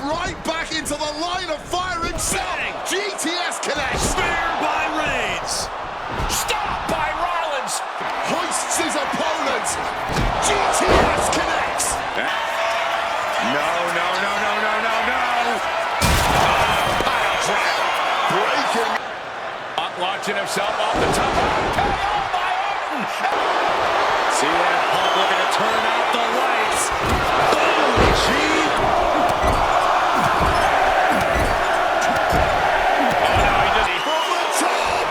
right back into the line of fire himself. GTS connects. Spear by Reigns. Stop by Rollins. Hoists his opponent. GTS connects. No. Breaking. Launching himself off the top. KO by Orton. CM Punk looking to turn out the lights. Oh, gee. From the top.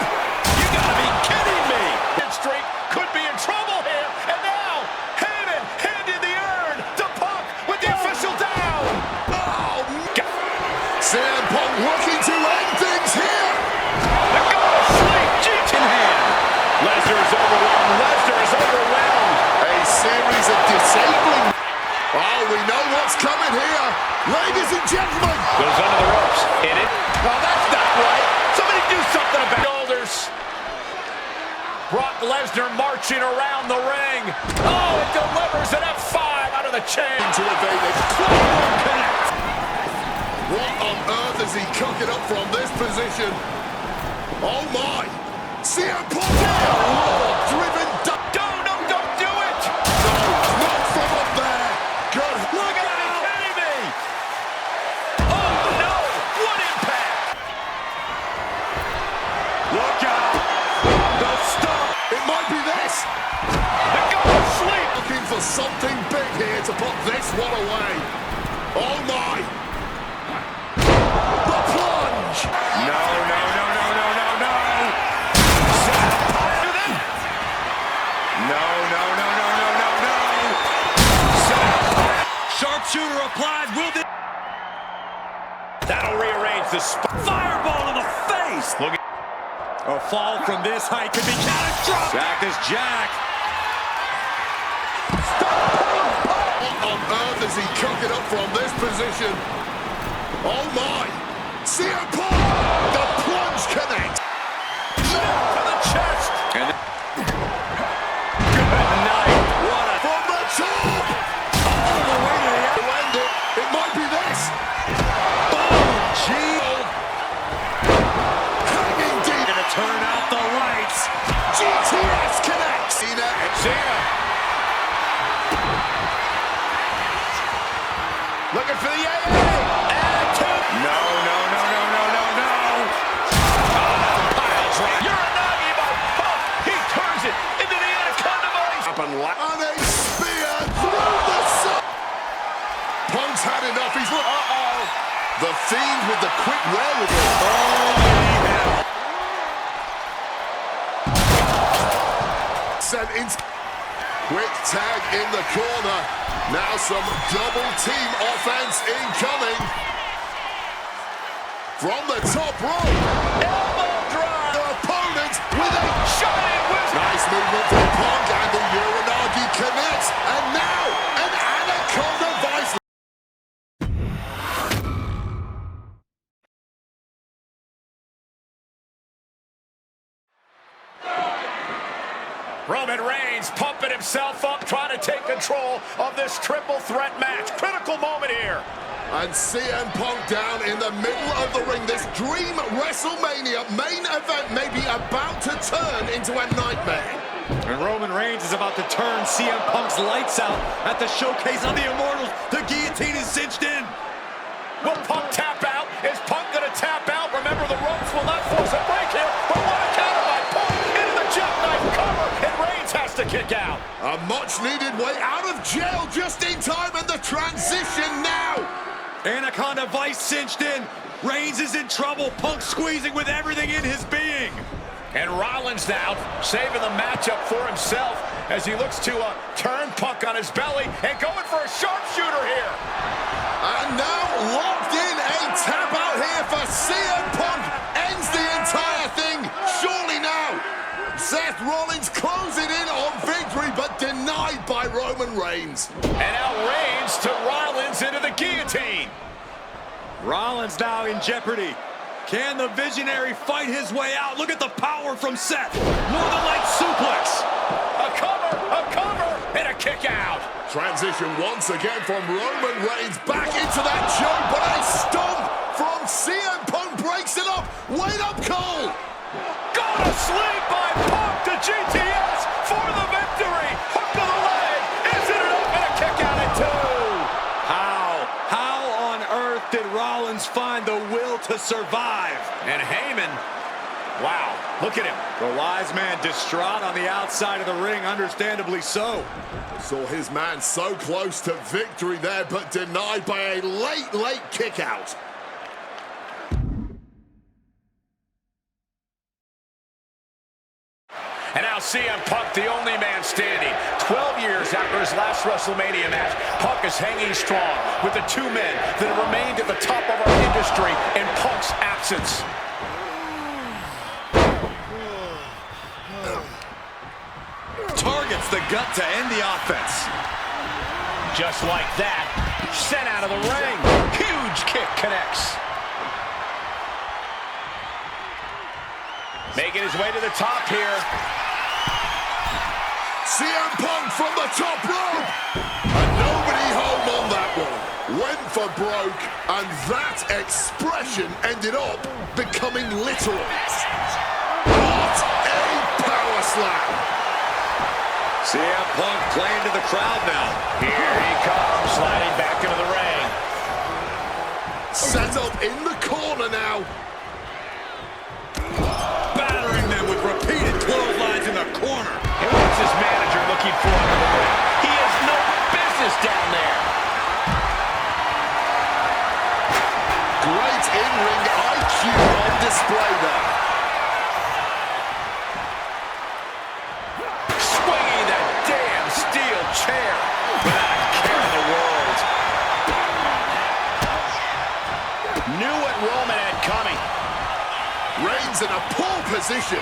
You gotta be kidding me. Streak could be in trouble here. And now, Heyman handed the urn to Punk with the official down. Oh, CM Punk looking to end things here. The go to sleep. GT in hand. Lesnar is overwhelmed. A series of disabling. Oh, we know what's coming here. Ladies and gentlemen. Goes under the ropes. Hit it. Oh, that's not right. Somebody do something about shoulders. Brock Lesnar marching around the ring. Oh, it delivers an F5 out of the chain. To evade it. What on earth is he cooking up from this position? Oh my! CM Punk! Driven down. Don't do it! No, not from up there. Good. Look at it, kidding me! Oh no! What impact! Look out! The stop. It might be this. The go to sleep! Looking for something big here to put this one away. Oh my! The plunge. No. Sharpshooter applied. Will this... That'll rearrange the Fireball in the face. Look at A fall from this height could be catastrophic. Cactus Jack. What on earth is he cooking up from this position? Oh my! CM Punk! The plunge connect! To the chest. And good night. What a... From the top! All the way to the end. It might be this. Oh, gee. Hanging deep. Gonna turn out the lights. GTS connects. Cena. Looking for the AA. And two. No. Uranagi by Punk. He turns it into the Intercontinental. And a spear through the sun. Punk's had enough. He's the Fiend with the quick wherewithal. Sent in. Quick tag in the corner. Now some double team offense incoming. From the top rope. Elbow drive. The opponent with a Shining wizard. nice movement from Punk, and the Uranagi connects. And now an Anaconda Vice. Roman Reigns pumping himself up, trying to take control of this triple threat match. Critical moment here. And CM Punk down in the middle of the ring. This dream WrestleMania main event may be about to turn into a nightmare. And Roman Reigns is about to turn CM Punk's lights out at the showcase of the Immortals. The guillotine is cinched in. Will Punk tap out? Is Punk gonna tap out? Remember, the ropes will not force a break here, but what a counter by Punk into the jackknife cover, and Reigns has to kick out. A much-needed way out of jail just in time, and the transition now. Anaconda Vice cinched in. Reigns is in trouble. Punk squeezing with everything in his being. And Rollins now saving the matchup for himself as he looks to turn Punk on his belly and going for a sharpshooter here. And now locked in, a tap out here for CM Punk. Ends the entire thing, surely now. Seth Rollins closing in on victory, but denied by Roman Reigns. And now Reigns to Rollins into the guillotine. Rollins now in jeopardy. Can the Visionary fight his way out? Look at the power from Seth. Northern Light suplex. A cover, and a kick out. Transition once again from Roman Reigns back into that choke, but a did Rollins find the will to survive? And Heyman, wow, look at him. The wise man distraught on the outside of the ring, understandably so. Saw his man so close to victory there, but denied by a late kick out. And now CM Punk, the only man standing. 12 years after his last WrestleMania match, Punk is hanging strong with the two men that have remained at the top of our industry in Punk's absence. Targets the gut to end the offense. Just like that, sent out of the ring. Huge kick connects. Making his way to the top here. CM Punk from the top rope. And nobody home on that one. Went for broke, and that expression ended up becoming literal. What a power slam. CM Punk playing to the crowd now. Here he comes, sliding back into the ring. Set up in the corner now. Battering them with repeated clotheslines in the corner. And what's his manager looking for under the ring? He has no business down there. Great in-ring IQ on display there. Swinging that damn steel chair without a care in the world. Knew what Roman had coming. Reigns in a poor position.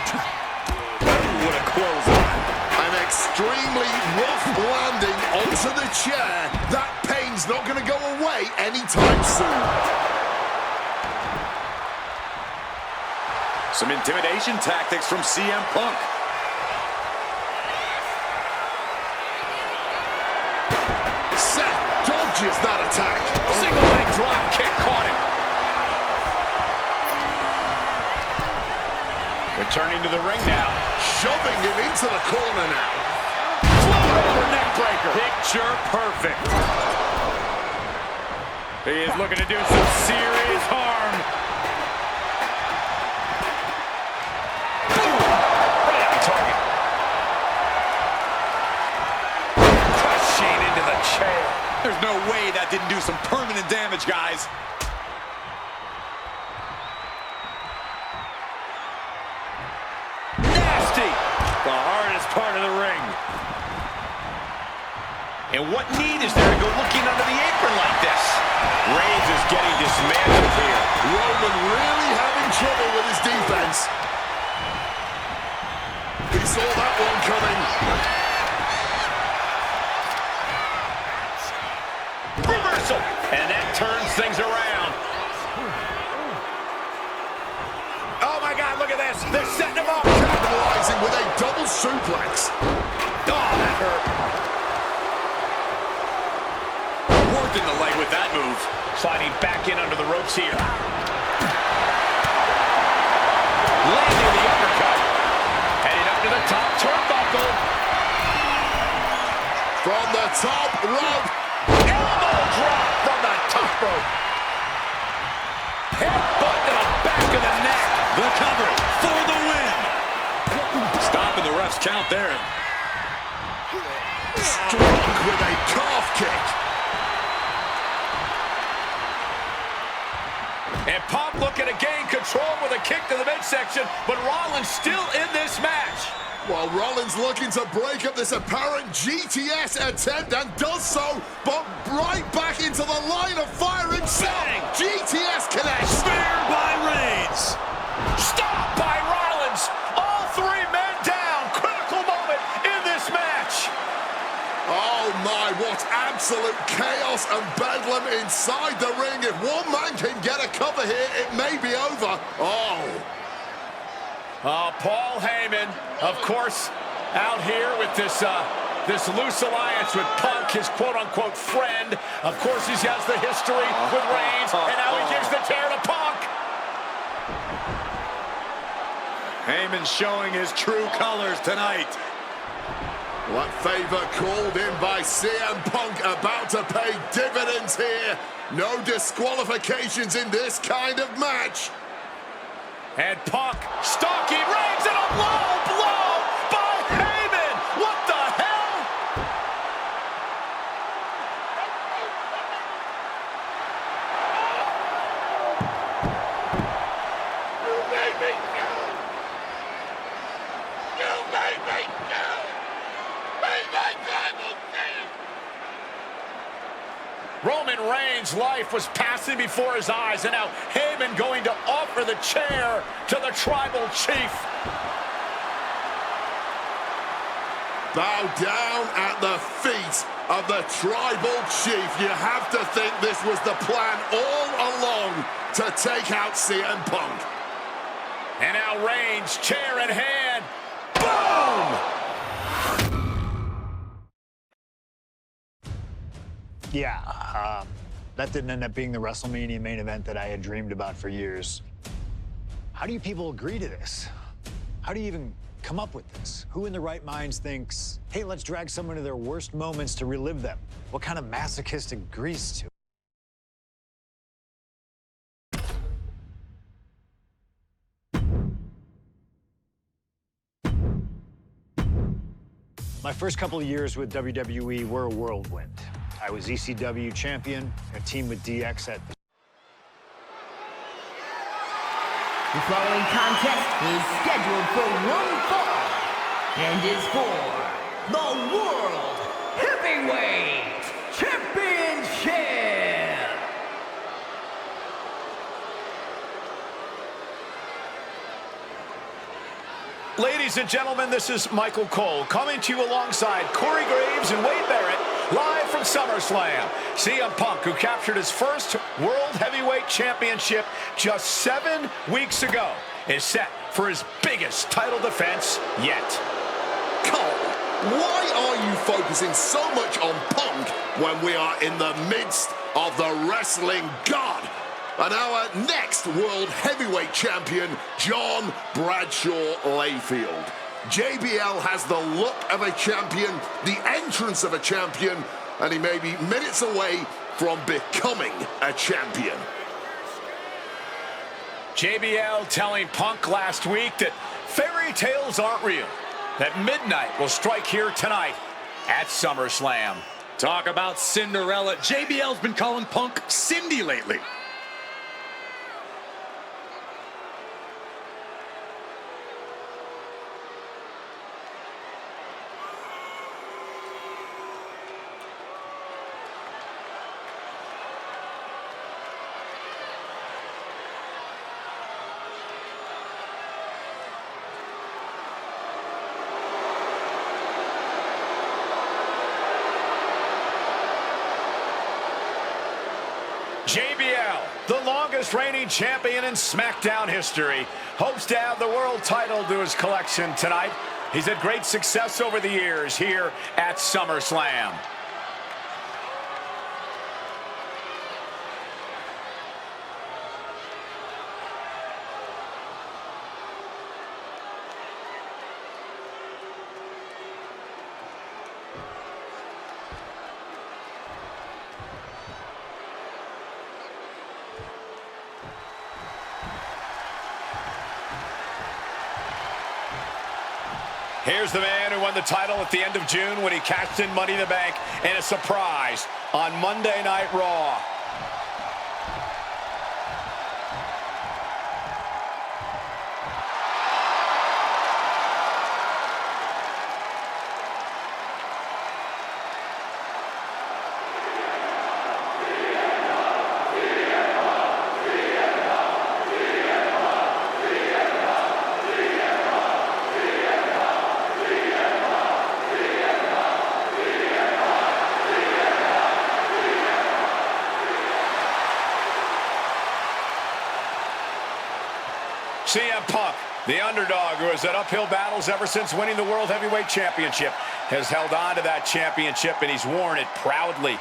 What a clothesline. An extremely rough landing onto the chair. That pain's not going to go away anytime soon. Some intimidation tactics from CM Punk. Seth dodges that attack. Single leg drop kick caught him. Returning to the ring now. Shoving him into the corner now. Float over neck breaker. Picture perfect. He is looking to do some serious harm. Right on target. Crushing into the chair. There's no way that didn't do some permanent damage, guys. Nasty. The hardest part of the ring. And what need is there to go looking under the apron like this? Reigns is getting dismantled here. Roman really having trouble with his defense. He saw that one coming. Reversal. And that turns things around. Oh my God, look at this. They're setting him up. Capitalizing with a double suplex. Oh, that hurt. Worked in the leg with that move. Sliding back in under the ropes here. Landing the uppercut. Heading up to the top turnbuckle. From the top rope. Elbow drop from the top rope. Headbutt to the back of the neck. The cover for the win. Stopping the ref's count there. Struck with a calf kick. And Punk looking to gain control with a kick to the midsection, but Rollins still in this match. While Rollins looking to break up this apparent GTS attempt and does so, but right back into the line of fire himself. GTS connects. Spear by Reigns. Stop by Rollins. All three men down. Critical moment in this match. Oh my, what absolute chaos and bedlam inside the ring. If one man can get a cover here, it may be over. Oh, Paul Heyman, of course, out here with this loose alliance with Punk, his quote-unquote friend. Of course, he has the history with Reigns, and now he gives the tear to Punk. Heyman showing his true colors tonight. What favor called in by CM Punk about to pay dividends here. No disqualifications in this kind of match. And Punk stalking Reigns, and a low blow by Heyman. What the hell? You made me go. You made me go. Made my tribal champ. Roman Reigns' life was passing before his eyes, and now Heyman going to offer the chair to the tribal chief. Bow down at the feet of the tribal chief. You have to think this was the plan all along to take out CM Punk. And now Reigns, chair in hand. Boom! Yeah, that didn't end up being the WrestleMania main event that I had dreamed about for years. How do you people agree to this? How do you even come up with this? Who in their right minds thinks, hey, let's drag someone to their worst moments to relive them? What kind of masochistic grease to My first couple of years with WWE were a whirlwind. I was ECW champion, a team with DX at the... The following contest is scheduled for one fall and is for the World Heavyweight Championship. Ladies and gentlemen, this is Michael Cole coming to you alongside Corey Graves and Wade Barrett, live from SummerSlam. CM Punk, who captured his first World Heavyweight Championship just 7 weeks ago, is set for his biggest title defense yet. Cole, why are you focusing so much on Punk when we are in the midst of the wrestling god? And our next World Heavyweight Champion, John Bradshaw Layfield. JBL has the look of a champion, the entrance of a champion, and he may be minutes away from becoming a champion. JBL telling Punk last week that fairy tales aren't real, that midnight will strike here tonight at SummerSlam. Talk about Cinderella. JBL's been calling Punk Cindy lately. JBL, the longest reigning champion in SmackDown history, hopes to add the world title to his collection tonight. He's had great success over the years here at SummerSlam. Here's the man who won the title at the end of June when he cashed in Money in the Bank in a surprise on Monday Night Raw. CM Punk, the underdog who has had uphill battles ever since winning the World Heavyweight Championship, has held on to that championship, and he's worn it proudly.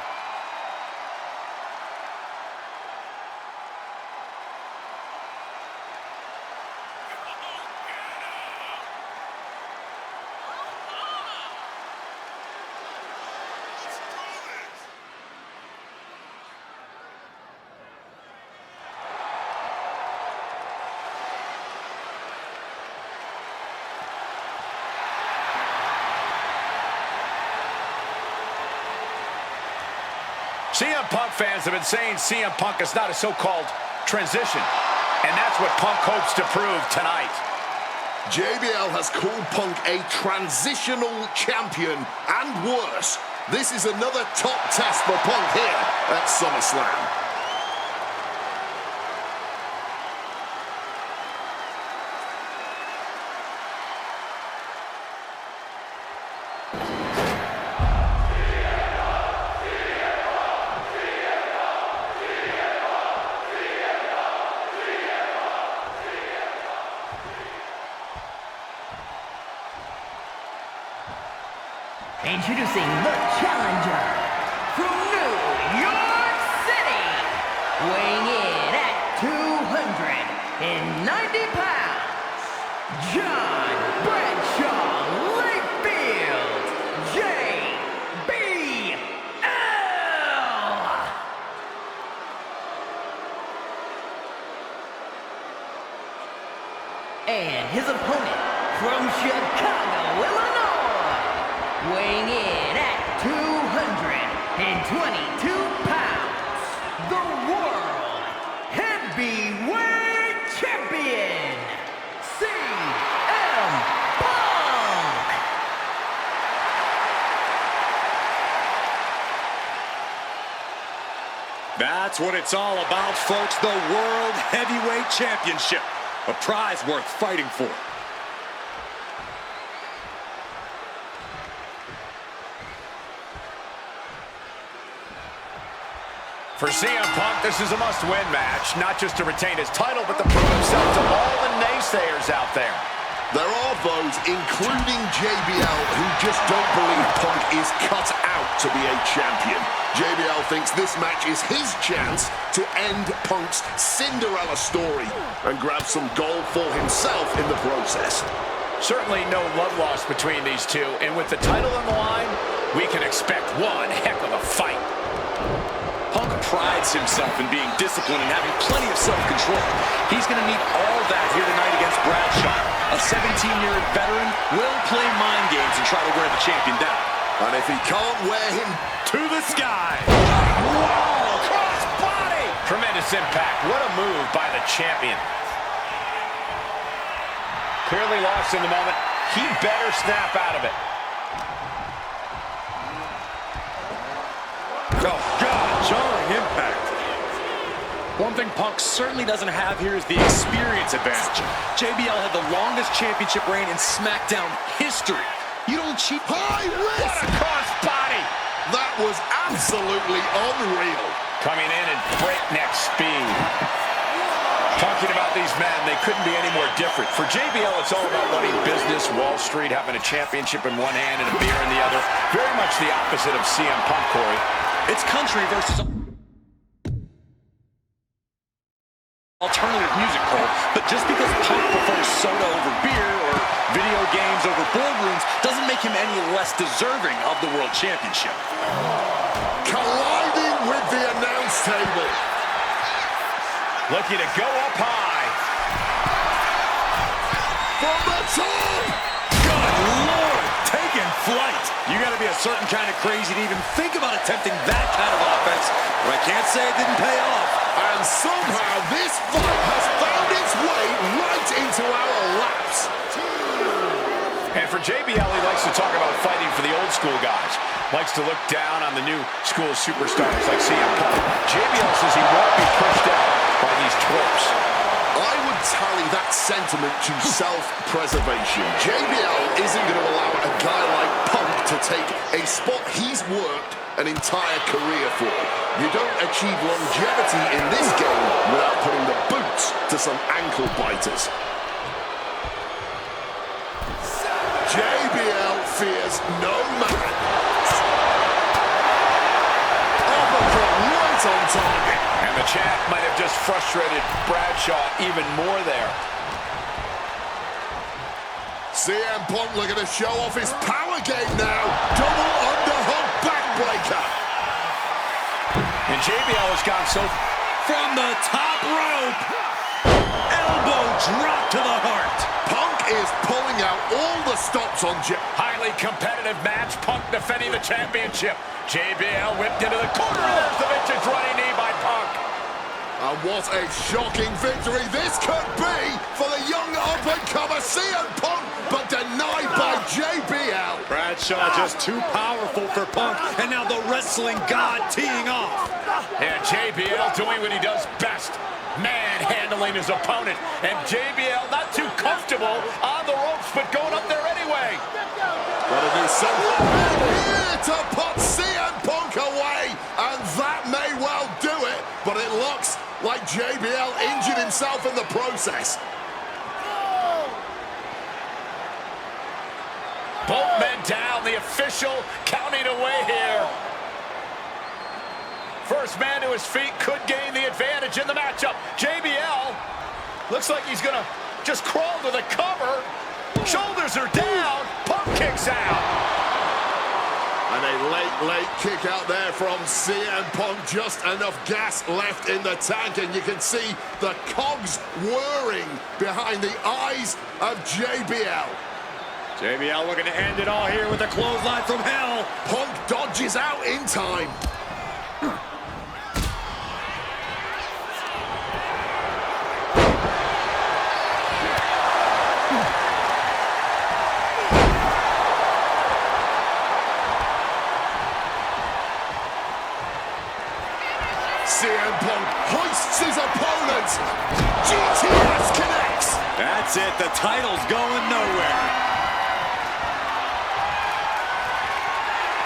CM Punk fans have been saying CM Punk is not a so-called transition, and that's what Punk hopes to prove tonight. JBL has called Punk a transitional champion, and worse. This is another top test for Punk here at SummerSlam. Introducing the challenger from New York City, weighing in at 290 pounds, John Bradshaw Layfield, JBL. And his opponent from Chicago, Illinois, weighing in at 222 pounds, the World Heavyweight Champion, CM Punk! That's what it's all about, folks. The World Heavyweight Championship. A prize worth fighting for. For CM Punk, this is a must-win match, not just to retain his title, but to prove himself to all the naysayers out there. There are those, including JBL, who just don't believe Punk is cut out to be a champion. JBL thinks this match is his chance to end Punk's Cinderella story and grab some gold for himself in the process. Certainly no love lost between these two, and with the title on the line, we can expect one heck of a fight. Punk prides himself in being disciplined and having plenty of self-control. He's going to need all of that here tonight against Bradshaw. A 17-year veteran will play mind games and try to wear the champion down. And if he can't wear him To the sky. Wow, cross body. Tremendous impact. What a move by the champion. Clearly lost in the moment. He better snap out of it. Oh, God, jarring impact. One thing Punk certainly doesn't have here is the experience advantage. JBL had the longest championship reign in SmackDown history. You don't cheat. high risk. What a cross body. That was absolutely unreal. Coming in at breakneck speed. Talking about these men, they couldn't be any more different. For JBL, it's all about running business, Wall Street, having a championship in one hand and a beer in the other. Very much the opposite of CM Punk, Corey. It's country versus alternative music, Cole. But just because Punk prefers soda over beer or video games over boardrooms doesn't make him any less deserving of the World Championship. Colliding with the announce table. Looking to go up high. From the top. Good Lord, taking flight. You got to be a certain kind of crazy to even think about attempting that kind of offense. But I can't say it didn't pay off. And somehow this fight has found its way right into our laps. And for JBL, he likes to talk about fighting for the old school guys. Likes to look down on the new school superstars like CM Punk. JBL says he won't be pushed out by these twerps. I would tally that sentiment to self-preservation. JBL isn't going to allow a guy like Punk to take a spot he's worked an entire career for. You don't achieve longevity in this game without putting the boots to some ankle biters. JBL fears no man. Uppercut right on target. And the champ might have just frustrated Bradshaw even more there. CM Punk looking to show off his power game now. Double underhook backbreaker. And JBL has gone so From the top rope. Elbow drop to the heart. Punk is pulling out all the stops on Jack. Highly competitive match. Punk defending the championship. JBL whipped into the corner. There's the vintage running knee by Punk. And what a shocking victory this could be for the young up-and-comer CM Punk, but denied by JBL. Bradshaw just too powerful for Punk, and now the wrestling god teeing off. And JBL doing what he does best, manhandling his opponent. And JBL not too comfortable on the ropes, but going up there anyway. Gotta do something here to put CM Punk away, and that may well do it, but it looks like JBL injured himself in the process. Both men down, the official counting away here. First man to his feet could gain the advantage in the matchup. JBL looks like he's gonna just crawl to the cover. Shoulders are down, Punk kicks out. And a late kick out there from CM Punk. Just enough gas left in the tank, and you can see the cogs whirring behind the eyes of JBL. JBL looking to end it all here with a clothesline from hell. Punk dodges out in time. CM Punk hoists his opponent. GTS connects. That's it. The title's going nowhere.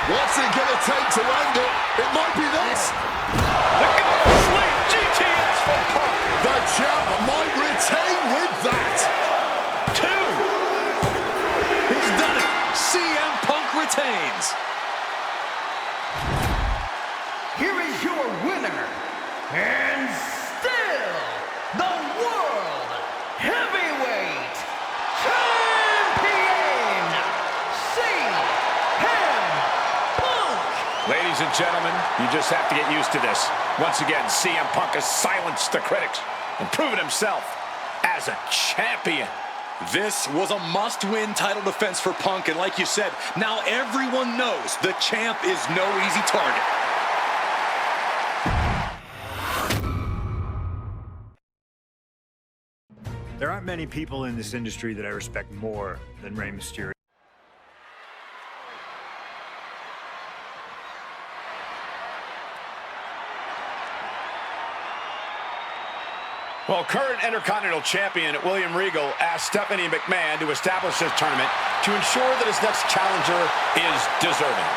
What's it gonna take to end it? It might be this. Look at the sweep. GTS from Punk. The champ might retain with that. 2. He's done it. CM Punk retains. Here is your winner, and still the World Heavyweight Champion, CM Punk. Ladies and gentlemen, you just have to get used to this. Once again, CM Punk has silenced the critics and proven himself as a champion. This was a must-win title defense for Punk, and like you said, now everyone knows the champ is no easy target. There aren't many people in this industry that I respect more than Rey Mysterio. Well, current Intercontinental Champion William Regal asked Stephanie McMahon to establish this tournament to ensure that his next challenger is deserving.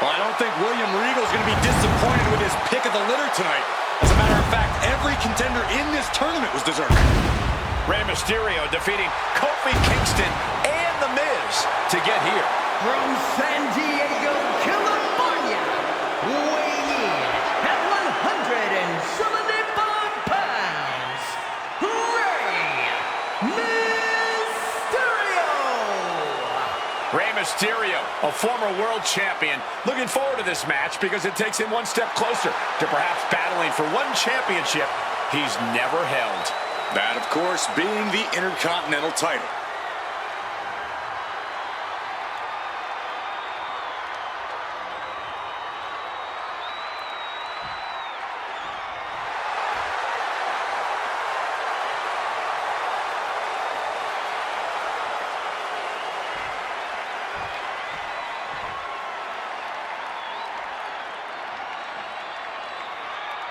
Well, I don't think William Regal's going to be disappointed with his pick of the litter tonight. As a matter of fact, every contender in this tournament was deserving. Rey Mysterio defeating Kofi Kingston and The Miz to get here. From San Diego, California, weighing in at 175 pounds, Rey Mysterio. Rey Mysterio, a former world champion, looking forward to this match because it takes him one step closer to perhaps battling for one championship he's never held. That, of course, being the Intercontinental title.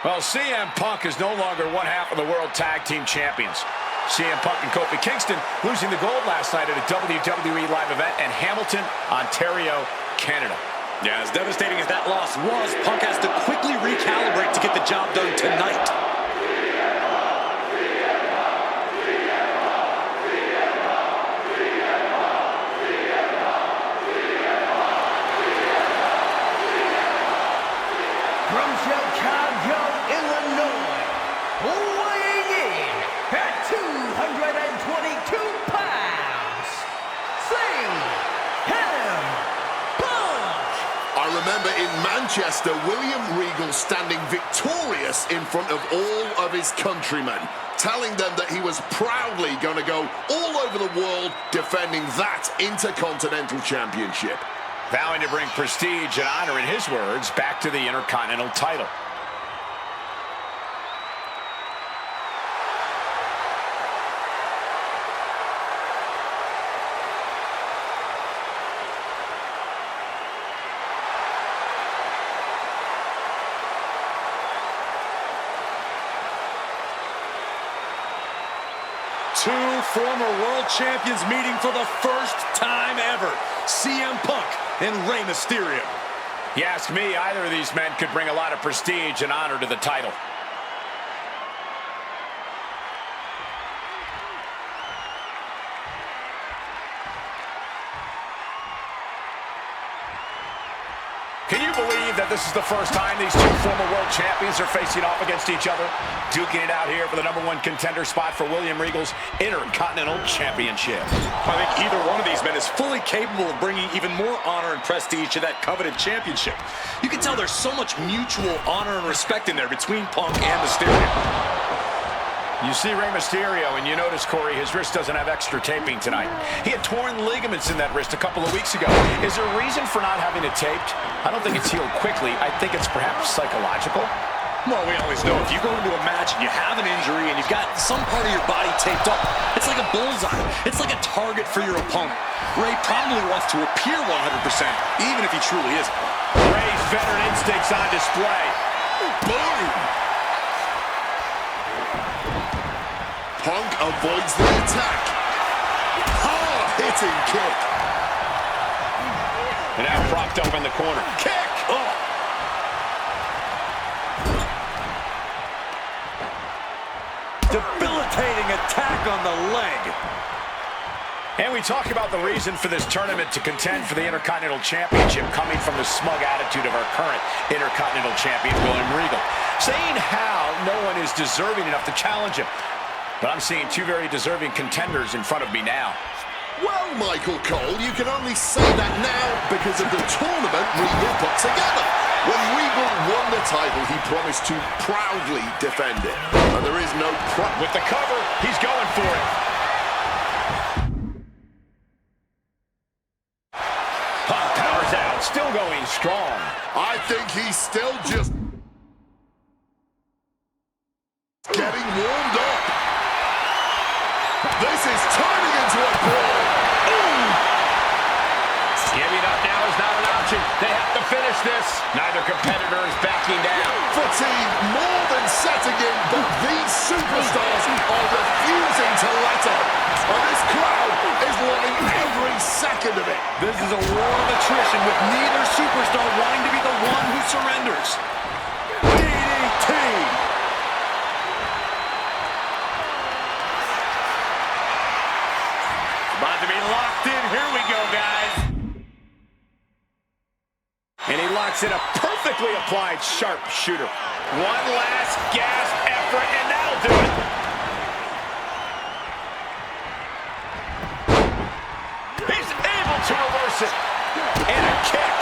Well, CM Punk is no longer one half of the World Tag Team Champions. CM Punk and Kofi Kingston losing the gold last night at a WWE live event in Hamilton, Ontario, Canada. Yeah, as devastating as that loss was, Punk has to quickly recalibrate to get the job done tonight. From Chicago, Illinois, weighing in at 222 pounds, CM Punk. I remember in Manchester, William Regal standing victorious in front of all of his countrymen, telling them that he was proudly going to go all over the world defending that Intercontinental Championship. Vowing to bring prestige and honor, in his words, back to the Intercontinental title. Two former world champions meeting for the first time ever. CM Punk and Rey Mysterio. You ask me, either of these men could bring a lot of prestige and honor to the title. Can you believe that this is the first time these two former world champions are facing off against each other? Duking it out here for the #1 contender spot for William Regal's Intercontinental Championship. I think either one of these men is fully capable of bringing even more honor and prestige to that coveted championship. You can tell there's so much mutual honor and respect in there between Punk and Mysterio. You see Rey Mysterio, and you notice, Corey, his wrist doesn't have extra taping tonight. He had torn ligaments in that wrist a couple of weeks ago. Is there a reason for not having it taped? I don't think it's healed quickly. I think it's perhaps psychological. Well, we always know if you go into a match and you have an injury and you've got some part of your body taped up, it's like a bullseye. It's like a target for your opponent. Rey probably wants to appear 100%, even if he truly isn't. Rey's veteran instincts on display. Boom! Punk avoids the attack. Hard-hitting kick. And now propped up in the corner. Kick! Oh! Debilitating attack on the leg. And we talk about the reason for this tournament to contend for the Intercontinental Championship coming from the smug attitude of our current Intercontinental Champion, William Regal. Saying how no one is deserving enough to challenge him. But I'm seeing two very deserving contenders in front of me now. Well, Michael Cole, you can only say that now because of the tournament Regal put together. When Regal won the title, he promised to proudly defend it. And there is no With the cover, he's going for it. Punk powers out, still going strong. I think he's still just getting warmed up. This is turning into a brawl. Giving up now is not an option. They have to finish this. Neither competitor is backing down. Fatigue more than setting in, but these superstars are refusing to let up. And this crowd is loving every second of it. This is a war of attrition with neither superstar wanting to be the one who surrenders. DDT! About to be locked in. Here we go, guys. And he locks in a perfectly applied sharpshooter. One last gasp effort, and that'll do it. He's able to reverse it. And a kick.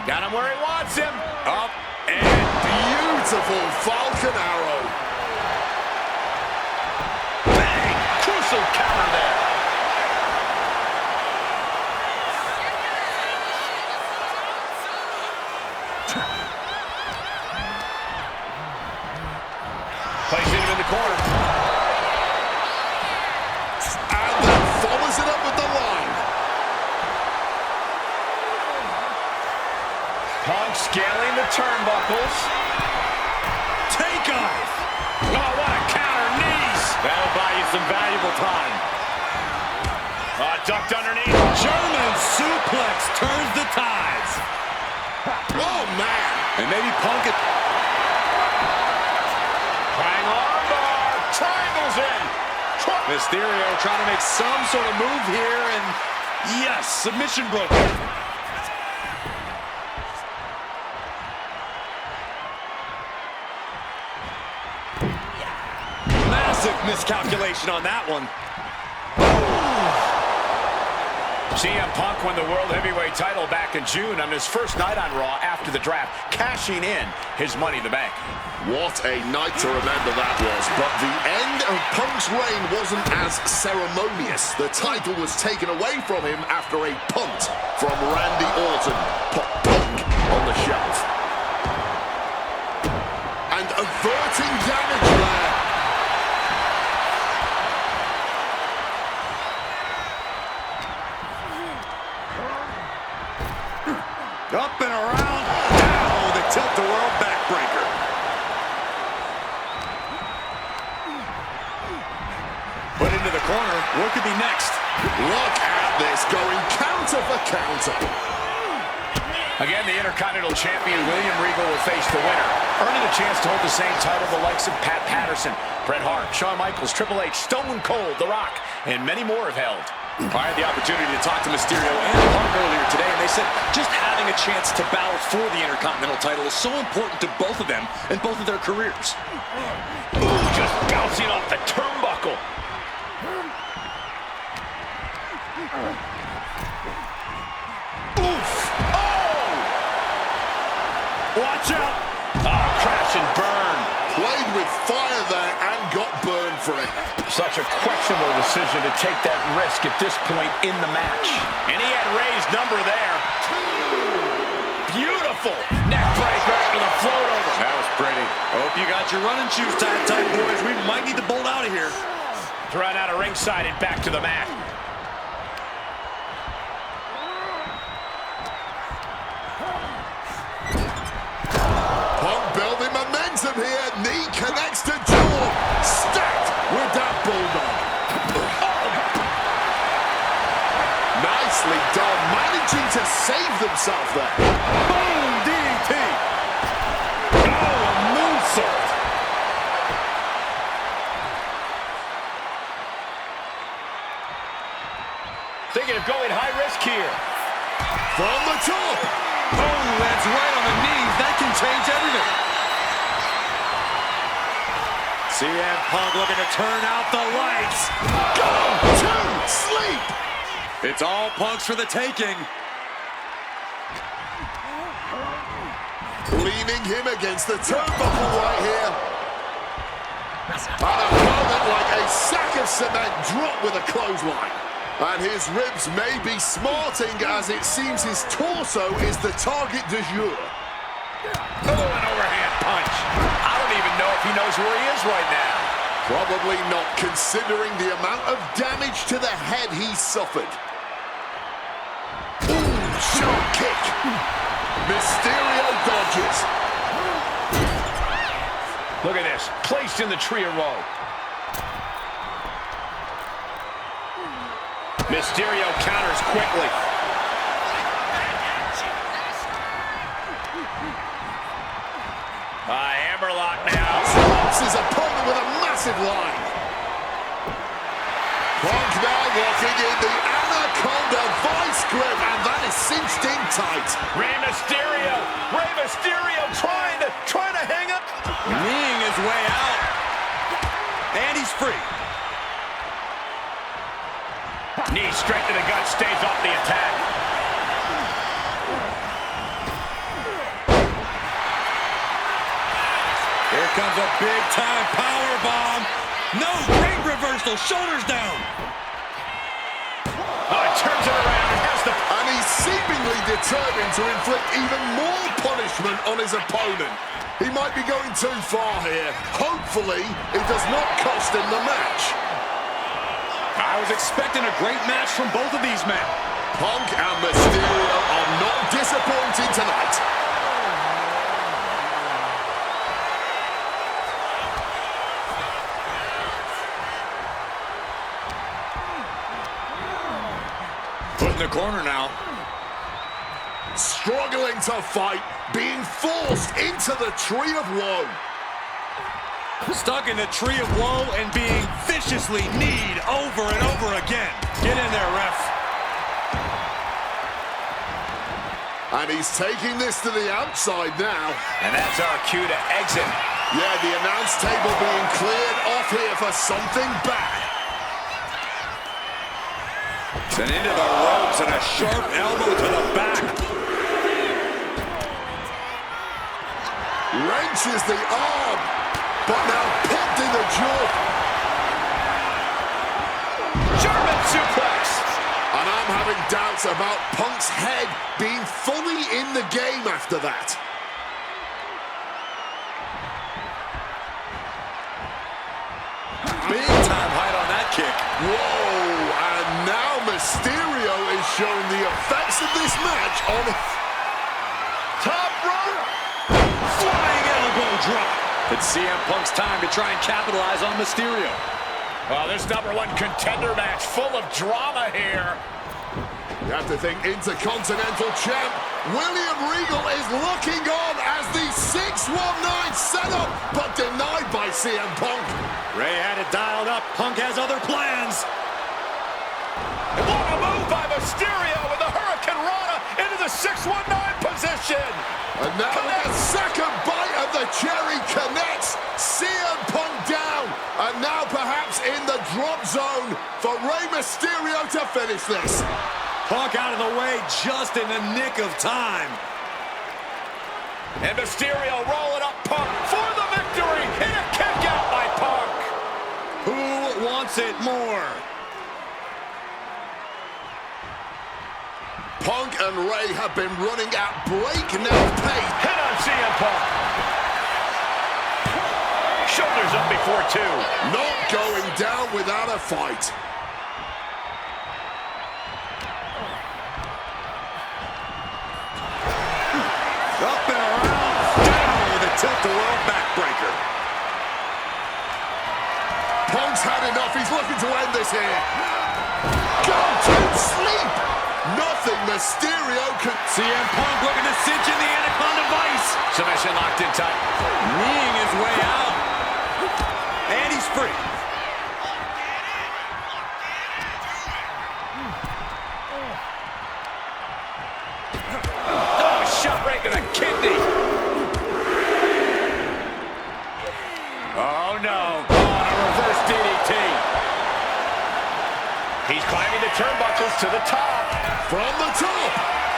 Got him where he wants him. Up and Beautiful Falcon Arrow. bang. Crucial counter there. Placing him in the corner. And then follows it up with the line. Punk scaling the turnbuckles. Takeoff! Oh, what a counter. Knees. That'll buy you some valuable time. Ducked underneath. German suplex turns the tides. Oh, man. And maybe Punk it. Bang armbar. Triangles in. Mysterio trying to make some sort of move here, and yes, submission broken. Massive miscalculation on that one. CM Punk won the World Heavyweight title back in June on his first night on Raw after the draft, cashing in his Money in the Bank. What a night to remember that was. But the end of Punk's reign wasn't as ceremonious. The title was taken away from him after a punt from Randy Orton. Put Punk on the shelf. And averting damage there. Up and around. Down the tilt-the-world backbreaker. Put into the corner. What could be next? Look at this, going counter for counter. Again, the Intercontinental Champion William Regal will face the winner, earning a chance to hold the same title the likes of Pat Patterson, Bret Hart, Shawn Michaels, Triple H, Stone Cold, The Rock, and many more have held. I had the opportunity to talk to Mysterio and Punk earlier today, and they said just having a chance to battle for the Intercontinental title is so important to both of them and both of their careers. Ooh, just bouncing off the turnbuckle. Oof! Oh! Watch out! Oh, crash and burn. Played with fire there and got burned for it. Such a questionable decision to take that risk at this point in the match. And he had Ray's number there. Beautiful neck breaker with a float over. That was pretty. Hope you got your running shoes tight, boys. We might need to bolt out of here. Thrown out of ringside and back to the mat. Punk building momentum here. Knee connects to jaw. Stacked with that bulldog. Nicely done. Managing to save themselves there. Boom! DDT. Oh, a moonsault. Thinking of going high risk here. From the top. Oh, that's right on the knees. That can change everything. CM Punk looking to turn out the lights. Go to sleep. It's all Punk's for the taking. Leaning him against the turnbuckle right here. And a moment like a sack of cement dropped with a clothesline. And his ribs may be smarting as it seems his torso is the target du jour. Oh, an overhand punch. I don't even know if he knows where he is right now. Probably not, considering the amount of damage to the head he suffered. Ooh, sharp kick. Mysterio dodges. Look at this, placed in the tree of woe. Mysterio counters quickly. Hammerlock now. Drops his opponent with a massive line. Punk now walking in the Anaconda vice grip, and that is cinched in tight. Rey Mysterio trying to hang up. Kneeing his way out. And he's free. Knee straight to the gut, stays off the attack. Here comes a big-time power bomb. No, great reversal, shoulders down. Oh, it turns it around and has the... And he's seemingly determined to inflict even more punishment on his opponent. He might be going too far here. Hopefully, it does not cost him the match. I was expecting a great match from both of these men. Punk and Mysterio are not disappointing tonight. Put in the corner now. Struggling to fight, being forced into the tree of woe. Stuck in the tree of woe and being viciously kneed over and over again. Get in there, ref. And he's taking this to the outside now. And that's our cue to exit. Yeah, the announce table being cleared off here for something bad. And into the ropes and a sharp elbow to the back. Wrenches the arm, but now popped in the jaw. German suplex. And I'm having doubts about Punk's head being fully in the game after that. Big time height on that kick. Whoa, and now Mysterio is showing the effects of this match on... Top rope. Flying elbow drop. It's CM Punk's time to try and capitalize on Mysterio. Oh, this #1 contender match full of drama here. You have to think Intercontinental champ William Regal is looking on as the 619 setup, but denied by CM Punk. Ray had it dialed up. Punk has other plans. What a move by Mysterio with the Hurricane Rana into the 619 position. And now the second bite of the cherry connects. CM Punk down. And now perhaps in the drop zone for Rey Mysterio to finish this. Punk out of the way just in the nick of time. And Mysterio rolling up Punk for the victory. And a kick out by Punk. Who wants it more? Punk and Ray have been running at breakneck pace. Hit on CM Punk. Shoulders up before two. Not going down without a fight. Up and around. Down with a tilt-the-world backbreaker. Punk's had enough. He's looking to end this here. Go to sleep. Nothing Mysterio could... CM Punk looking to cinch in the Anaconda Vice. Submission locked in tight. Kneeing his way out. And he's free. Oh, shot right to the kidney. Oh, no. Oh, a reverse DDT. He's climbing the turnbuckles to the top. From the top.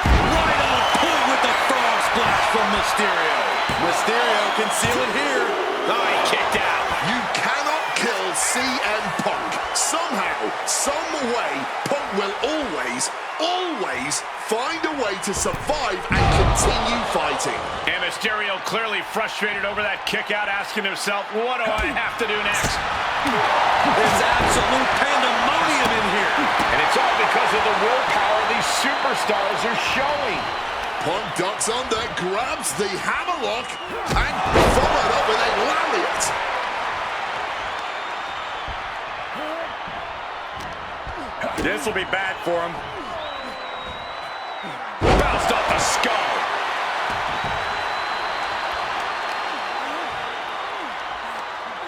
Right on point with the frog splash from Mysterio. Mysterio can seal it here. Oh, he kicked out. You cannot kill CM Punk. Somehow, some way, Punk will always find a way to survive and continue fighting. And Mysterio clearly frustrated over that kick out, asking himself, what do I have to do next? It's absolute pandemonium in here. And it's all because of the willpower these superstars are showing. Punk ducks under, grabs the hammerlock, and followed up with a lariat. This will be bad for him. Bounced off the skull.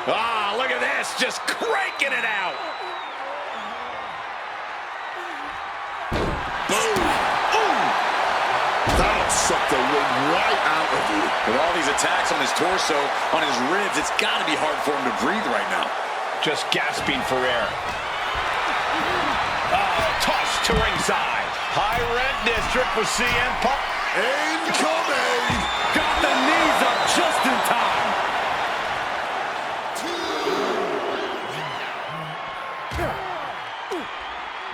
Ah, look at this, just cranking it out. Boom. Ooh. That'll suck the wind right out of you. With all these attacks on his torso, on his ribs, it's got to be hard for him to breathe right now. Just gasping for air. Tossed to ringside. High rent district for CM Punk. Incoming. Got the knees up just in time.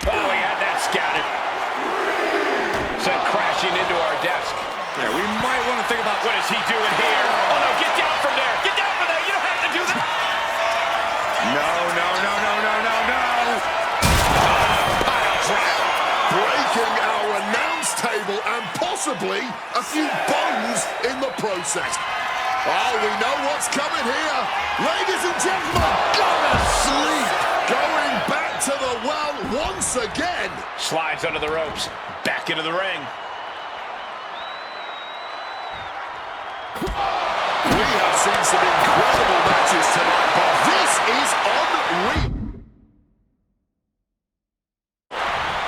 Oh, he had that scouted. Sent crashing into our desk. Yeah, we might want to think about What is he doing here? Oh, no, get down from there. Get down from there. You don't have to do that. No. Breaking our announce table and possibly a few bones in the process. Oh, we know what's coming here. Ladies and gentlemen, go to sleep. Going back to the well once again. Slides under the ropes. Back into the ring. We have seen some incredible matches tonight, but this is unreal.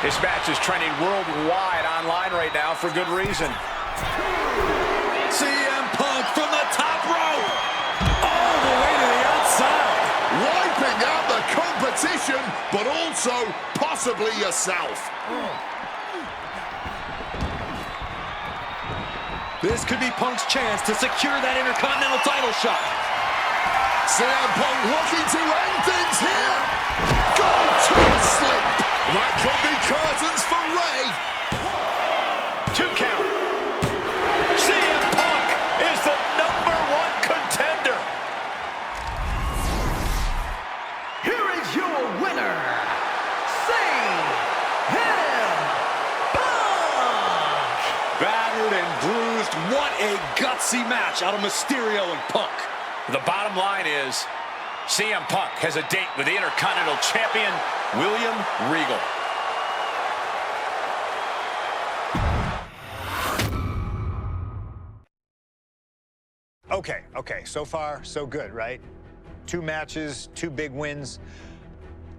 This match is trending worldwide online right now for good reason. CM Punk from the top rope. All the way to the outside. Wiping out the competition. competition, but also possibly yourself. This could be Punk's chance to secure that Intercontinental title shot. CM Punk looking to end things here. Go to sleep. That could be curtains for Ray. 2 count. CM Punk is the #1 contender. Here is your winner, CM Punk! Battered and bruised. What a gutsy match out of Mysterio and Punk. The bottom line is, CM Punk has a date with the Intercontinental Champion, William Regal. Okay, so far, so good, right? 2 matches, 2 big wins.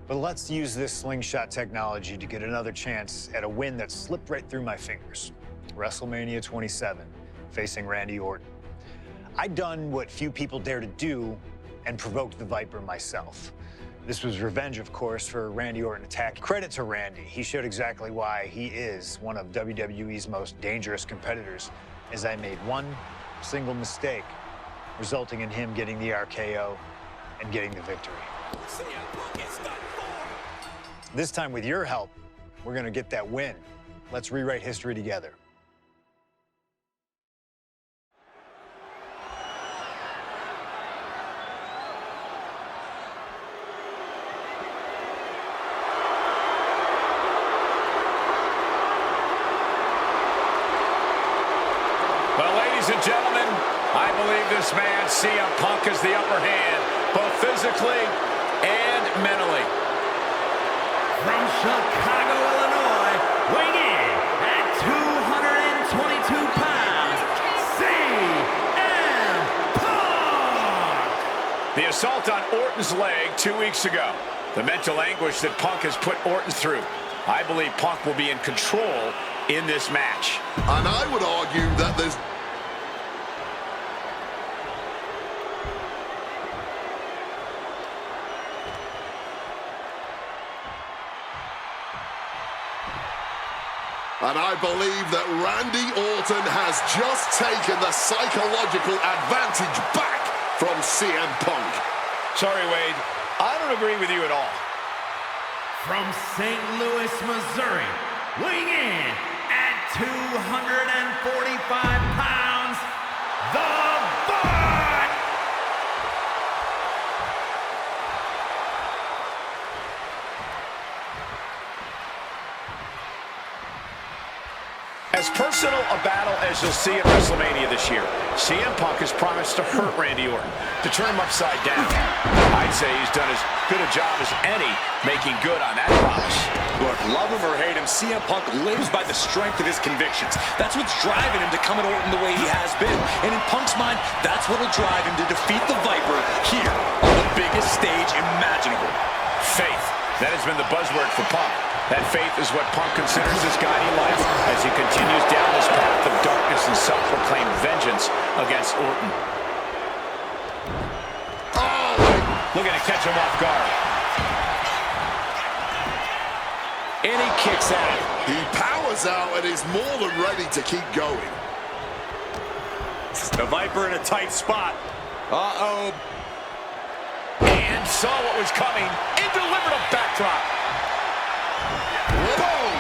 But let's use this slingshot technology to get another chance at a win that slipped right through my fingers. Wrestlemania 27, facing Randy Orton. I'd done what few people dare to do and provoked the Viper myself. This was revenge, of course, for Randy Orton attack. Credit to Randy. He showed exactly why he is one of WWE's most dangerous competitors, as I made one single mistake, resulting in him getting the RKO and getting the victory. This time, with your help, we're gonna get that win. Let's rewrite history together. Well, ladies and gentlemen, I believe this man, CM Punk, has the upper hand, both physically and mentally. From Chicago, Illinois, weighing in at 222 pounds, CM Punk! The assault on Orton's leg 2 weeks ago. The mental anguish that Punk has put Orton through. I believe Punk will be in control in this match. And I would argue that there's... And I believe that Randy Orton has just taken the psychological advantage back from CM Punk. Sorry, Wade. I don't agree with you at all. From St. Louis, Missouri, weighing in at 245 pounds, the Bout! As personal a battle as you'll see at WrestleMania this year, CM Punk has promised to hurt Randy Orton, to turn him upside down. I'd say he's done as good a job as any making good on that promise. Look, love him or hate him, CM Punk lives by the strength of his convictions. That's what's driving him to come at Orton the way he has been. And in Punk's mind, that's what'll drive him to defeat the Viper here on the biggest stage imaginable. Faith. That has been the buzzword for Punk. That faith is what Punk considers his guiding light as he continues down this path of darkness and self-proclaimed vengeance against Orton. Oh! Looking to catch him off guard. And he kicks out. He powers out and is more than ready to keep going. The Viper in a tight spot. Uh-oh. And saw what was coming and delivered a backdrop. Boom!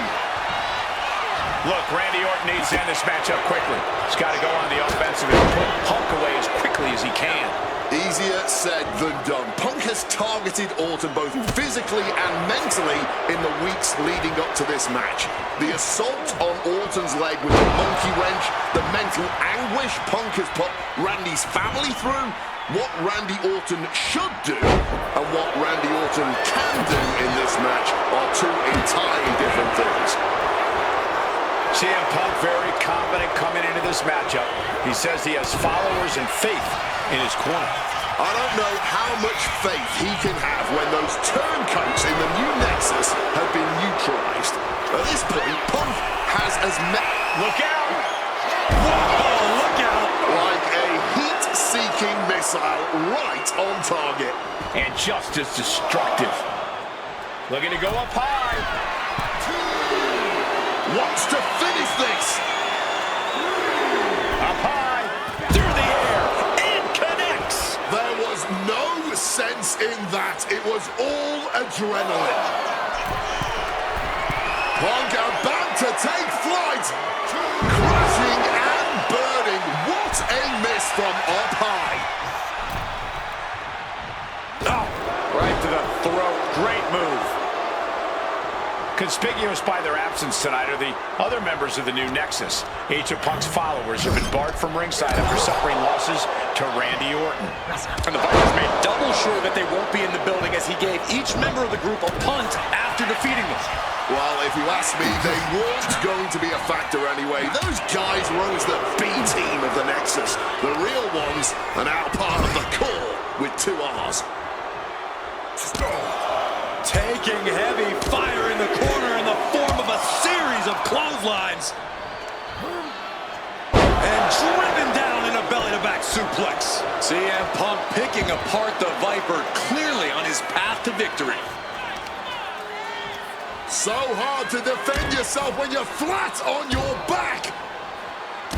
Look, Randy Orton needs to end this matchup quickly. He's got to go on the offensive and put Punk away as quickly as he can. Easier said than done. Punk has targeted Orton both physically and mentally in the weeks leading up to this match. The assault on Orton's leg with the monkey wrench, the mental anguish Punk has put Randy's family through, what Randy Orton should do and what Randy Orton can do in this match are 2 entirely different things. CM Punk very confident coming into this matchup. He says he has followers and faith in his corner. I don't know how much faith he can have when those turncoats in the new Nexus have been neutralized. At this point, Punk has as many... Look out! Whoa, look out! Like a heat-seeking missile right on target. And just as destructive. Looking to go up high. Wants to finish this. Up high. Through the air. And connects. There was no sense in that. It was all adrenaline. Punk about to take flight. Crashing and burning. What a miss from up high. Oh, right to the throat. Great move. Conspicuous by their absence tonight are the other members of the new Nexus. Each of Punk's followers have been barred from ringside after suffering losses to Randy Orton. And the Vikings made double sure that they won't be in the building as he gave each member of the group a punt after defeating them. Well, if you ask me, they weren't going to be a factor anyway. Those guys were always the B team of the Nexus. The real ones are now part of the core with 2 R's. Taking heavy fire in the corner in the form of a series of clotheslines. And driven down in a belly-to-back suplex. CM Punk picking apart the Viper, clearly on his path to victory. So hard to defend yourself when you're flat on your back.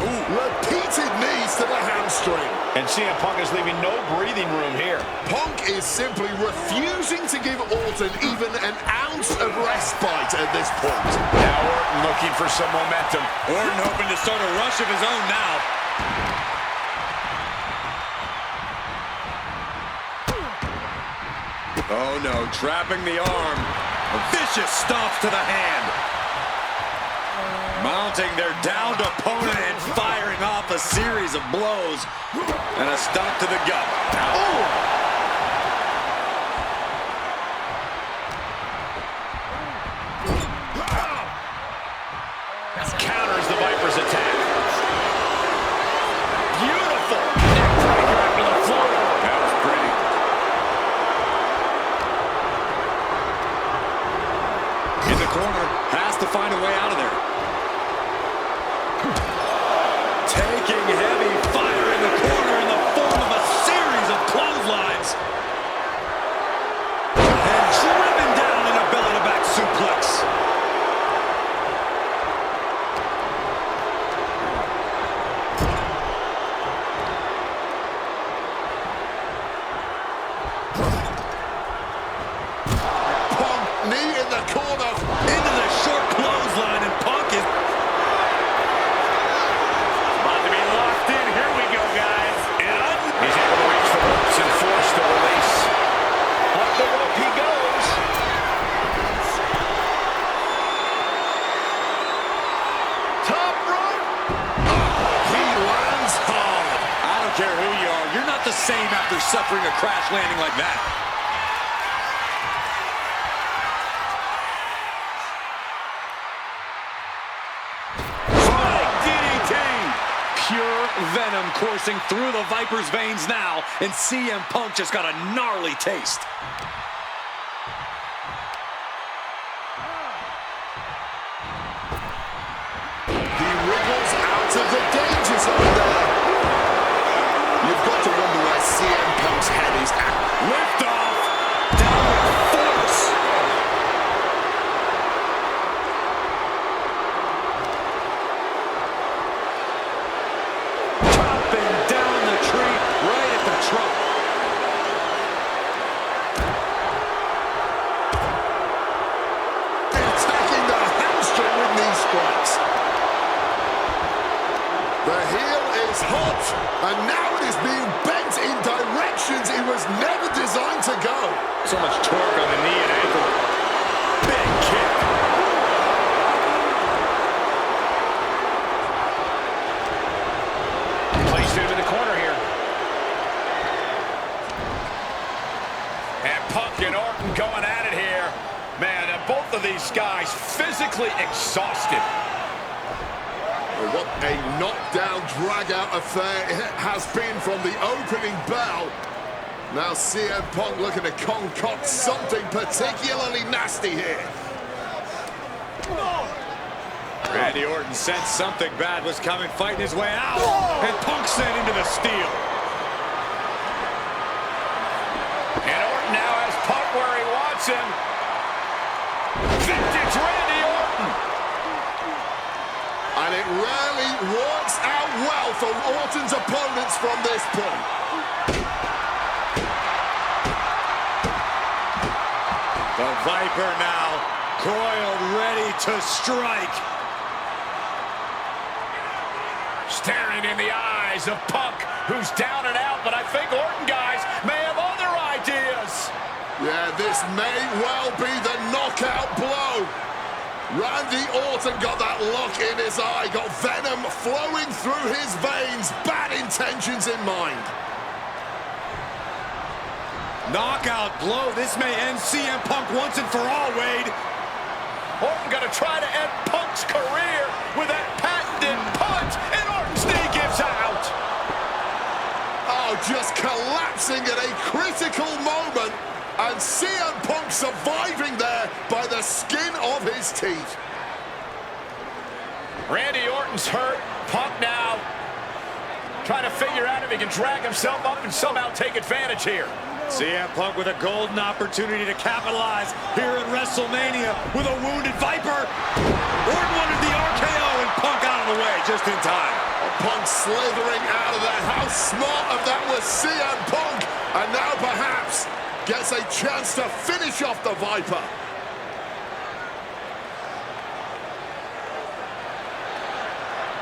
Ooh. Repeated knees to the hamstring. And CM Punk is leaving no breathing room here. Punk is simply refusing to give Orton even an ounce of respite at this point. Now Orton looking for some momentum. Orton hoping to start a rush of his own now. Oh no, trapping the arm. A vicious stomp to the hand. Mounting their downed opponent and firing off a series of blows. And a stomp to the gut. Oh! Counters the Viper's attack. Beautiful. Neckbreaker after the floor. That was pretty. In the corner, has to find a way out of there. Taking heavy fire in the corner in the form of a series of clotheslines. And driven down in a belly-to-back suplex. Same after suffering a crash landing like that. DDT! Pure venom coursing through the Viper's veins now, and CM Punk just got a gnarly taste. He wriggles out of the danger zone there. You've got to wonder where CM Punk's head is at. Lift off! Down with force! Chopping down the tree right at the trunk. Attacking the hamstring with knee strikes. The heel is hot, and now it is being bent in directions it was never designed to go. So much torque on the knee and ankle. Big kick. Placed him in the corner here. And Punk and Orton going at it here. Man, both of these guys physically exhausted. What a knockdown, drag-out affair it has been from the opening bell. Now CM Punk looking to concoct something particularly nasty here. Randy Orton sensed something bad was coming, fighting his way out. And Punk sent into the steel. And Orton now has Punk where he wants him. rarely works out well for Orton's opponents from this point. The Viper now coiled, ready to strike. Staring in the eyes of Punk, who's down and out, but I think Orton, guys, may have other ideas. Yeah, this may well be the knockout blow. Randy Orton got that look in his eye, got venom flowing through his veins, bad intentions in mind. Knockout blow. This may end CM Punk once and for all, Wade. Orton gonna try to end Punk's career with that patented punch, and Orton's knee gives out. Oh, just collapsing at a critical moment, and CM Punk surviving there by the skin of his teeth. Randy Orton's hurt. Punk now trying to figure out if he can drag himself up and somehow take advantage here. CM Punk with a golden opportunity to capitalize here at WrestleMania with a wounded Viper. Orton wanted the RKO and Punk out of the way just in time. Punk slithering out of there. How smart of that was CM Punk. And now perhaps gets a chance to finish off the Viper.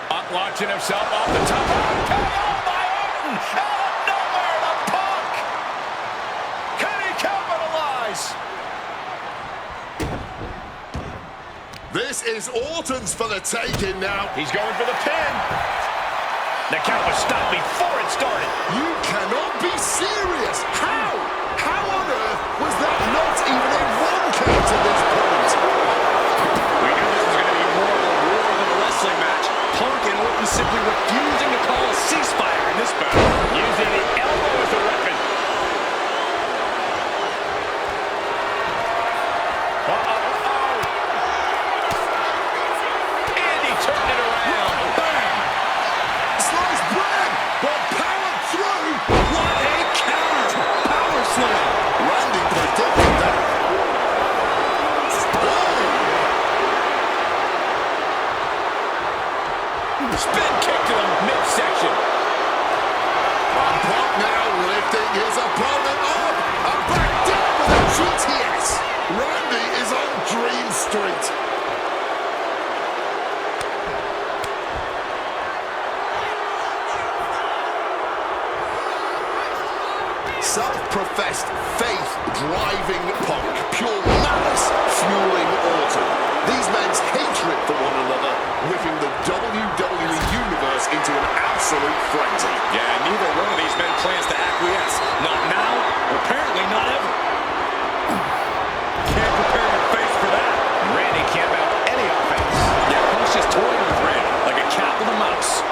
Punk launching himself off the top. RKO by Orton! Out of nowhere to Punk! Can he capitalize? This is Orton's for the taking now. He's going for the pin. The count was stopped before it started. You cannot be serious. How? How on earth was that not even a one count at this point? We knew this was going to be more of a war than a wrestling match. Punk and Orton simply refusing to call a ceasefire in this battle. Using the elbow as a weapon. And he turned it around. Bam! Slice bread, but power through. What a counter! Power slam! Randy predicted that. Spin kick to the midsection. Punk now lifting his opponent up and back down with a GTS. Randy is on Dream Street. Self-professed faith driving Punk, pure malice fueling Orton. These men's hatred for one another whipping the WWE Universe into an absolute frenzy. Yeah, neither one of these men plans to acquiesce. Not now, apparently not ever. Can't prepare your face for that. Randy can't mount any offense. Yeah, Punk's just toying with Randy like a cat with a mouse.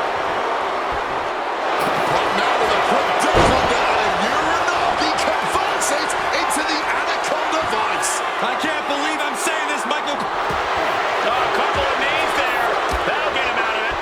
Punk now with a quick double down and Uranagi converts it into the Anaconda Vice. I can't believe I'm saying this, Michael. A couple of knees there. That'll get him out of it.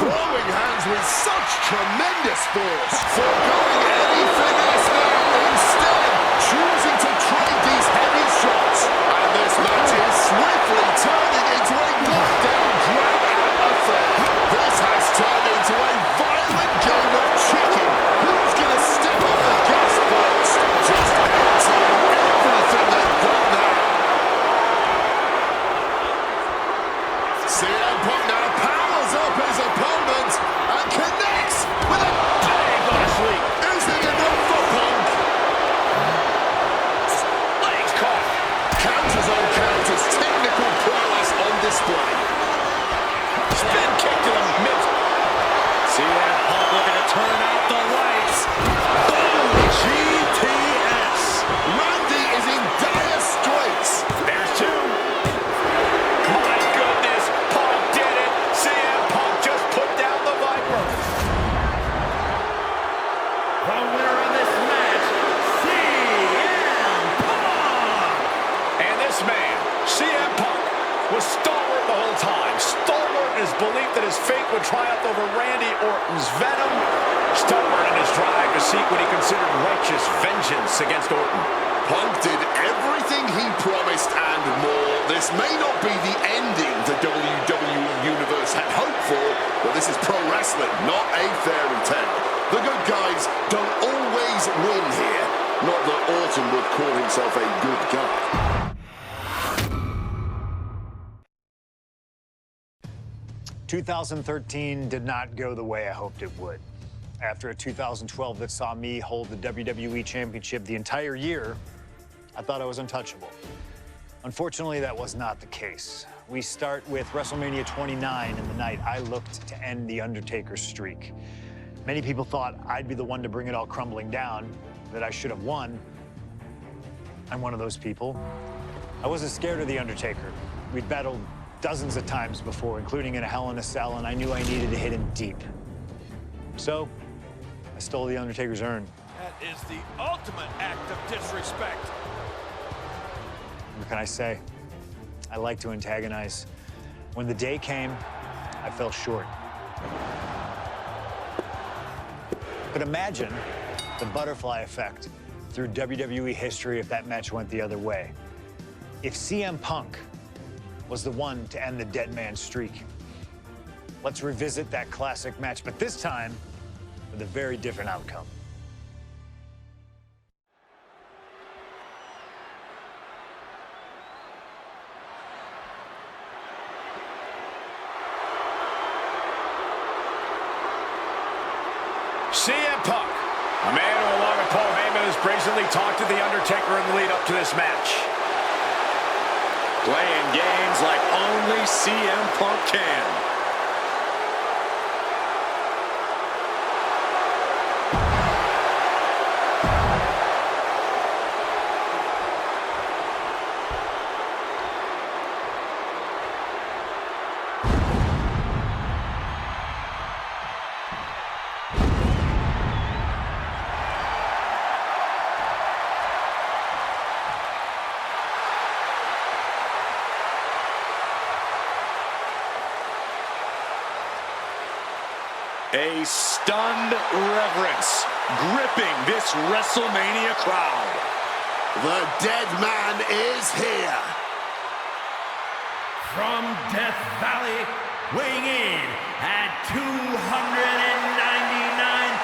Throwing hands with such tremendous force. Foregoing any finesse now, instead choosing to trade these heavy shots. And this match is swiftly turning into a knockdown, drag-out affair. This has turned into a violent game of chicken. Who's going to step on the gas first? Just emptying everything they've got now. CM Punk now powers up his opponent and connects with a Bang on a sweep. isn't enough for Punk. Legs caught. Counters on counters, technical prowess on display. Spin kick to the mid. CM Punk looking to turn out the lights. Boom! GTS. Randy is in dire straits. There's two. My goodness, Punk did it. CM Punk just put down the Viper. The winner of this match, CM Punk! And this man, CM Punk, was stalwart the whole time. Stalwart in his belief that his fate would triumph over Randy Orton's venom. Stalwart in his drive to seek what he considered righteous vengeance against Orton. Punk did everything he promised and more. This may not be the ending the WWE Universe had hoped for, but this is pro wrestling, not a fairy tale. The good guys don't always win here. Not that Orton would call himself a good guy. 2013 did not go the way I hoped it would. After a 2012 that saw me hold the WWE Championship the entire year, I thought I was untouchable. Unfortunately, that was not the case. We start with WrestleMania 29 and the night I looked to end the Undertaker's streak. Many people thought I'd be the one to bring it all crumbling down, that I should have won. I'm one of those people. I wasn't scared of the Undertaker. We'd battled dozens of times before, including in a Hell in a Cell, and I knew I needed to hit him deep. So, I stole the Undertaker's urn. That is the ultimate act of disrespect. What can I say? I like to antagonize. When the day came, I fell short. But imagine the butterfly effect through WWE history if that match went the other way. If CM Punk was the one to end the dead man streak. Let's revisit that classic match, but this time with a very different outcome. CM Punk, a man who, along with Paul Heyman, has brazenly talked to The Undertaker in the lead up to this match. Playing games like only CM Punk can. A stunned reverence gripping this WrestleMania crowd. The dead man is here. From Death Valley, weighing in at 299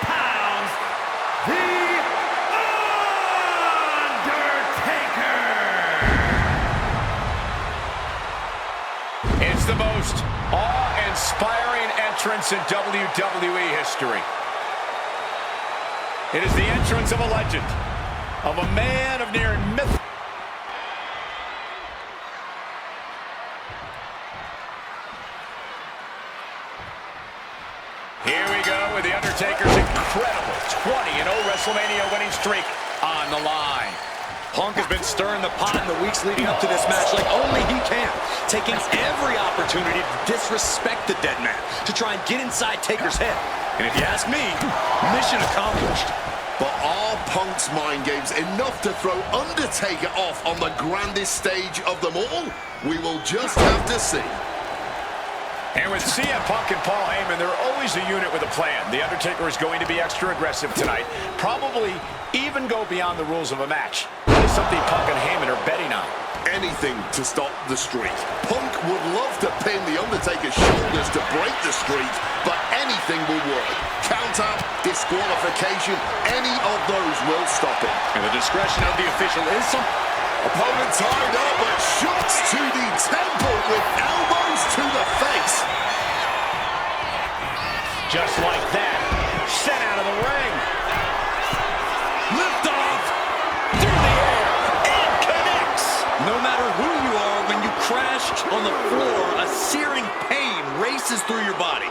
pounds, The Undertaker! It's the most awe-inspiring entrance in WWE history. It is the entrance of a legend, of a man of near myth. Here we go with The Undertaker's incredible 20-0 WrestleMania winning streak on the line. Punk has been stirring the pot in the weeks leading up to this match like only he can, taking every opportunity to disrespect the dead man, to try and get inside Taker's head. And if you ask me, mission accomplished. But are Punk's mind games enough to throw Undertaker off on the grandest stage of them all? We will just have to see. And with CM Punk and Paul Heyman, they're always a unit with a plan. The Undertaker is going to be extra aggressive tonight. Probably even go beyond the rules of a match. That is something Punk and Heyman are betting on. Anything to stop the streak. Punk would love to pin the Undertaker's shoulders to break the streak, but anything will work. Count out, disqualification, any of those will stop it. And the discretion of the official is something. Opponent tied up, but shots to the temple with elbows to the face. Just like that, sent out of the ring. Lift off through the air and connects. No matter who you are, when you crash on the floor, a searing pain races through your body.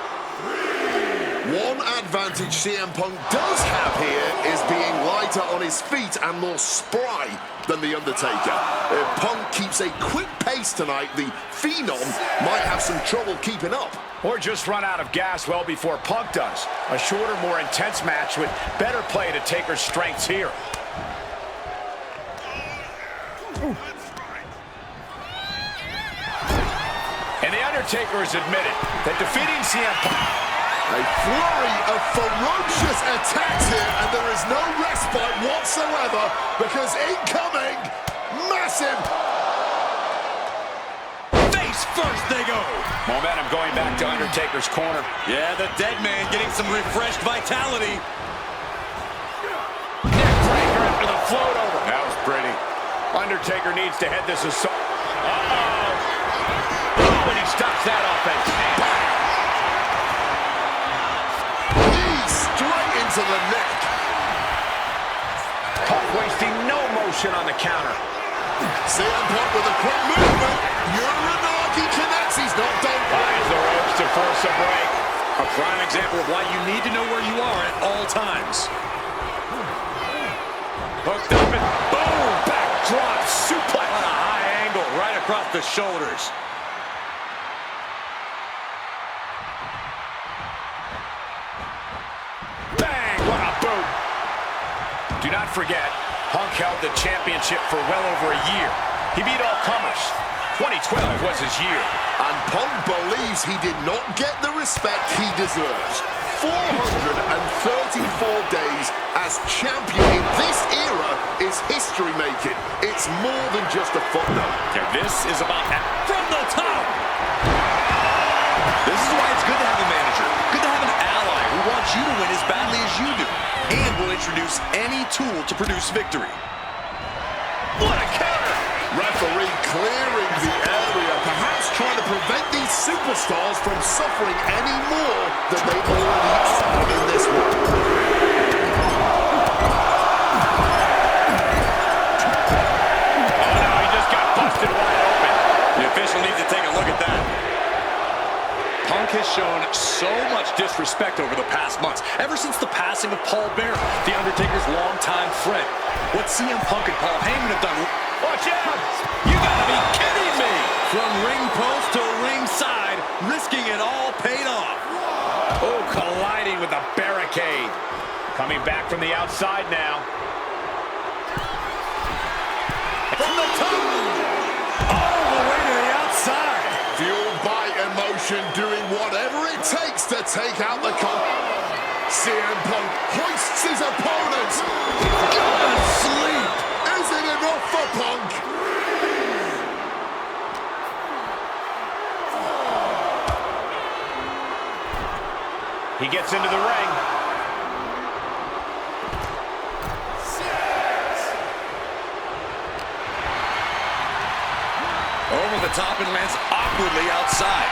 One advantage CM Punk does have here is being lighter on his feet and more spry than The Undertaker. If Punk keeps a quick pace tonight, the Phenom might have some trouble keeping up. Or just run out of gas well before Punk does. A shorter, more intense match with better play to Taker's strengths here. And The Undertaker has admitted that defeating CM Punk A flurry of ferocious attacks here, and there is no respite whatsoever because incoming, massive. Face first they go. Momentum going back to Undertaker's corner. Yeah, the dead man getting some refreshed vitality. Neckbreaker after the float over. That was pretty. Undertaker needs to head this assault. Uh-oh. Oh, and he stops that offense. Knee straight into the neck. Punk wasting no motion on the counter. CM Punk with a quick movement. Uranagi connects. He's not done. Finds the ropes to force a break. A prime example of why you need to know where you are at all times. Hooked up and boom! Backdrop suplex. On a high angle right across the shoulders. Bang! What a boot! Do not forget, Punk held the championship for well over a year. He beat all comers. 2012 was his year. And Punk believes he did not get the respect he deserves. 434 days as champion in this era is history-making. It's more than just a footnote. And this is about from the top. This is why it's good to have a manager, good to have an ally who wants you to win as badly as you do, and will introduce any tool to produce victory. What a counter! Referee clearing the area, perhaps trying to prevent these superstars from suffering any more than they already are in this one. Oh no, he just got busted wide open. The official needs to take a look at that. Punk has shown so much disrespect over the past months, ever since the passing of Paul Bearer, the Undertaker's longtime friend. What CM Punk and Paul Heyman have done. Watch out! You gotta be kidding me! From ring post to ringside, risking it all paid off. Oh, colliding with the barricade. Coming back from the outside now. From the top! All the way to the outside! Fueled by emotion, doing whatever it takes to take out the CM Punk hoists his opponent. Go to sleep! Is it enough for Punk? He gets into the ring. Over the top and lands awkwardly outside.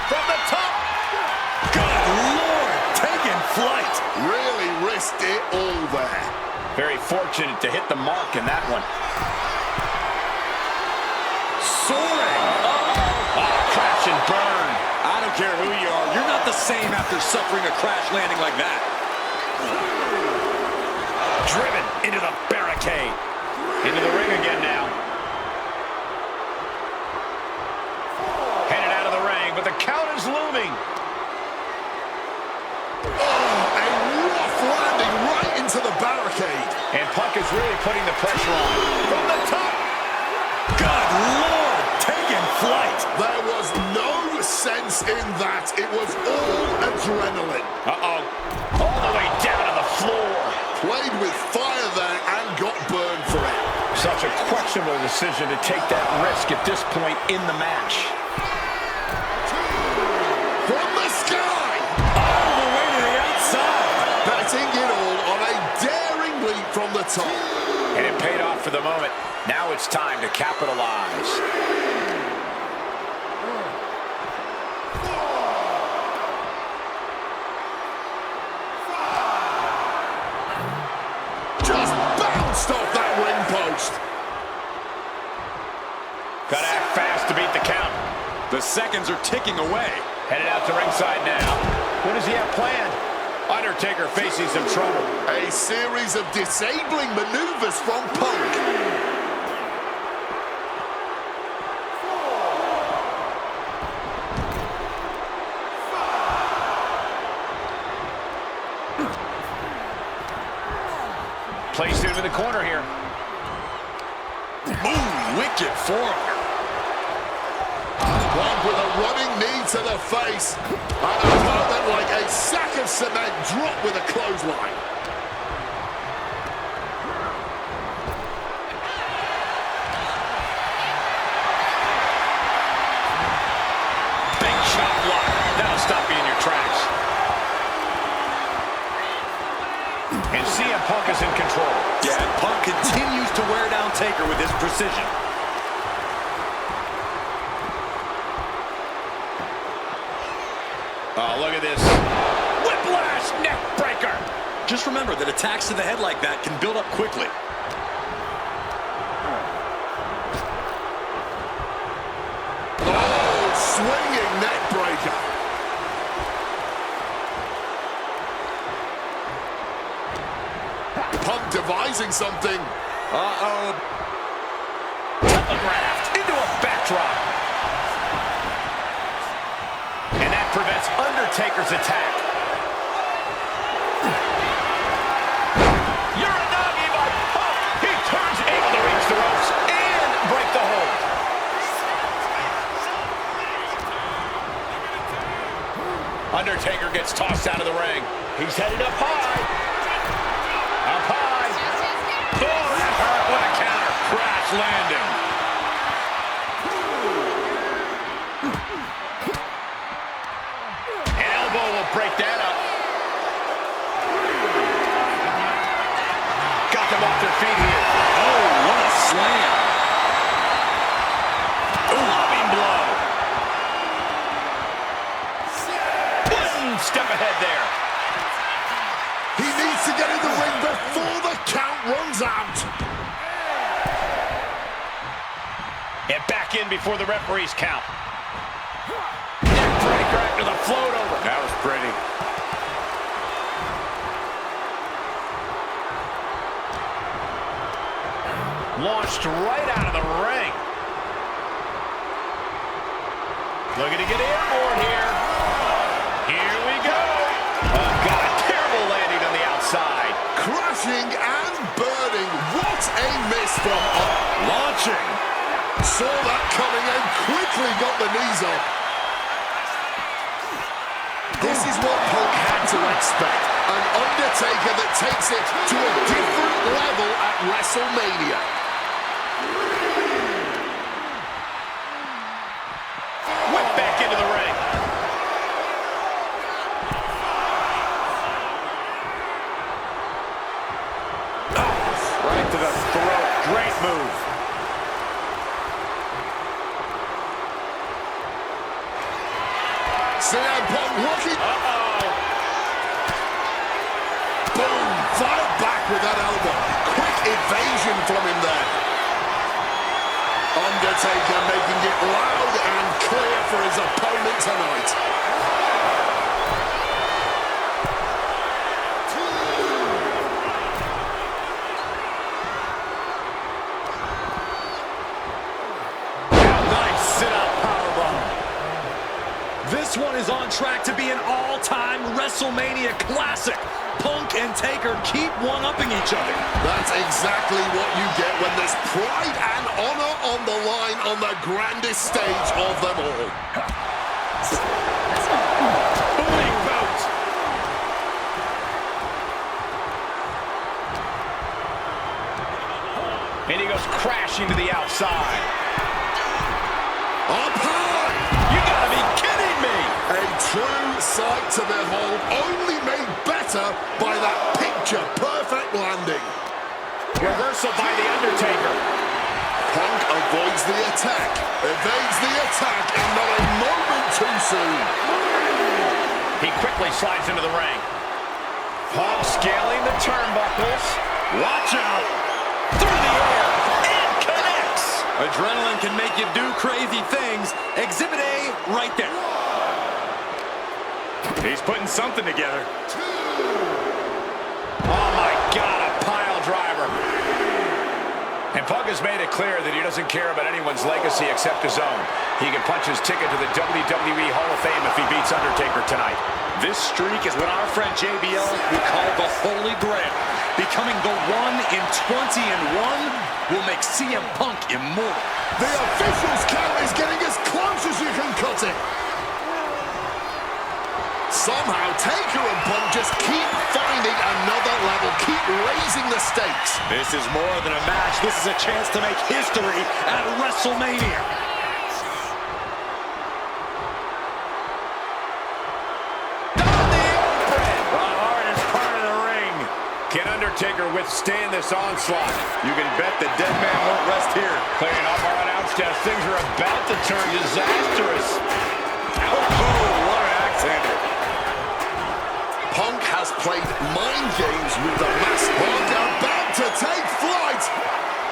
From the top! Good Lord, taking flight. Really risked it all there. Very fortunate to hit the mark in that one. Soaring. Oh, crash and burn. I don't care who you are, you're not the same after suffering a crash landing like that. Driven into the barricade. Into the ring again now. Headed out of the ring, but the count is looming. Oh, a rough landing right into the barricade. And Punk is really putting the pressure on. From the top. Good Lord, taking flight. There was no sense in that. It was all adrenaline. Uh-oh. All the way down to the floor. Played with fire there and got burned for it. Such a questionable decision to take that risk at this point in the match. From the sky. All the way to the outside. Betting it all on a daring leap from the top. And it paid off for the moment. Now it's time to capitalize. Just bounced off that ring post. Gotta act fast to beat the count. The seconds are ticking away. Headed out to ringside now. What does he have planned? Undertaker facing some trouble. A series of disabling maneuvers from Punk. Placed into the corner here. Ooh, wicked forearm. Punk with a running knee to the face. And opponent like a sack of cement dropped with a clothesline. Big shot block. That'll stop you in your tracks. And CM Punk is in control. Yeah, and Punk continues to wear down Taker with his precision. Oh, look at this. Whiplash neck breaker. Just remember that attacks to the head like that can build up quickly. Oh, swinging neck breaker. Punk devising something. Uh-oh. Telegraphed into a backdrop. And that prevents Undertaker's attack. Uranagi by Punk. He turns, able to reach the ropes and break the hold. Undertaker gets tossed out of the ring. He's headed up high. Up high. Oh, that hurt. What a counter. Crash landing. An elbow will break that up. Got them off their feet here. Oh, what a slam. Loving blow. One step ahead there. He needs to get in the ring before the count runs out. And back in before the referees count. Neck breaker after the float over. That was pretty. Launched right out of the ring. Looking to get airborne here. Here we go. Oh, God, terrible landing on the outside. Crashing and burning. What a miss from Launching. Saw that coming and quickly got the knees up. This is what Punk had to expect. An Undertaker that takes it to a different level at WrestleMania. Whip back into the ring. Oh, right to the throat. Great move. CM Punk looking. Uh-oh. Boom. Fired back with that elbow. Quick evasion from him there. Undertaker making it loud and clear for his opponent tonight. Nice sit-out powerbomb. This one is on track to be an all-time WrestleMania classic. Punk and Taker keep one-upping each other. That's exactly what you get when there's pride and honor on the line on the grandest stage of them all. Booting bout. And he goes crashing to the outside. Up high! You gotta be kidding me! A true sight to behold, only made better by that picture-perfect landing. Reversal by The Undertaker. Punk avoids the attack, evades the attack, and not a moment too soon. He quickly slides into the ring. Punk scaling the turnbuckles. Watch out! Through the air, and connects! Adrenaline can make you do crazy things. Exhibit A right there. He's putting something together. Oh my God, a pile driver. And Punk has made it clear that he doesn't care about anyone's legacy except his own. He can punch his ticket to the WWE Hall of Fame if he beats Undertaker tonight. This streak is what our friend JBL would call the Holy Grail. Becoming the 1 in 20 and 1 will make CM Punk immortal. The official's count is getting as close as you can cut it. Somehow, Taker and Punk just keep finding another level, keep raising the stakes. This is more than a match. This is a chance to make history at WrestleMania. Down the apron! The heart is part of the ring. Can Undertaker withstand this onslaught? You can bet the dead man won't rest here. Clearing up our announce desk. Things are about to turn disastrous. Oh, what an accident. Punk has played mind games with the masked Punk, about to take flight.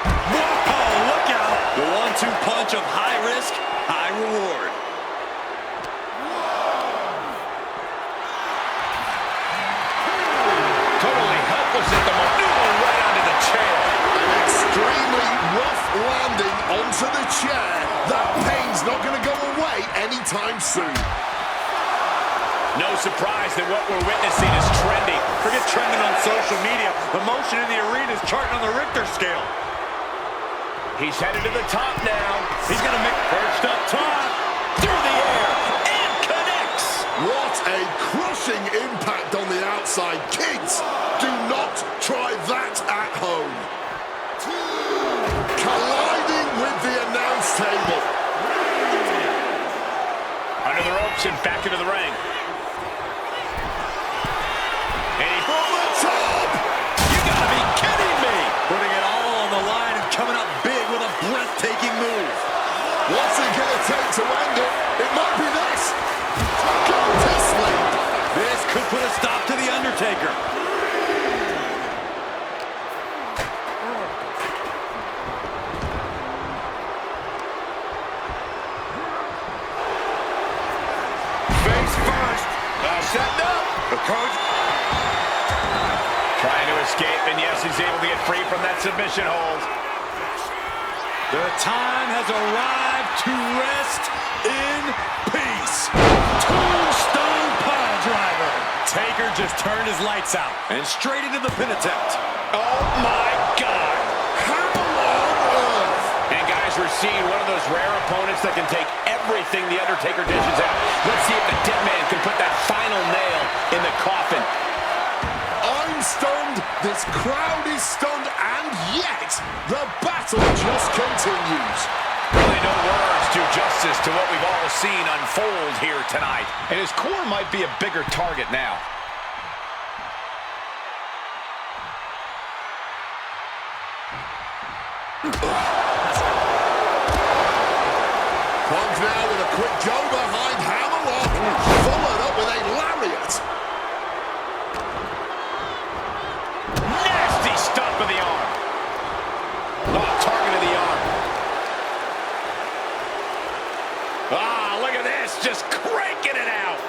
Whoa, look out. The 1-2 punch of high risk, high reward. Totally helpless at the maneuver right onto the chair. An extremely rough landing onto the chair. That pain's not going to go away anytime soon. No surprise that what we're witnessing is trending. Forget trending on social media. The motion in the arena is charting on the Richter scale. He's headed to the top now. He's going to make perched up top, through the air, and connects. What a crushing impact on the outside. Kids, do not try that at home. Colliding with the announce table. Under the ropes and back into the ring. From the top! You gotta be kidding me! Putting it all on the line and coming up big with a breathtaking move. What's it gonna take to end it? It might be this. Contestly. This could put a stop to The Undertaker. Face first. Setting up. The coach Trying to escape, and yes, he's able to get free from that submission hold. The time has arrived to rest in peace. Tombstone pile driver. Taker just turned his lights out and straight into the pin attempt. Oh my God! How on earth? And guys, we're seeing one of those rare opponents that can take everything the Undertaker dishes out. Let's see if the dead man can put that final nail in the coffin. I'm stunned, this crowd is stunned, and yet the battle just continues. Really no words do justice to what we've all seen unfold here tonight. And his core might be a bigger target now. Punk now with a quick go behind Hammerlock, followed up with a lariat. Nasty stomp of the arm. Oh, target of the arm. Ah, look at this, just cranking it out.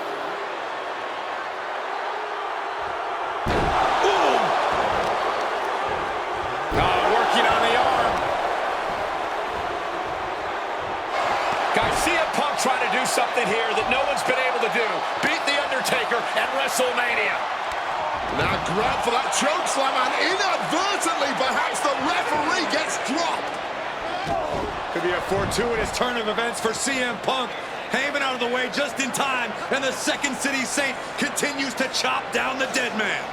Boom. Working on the arm. Guys, CM Punk trying to do something here that no one's been able to do. Beat The Undertaker at WrestleMania. Now grab for that chokeslam, and inadvertently, perhaps the referee gets dropped. Could be a fortuitous turn of events for CM Punk. Heyman out of the way just in time, and the Second City Saint continues to chop down the dead man.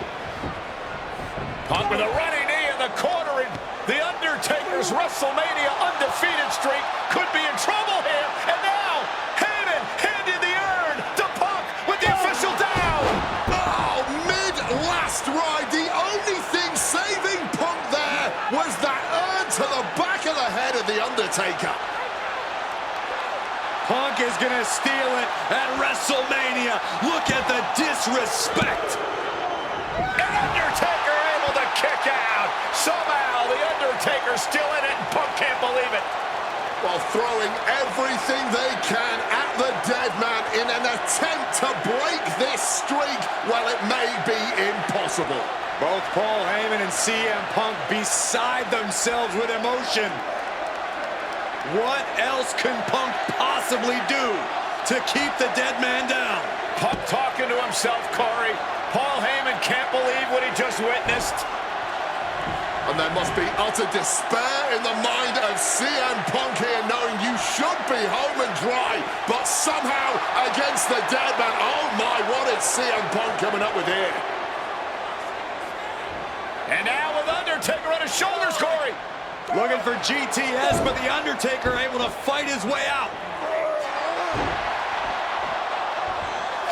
Punk with a running knee in the corner, and The Undertaker's WrestleMania undefeated streak could be in trouble here. And now, Heyman handed the urn to Punk with the official down. Oh, mid-last ride, the only thing saving Punk there was that urn to the back of the head of The Undertaker. Punk is gonna steal it at WrestleMania. Look at the disrespect. And Undertaker able to kick out. Somehow, The Undertaker's still in it, and Punk can't believe it. While throwing everything they can at the dead man in an attempt to break this streak, well, it may be impossible. Both Paul Heyman and CM Punk beside themselves with emotion. What else can Punk possibly do to keep the dead man down? Punk talking to himself, Corey. Paul Heyman can't believe what he just witnessed. And there must be utter despair in the mind of CM Punk here, knowing you should be home and dry, but somehow against the dead man. Oh my, what is CM Punk coming up with here? And now with Undertaker on his shoulders, Corey. Looking for GTS, but the Undertaker able to fight his way out.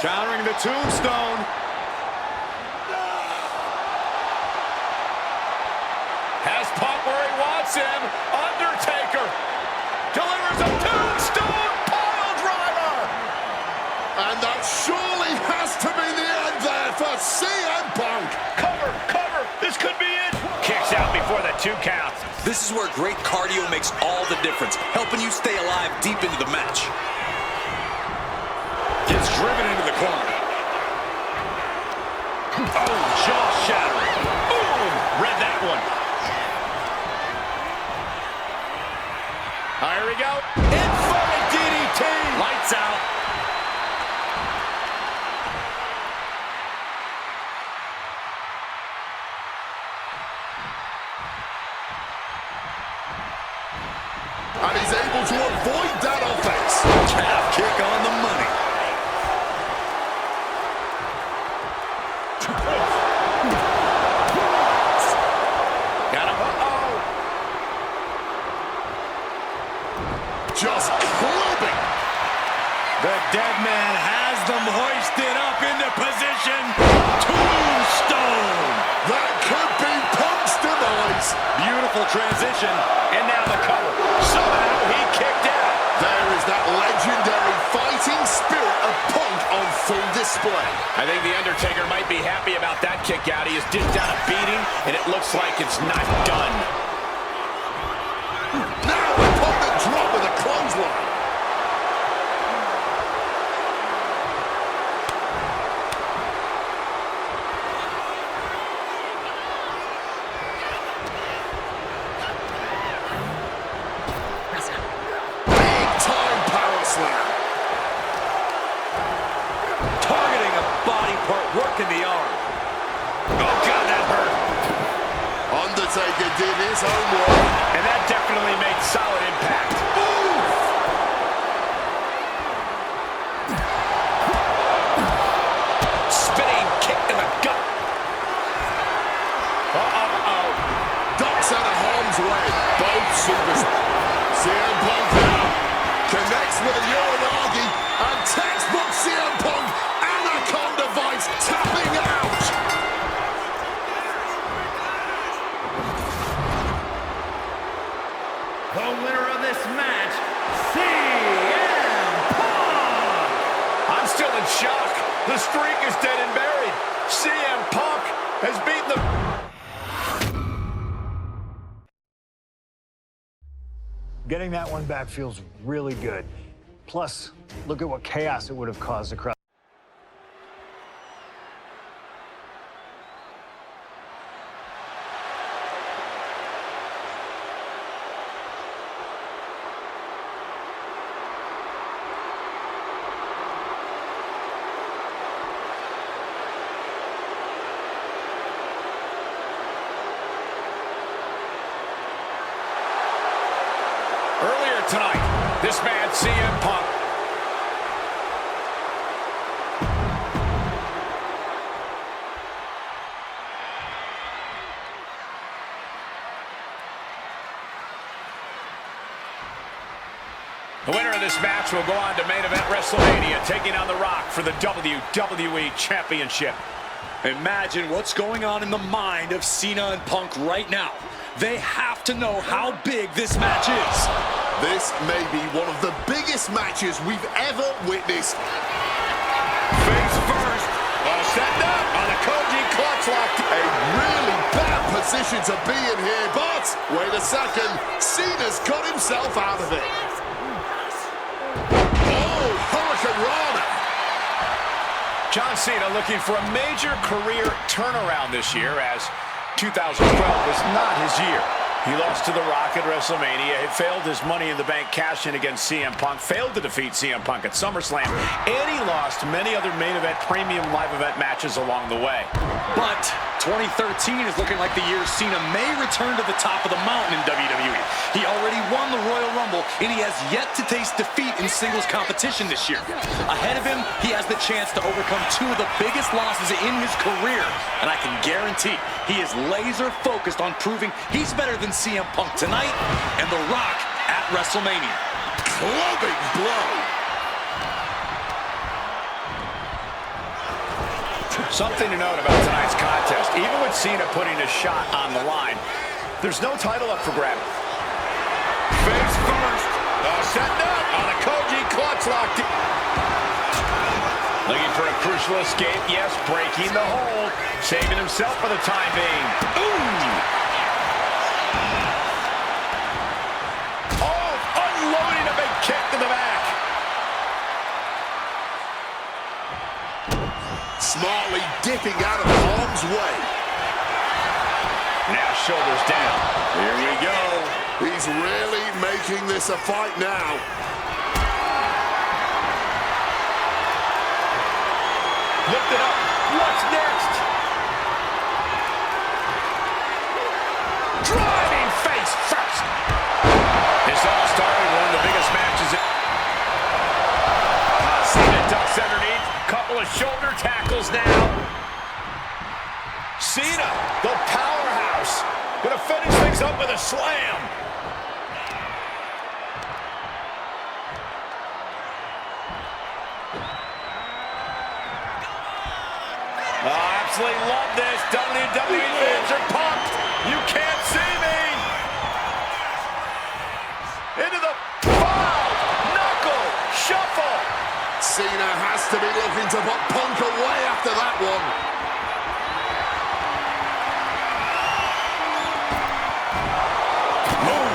Countering the tombstone. Has Punk where he wants him. Undertaker delivers a tombstone pile driver. And that surely has to be the end there for CM Punk. Cover, cover. This could be it. Kicks out before the 2 count. This is where great cardio makes all the difference, helping you stay alive deep into the match. Gets driven into the corner. Oh, jaw-shattering. Boom! Read that one. Here we go. Inverted DDT. Lights out. And he's able to avoid that offense. Calf kick on the money. Got him. Uh-oh. Just clubbing. The dead man has them hoisted up into position. Tombstone. That could be Punk's demise. Beautiful transition. And now the cover. Somehow he kicked out. There is that legendary fighting spirit of Punk on full display. I think The Undertaker might be happy about that kick out. He has dished out a beating, and it looks like it's not done. Now upon the drop with a clothesline. Big time power slam. Targeting a body part, working the arm. Oh, God, that hurt. Undertaker did his homework. And that definitely made solid impact. Spinning kick in the gut. Uh-oh. Ducks out of harm's way. Both superstars. CM Punk now connects with a Uranagi. And textbook CM Punk. Anaconda Vice tapping out. The winner of this match, CM Punk! I'm still in shock. The streak is dead and buried. CM Punk has beaten the... Getting that one back feels really good. Plus, look at what chaos it would have caused across. Earlier tonight, this man, CM Punk, the winner of this match will go on to main event WrestleMania, taking on The Rock for the WWE Championship. Imagine what's going on in the mind of Cena and Punk right now. They have to know how big this match is. This may be one of the biggest matches we've ever witnessed. face first, set up on the Koji clutch lock. A really bad position to be in here, but wait a second, Cena's got himself out of it. Oh, Hurricane Rana. John Cena looking for a major career turnaround this year, as 2012 was not his year. He lost to The Rock at WrestleMania. He failed his Money in the Bank cash-in against CM Punk. Failed to defeat CM Punk at SummerSlam. And he lost many other main event, premium live event matches along the way. But 2013 is looking like the year Cena may return to the top of the mountain in WWE. He already won the Royal Rumble, and he has yet to taste defeat in singles competition this year. Ahead of him, he has the chance to overcome two of the biggest losses in his career. And I can guarantee he is laser-focused on proving he's better than CM Punk tonight and The Rock at WrestleMania. Clubbing blow. Something to note about tonight's contest. Even with Cena putting a shot on the line, there's no title up for grabs. Face first. Setting up on a Koji clutch lock. Looking for a crucial escape. Yes, breaking the hold. Saving himself for the time being. Ooh! Oh, unloading a big kick to the back. Smartly dipping out of harm's way. Now shoulders down. Here we go. He's really making this a fight now. Lift it up. What's next? Driving face first. This all started one of the biggest matches. Cena ducks underneath. Couple of shoulder tackles now. Cena, the powerhouse, gonna finish things up with a slam. Oh, absolutely love this. WWE fans are pumped. You can't see me. Into the knuckle shuffle. Cena has to be looking to put Punk away after that one. Boom.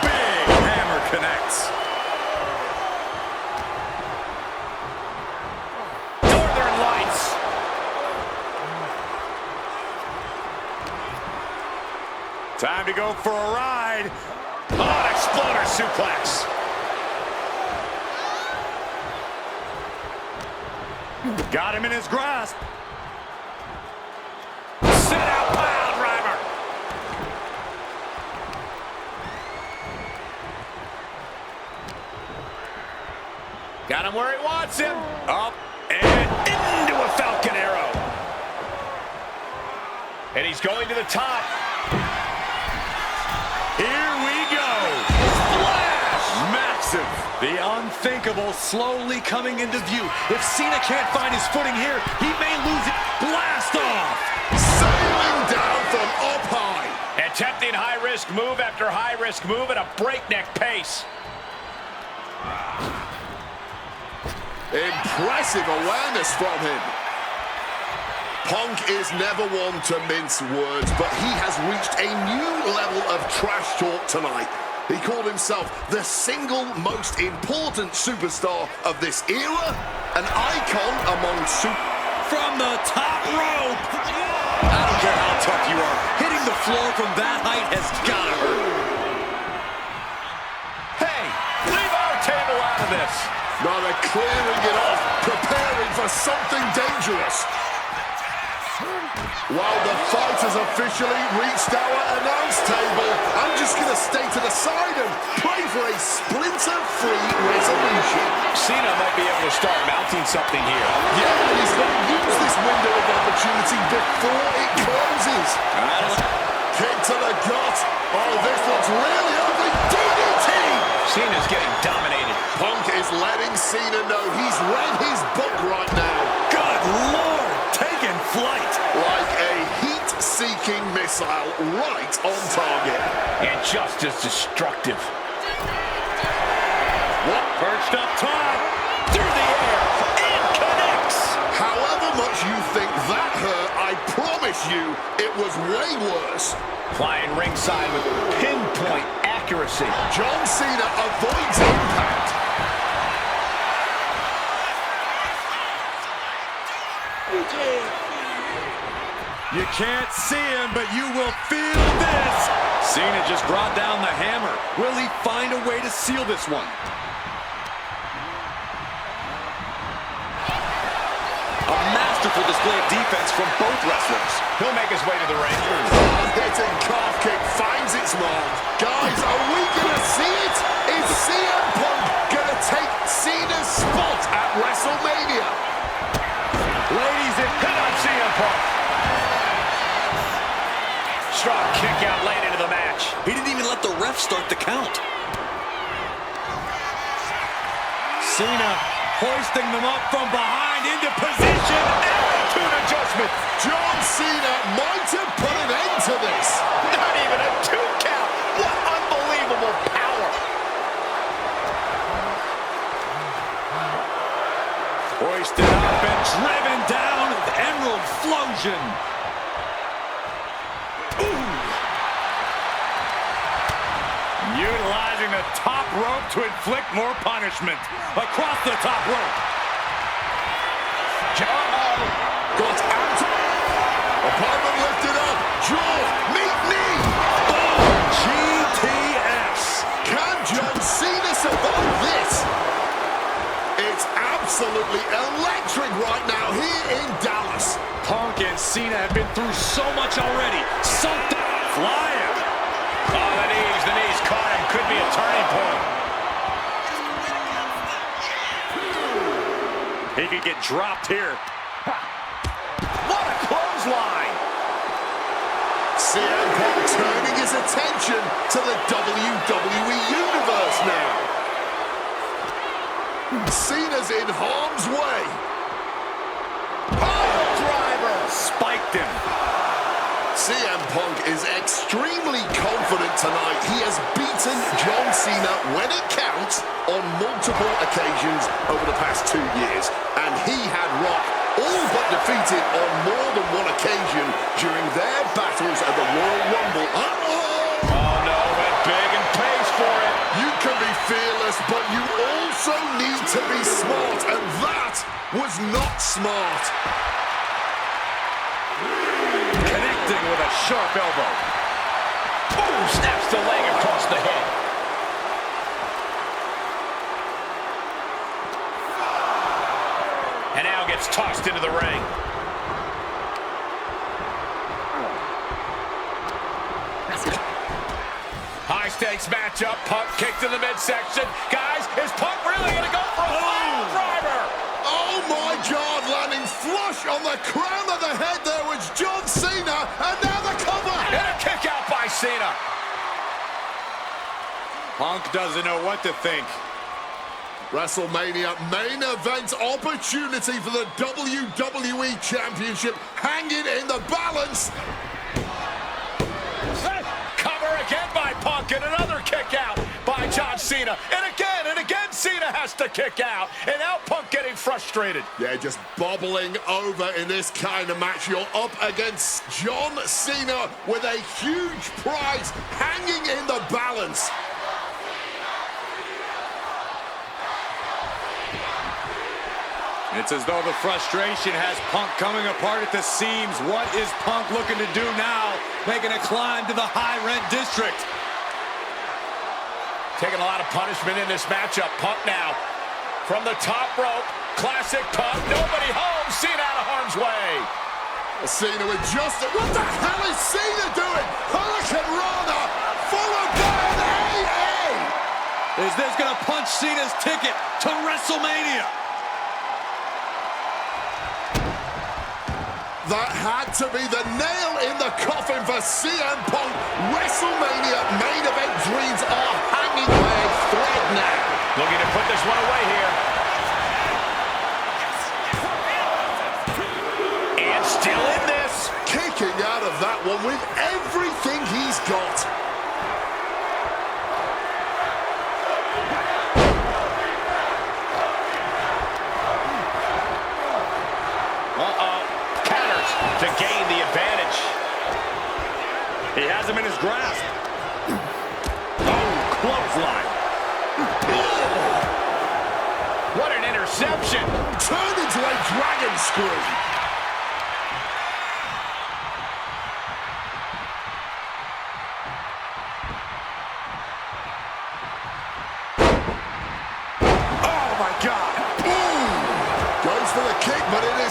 Big hammer connects. Northern Lights. Time to go for a ride. Oh, an exploder suplex. Got him in his grasp. Sit out pile driver. Got him where he wants him. Up and into a Falcon Arrow. And he's going to the top. Here we go. Splash! Massive. The unthinkable slowly coming into view. If Cena can't find his footing here, he may lose it. Blast off! Sailing down from up high. Attempting high-risk move after high-risk move at a breakneck pace. Impressive awareness from him. Punk is never one to mince words, but he has reached a new level of trash talk tonight. He called himself the single most important superstar of this era, an icon among From the top rope! I don't care how tough you are, hitting the floor from that height has gotta hurt. Hey, leave our table out of this. Now they're clearing it off, preparing for something dangerous. While the fight has officially reached our announce table, I'm just going to stay to the side and pray for a splinter-free resolution. Cena might be able to start mounting something here. Yeah, he's going to use this window of opportunity before it closes. Kick to the gut. Oh, this looks really ugly. DDT! Cena's getting dominated. Punk is letting Cena know he's read his book right now. Good Lord! Taking flight! Like a heat-seeking missile right on target. And just as destructive. What? Perched up top. Through the air. And connects. However much you think that hurt, I promise you it was way worse. Flying ringside with pinpoint accuracy. John Cena avoids impact. You can't see him, but you will feel this. Cena just brought down the hammer. Will he find a way to seal this one? A masterful display of defense from both wrestlers. He'll make his way to the ring. Hitting calf kick finds its mark. Guys, are we going to see it? Is CM Punk going to take Cena's spot at WrestleMania? Ladies and pin on CM Punk. Strong kick out late into the match. He didn't even let the ref start the count. Cena hoisting them up from behind into position. Attitude adjustment. John Cena might have put an end to this. Not even a 2 count. What unbelievable power. Hoisted up and driven down with Emerald Flosion. Utilizing the top rope to inflict more punishment. Across the top rope. Got out. Opponent lifted up. Jaw, meet knee. GTS. Can John Cena survive this? It's absolutely electric right now here in Dallas. Punk and Cena have been through so much already. Something flying. Oh, the knees caught him. Could be a turning point. He could get dropped here. What a clothesline. CM Punk turning his attention to the WWE Universe now. Cena's in harm's way. Pile driver. Spiked him. CM Punk is extremely confident tonight. He has beaten John Cena when it counts on multiple occasions over the past 2 years. And he had Rock all but defeated on more than one occasion during their battles at the Royal Rumble. Oh no, went big and pays for it. You can be fearless, but you also need to be smart. And that was not smart. With a sharp elbow. Ooh, snaps the leg across the head. And now gets tossed into the ring. High stakes matchup. Punk kicked in the midsection. Guys, is Punk really going to go for a pile driver? Oh my God, landing flush on the crown of the head there was John Cena, and now the cover. And a kick out by Cena. Punk doesn't know what to think. WrestleMania main event opportunity for the WWE Championship hanging in the balance. Cover again by Punk, and another kick out by John Cena. And again Cena has to kick out. And now Punk getting frustrated. Yeah, just bobbling over in this kind of match. You're up against John Cena with a huge prize hanging in the balance. It's as though the frustration has Punk coming apart at the seams. What is Punk looking to do now? Making a climb to the high-rent district. Taking a lot of punishment in this matchup. Punk now from the top rope. Classic Punk. Nobody home. Cena out of harm's way. Cena with just... What the hell is Cena doing? Hurricane Rana followed by an AA. Is this going to punch Cena's ticket to WrestleMania? That had to be the nail in the coffin for CM Punk. WrestleMania main event dreams are hanging by a thread now. Looking to put this one away here. And still in this. Kicking out of that one with everything he's got. To gain the advantage. He has him in his grasp. Oh, clothesline. What an interception. Turned into a dragon screw.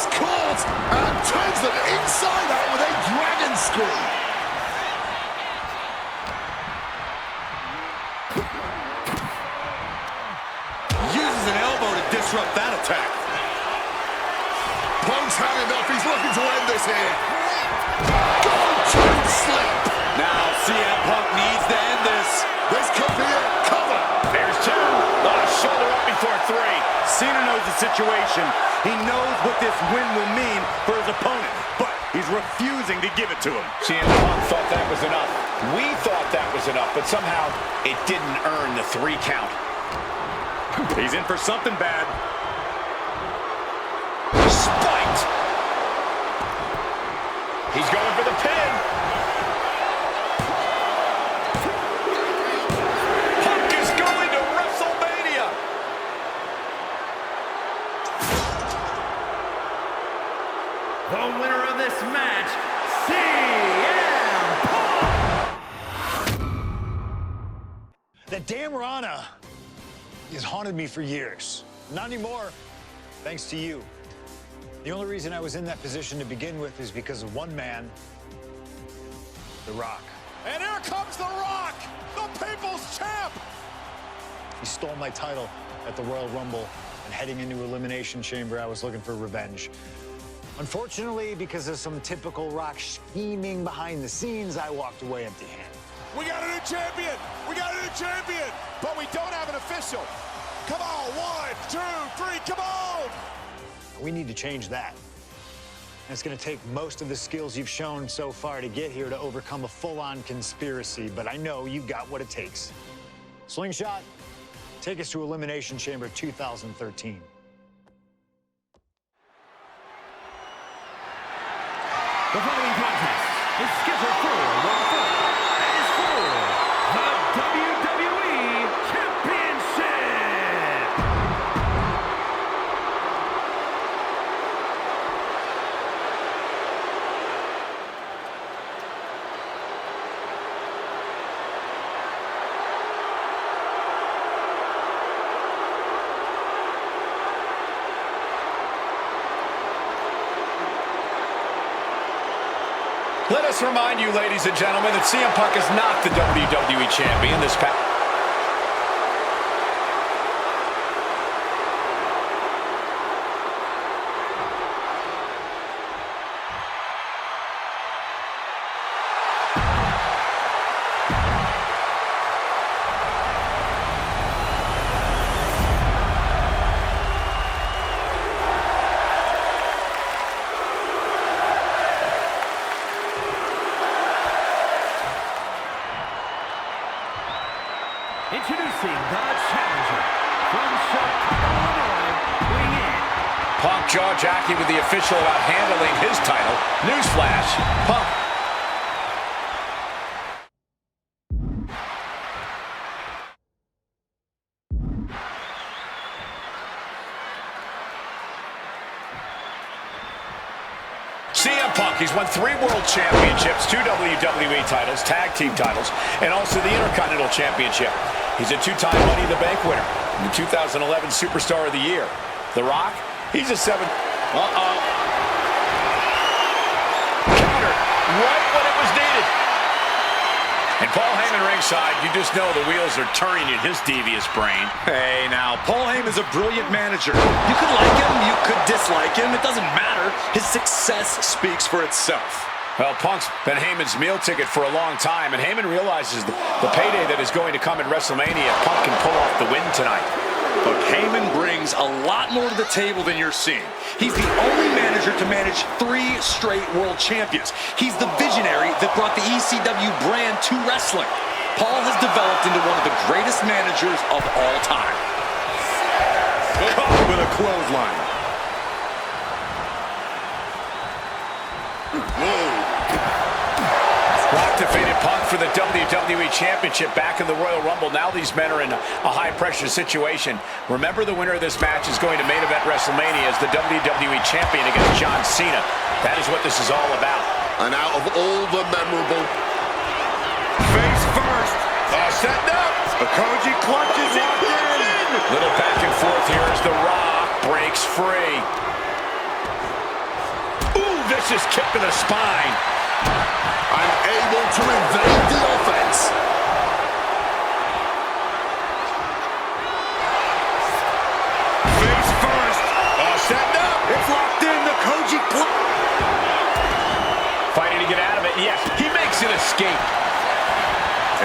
is caught and turns them inside out with a dragon screw. Uses an elbow to disrupt that attack. Punk's had enough. He's looking to end this here. Go sleep. Now CM Punk needs to end this. This could be a cover. There's two. Shoulder up before three. Cena knows the situation. He knows what this win will mean for his opponent, but he's refusing to give it to him. CM Punk thought that was enough. We thought that was enough, but somehow it didn't earn the 3 count. He's in for something bad. Spiked. He's going for the pin. Punk is going to WrestleMania. The winner of this match, CM Punk! That damn Rana has haunted me for years. Not anymore, thanks to you. The only reason I was in that position to begin with is because of one man, The Rock. And here comes The Rock, the People's Champ. He stole my title at the Royal Rumble, and heading into Elimination Chamber, I was looking for revenge. Unfortunately, because of some typical Rock scheming behind the scenes, I walked away empty-handed. We got a new champion. We got a new champion, but we don't have an official. Come on, 1, 2, 3, come on. We need to change that. And it's going to take most of the skills you've shown so far to get here to overcome a full-on conspiracy, but I know you've got what it takes. Slingshot, take us to Elimination Chamber 2013. The following contest is scheduled for one fall and is for the WWE Championship. Let us remind you, ladies and gentlemen, that CM Punk is not the WWE Champion this past. Introducing the challenger from Chicanery, weighing in. Punk jaw-jacking with the official about handling his title. Newsflash, Punk. CM Punk, he's won 3 World Championships, 2 WWE titles, tag team titles, and also the Intercontinental Championship. He's a 2-time Money in the Bank winner, and the 2011 Superstar of the Year. The Rock, he's a 7. Countered right when it was needed. And Paul Heyman ringside, you just know the wheels are turning in his devious brain. Hey, now, Paul Heyman's a brilliant manager. You could like him, you could dislike him. It doesn't matter. His success speaks for itself. Well, Punk's been Heyman's meal ticket for a long time, and Heyman realizes the payday that is going to come in WrestleMania if Punk can pull off the win tonight. But Heyman brings a lot more to the table than you're seeing. He's the only manager to manage 3 straight world champions. He's the visionary that brought the ECW brand to wrestling. Paul has developed into one of the greatest managers of all time. Caught with a clothesline. Rock defeated Punk for the WWE Championship back in the Royal Rumble. Now these men are in a high-pressure situation. Remember, the winner of this match is going to main event WrestleMania as the WWE Champion against John Cena. That is what this is all about. And out of all the memorable... Face first. Setting up. The Koji clutches it in. Little back and forth here as The Rock breaks free. vicious kick to the spine. Unable to evade the offense. Face first. Setting up. It's locked in. The Koji Fighting to get out of it. Yes, he makes an escape.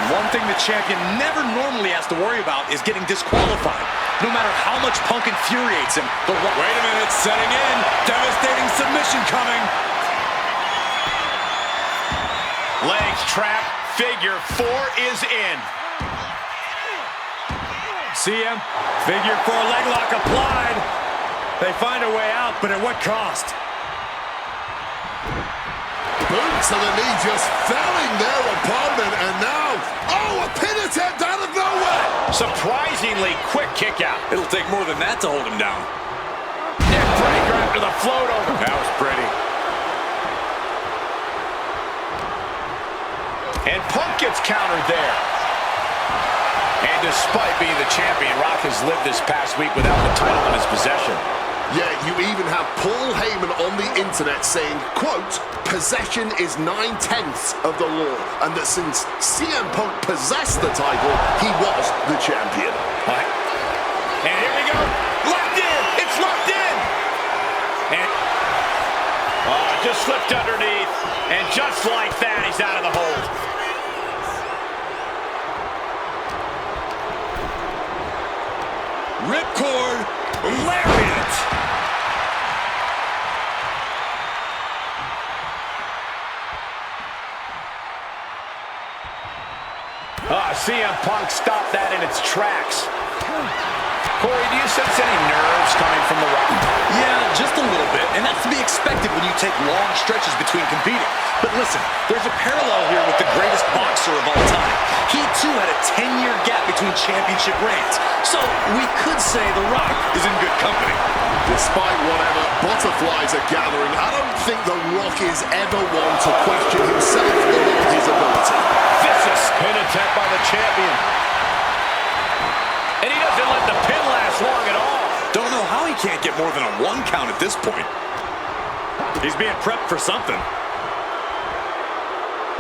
And one thing the champion never normally has to worry about is getting disqualified. No matter how much Punk infuriates him, the Wait a minute, setting in. Devastating submission coming. Legs trap. Figure 4 is in. See him? Figure 4 leg lock applied. They find a way out, but at what cost? Boot to the knee, just felling their opponent, and now, oh, a pin attempt out of nowhere! Surprisingly quick kick out. It'll take more than that to hold him down. Neck breaker after the float over. That was pretty. And Punk gets countered there. And despite being the champion, Rock has lived this past week without the title in his possession. Yeah, you even have Paul Heyman on the internet saying, quote, possession is 9/10 of the law, and that since CM Punk possessed the title, he was the champion. And here we go. Locked in. It's locked in. And just slipped underneath. And just like that, he's out of the hold. Ripcord. Lariat. CM Punk stopped that in its tracks. Corey, do you sense any nerves coming from The Rock? Yeah, just a little bit, and that's to be expected when you take long stretches between competing. But listen, there's a parallel here with the greatest boxer of all time. He, too, had a 10-year gap between championship reigns. So we could say The Rock is in good company. Despite whatever butterflies are gathering, I don't think The Rock is ever one to question himself or his ability. Vicious pin attempt by the champion. And he doesn't let the pin last long at all. Don't know how he can't get more than a 1 count at this point. He's being prepped for something.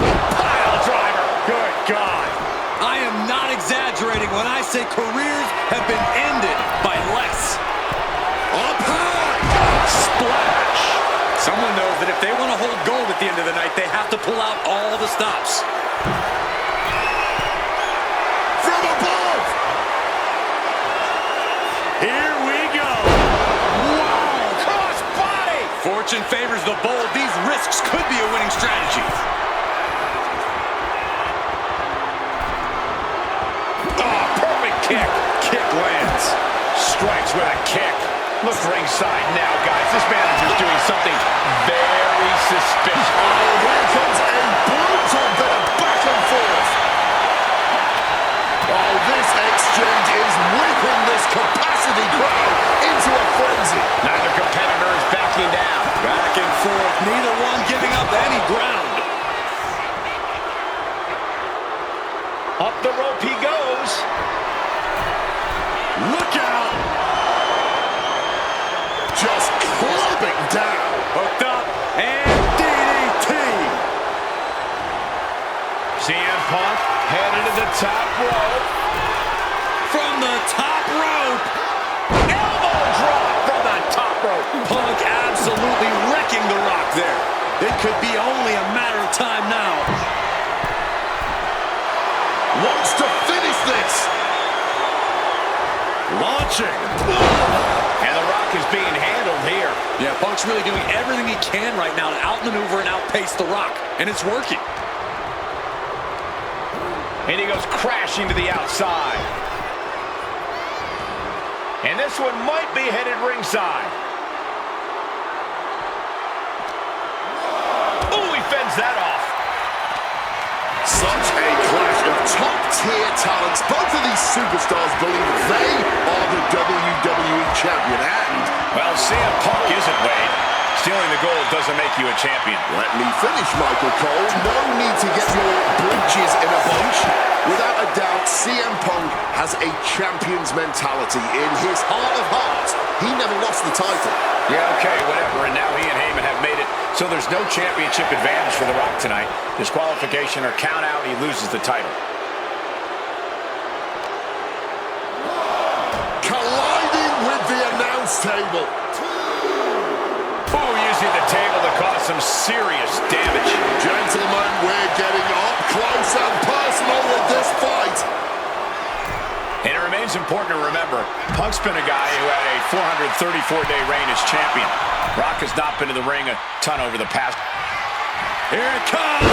Pile driver. Good God. I am not exaggerating when I say careers have been ended by less. Up high. Splash. Someone knows that if they want to hold gold at the end of the night, they have to pull out all the stops. From above. Here we go. Wow. Cross body. Fortune favors the bold. These risks could be a winning strategy. Oh, perfect kick. Kick lands. Strikes with a kick. Look ringside now, guys. This manager's doing something very suspicious. Oh, here comes a brutal bit of back and forth. Oh, this exchange is whipping this capacity crowd into a frenzy. Neither competitor is backing down. Back and forth. Neither one giving up any ground. Up the rope he goes. Look out. Just clubbing down. Hooked up. And DDT. CM Punk headed to the top rope. From the top rope. Elbow drop from the top rope. Punk absolutely wrecking The Rock there. It could be only a matter of time now. Wants to finish this. Launching. And The Rock is being handled here. Yeah, Punk's really doing everything he can right now to outmaneuver and outpace The Rock. And it's working. And he goes crashing to the outside. And this one might be headed ringside. Oh, he fends that off. Such a clash of top-tier talents. Both of these superstars believe they are the WWE champion. And, well, CM Punk isn't, Wade. Stealing the gold doesn't make you a champion. let me finish, Michael Cole. No need to get your bridges in a bunch. Without a doubt, CM Punk has a champion's mentality. In his heart of hearts, he never lost the title. Yeah, okay, whatever. And now he and Heyman have made it so there's no championship advantage for The Rock tonight. Disqualification or count out, he loses the title. Colliding with the announce table. Oh, using the table to cause some serious damage. Gentlemen, we're getting up close and personal with this fight. And it remains important to remember, Punk's been a guy who had a 434-day reign as champion. Rock has not been in the ring a ton over the past. Here it comes.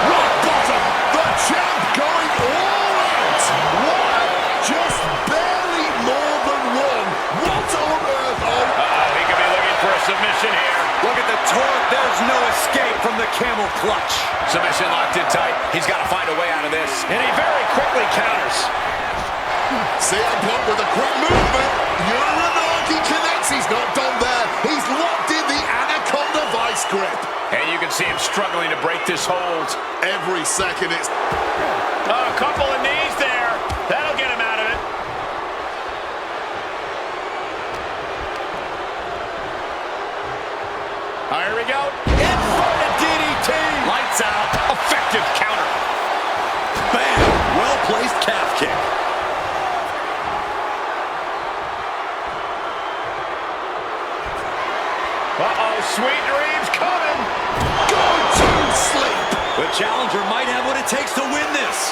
Rock bottom. The champ going all out. One, just barely more than one. What on earth? He could be looking for a submission here. Look at the torque. There's no escape from the camel clutch. Submission locked in tight. He's got to find a way out of this. And he very quickly counters. CM Punk with a quick movement. Uranagi connects. He's not done there. He's locked in the Anaconda vice grip. And you can see him struggling to break this hold. Every second it's... A couple of knees there. That'll get him out of it. Here we go. Inverted DDT. Lights out. Effective counter. Bam! Well-placed calf kick. Uh-oh, sweet dreams coming. Go to sleep. The challenger might have what it takes to win this.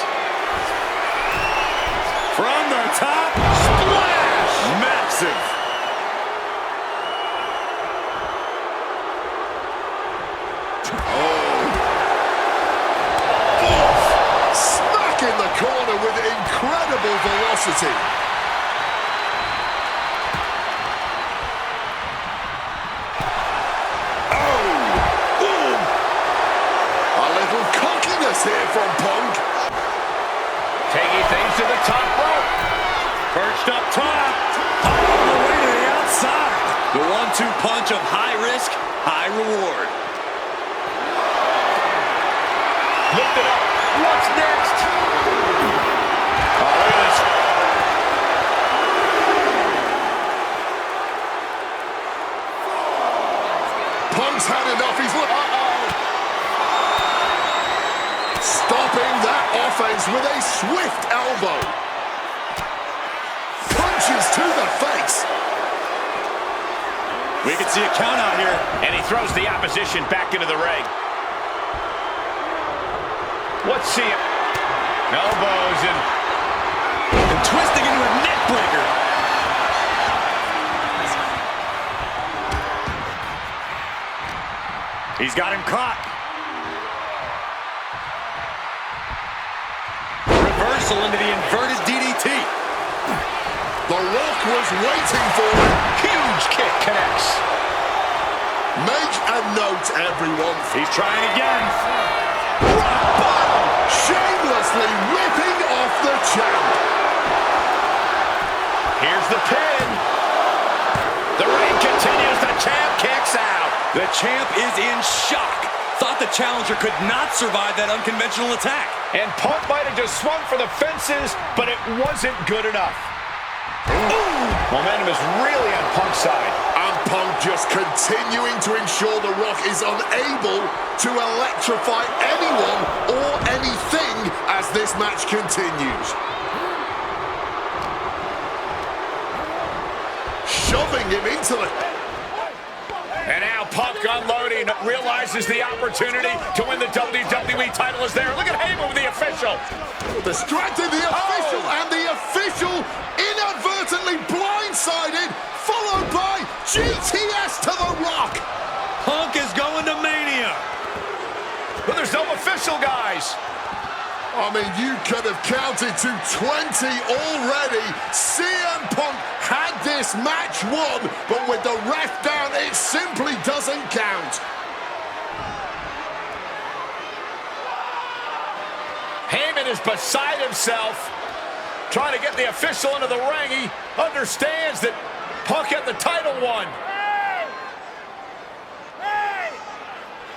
From the top. Splash! Massive. Smack in the corner with incredible velocity. Here from Punk. Taking things to the top rope. Perched up top. All the way to the outside. The 1-2 punch of high risk, high reward. Lift it up. What's next? Oh, look at this. Punk's had enough. He's stopping that offense with a swift elbow. Punches to the face. We can see a count out here. And he throws the opposition back into the ring. Let's see it. Elbows and twisting into a neck breaker. He's got him caught. Reversal into the inverted DDT. The Rock was waiting for it. huge kick connects. Make a note, everyone. He's trying again. Rock bottom, shamelessly ripping off the champ. Here's the pin. The reign continues. The champ kicks out. The champ is in shock. Thought the challenger could not survive that unconventional attack. And Punk might have just swung for the fences, but it wasn't good enough. Ooh. Momentum is really on Punk's side. And Punk just continuing to ensure The Rock is unable to electrify anyone or anything as this match continues. Shoving him into the... And now Punk unloading, realizes the opportunity to win the WWE title is there. Look at Heyman with the official. Distracted the official, and the official inadvertently blindsided, followed by GTS to The Rock. Punk is going to Mania. But there's no official, guys. I mean, you could have counted to 20 already. CM Punk had this match won, but with the ref down, it simply doesn't count. Heyman is beside himself, trying to get the official into the ring. He understands that Punk had the title won.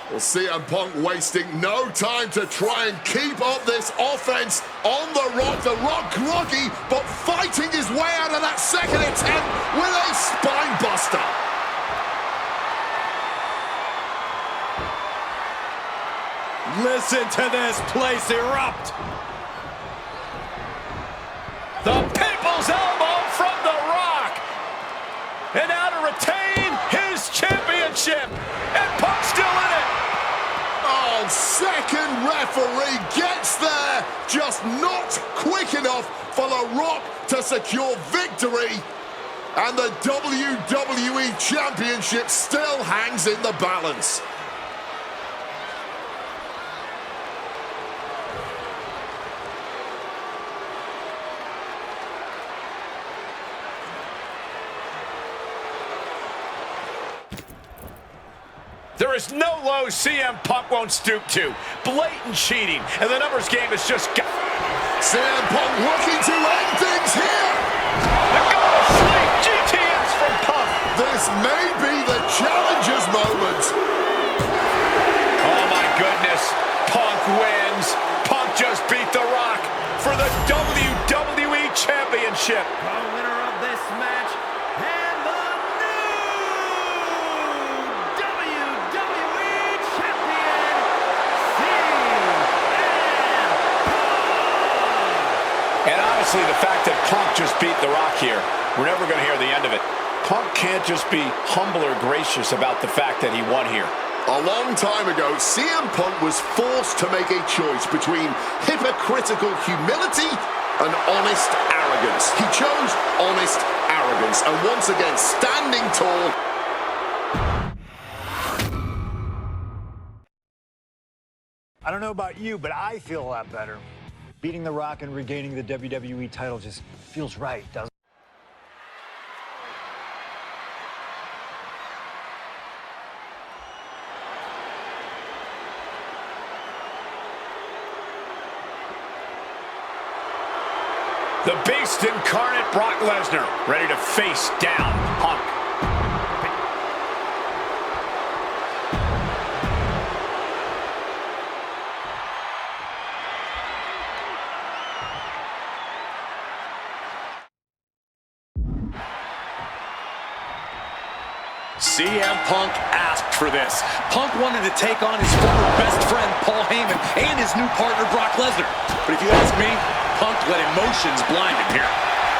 Well, CM Punk wasting no time to try and keep up this offense on The Rock. The Rock groggy, but fighting his way out of that second attempt with a spine buster. Listen to this place erupt. The People's Elbow from The Rock. And now to retain his championship. And Punk's still in it. Oh, second referee gets there, just not quick enough for The Rock to secure victory. And the WWE Championship still hangs in the balance. There is no low CM Punk won't stoop to. Blatant cheating, and the numbers game is just... CM Punk looking to end things here. The go-to-sleep GTS from Punk. This may be the challenger's moment. Oh my goodness, Punk wins. Punk just beat The Rock for the WWE Championship. The winner of this match and the new WWE Champion, And honestly, the fact that Punk just beat The Rock here, we're never going to hear the end of it. Punk can't just be humble or gracious about the fact that he won here. A long time ago, CM Punk was forced to make a choice between hypocritical humility and honest arrogance. He chose honest arrogance, and once again, standing tall. I don't know about you, but I feel a lot better. Beating The Rock and regaining the WWE title just feels right, doesn't it? The Beast Incarnate Brock Lesnar ready to face down Punk. CM Punk asked for this. Punk wanted to take on his former best friend, Paul Heyman, and his new partner, Brock Lesnar. But if you ask me, Punk let emotions blind him here.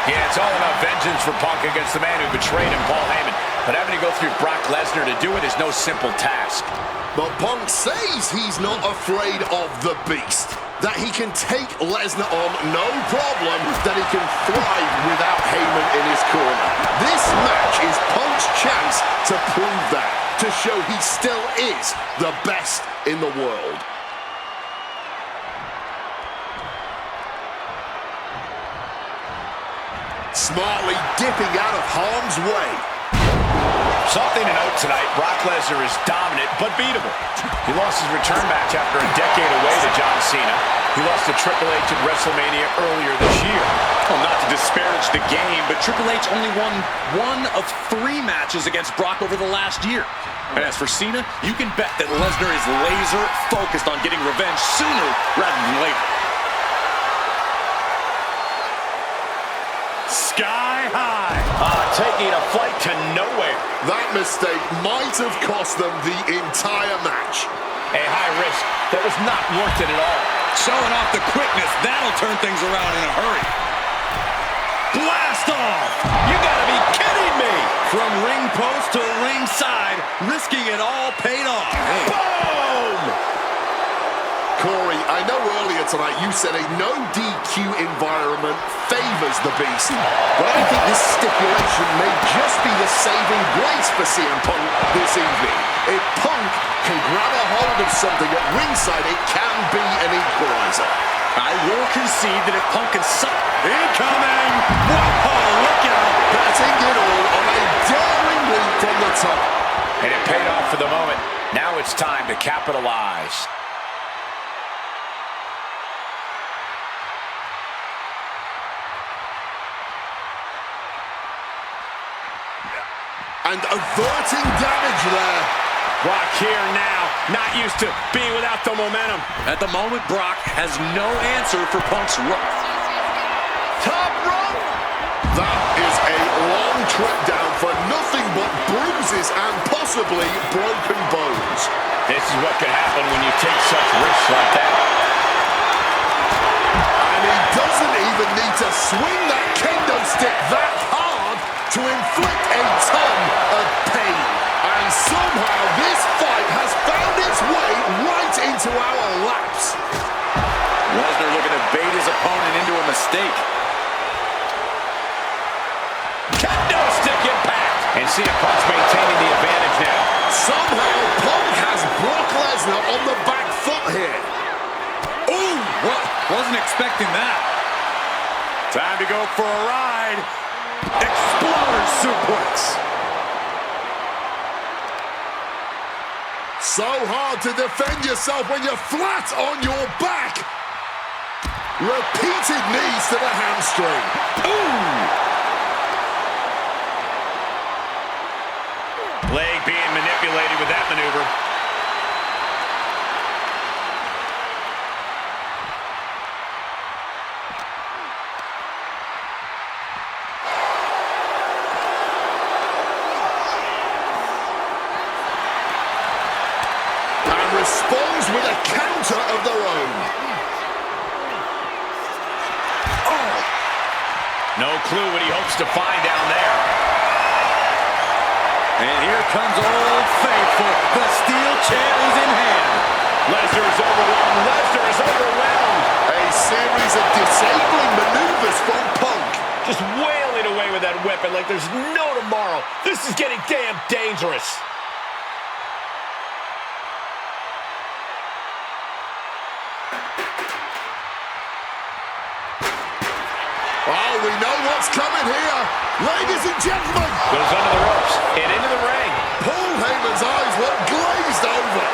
Yeah, it's all about vengeance for Punk against the man who betrayed him, Paul Heyman. But having to go through Brock Lesnar to do it is no simple task. But Punk says he's not afraid of the Beast. That he can take Lesnar on no problem, that he can thrive without Heyman in his corner. This match is Punk's chance to prove that, to show he still is the best in the world. Smartly dipping out of harm's way. Something to note tonight, Brock Lesnar is dominant but beatable. He lost his return match after a decade away to John Cena. He lost to Triple H at WrestleMania earlier this year. Well, not to disparage the game, but Triple H only won 1 of 3 matches against Brock over the last year. And as for Cena, you can bet that Lesnar is laser focused on getting revenge sooner rather than later. Sky high. Taking a flight to nowhere. That mistake might have cost them the entire match. A high risk that was not worth it at all. Showing off the quickness, that'll turn things around in a hurry. Blast off! You gotta be kidding me! From ring post to ringside, risking it all paid off. Boom! Corey, I know earlier tonight you said a no DQ environment favors the Beast, but I think this stipulation may just be the saving grace for CM Punk this evening. If Punk can grab a hold of something at ringside, it can be an equalizer. I will concede that if Punk can incoming! Whoa, look out! Batting it all on a daring leap from the top. And it paid off for the moment. Now it's time to capitalize. And averting damage there. Brock here now, not used to being without the momentum. At the moment, Brock has no answer for Punk's rope. Top rope! That is a long trip down for nothing but bruises and possibly broken bones. This is what could happen when you take such risks like that. And he doesn't even need to swing that kendo stick that hard to inflict a ton of pain. And somehow this fight has found its way right into our laps. Lesnar looking to bait his opponent into a mistake. Kendo stick impact. And CM Punk's maintaining the advantage now. Somehow Punk has Brock Lesnar on the back foot here. Ooh, wasn't expecting that. Time to go for a ride. Exploder suplex. So hard to defend yourself when you're flat on your back. Repeated knees to the hamstring. Ooh! Leg being manipulated with that maneuver. And responds with a counter of their own. Oh! No clue what he hopes to find down there. And here comes Old Faithful. The steel chair is in hand. Lesnar is overwhelmed. Lesnar is overwhelmed. A series of disabling maneuvers from Punk. Just wailing away with that weapon like there's no tomorrow. This is getting damn dangerous. Oh, we know what's coming here. Ladies and gentlemen. Goes under the ropes and into the ring. Paul Heyman's eyes look glazed over.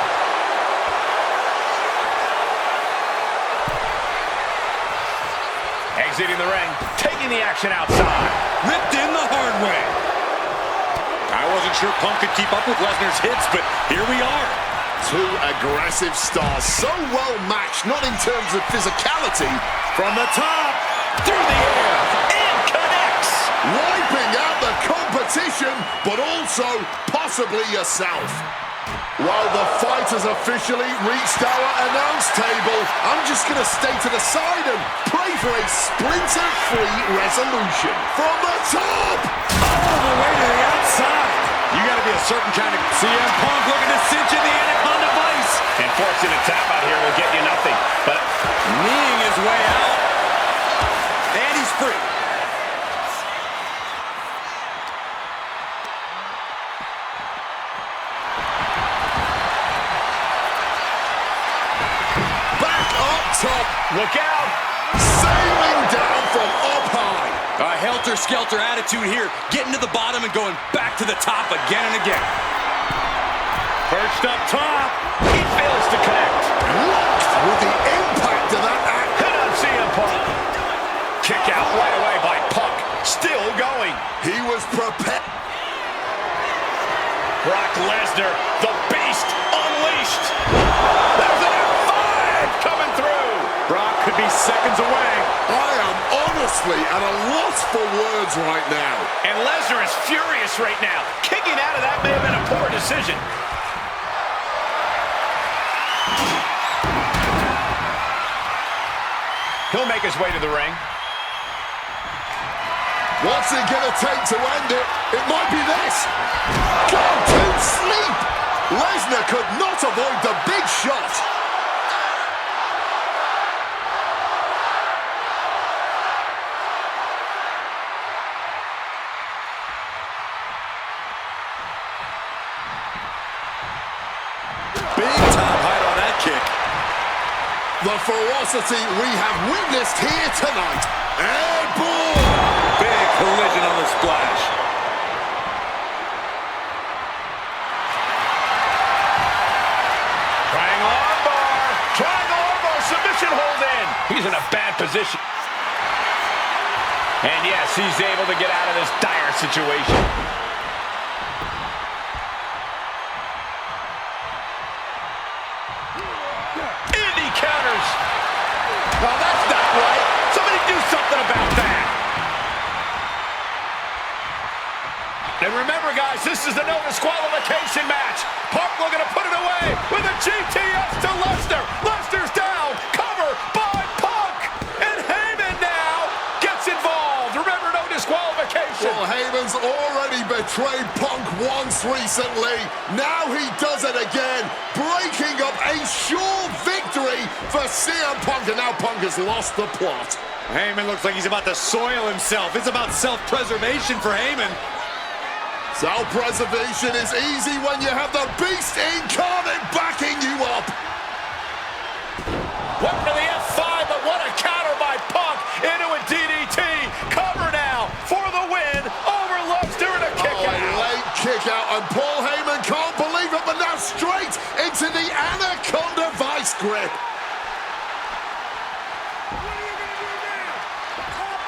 Exiting the ring, taking the action outside. Ripped in the hard way. I wasn't sure Punk could keep up with Lesnar's hits, but here we are. Two aggressive stars, so well matched, not in terms of physicality. From the top, through the air, and connects. Wiping out the competition, but also possibly yourself. While the fighters officially reached our announce table, I'm just going to stay to the side and pray for a splinter-free resolution. From the top! All the way to the outside. You got to be a certain kind of CM Punk looking to cinch in the Anaconda Vice. And forcing a tap out here will get you nothing. But kneeing his way out. And he's free. Top. Look out! Sailing down from up high. A helter-skelter attitude here, getting to the bottom and going back to the top again and again. Perched up top, he fails to connect. Locked with the impact of that act. Hit on CM Punk. Kick out right away by Punk. Still going. He was prepared. Brock Lesnar, the Beast, unleashed. There's an F5 coming through. Brock could be seconds away. I am honestly at a loss for words right now. And Lesnar is furious right now. Kicking out of that may have been a poor decision. He'll make his way to the ring. What's it gonna take to end it? It might be this. Go to sleep. Lesnar could not avoid the big shot. Big top height on that kick. The ferocity we have witnessed here tonight. Airborne! Big collision on the splash. Triangle armbar. Triangle armbar. Submission hold in. He's in a bad position. And yes, he's able to get out of this dire situation. And remember, guys, this is the no disqualification match. Punk looking to put it away with a GTS to Lesnar. Lesnar's down. Cover by Punk. And Heyman now gets involved. Remember, no disqualification. Well, Heyman's already betrayed Punk once recently. Now he does it again, breaking up a sure victory for CM Punk. And now Punk has lost the plot. Heyman looks like he's about to soil himself. It's about self-preservation for Heyman. Self-preservation is easy when you have the Beast Incarnate backing you up. Went for the F5, but what a counter by Punk into a DDT. Cover now for the win over Lesnar and a kick out. A late kick out, and Paul Heyman can't believe it, but now straight into the Anaconda vice grip.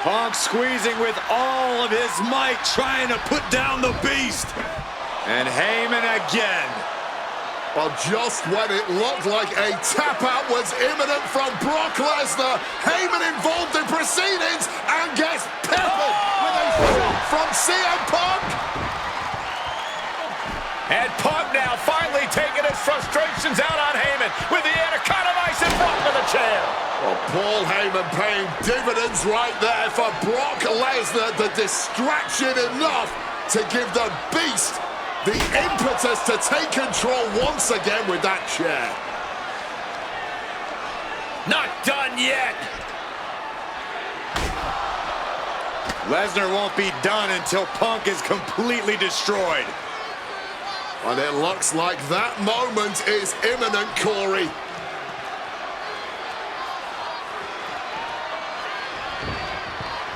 Punk squeezing with all of his might, trying to put down the Beast. And Heyman again. Well, just when it looked like a tap-out was imminent from Brock Lesnar, Heyman involved in proceedings and gets peppered with a shot from CM Punk. And Punk now finally taking his frustrations out on Heyman with the Anaconda Vice and Punk with a chair. Well, Paul Heyman paying dividends right there for Brock Lesnar. The distraction enough to give the Beast the impetus to take control once again with that chair. Not done yet. Lesnar won't be done until Punk is completely destroyed. And it looks like that moment is imminent, Corey.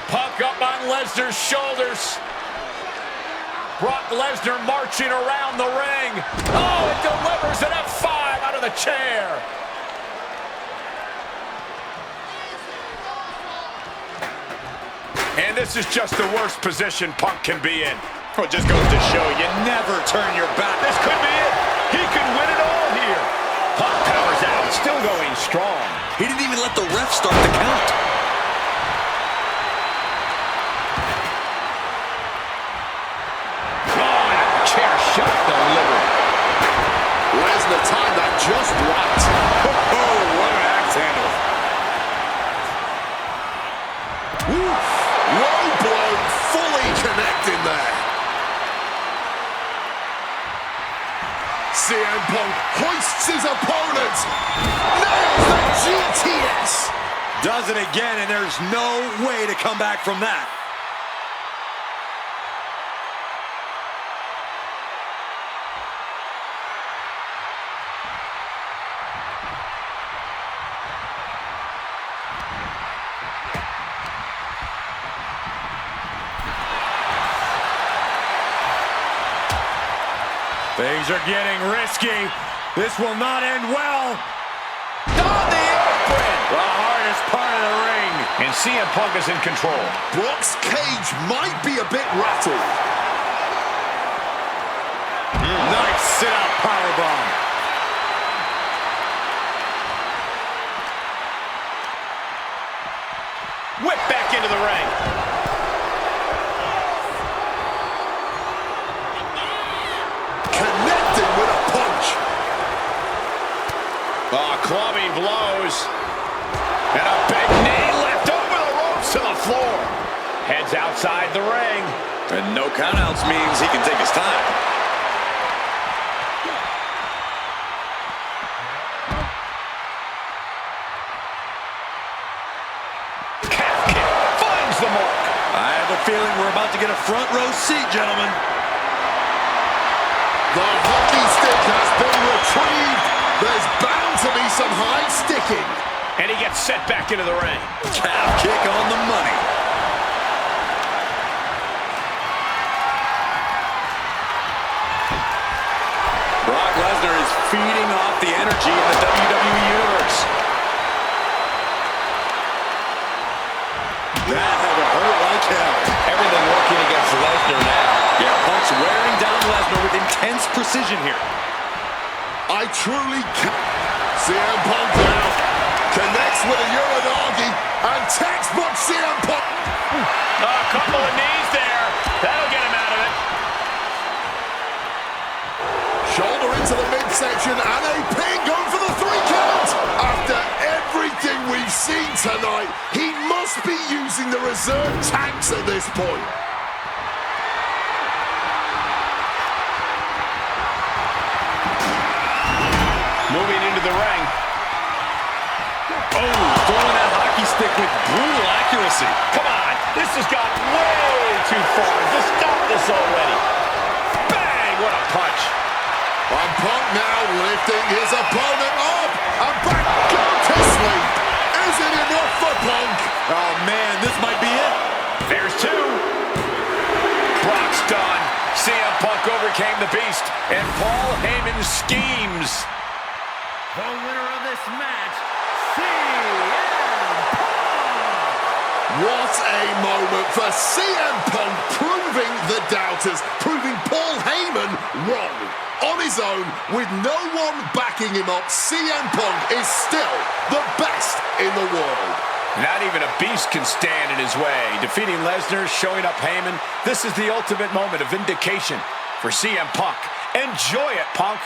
Punk up on Lesnar's shoulders. Brock Lesnar marching around the ring. Oh, it delivers an F5 out of the chair. And this is just the worst position Punk can be in. Well, it just goes to show you never turn your back. This could be it. He could win it all here. Punk powers out, still going strong. He didn't even let the ref start the count. Chair shot delivered. Lesnar timed that just right. Oh, what an axe handle. Oof. Low blow, fully connecting there. CM Punk hoists his opponent. Nails the GTS. Does it again, and there's no way to come back from that. Things are getting risky. This will not end well. On the apron. The hardest part of the ring. And CM Punk is in control. Brock's cage might be a bit rattled. Nice sit-out powerbomb. Whip back into the ring. Connecting with a punch. Clubbing blows. And a big knee left over the ropes to the floor. Heads outside the ring. And no countouts means he can take his time. Calf kick finds the mark. I have a feeling we're about to get a front row seat, gentlemen. The hockey stick has been retrieved. There's bound to be some high sticking. And he gets set back into the ring. Calf kick on the money. Brock Lesnar is feeding off the energy in the WWE Universe. That had to hurt like hell. Everything working against Lesnar now. Yeah, Punk's wearing down Lesnar with intense precision here. I truly can't. CM Punk now connects with a Uranagi and textbook CM Punk. A couple of knees there. That'll get him out of it. midsection and a pin going for the 3 count. After everything we've seen tonight, he must be using the reserve tanks at this point. Moving into the ring. Oh, throwing that hockey stick with brutal accuracy. Come on, this has gone way too far. Just stop this already. Bang, what a punch. And Punk now lifting his opponent up and back down to sleep. Is it enough for Punk? Oh, man, this might be it. There's 2. Brock's done. CM Punk overcame the Beast, and Paul Heyman schemes. The winner of this match, CM Punk! What a moment for CM Punk, proving the doubters, proving Paul Heyman wrong. On his own, with no one backing him up, CM Punk is still the best in the world. Not even a beast can stand in his way. Defeating Lesnar, showing up Heyman. This is the ultimate moment of vindication for CM Punk. Enjoy it, Punk.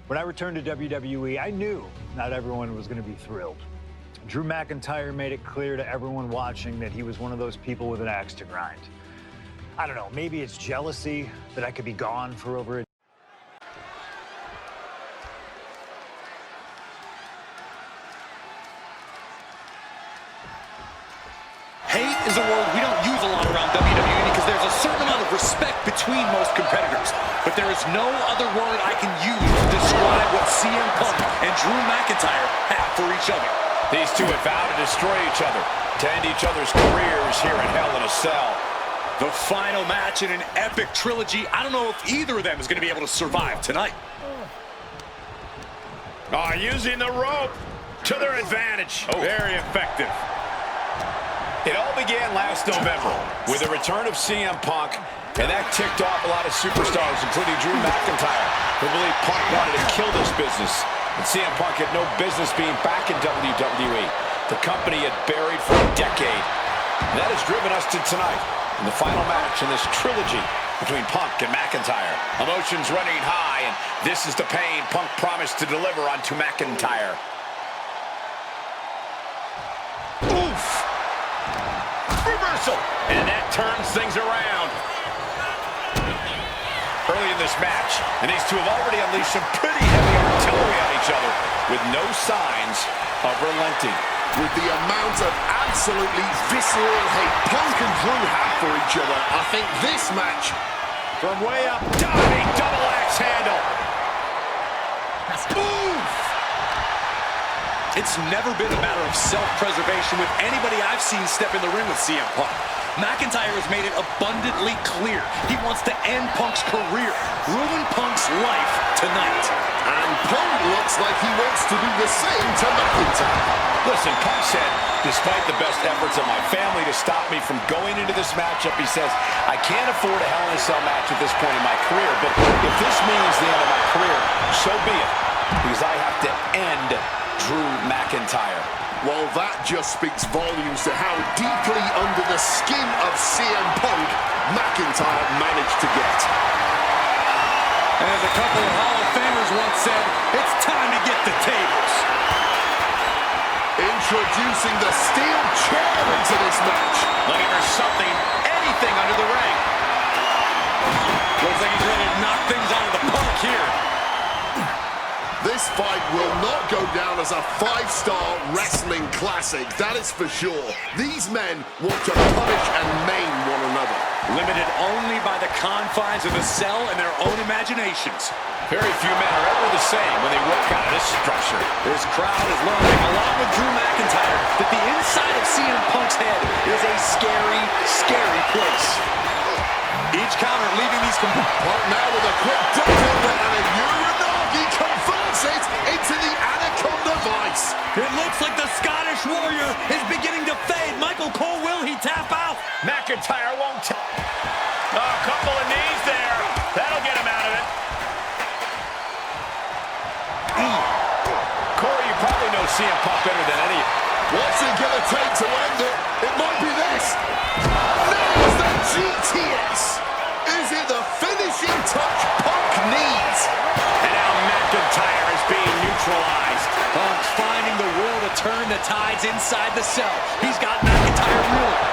When I returned to WWE, I knew not everyone was going to be thrilled. Drew McIntyre made it clear to everyone watching that he was one of those people with an axe to grind. I don't know, maybe it's jealousy that I could be gone for over a... Hate is a word we don't use a lot around WWE because there's a certain amount of respect between most competitors. But there is no other word I can use to describe what CM Punk and Drew McIntyre have for each other. These two have vowed to destroy each other, to end each other's careers here in Hell in a Cell. The final match in an epic trilogy. I don't know if either of them is going to be able to survive tonight. Using the rope to their advantage. Very effective. It all began last November with the return of CM Punk, and that ticked off a lot of superstars, including Drew McIntyre, who believed Punk wanted to kill this business. And CM Punk had no business being back in WWE. The company had buried for a decade. And that has driven us to tonight, in the final match in this trilogy between Punk and McIntyre. Emotions running high, and this is the pain Punk promised to deliver onto McIntyre. Oof! Reversal! And that turns things around. Early in this match, and these two have already unleashed some pretty heavy artillery on each other with no signs of relenting. With the amount of absolutely visceral hate Punk and Drew have for each other, I think this match... From way up, diving double axe handle. Oof! It's never been a matter of self-preservation with anybody I've seen step in the ring with CM Punk. McIntyre has made it abundantly clear he wants to end Punk's career, ruin Punk's life tonight. And Punk looks like he wants to do the same to McIntyre. Listen, Punk said, despite the best efforts of my family to stop me from going into this matchup, he says, I can't afford a Hell in a Cell match at this point in my career, but if this means the end of my career, so be it, because I have to end Drew McIntyre. Well, that just speaks volumes to how deeply under the skin of CM Punk McIntyre managed to get. And as a couple of Hall of Famers once said, it's time to get the tables. Introducing the steel chair into this match. Looking for something, anything under the ring. Looks like he's ready to knock things out of the Punk here. This fight will not go down as a 5-star wrestling classic, that is for sure. These men want to punish and maim one another. Limited only by the confines of the cell and their own imaginations. Very few men are ever the same when they walk out of this structure. This crowd is learning, along with Drew McIntyre, that the inside of CM Punk's head is a scary, scary place. Each counter leaving these Punk now with a quick duck over and a Uranagi converts it into the Anaconda Vice. It looks like the Scottish Warrior is beginning to fade. Michael Cole, will he tap out? McIntyre won't tap. Oh, a couple of knees there. That'll get him out of it. Corey, you probably know CM Punk better than any of you. What's it gonna take to end it? It might be this. There's the GTS. Is it the finishing touch Punk needs? And now McIntyre is being neutralized. Punk's finding the will to turn the tides inside the cell. He's got McIntyre reeling.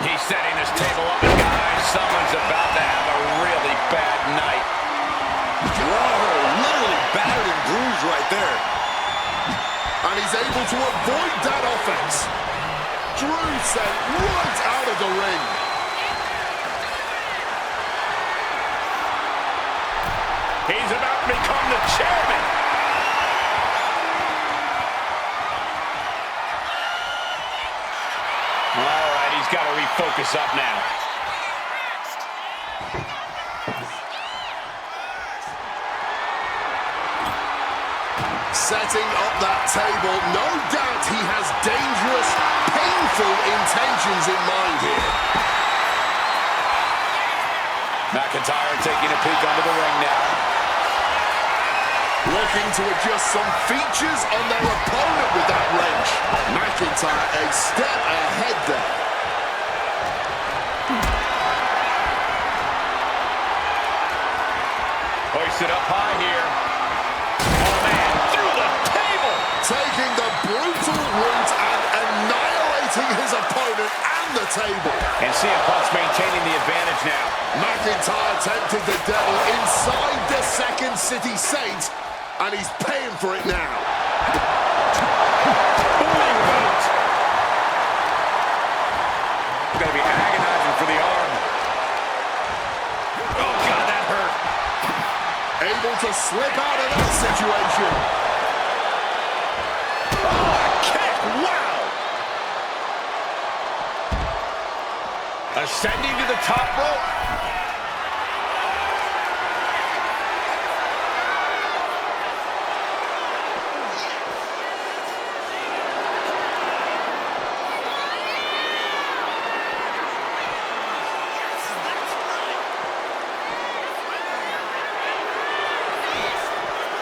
He's setting this table up. Guys, someone's about to have a really bad night. Whoa, literally battered and bruised right there. And he's able to avoid that offense. Drew sent right out of the ring. He's about to become the chairman. All right, he's got to refocus up now. Setting up that table, no doubt he has dangerous, painful intentions in mind here. McIntyre taking a peek under the ring now. Looking to adjust some features on their opponent with that wrench. McIntyre a step ahead there. Hoisted up high here. Oh, man, through the table. Taking the brutal route and annihilating his opponent and the table. And CM Punk's maintaining the advantage now. McIntyre tempted the devil inside the Second City Saints, and he's paying for it now. Booming boot. Gonna be agonizing for the arm. Oh, God, that hurt. Able to slip out of that situation. Oh, a kick, wow. Ascending to the top rope.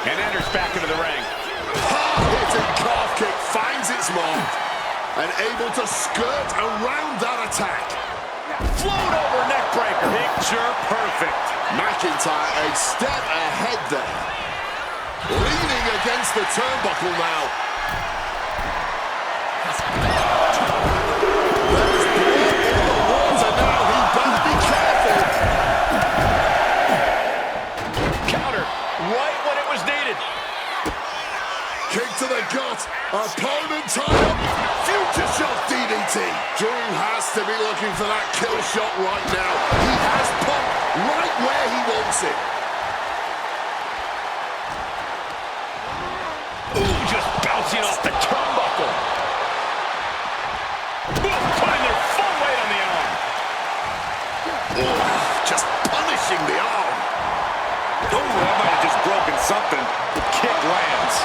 And enters back into the ring. Hard-hitting calf kick finds its mark. And able to skirt around that attack. Float over neck breaker. Picture perfect. McIntyre a step ahead there. Leaning against the turnbuckle now. There's blood in the water now. He better be careful. Counter right when it was needed. Kick to the gut. Opponent tied up. Future shot DDT. Drew has to be looking for that kill shot right now. He has Punk right where he wants it. Ooh, just bouncing off the turnbuckle. Ooh, putting their full weight on the arm. Ooh, just punishing the arm. Oh, that might have just broken something. The kick lands.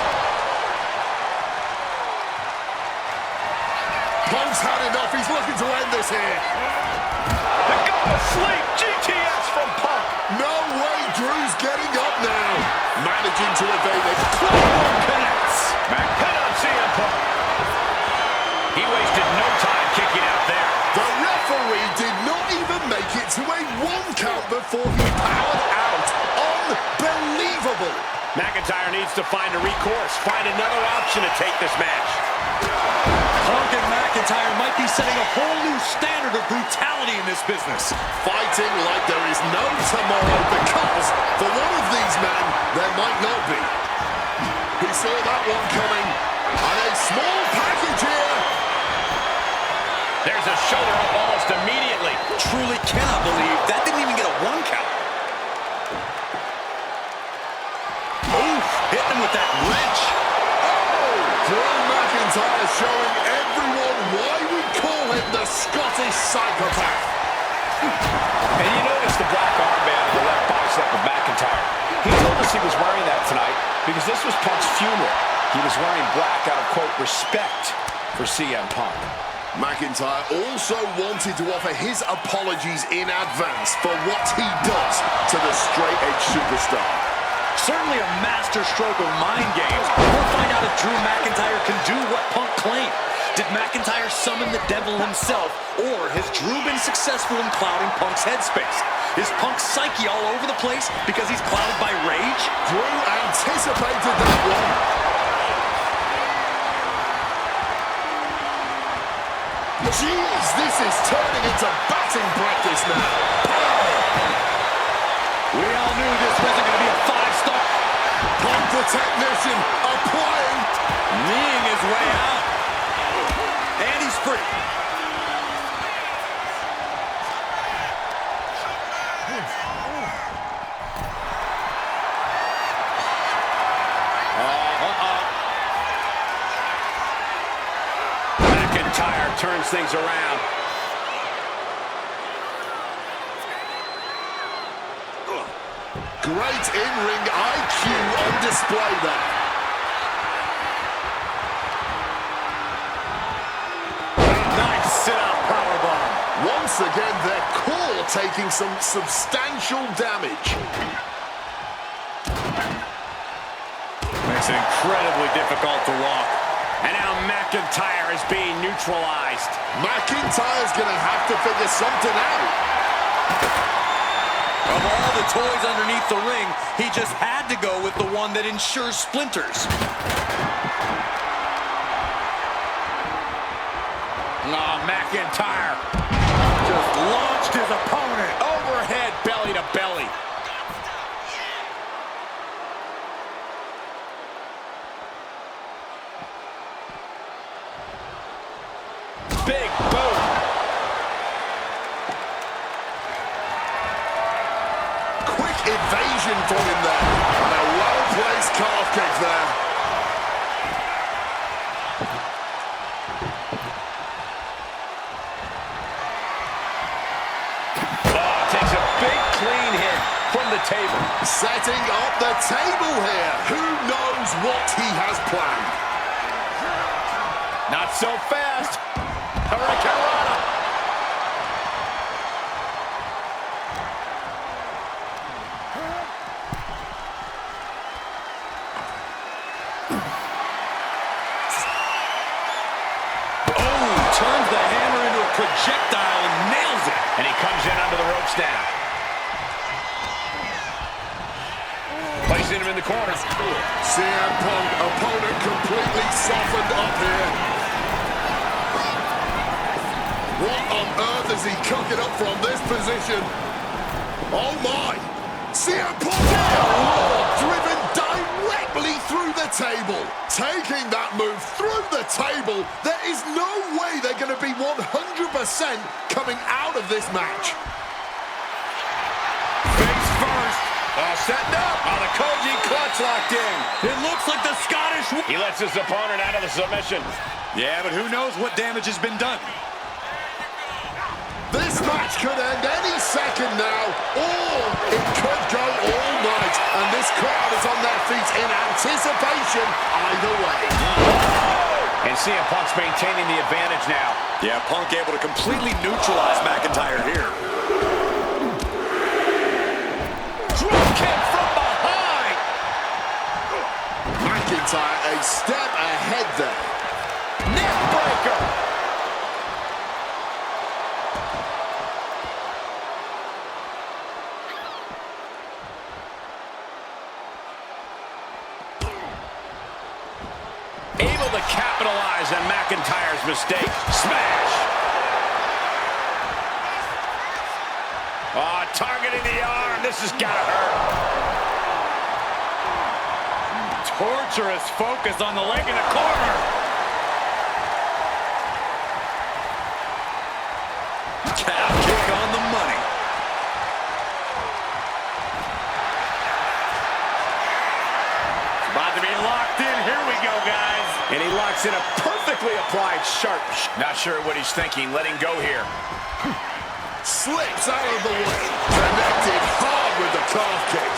Punk's had enough. He's looking to end this here. The go to sleep. GTS from Punk. No way Drew's getting up now. Managing to evade it. Claymore connects. Back pin on CM Punk. He wasted no time kicking out there. The referee did not even make it to a 1 count before he powered out. Unbelievable. McIntyre needs to find a recourse, find another option to take this match. Punk and McIntyre might be setting a whole new standard of brutality in this business. Fighting like there is no tomorrow because for one of these men, there might not be. He saw that one coming. And a small package here. There's a shoulder up almost immediately. Truly cannot believe that didn't even get a 1 count. Oof, hitting him with that wrench. Oh, Drew McIntyre showing everyone why we call him the Scottish psychopath. And you notice the black armband on the left bicep of McIntyre. He told us he was wearing that tonight because this was Punk's funeral. He was wearing black out of, quote, respect for CM Punk. McIntyre also wanted to offer his apologies in advance for what he does to the straight-edge superstar. Certainly a master stroke of mind games. We'll find out if Drew McIntyre can do what Punk claimed. Did McIntyre summon the devil himself, or has Drew been successful in clouding Punk's headspace? Is Punk's psyche all over the place because he's clouded by rage? Drew anticipated that one. Jeez, this is turning into batting practice now. We all knew this wasn't going to be a 5-star. Punk the technician applying. Kneeing his way out. And he's free. McIntyre turns things around. Great in-ring IQ on display there. Nice sit-out powerbomb. Once again, their core taking some substantial damage. Makes it incredibly difficult to walk. And now McIntyre is being neutralized. McIntyre's going to have to figure something out. Of all the toys underneath the ring, he just had to go with the one that ensures splinters. McIntyre just launched his opponent overhead, belly to belly. Big boot. Quick evasion from him there. And a well-placed calf kick there. Takes a big clean hit from the table. Setting up the table here. Who knows what he has planned? Not so fast. Hurricanrana. Turns the hammer into a projectile and nails it. And he comes in under the ropes now. Placing him in the corner. CM Punk, opponent completely softened up here. What on earth is he cooking up from this position? Oh my! CM Punk, driven directly through the table. Taking that move through the table, there is no way they're going to be 100% coming out of this match. Face first. Setting up. The Koji clutch locked in. It looks like the Scottish... He lets his opponent out of the submission. Yeah, but who knows what damage has been done. This match could end any second now, or it could go all night. And this crowd is on their feet in anticipation either way. And CM Punk's maintaining the advantage now. Yeah, Punk able to completely neutralize McIntyre here. Drop kick from behind. McIntyre a step ahead there. Neck breaker. Able to capitalize on McIntyre's mistake. Smash. Targeting the arm. This has got to hurt. Torturous focus on the leg in the corner. Calf kick on the money. About to be locked in. Here we go, guys. And he locks in a perfectly applied sharp. Not sure what he's thinking. Letting go here. Slips out of the way. Connected hard with the calf kick.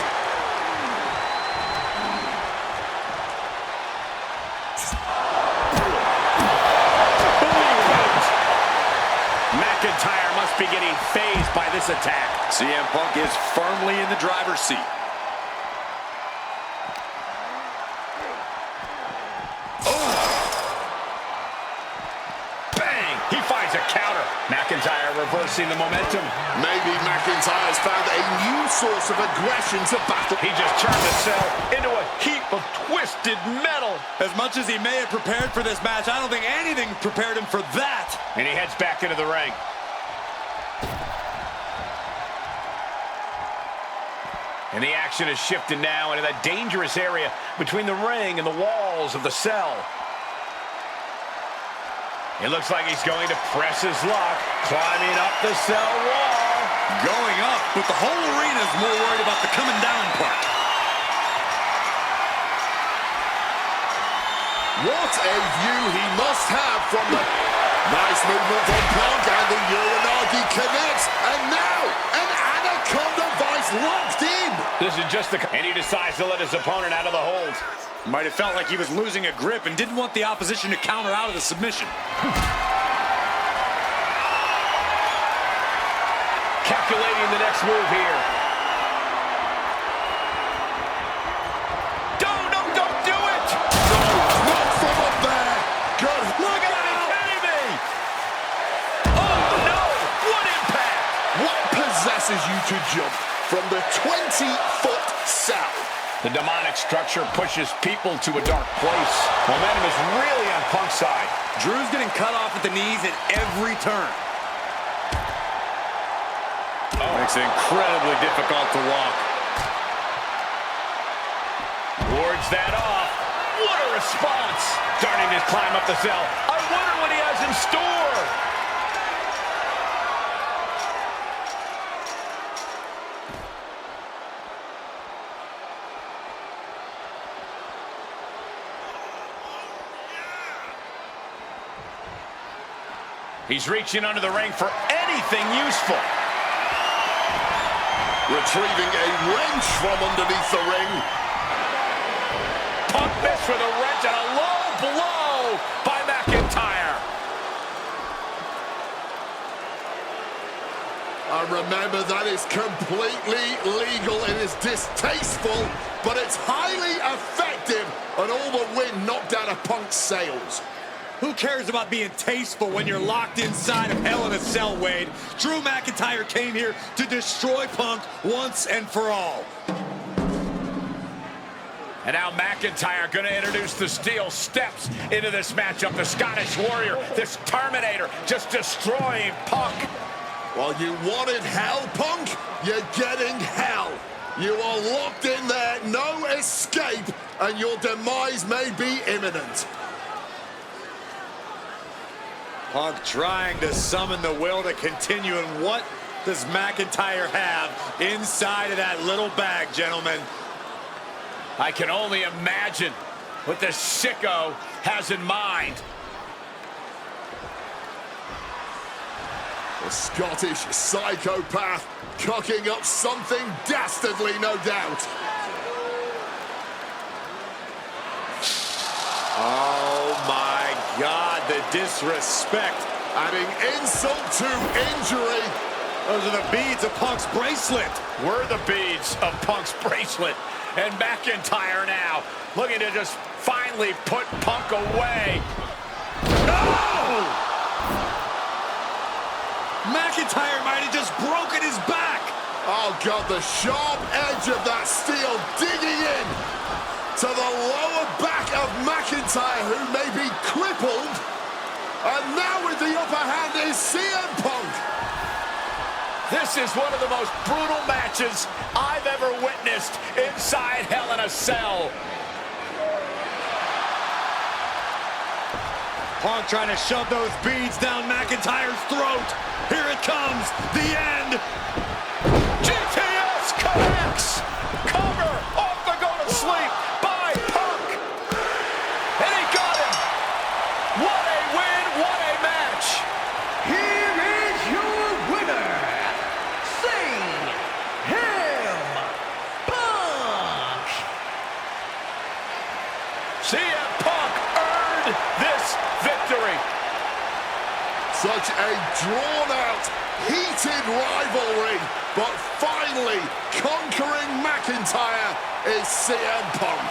McIntyre must be getting phased by this attack. CM Punk is firmly in the driver's seat. reversing the momentum. Maybe McIntyre's found a new source of aggression to battle. He just turned the cell into a heap of twisted metal. As much as he may have prepared for this match, I don't think anything prepared him for that. And he heads back into the ring. And the action is shifted now into that dangerous area between the ring and the walls of the cell. It looks like he's going to press his luck, climbing up the cell wall. Going up, but the whole arena is more worried about the coming down part. What a view he must have from the... Nice movement from Punk, and the Uranagi connects. And now, an Anaconda Vice locked in. This is just the... And he decides to let his opponent out of the hold. Might have felt like he was losing a grip and didn't want the opposition to counter out of the submission. Calculating the next move here. Don't do it! Not from up there. Good. Look at it, kidding me! Oh, no! What impact! What possesses you to jump from the 20-foot cell? The demonic structure pushes people to a dark place. Momentum is really on Punk's side. Drew's getting cut off at the knees at every turn. Makes it incredibly difficult to walk. Wards that off. What a response! Starting his climb up the cell. I wonder what he has in store. He's reaching under the ring for anything useful. Retrieving a wrench from underneath the ring. Punk missed with a wrench and a low blow by McIntyre. Remember, that is completely legal. It is distasteful, but it's highly effective, and all the wind knocked out of Punk's sails. Who cares about being tasteful when you're locked inside of Hell in a Cell, Wade? Drew McIntyre came here to destroy Punk once and for all. And now McIntyre going to introduce the steel steps into this matchup. The Scottish Warrior, this Terminator, just destroying Punk. Well, you wanted hell, Punk? You're getting hell. You are locked in there, no escape, and your demise may be imminent. Punk trying to summon the will to continue, and what does McIntyre have inside of that little bag, gentlemen? I can only imagine what the sicko has in mind. The Scottish psychopath cooking up something dastardly, no doubt. Oh my God, the disrespect. Adding insult to injury. Those are the beads of Punk's bracelet. We're the beads of Punk's bracelet. And McIntyre now looking to just finally put Punk away. No! McIntyre might have just broken his back. Oh God, the sharp edge of that steel digging in to the lower back of McIntyre, who may be crippled. And now with the upper hand is CM Punk. This is one of the most brutal matches I've ever witnessed inside Hell in a Cell. Punk trying to shove those beads down McIntyre's throat. Here it comes, the end. GTS connects. Cover off the go to sleep by Punk. And he got him. What a win, what a match. Here is your winner, CM Punk. CM Punk earned this victory. Such a drawn-out, heated rivalry, but finally conquering McIntyre is CM Punk.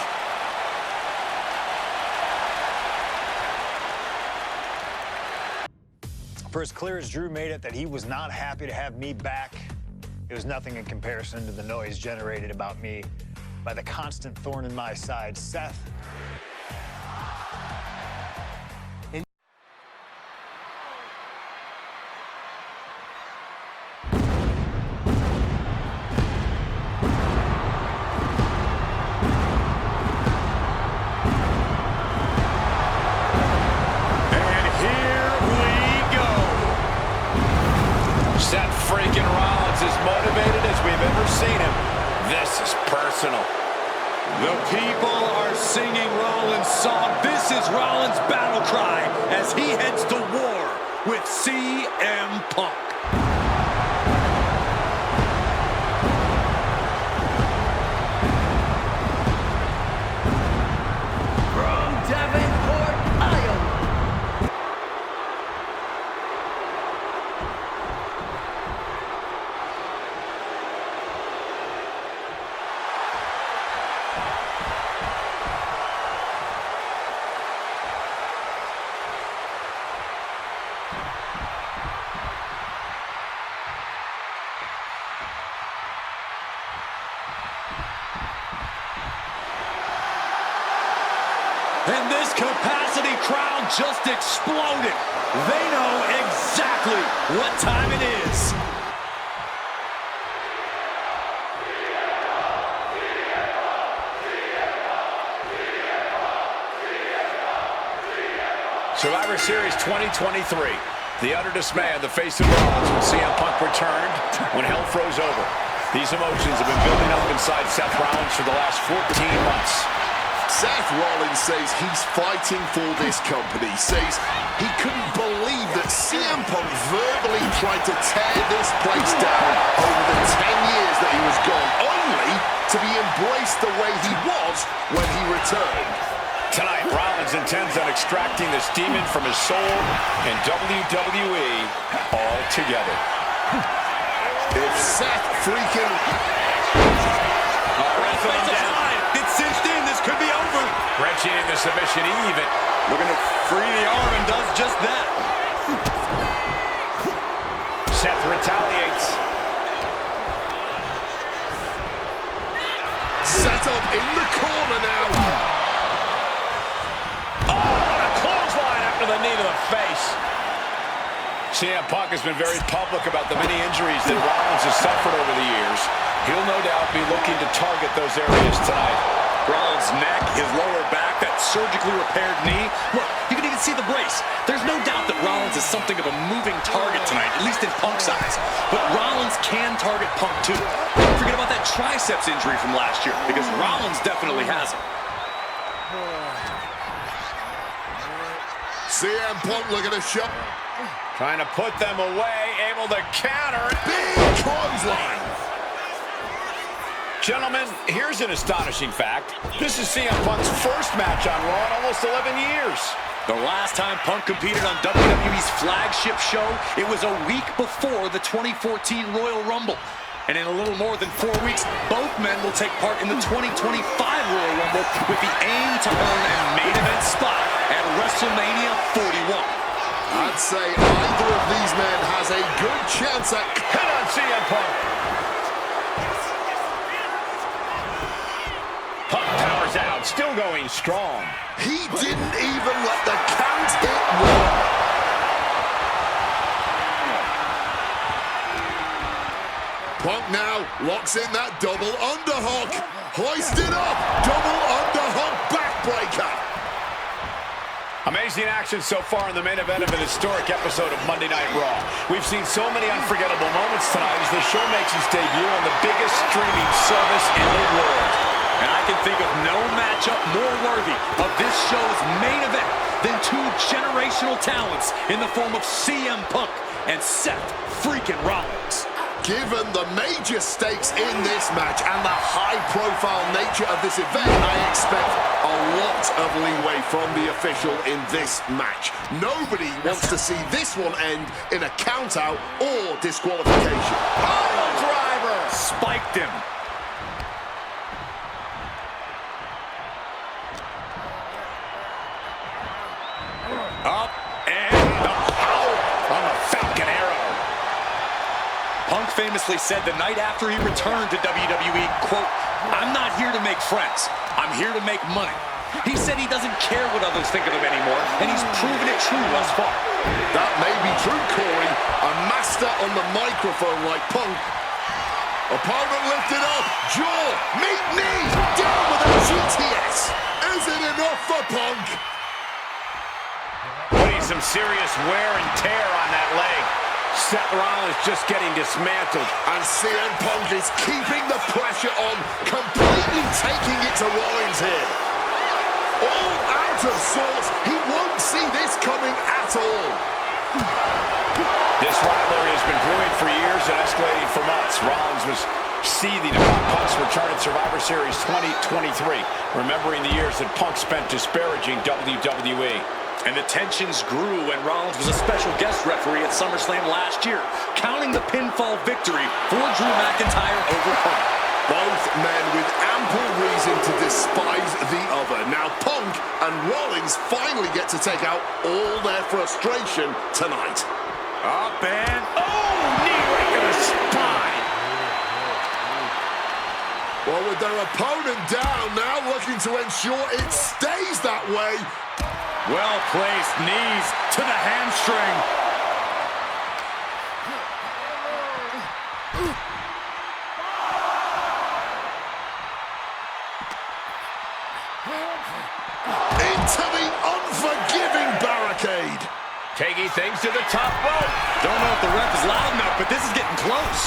For as clear as Drew made it that he was not happy to have me back, it was nothing in comparison to the noise generated about me by the constant thorn in my side, Seth. The people are singing Rollins' song. This is Rollins' battle cry as he heads to war with CM Punk. From Davenport, Iowa. And this capacity crowd just exploded. They know exactly what time it is. Survivor Series 2023. The utter dismay on the face of Rollins when CM Punk returned, when hell froze over. These emotions have been building up inside Seth Rollins for the last 14 months. Seth Rollins says he's fighting for this company, says he couldn't believe that CM Punk verbally tried to tear this place down over the 10 years that he was gone, only to be embraced the way he was when he returned. Tonight, Rollins intends on extracting this demon from his soul and WWE altogether. If Seth freaking... It's cinched in. This could be over. Wrenching in the submission even. Looking to free the arm and does just that. Seth retaliates. Set up in the corner now. Oh, a clothesline after the knee to the face. CM Punk has been very public about the many injuries that Rollins has suffered over the years. He'll no doubt be looking to target those areas tonight. Rollins' neck, his lower back, that surgically repaired knee. Look, you can even see the brace. There's no doubt that Rollins is something of a moving target tonight, at least in Punk's eyes. But Rollins can target Punk too. Don't forget about that triceps injury from last year, because Rollins definitely has it. CM Punk looking to shut. Trying to put them away, able to counter. Big clothesline. Gentlemen, here's an astonishing fact. This is CM Punk's first match on Raw in almost 11 years. The last time Punk competed on WWE's flagship show, it was a week before the 2014 Royal Rumble. And in a little more than 4 weeks, both men will take part in the 2025 Royal Rumble with the aim to earn a main event spot at WrestleMania 41. I'd say either of these men has a good chance at... Hit on CM Punk. Punk powers out, still going strong. He didn't even let the count hit one. Punk now locks in that double underhook. Hoisted up, double underhook backbreaker. Amazing action so far in the main event of an historic episode of Monday Night Raw. We've seen so many unforgettable moments tonight as the show makes its debut on the biggest streaming service in the world. And I can think of no matchup more worthy of this show's main event than two generational talents in the form of CM Punk and Seth freaking Rollins. Given the major stakes in this match and the high-profile nature of this event, I expect a lot of leeway from the official in this match. Nobody wants to see this one end in a count-out or disqualification. Pile driver! Spiked him. Up and the power on the famously said the night after he returned to WWE, quote, "I'm not here to make friends. I'm here to make money." He said he doesn't care what others think of him anymore, and he's proven it true thus far. That may be true, Corey. A master on the microphone like Punk. Opponent lifted up, jaw, meet knee, down with a GTS. Is it enough for Punk? Putting some serious wear and tear on that leg. Seth Rollins just getting dismantled. And CM Punk is keeping the pressure on, completely taking it to Rollins here. All out of sorts. He won't see this coming at all. This rivalry has been brewing for years and escalating for months. Rollins was seething about Punk's return at Survivor Series 2023, remembering the years that Punk spent disparaging WWE. And the tensions grew when Rollins was a special guest referee at SummerSlam last year, counting the pinfall victory for Drew McIntyre over Punk. Both men with ample reason to despise the other. Now Punk and Rollins finally get to take out all their frustration tonight. Up and, knee right to the spine. Well, with their opponent down, now looking to ensure it stays that way. Well-placed knees to the hamstring. Into the unforgiving barricade. Taking things to the top rope. Don't know if the ref is loud enough, but this is getting close.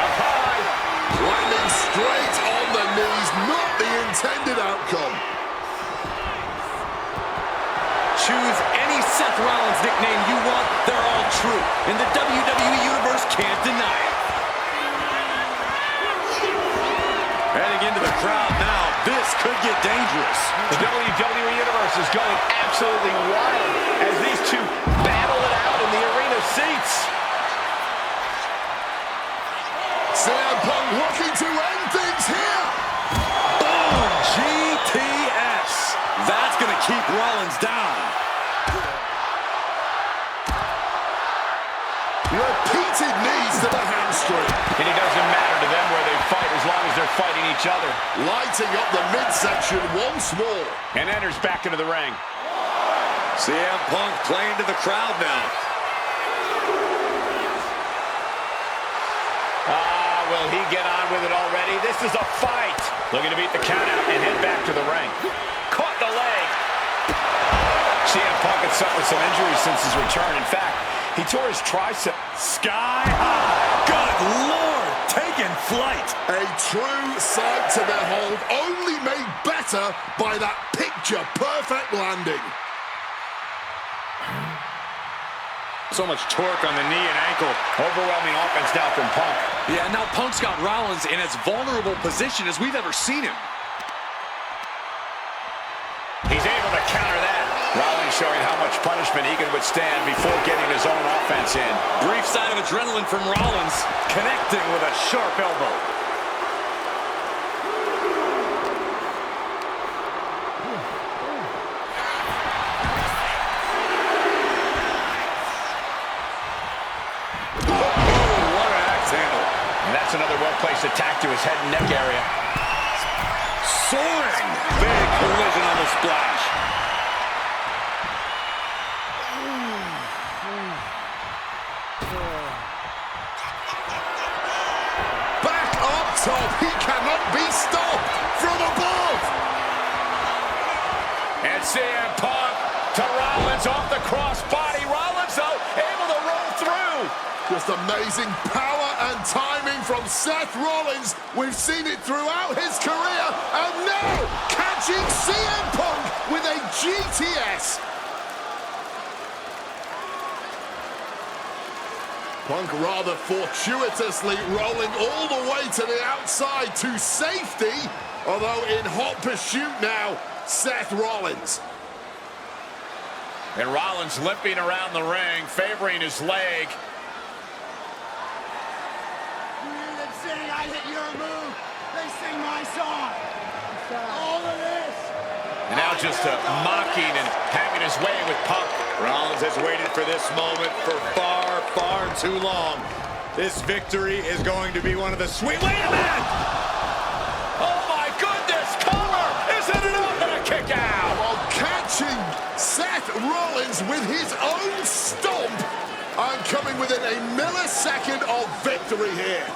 Up high. Landing straight on the knees, not the intended outcome. Choose any Seth Rollins nickname you want, they're all true. And the WWE Universe can't deny it. Heading into the crowd now, this could get dangerous. The WWE Universe is going absolutely wild as these two battle it out in the arena seats. CM Punk looking to end things here. Boom! GTS. That's going to keep Rollins down. Repeated knees to the hamstring. And it doesn't matter to them where they fight as long as they're fighting each other. Lighting up the midsection once more. And enters back into the ring. CM Punk playing to the crowd now. Will he get on with it already? This is a fight. Looking to beat the count out and head back to the ring. Caught the leg. CM Punk had suffered some injuries since his return. In fact, he tore his tricep sky high. Good Lord, taking flight. A true sight to behold, only made better by that picture-perfect landing. So much torque on the knee and ankle. Overwhelming offense now from Punk. Yeah, now Punk's got Rollins in as vulnerable position as we've ever seen him. He's able to counter that. Rollins showing how much punishment he can withstand before getting his own offense in. Brief sign of adrenaline from Rollins, connecting with a sharp elbow. Another well-placed attack to his head and neck area. Soaring! Big collision on the splash. Back up top, he cannot be stopped from above. And CM Punk to Rollins off the crossbody. Rollins, though, able to roll through. Just amazing power and timing from Seth Rollins. We've seen it throughout his career, and now catching CM Punk with a GTS. Punk rather fortuitously rolling all the way to the outside to safety, although in hot pursuit now, Seth Rollins. And Rollins limping around the ring, favoring his leg. I hit your move. They sing my song. All of this. And now just mocking and having his way with Punk. Rollins has waited for this moment for far, far too long. This victory is going to be one of the sweet... Wait a minute! Oh my goodness, cover! Isn't it up and a kick out? While catching Seth Rollins with his own stomp and coming within a millisecond of victory here.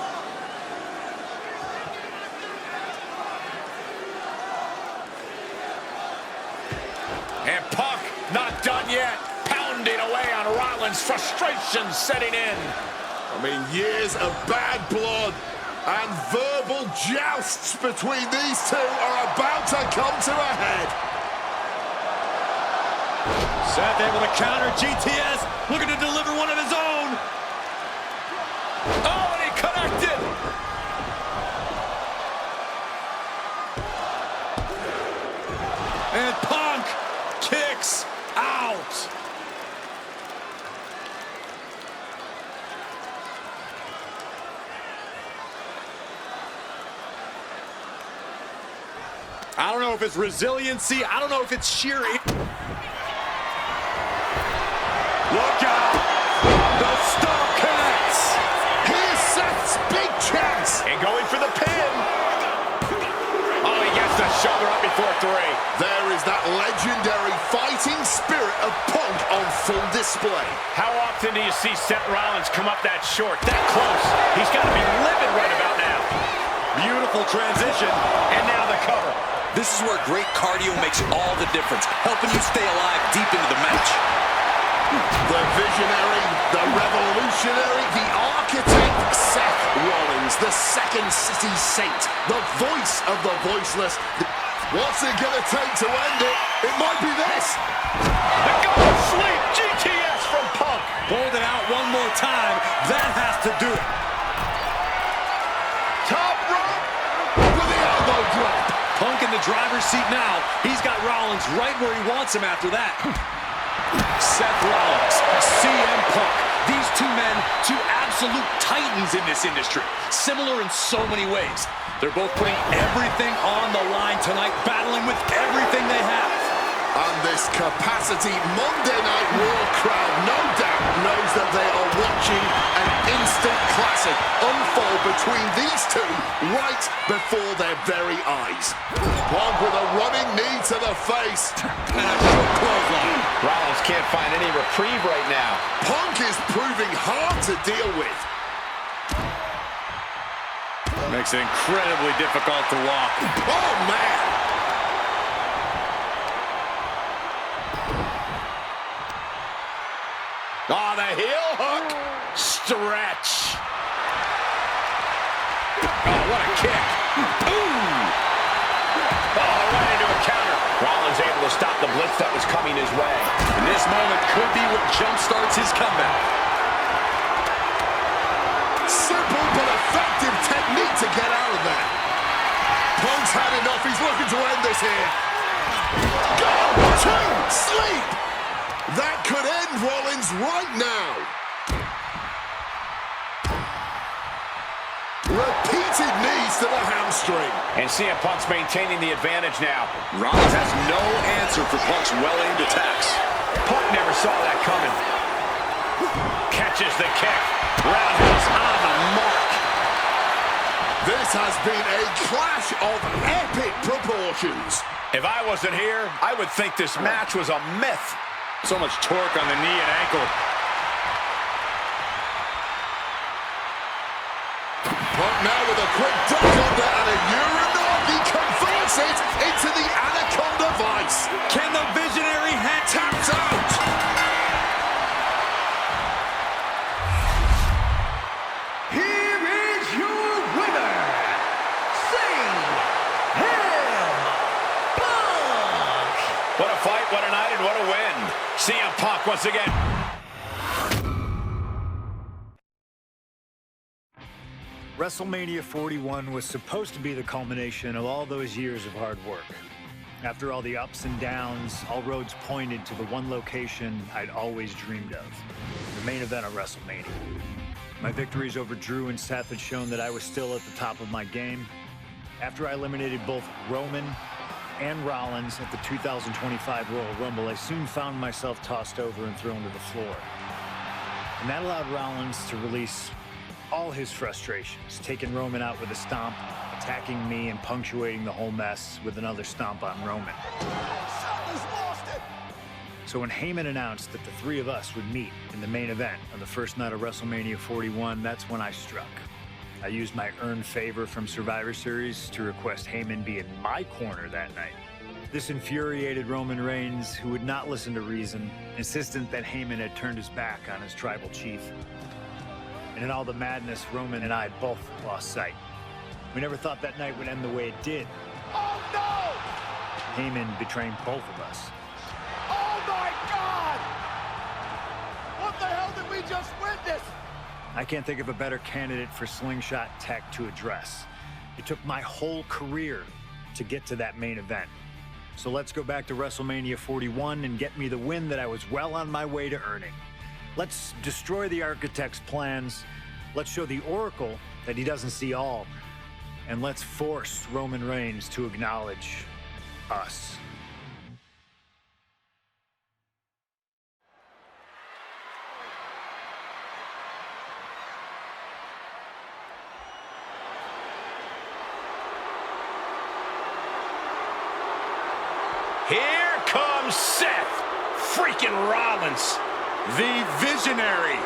And Punk not done yet, pounding away on Rollins, frustration setting in. I mean, years of bad blood and verbal jousts between these two are about to come to a head. Seth able to counter GTS, looking to deliver one of his own. Oh, and he connected. And Punk kicks out. I don't know if it's resiliency. I don't know if it's sheer... Look out! The stomp connects! Here's Seth's big chance. And going for the pin. Oh, he gets the shoulder up before 3. There is that legendary fighting spirit of Punk on full display. How often do you see Seth Rollins come up that short, that close? He's got to be livid right about now. Beautiful transition, and now the cover. This is where great cardio makes all the difference, helping you stay alive deep into the match. The visionary, the revolutionary, the architect, Seth Rollins, the second city saint, the voice of the voiceless. What's it gonna take to end it? It might be this. The go to sleep, GTS from Punk. Hold it out one more time. That has to do it. Top rope with the elbow drop. Punk in the driver's seat now. He's got Rollins right where he wants him after that. Seth Rollins, CM Punk. These two men, two absolute titans in this industry. Similar in so many ways. They're both putting everything on the line tonight, battling with everything they have. And this capacity Monday Night Raw crowd no doubt knows that they are watching an instant classic unfold between these two right before their very eyes. Punk with a running knee to the face. And a short clothesline. Rollins can't find any reprieve right now. Punk is proving hard to deal with. Makes it incredibly difficult to walk. Oh, man. Oh, the heel hook. Stretch. Oh, what a kick. Ooh. Oh, right into a counter. Rollins able to stop the blitz that was coming his way. And this moment could be what jumpstarts his comeback. Simple but effective technique to get out of that. Punk's had enough. He's looking to end this here. Go to sleep. That could end Rollins right now. Repeated knees to the hamstring. And CM Punk's maintaining the advantage now. Rollins has no answer for Punk's well-aimed attacks. Punk never saw that coming. Catches the kick. Roundhouse on the mark. This has been a clash of epic proportions. If I wasn't here, I would think this match was a myth. So much torque on the knee and ankle. Punk now with a quick duck under and a Uranagi converts it into the Anaconda Vice. Can the visionary hand Tapped out. Here is your winner, CM Punk. What a fight, what a night, and what a win. CM Punk once again. WrestleMania 41 was supposed to be the culmination of all those years of hard work. After all the ups and downs, all roads pointed to the one location I'd always dreamed of, the main event of WrestleMania. My victories over Drew and Seth had shown that I was still at the top of my game. After I eliminated both Roman and Rollins at the 2025 Royal Rumble, I soon found myself tossed over and thrown to the floor. And that allowed Rollins to release all his frustrations, taking Roman out with a stomp, attacking me, and punctuating the whole mess with another stomp on Roman. So when Heyman announced that the three of us would meet in the main event on the first night of WrestleMania 41, that's when I struck. I used my earned favor from Survivor Series to request Heyman be in my corner that night. This infuriated Roman Reigns, who would not listen to reason, insistent that Heyman had turned his back on his tribal chief. And in all the madness, Roman and I both lost sight. We never thought that night would end the way it did. Oh, no! Heyman betraying both of us. Oh, my God! What the hell did we just witness? I can't think of a better candidate for slingshot tech to address. It took my whole career to get to that main event. So let's go back to WrestleMania 41 and get me the win that I was well on my way to earning. Let's destroy the architect's plans. Let's show the Oracle that he doesn't see all. And let's force Roman Reigns to acknowledge us. Here comes Seth freaking Rollins. The visionary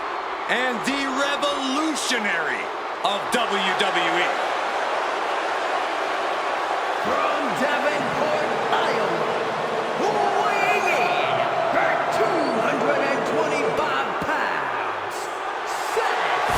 and the revolutionary of WWE. From Davenport, Iowa, weighing in at 225 pounds, Seth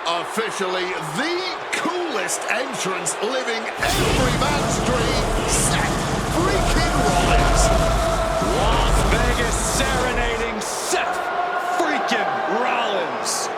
Officially the coolest entrance living every man's dream, Seth freaking Rollins. Las Vegas serenading Seth freaking Rollins.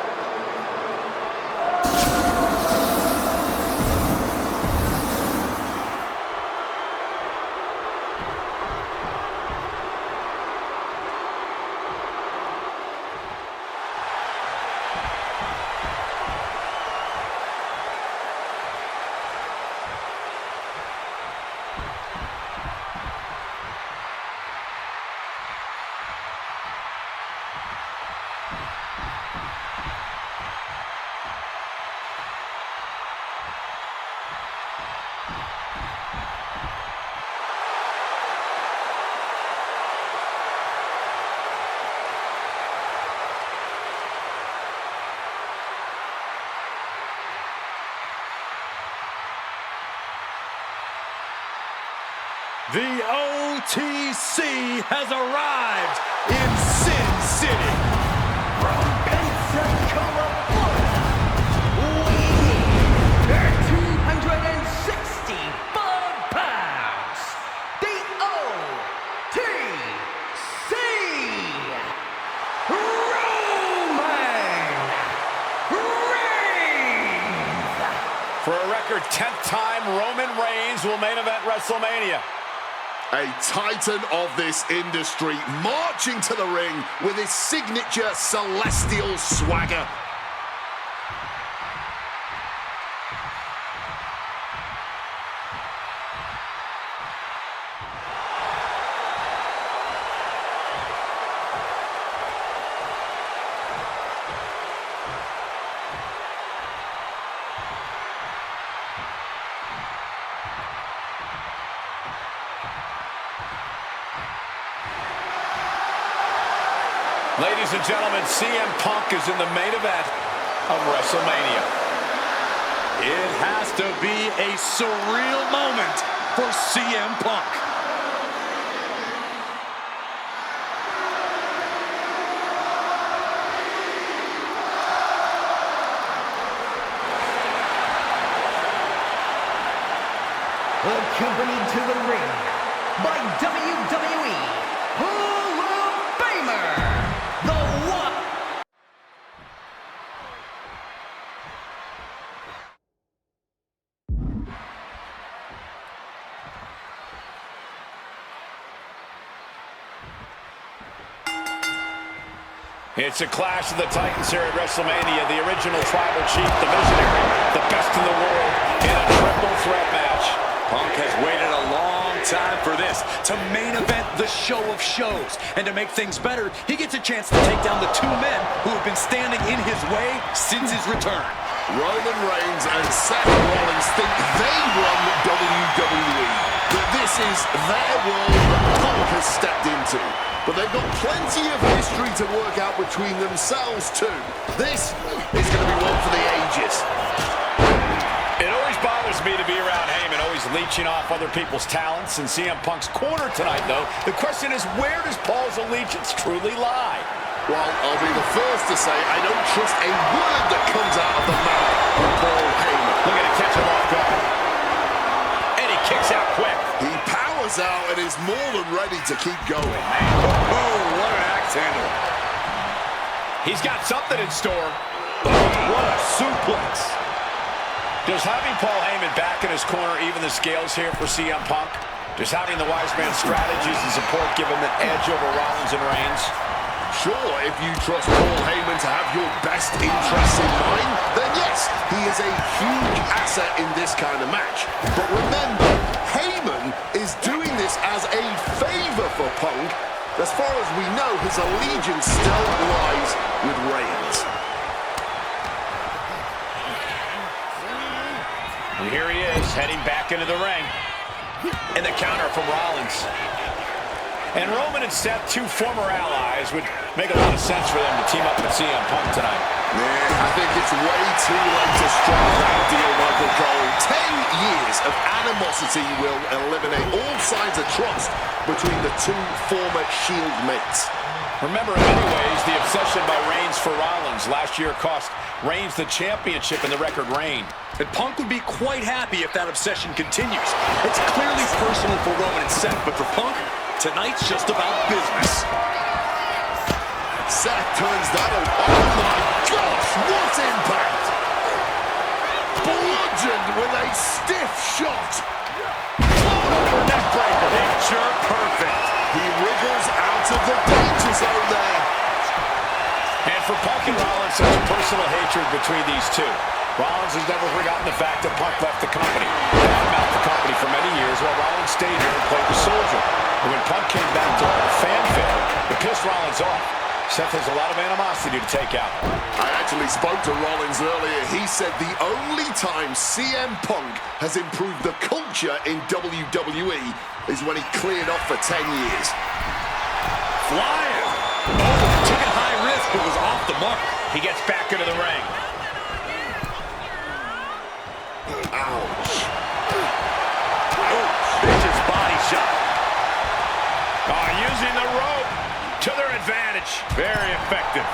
The OTC has arrived in Sin City. from Pensacola, Florida, weighing in at 265 pounds, the OTC, Roman Reigns. For a record 10th time, Roman Reigns will main event WrestleMania. A titan of this industry marching to the ring with his signature celestial swagger. Ladies and gentlemen, CM Punk is in the main event of WrestleMania. It has to be a surreal moment for CM Punk. Accompanied to the ring by WWE Hall of Famer, the Walk. It's a clash of the Titans here at WrestleMania. The original tribal chief, the visionary, the best in the world in a triple threat match. Punk has waited a long time for this, to main event the show of shows. And to make things better, he gets a chance to take down the two men who have been standing in his way since his return. Roman Reigns and Seth Rollins think they run WWE, that this is their world that Punk has stepped into. But they've got plenty of history to work out between themselves too. This is going to be one for the ages. It always bothers me to be around Heyman, always leeching off other people's talents. In CM Punk's corner tonight, though, the question is, where does Paul's allegiance truly lie? Well, I'll be the first to say I don't trust a word that comes out of the mouth of Paul Heyman. Look at it, catch him off guard. And he kicks out quick. He powers out and is more than ready to keep going. Oh, what an axe handle. He's got something in store. Oh, what a suplex. Does having Paul Heyman back in his corner even the scales here for CM Punk? Does having the wise man strategies and support give him an edge over Rollins and Reigns? Sure, if you trust Paul Heyman to have your best interests in mind, then yes, he is a huge asset in this kind of match. But remember, Heyman is doing this as a favor for Punk. As far as we know, his allegiance still lies with Reigns. And here he is, heading back into the ring. And the counter from Rollins. And Roman and Seth, two former allies, would make a lot of sense for them to team up with CM Punk tonight. Yeah, I think it's way too late to strike that deal, Michael Cole. 10 years of animosity will eliminate all signs of trust between the two former Shield mates. Remember, in many ways, the obsession by Reigns for Rollins last year cost Reigns the championship in the record reign. And Punk would be quite happy if that obsession continues. It's clearly personal for Roman and Seth, but for Punk, tonight's just about business. Seth turns that on. Oh my gosh, what impact! Bludgeoned with a stiff shot. Over neck breaker. Picture perfect. He wriggles out of the danger zone there. And for Punk and Rollins, such personal hatred between these two. Rollins has never forgotten the fact that Punk left the company. Badmouthed the company for many years while Rollins stayed here and played the soldier. And when Punk came back to all the fanfare, it pissed Rollins off. Seth has a lot of animosity to take out. I actually spoke to Rollins earlier. He said the only time CM Punk has improved the culture in WWE is when he cleared off for 10 years. Flying! Oh, took a high risk, but was off the mark. He gets back into the ring. Ouch. Oh, vicious body shot. Oh, using the rope to their advantage. Very effective.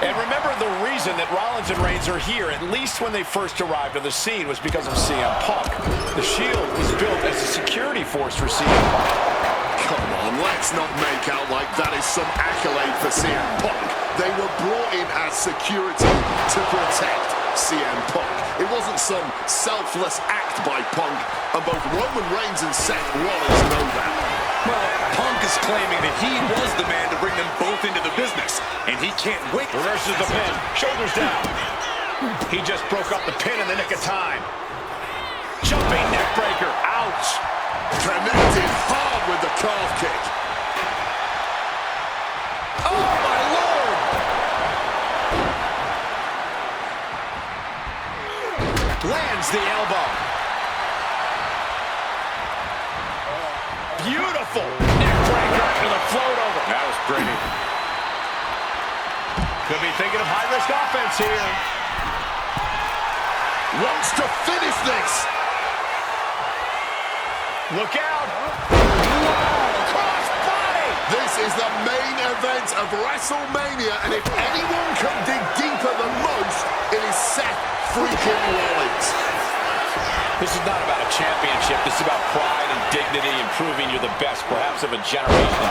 And remember, the reason that Rollins and Reigns are here, at least when they first arrived on the scene, was because of CM Punk. The Shield was built as a security force for CM Punk. Come on, let's not make out like that is some accolade for CM Punk. They were brought in as security to protect CM Punk. It wasn't some selfless act by Punk, and both Roman Reigns and Seth Rollins know that. Well, Punk is claiming that he was the man to bring them both into the business, and he can't wait. Reverses the pin, shoulders down. He just broke up the pin in the nick of time. Jumping neck breaker, ouch. Connected hard with the calf kick. Oh my Lord! Lands the elbow. Beautiful neck breaker after the float over. That was pretty. Could be thinking of high-risk offense here. Wants to finish this. Look out. Whoa, cross body. This is the main event of WrestleMania, and if anyone can dig deeper than most, it is Seth freaking Rollins. This is not about a championship. This is about pride and dignity and proving you're the best, perhaps, of a generation.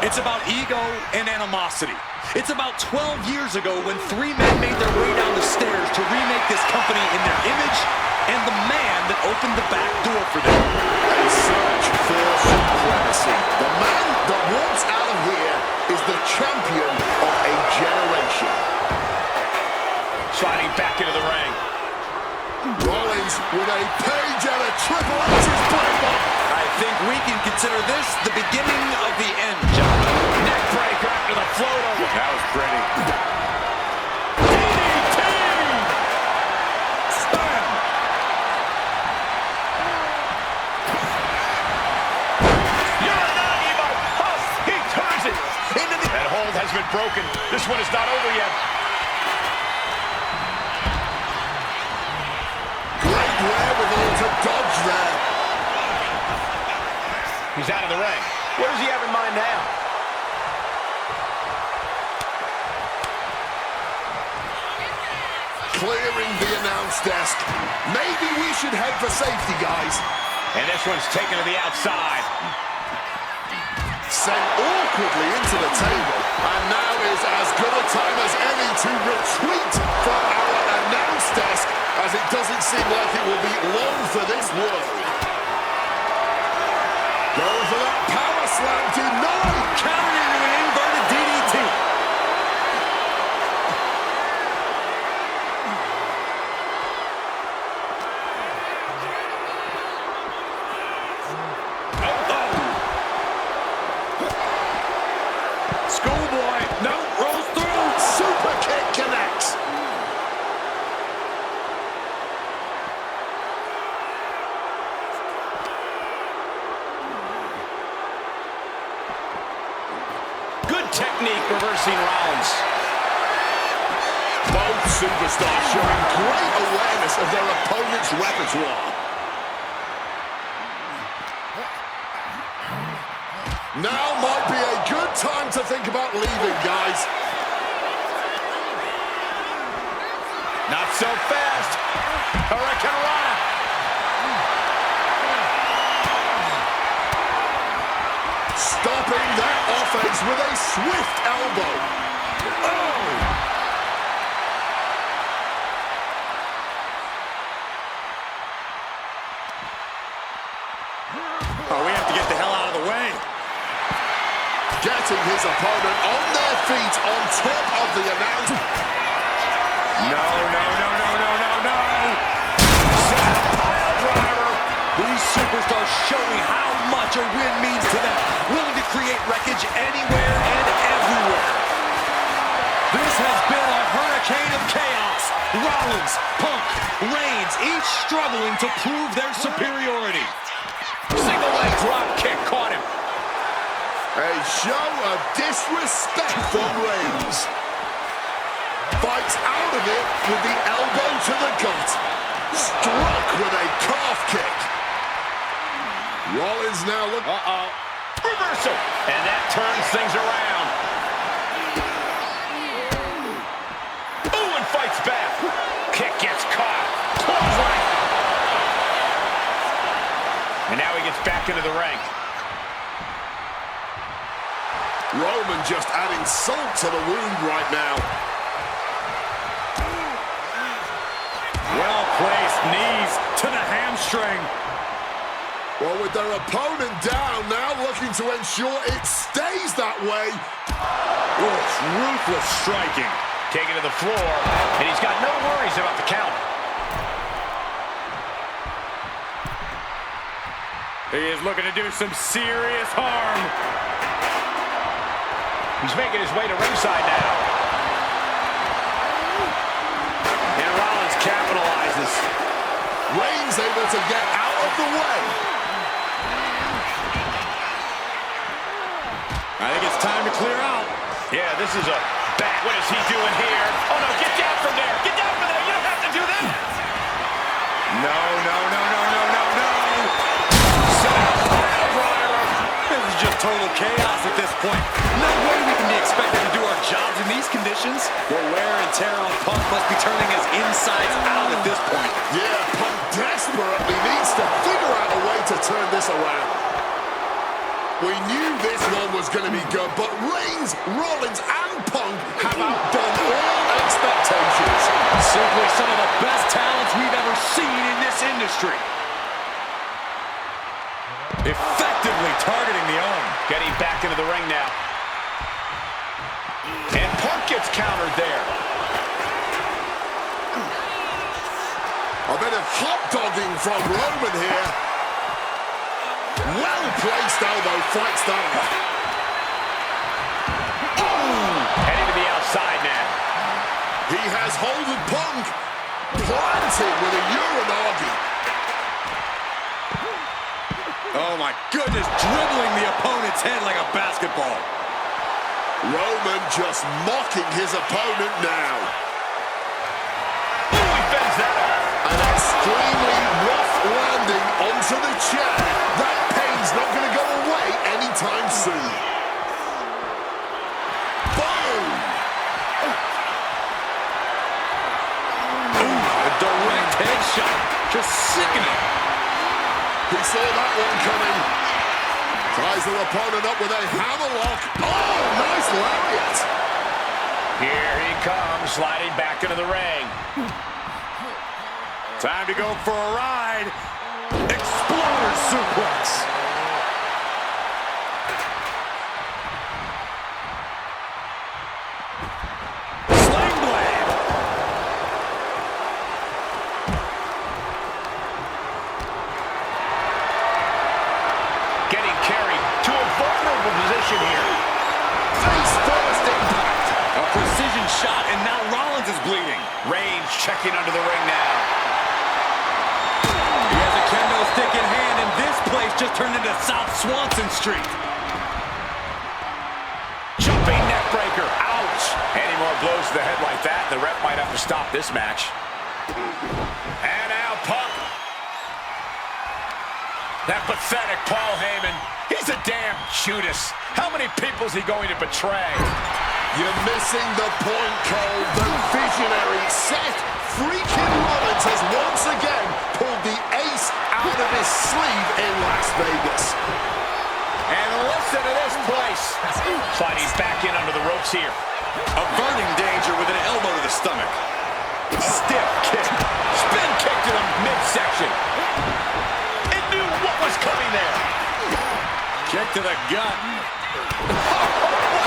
It's about ego and animosity. It's about 12 years ago when three men made their way down the stairs to remake this company in their image, and the man that opened the back door for them. A search for supremacy. The man that walks out of here is the champion Rollins with a page out of Triple H's playbook. I think we can consider this the beginning of the end, gentlemen. Neck breaker after the float over. That was pretty. DDT! Bam! He turns it into the... That hold has been broken. This one is not over yet. Great wherewithal to dodge there. He's out of the ring. What does he have in mind now? Clearing the announce desk. Maybe we should head for safety, guys. And this one's taken to the outside. Sent awkwardly into the table. And now is as good a time as any to retreat from our announce desk, as it doesn't seem like it will be long for this world. Going for that power slam, denied. Counter into an inverted DDT. Schoolboy. No, rolls through. Super kick connects. Good technique reversing Rollins. Both superstars showing great awareness of their opponent's repertoire. Now might be a good time to think about leaving, guys. Not so fast. Hurricane Rana. Stopping that offense with a swift elbow. Oh! Oh, we have to get the hell out of the way. Getting his opponent on their feet on top of the announce. No. Pile driver. These superstars showing how much a win means to them. Willing to create wreckage anywhere and everywhere. This has been a hurricane of chaos. Rollins, Punk, Reigns, each struggling to prove their superiority. Single leg drop kick caught him. A show of disrespect from Reigns. Fights out of it with the elbow to the gut. Struck with a calf kick. Rollins now look. Reversal. And that turns things around. Ooh, and fights back. Kick gets caught. Clothesline. And now he gets back into the ring. Roman just adding salt to the wound right now. Well-placed knees to the hamstring. Well, with their opponent down, now looking to ensure it stays that way. Ruthless striking. Taken to the floor, and he's got no worries about the count. He is looking to do some serious harm. He's making his way to ringside now. And Rollins capitalizes. Reigns able to get out of the way. I think it's time to clear out. Yeah, this is a bad. What is he doing here? Oh, no, get down from there. Get down from there. You don't have to do that. No. This is just total chaos at this point. No way we can be expected to do our jobs in these conditions. The wear and tear on Punk must be turning his insides out at this point. Yeah, Punk desperately needs to figure out a way to turn this around. We knew this one was going to be good, but Reigns, Rollins, and Punk have outdone all expectations. Simply some of the best talents we've ever seen in this industry. Effectively targeting the arm. Getting back into the ring now. And Punk gets countered there. A bit of hot-dogging from Roman here. Well-placed elbow fights that off. Heading to the outside now. He has hold of Punk. Planted with a Uranagi. Oh my goodness, dribbling the opponent's head like a basketball. Roman just mocking his opponent now. He fends that off. An extremely rough landing onto the chair. That pain's not going to go away anytime soon. Boom! Ooh, a direct headshot. Just sickening. He saw that one coming. Ties their opponent up with a hammerlock. Oh, nice lariat. Here he comes, sliding back into the ring. Time to go for a ride. Exploder suplex. Sling blade. Getting carried to a vulnerable position here. Face first impact. A precision shot, and now Rollins is bleeding. Reigns checking under the ring now. He has a kendo stick in hand, and this place just turned into South Swanson Street. Jumping neck breaker. Ouch. Any more blows to the head like that, the ref might have to stop this match. And now Punk. That pathetic Paul Heyman. He's a damn Judas. How many people is he going to betray? You're missing the point, Cole. The visionary Seth freaking Rollins has once again pulled the ace out of his sleeve in Las Vegas. And listen to this place. Sliding back in under the ropes here. Averting danger with an elbow to the stomach. Stiff kick. Spin kick to the midsection. It knew what was coming there. Kick to the gut.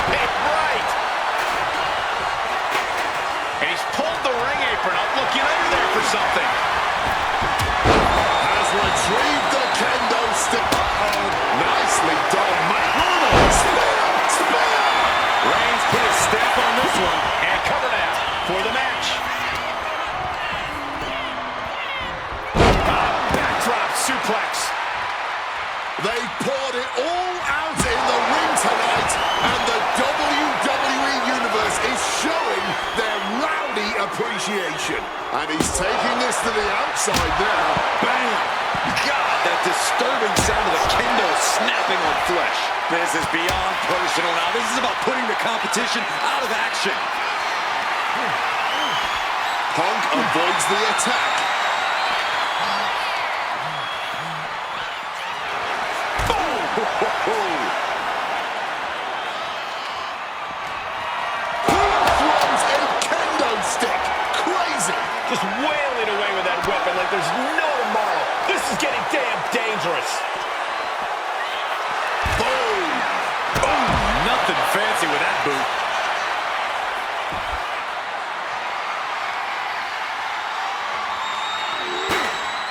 Right. And he's pulled the ring apron up, looking under there for something. Has retrieved the kendo stick. Uh-oh. Nicely done, Mike. Spear. Reigns put his stamp on this one and covered out for the match. Backdrop suplex. They poured it all out in the ring tonight, and the WWE Universe is showing their rowdy appreciation. And he's taking this to the outside now. Bam! God, that disturbing sound of the kendo snapping on flesh. This is beyond personal now. This is about putting the competition out of action. Punk avoids the attack. Throws a kendo stick. Crazy. Just wailing away with that weapon like there's no tomorrow. This is getting damn dangerous. Boom. Oh, nothing fancy with that boot.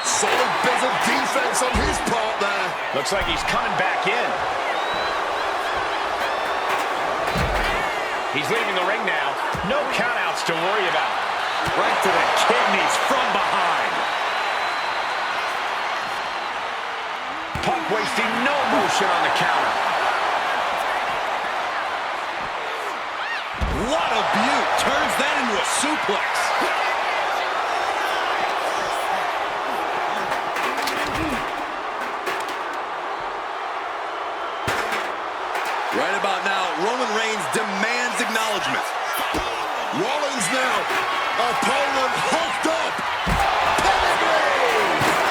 Solid bit of defense on his part there. Looks like he's coming back in. He's leaving the ring now. No countouts to worry about. Right to the kidneys from behind. Punk wasting no motion on the counter. What a beaut. Turns that into a suplex. Right about now, Roman Reigns demands acknowledgement. Rollins now. Opponent hooked up.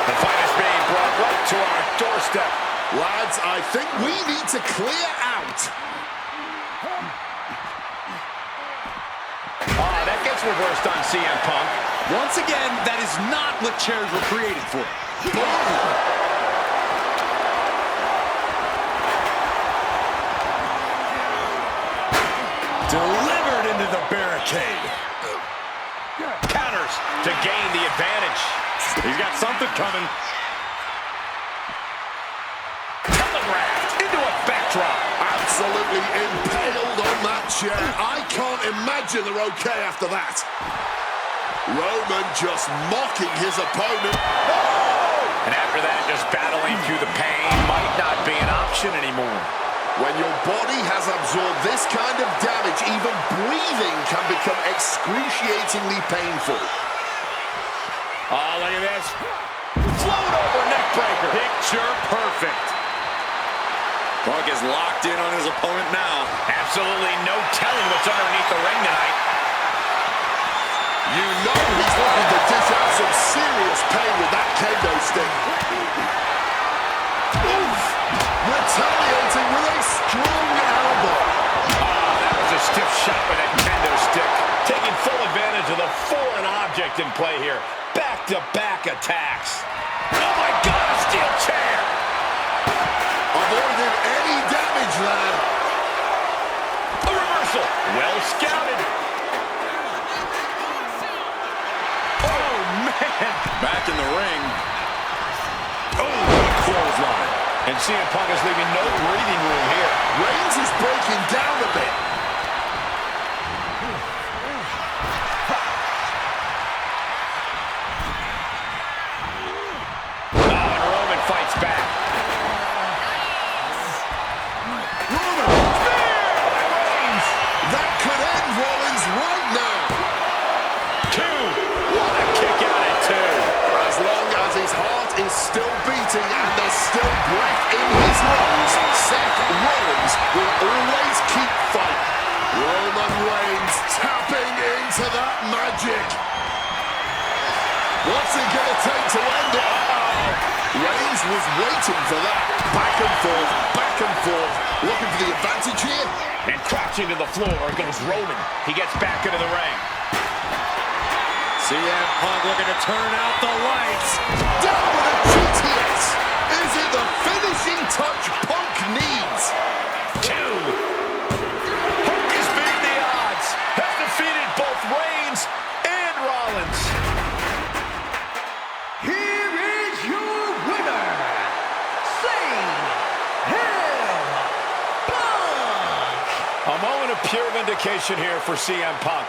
The fight is being brought right to our doorstep. Lads, I think we need to clear out. That gets reversed on CM Punk. Once again, that is not what chairs were created for. Delivered into the barricade. Counters to gain the advantage. He's got something coming. Telegraphed into a backdrop. Absolutely impaled on that chair. I can't imagine they're okay after that. Roman just mocking his opponent. And after that, just battling through the pain might not be an option anymore. When your body has absorbed this kind of damage, even breathing can become excruciatingly painful. Oh, look at this. Float over neckbreaker. Picture perfect. Punk is locked in on his opponent now. Absolutely no telling what's underneath the ring tonight. You know he's looking to dish out some serious pain with that kendo stick. Oof! Retaliating with a strong elbow. Oh, that was a stiff shot with that kendo stick. Taking full advantage of the foreign object in play here. Back-to-back attacks. Oh my God, a steel chair! Avoided any damage there. A reversal. Well scouted. Oh, man. Back in the ring. Oh, clothesline. And CM Punk is leaving no breathing room here. Reigns is breaking down a bit. Oh, and Roman fights back. That could end Rollins right now. Two. What a kick out at two. As long as his heart is still beating and there's still breath in his lungs, Seth Rollins will always keep fighting. Roman Reigns tapping into that magic. What's it gonna take to end it? Reigns was waiting for that. Back and forth, back and forth. Looking for the advantage here. And crouching to the floor goes Roman. He gets back into the ring. CM Punk looking to turn out the lights. Down with a GTS. Is it the finishing touch Punk needs? Two. Punk has beaten the odds. Has defeated both Reigns and Rollins. Here is your winner, A moment of pure vindication here for CM Punk.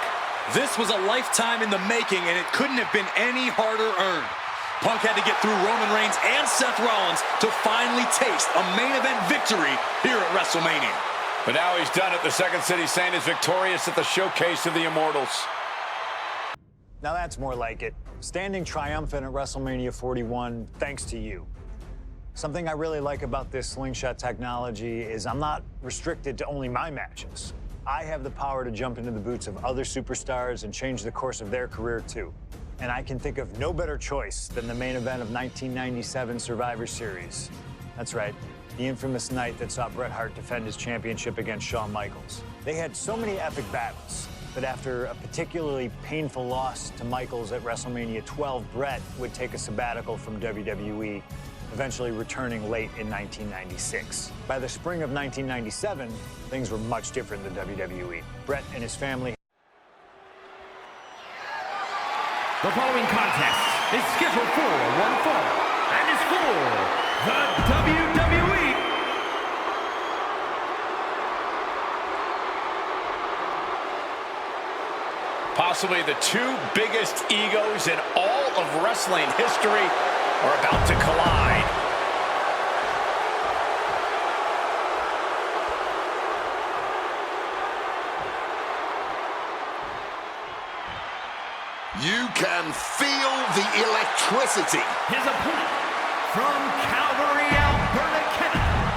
This was a lifetime in the making, and it couldn't have been any harder earned. Punk had to get through Roman Reigns and Seth Rollins to finally taste a main event victory here at WrestleMania. But now he's done it. The Second City Saint is victorious at the Showcase of the Immortals. Now that's more like it. Standing triumphant at WrestleMania 41 thanks to you. Something I really like about this slingshot technology is I'm not restricted to only my matches. I have the power to jump into the boots of other superstars and change the course of their career too. And I can think of no better choice than the main event of 1997 Survivor Series. That's right, the infamous night that saw Bret Hart defend his championship against Shawn Michaels. They had so many epic battles that after a particularly painful loss to Michaels at WrestleMania 12, Bret would take a sabbatical from WWE, eventually returning late in 1996. By the spring of 1997, things were much different than WWE. Bret and his family. The following contest is scheduled for one fall and is for the WWE. Possibly the two biggest egos in all of wrestling history are about to collide. You can feel the electricity. His opponent from Calgary, Alberta, Canada.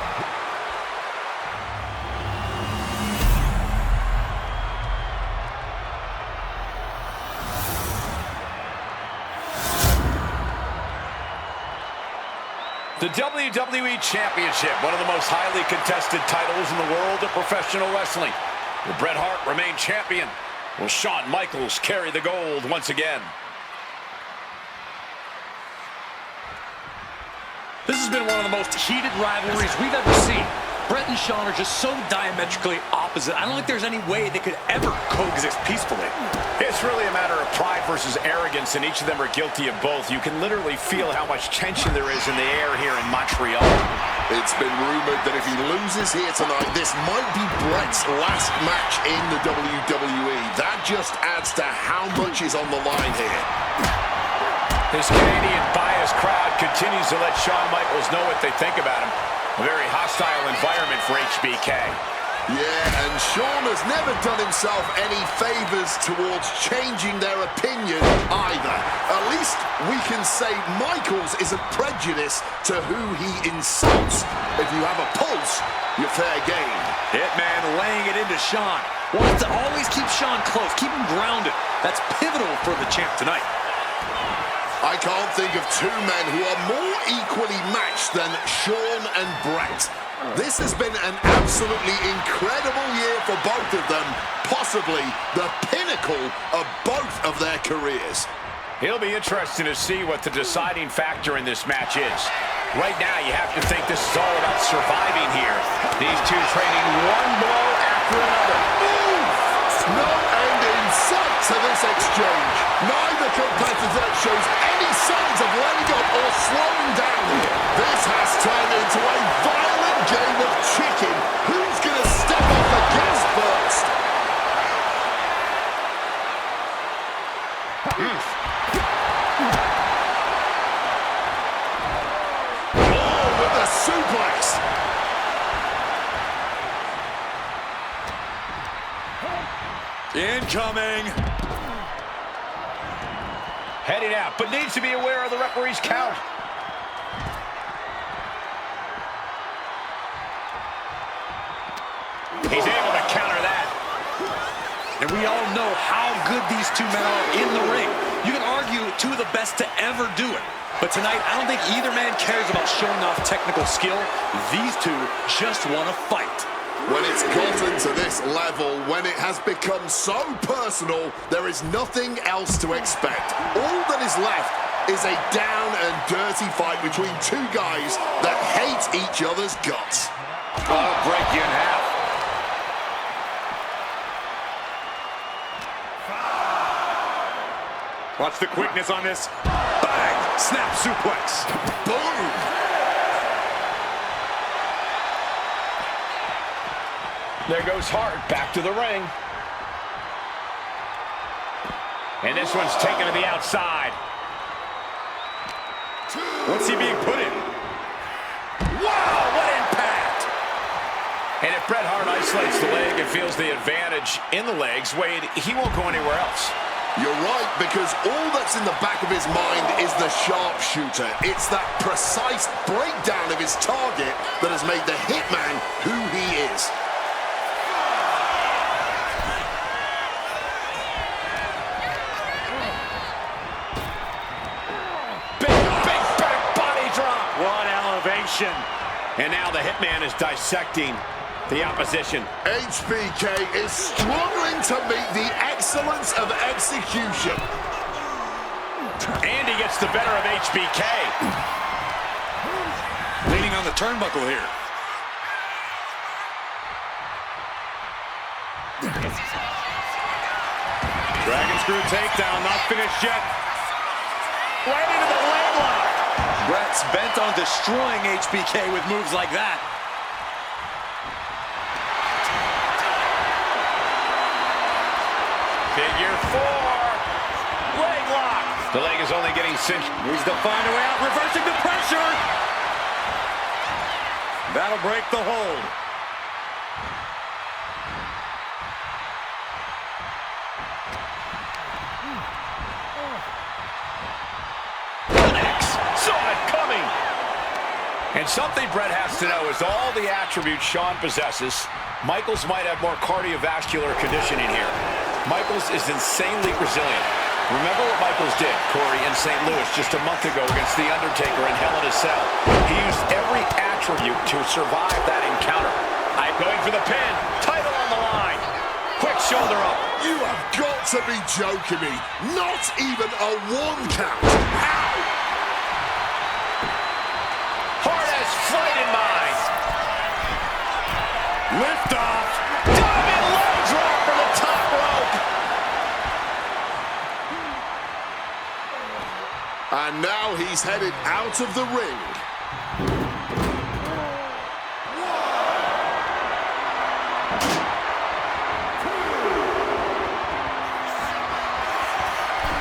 The WWE Championship, one of the most highly contested titles in the world of professional wrestling. Will Bret Hart remain champion? Will Shawn Michaels carry the gold once again? This has been one of the most heated rivalries we've ever seen. Bret and Shawn are just so diametrically opposite. I don't think there's any way they could ever coexist peacefully. It's really a matter of pride versus arrogance, and each of them are guilty of both. You can literally feel how much tension there is in the air here in Montreal. It's been rumored that if he loses here tonight, this might be Bret's last match in the WWE. That just adds to how much is on the line here. This Canadian biased crowd continues to let Shawn Michaels know what they think about him. A very hostile environment for HBK. Yeah, and Shawn has never done himself any favors towards changing their opinion either. At least we can say Michaels isn't prejudiced to who he insults. If you have a pulse, you're fair game. Hitman laying it into Shawn. Wants to always keep Shawn close, keep him grounded. That's pivotal for the champ tonight. I can't think of two men who are more equally matched than Shawn and Bret. This has been an absolutely incredible year for both of them, possibly the pinnacle of both of their careers. It'll be interesting to see what the deciding factor in this match is. Right now, you have to think this is all about surviving here. These two trading one blow after another. No end in sight to this exchange. Neither competitor shows any signs of letting up or slowing down here. This has turned into a violent game of chicken. Who's going to step off the gas first? Oh, with the suplex. Incoming. Heading out, but needs to be aware of the referee's count. He's able to counter that. And we all know how good these two men are in the ring. You can argue two of the best to ever do it. But tonight, I don't think either man cares about showing off technical skill. These two just want to fight. When it's gotten to this level, when it has become so personal, there is nothing else to expect. All that is left is a down and dirty fight between two guys that hate each other's guts. I'll break you in half. Watch the quickness on this. Bang! Snap suplex. Boom! There goes Hart back to the ring. And this one's taken to the outside. What's he being put in? Wow, what impact! And if Bret Hart isolates the leg and feels the advantage in the legs, Wade, he won't go anywhere else. You're right, because all that's in the back of his mind is the sharpshooter. It's that precise breakdown of his target that has made the Hitman who he is. And now the Hitman is dissecting the opposition. HBK is struggling to meet the excellence of execution. And he gets the better of HBK. Leaning on the turnbuckle here. Dragon screw takedown, not finished yet. Right into the leg lock. Bret's bent on destroying HBK with moves like that. Figure four. Leg lock. The leg is only getting cinched. Needs to find a way out, reversing the pressure. That'll break the hold. And something Bret has to know is all the attributes Shawn possesses, Michaels might have more cardiovascular conditioning here. Michaels is insanely resilient. Remember what Michaels did, Corey, in St. Louis just a month ago against The Undertaker in Hell in a Cell. He used every attribute to survive that encounter. Going for the pin. Title on the line. Quick shoulder up. You have got to be joking me. Not even a 1 count. How? Hart has fight in mind. Lift off. Diving low drop from the top rope. And now he's headed out of the ring.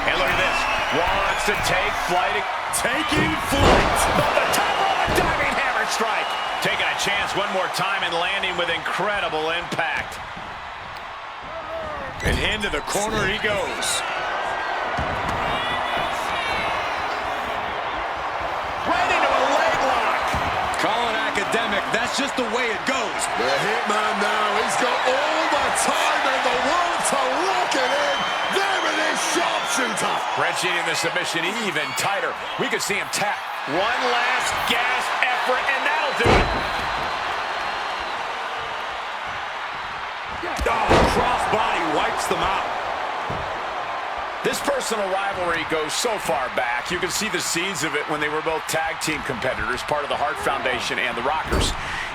And look at this. Wants to take flight. Taking flight. Off the top rope, a diving hammer strike. Taking a chance one more time and landing with incredible impact. And into the corner he goes. Right into a leg lock. Call it academic, that's just the way it goes. The Hitman now, he's got all the time in the world to lock it in. There it is, sharpshooter. Wrenching in the submission even tighter. We could see him tap. One last gasp effort, and that'll do it. Oh, crossbody wipes them out. This personal rivalry goes so far back. You can see the seeds of it when they were both tag team competitors, part of the Hart Foundation and the Rockers.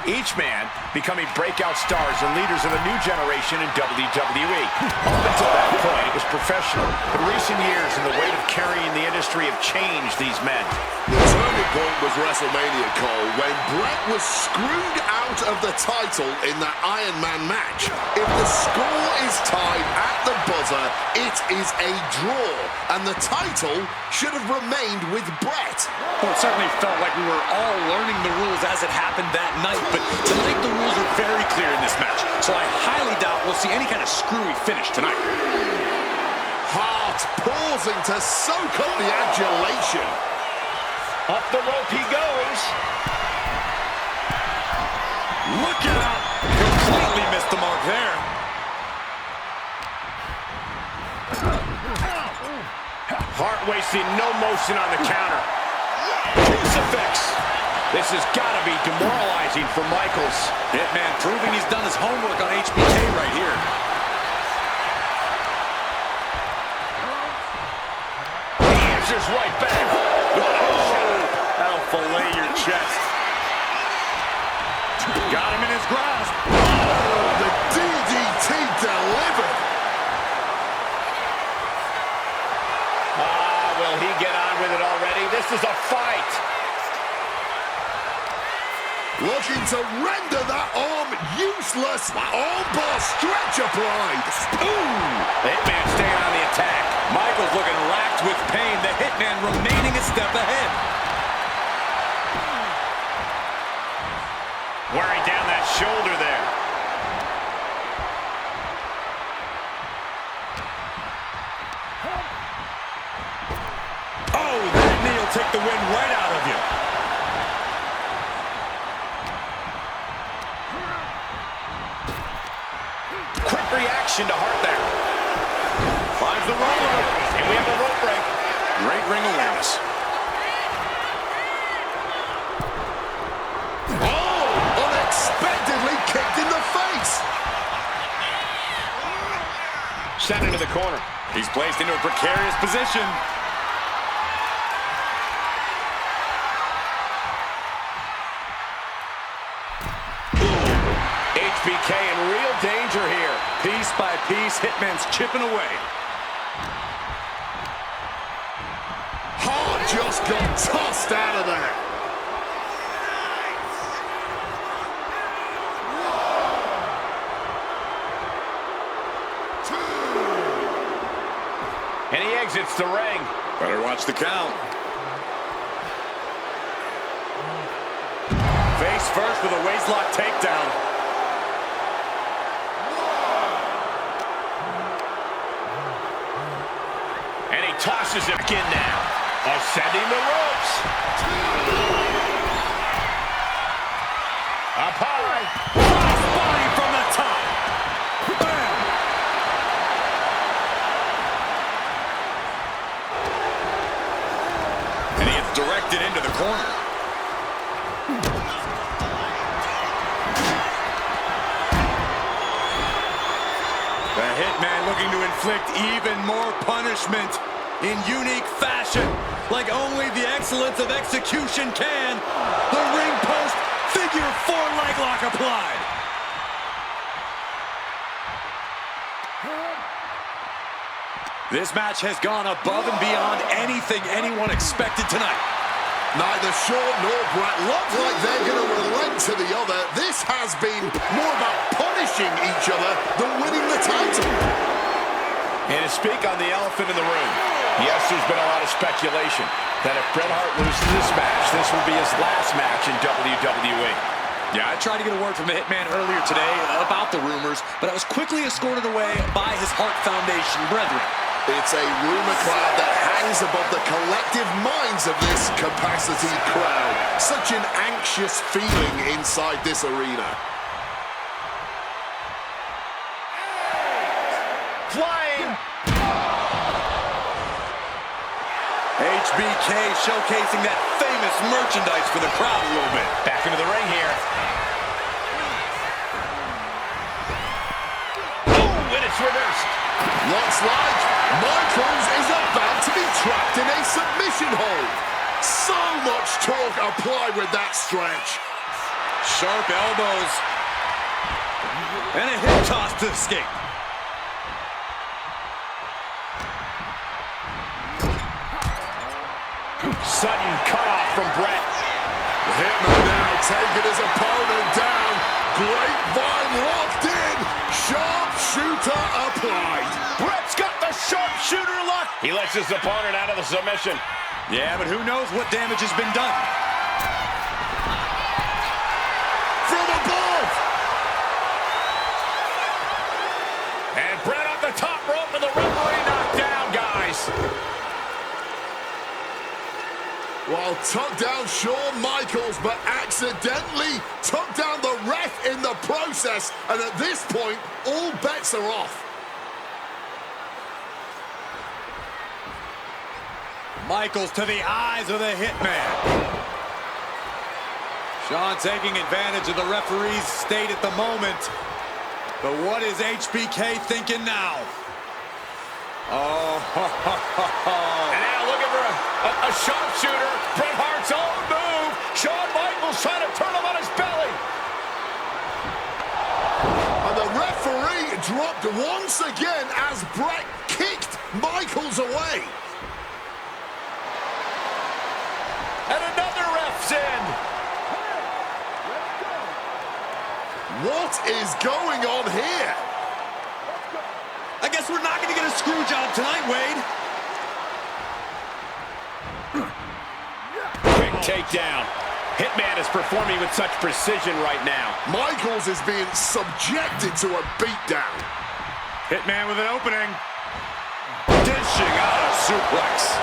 Each man becoming breakout stars and leaders of a new generation in WWE. Up until that point, it was professional. But recent years and the weight of carrying the industry have changed these men. The turning point was WrestleMania, Cole, when Bret was screwed out of the title in that Iron Man match. If the score is tied at the buzzer, it is a draw, and the title should have remained with Bret. Well, it certainly felt like we were all learning the rules as it happened that night, but tonight the rules are very clear in this match, so I highly doubt we'll see any kind of screwy finish tonight. Hart pausing to soak up the adulation. Up the rope he goes. Look out! Completely missed the mark there. Hart wasting no motion on the counter. Crucifix. This has got to be demoralizing for Michaels. Hitman proving he's done his homework on HBK right here. He answers right back. That'll fillet your chest. Got him in his grasp. Oh, the DDT delivered. Will he get on with it already? This is a fight. Looking to render that arm useless. Armbar stretch applied. Ooh! The Hitman staying on the attack. Michaels looking racked with pain. The Hitman remaining a step ahead. Wearing down that shoulder there. Oh, that knee will take the wind right out of you. Quick reaction to Hart there. Finds the roller. And we have a rope break. Great ring awareness. Oh, unexpectedly kicked in the face. Sent into the corner. He's placed into a precarious position. HBK in real danger here. Piece by piece, Hitman's chipping away. Hart just got tossed out of there. And he exits the ring. Better watch the count. Face first with a waistlock takedown. And he tosses it in now. Ascending the ropes. Up high. Crossbody from the top. Bam! And he is directed into the corner. The Hitman looking to inflict even more punishment in unique fashion, like only the excellence of execution can. The ring post, figure 4 leg lock applied. This match has gone above and beyond anything anyone expected tonight. Neither Shawn nor Bret look like they're going to relent to the other. This has been more about punishing each other than winning the title. And to speak on the elephant in the room, yes, there's been a lot of speculation that if Bret Hart loses this match, this will be his last match in WWE. Yeah, I tried to get a word from the Hitman earlier today about the rumors, but I was quickly escorted away by his Hart Foundation brethren. It's a rumor cloud that hangs above the collective minds of this capacity crowd. Such an anxious feeling inside this arena. Flying! HBK showcasing that famous merchandise for the crowd a little bit. Back into the ring here. Oh, and it's reversed. Looks like Michaels is about to be trapped in a submission hold. So much torque applied with that stretch. Sharp elbows. And a hip toss to escape. Sudden cutoff from Bret. The Hitman now taking his opponent down. Grapevine locked in. Sharpshooter applied. Bret's got the sharpshooter lock. He lets his opponent out of the submission. Yeah, but who knows what damage has been done. From above. And Bret off the top rope and the referee knocked down, guys. Well, tucked down Shawn Michaels, but accidentally tucked down the ref in the process. And at this point, all bets are off. Michaels to the eyes of the Hitman. Shawn taking advantage of the referee's state at the moment. But what is HBK thinking now? Oh, and now looking for a sharpshooter. Bret Hart's own move. Shawn Michaels trying to turn him on his belly. And the referee dropped once again as Bret kicked Michaels away. And another ref's in. What is going on here? I guess we're not going to get a screw job tonight, Wade. Quick takedown. Hitman is performing with such precision right now. Michaels is being subjected to a beatdown. Hitman with an opening. Dishing out a suplex.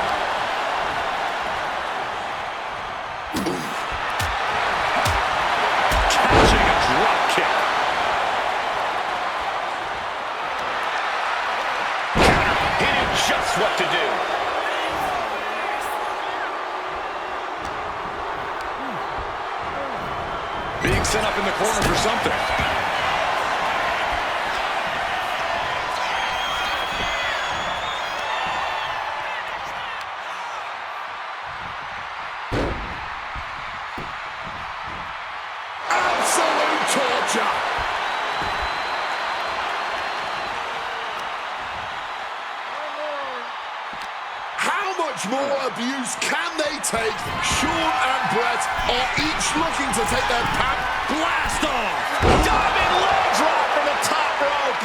Catching a drop kick. He knew just what to do. Being set up in the corner for something. Absolute torture. How much more abuse can they take? Shawn and Bret are each looking to take their path. Blast off! Diving leg drop from the top rope.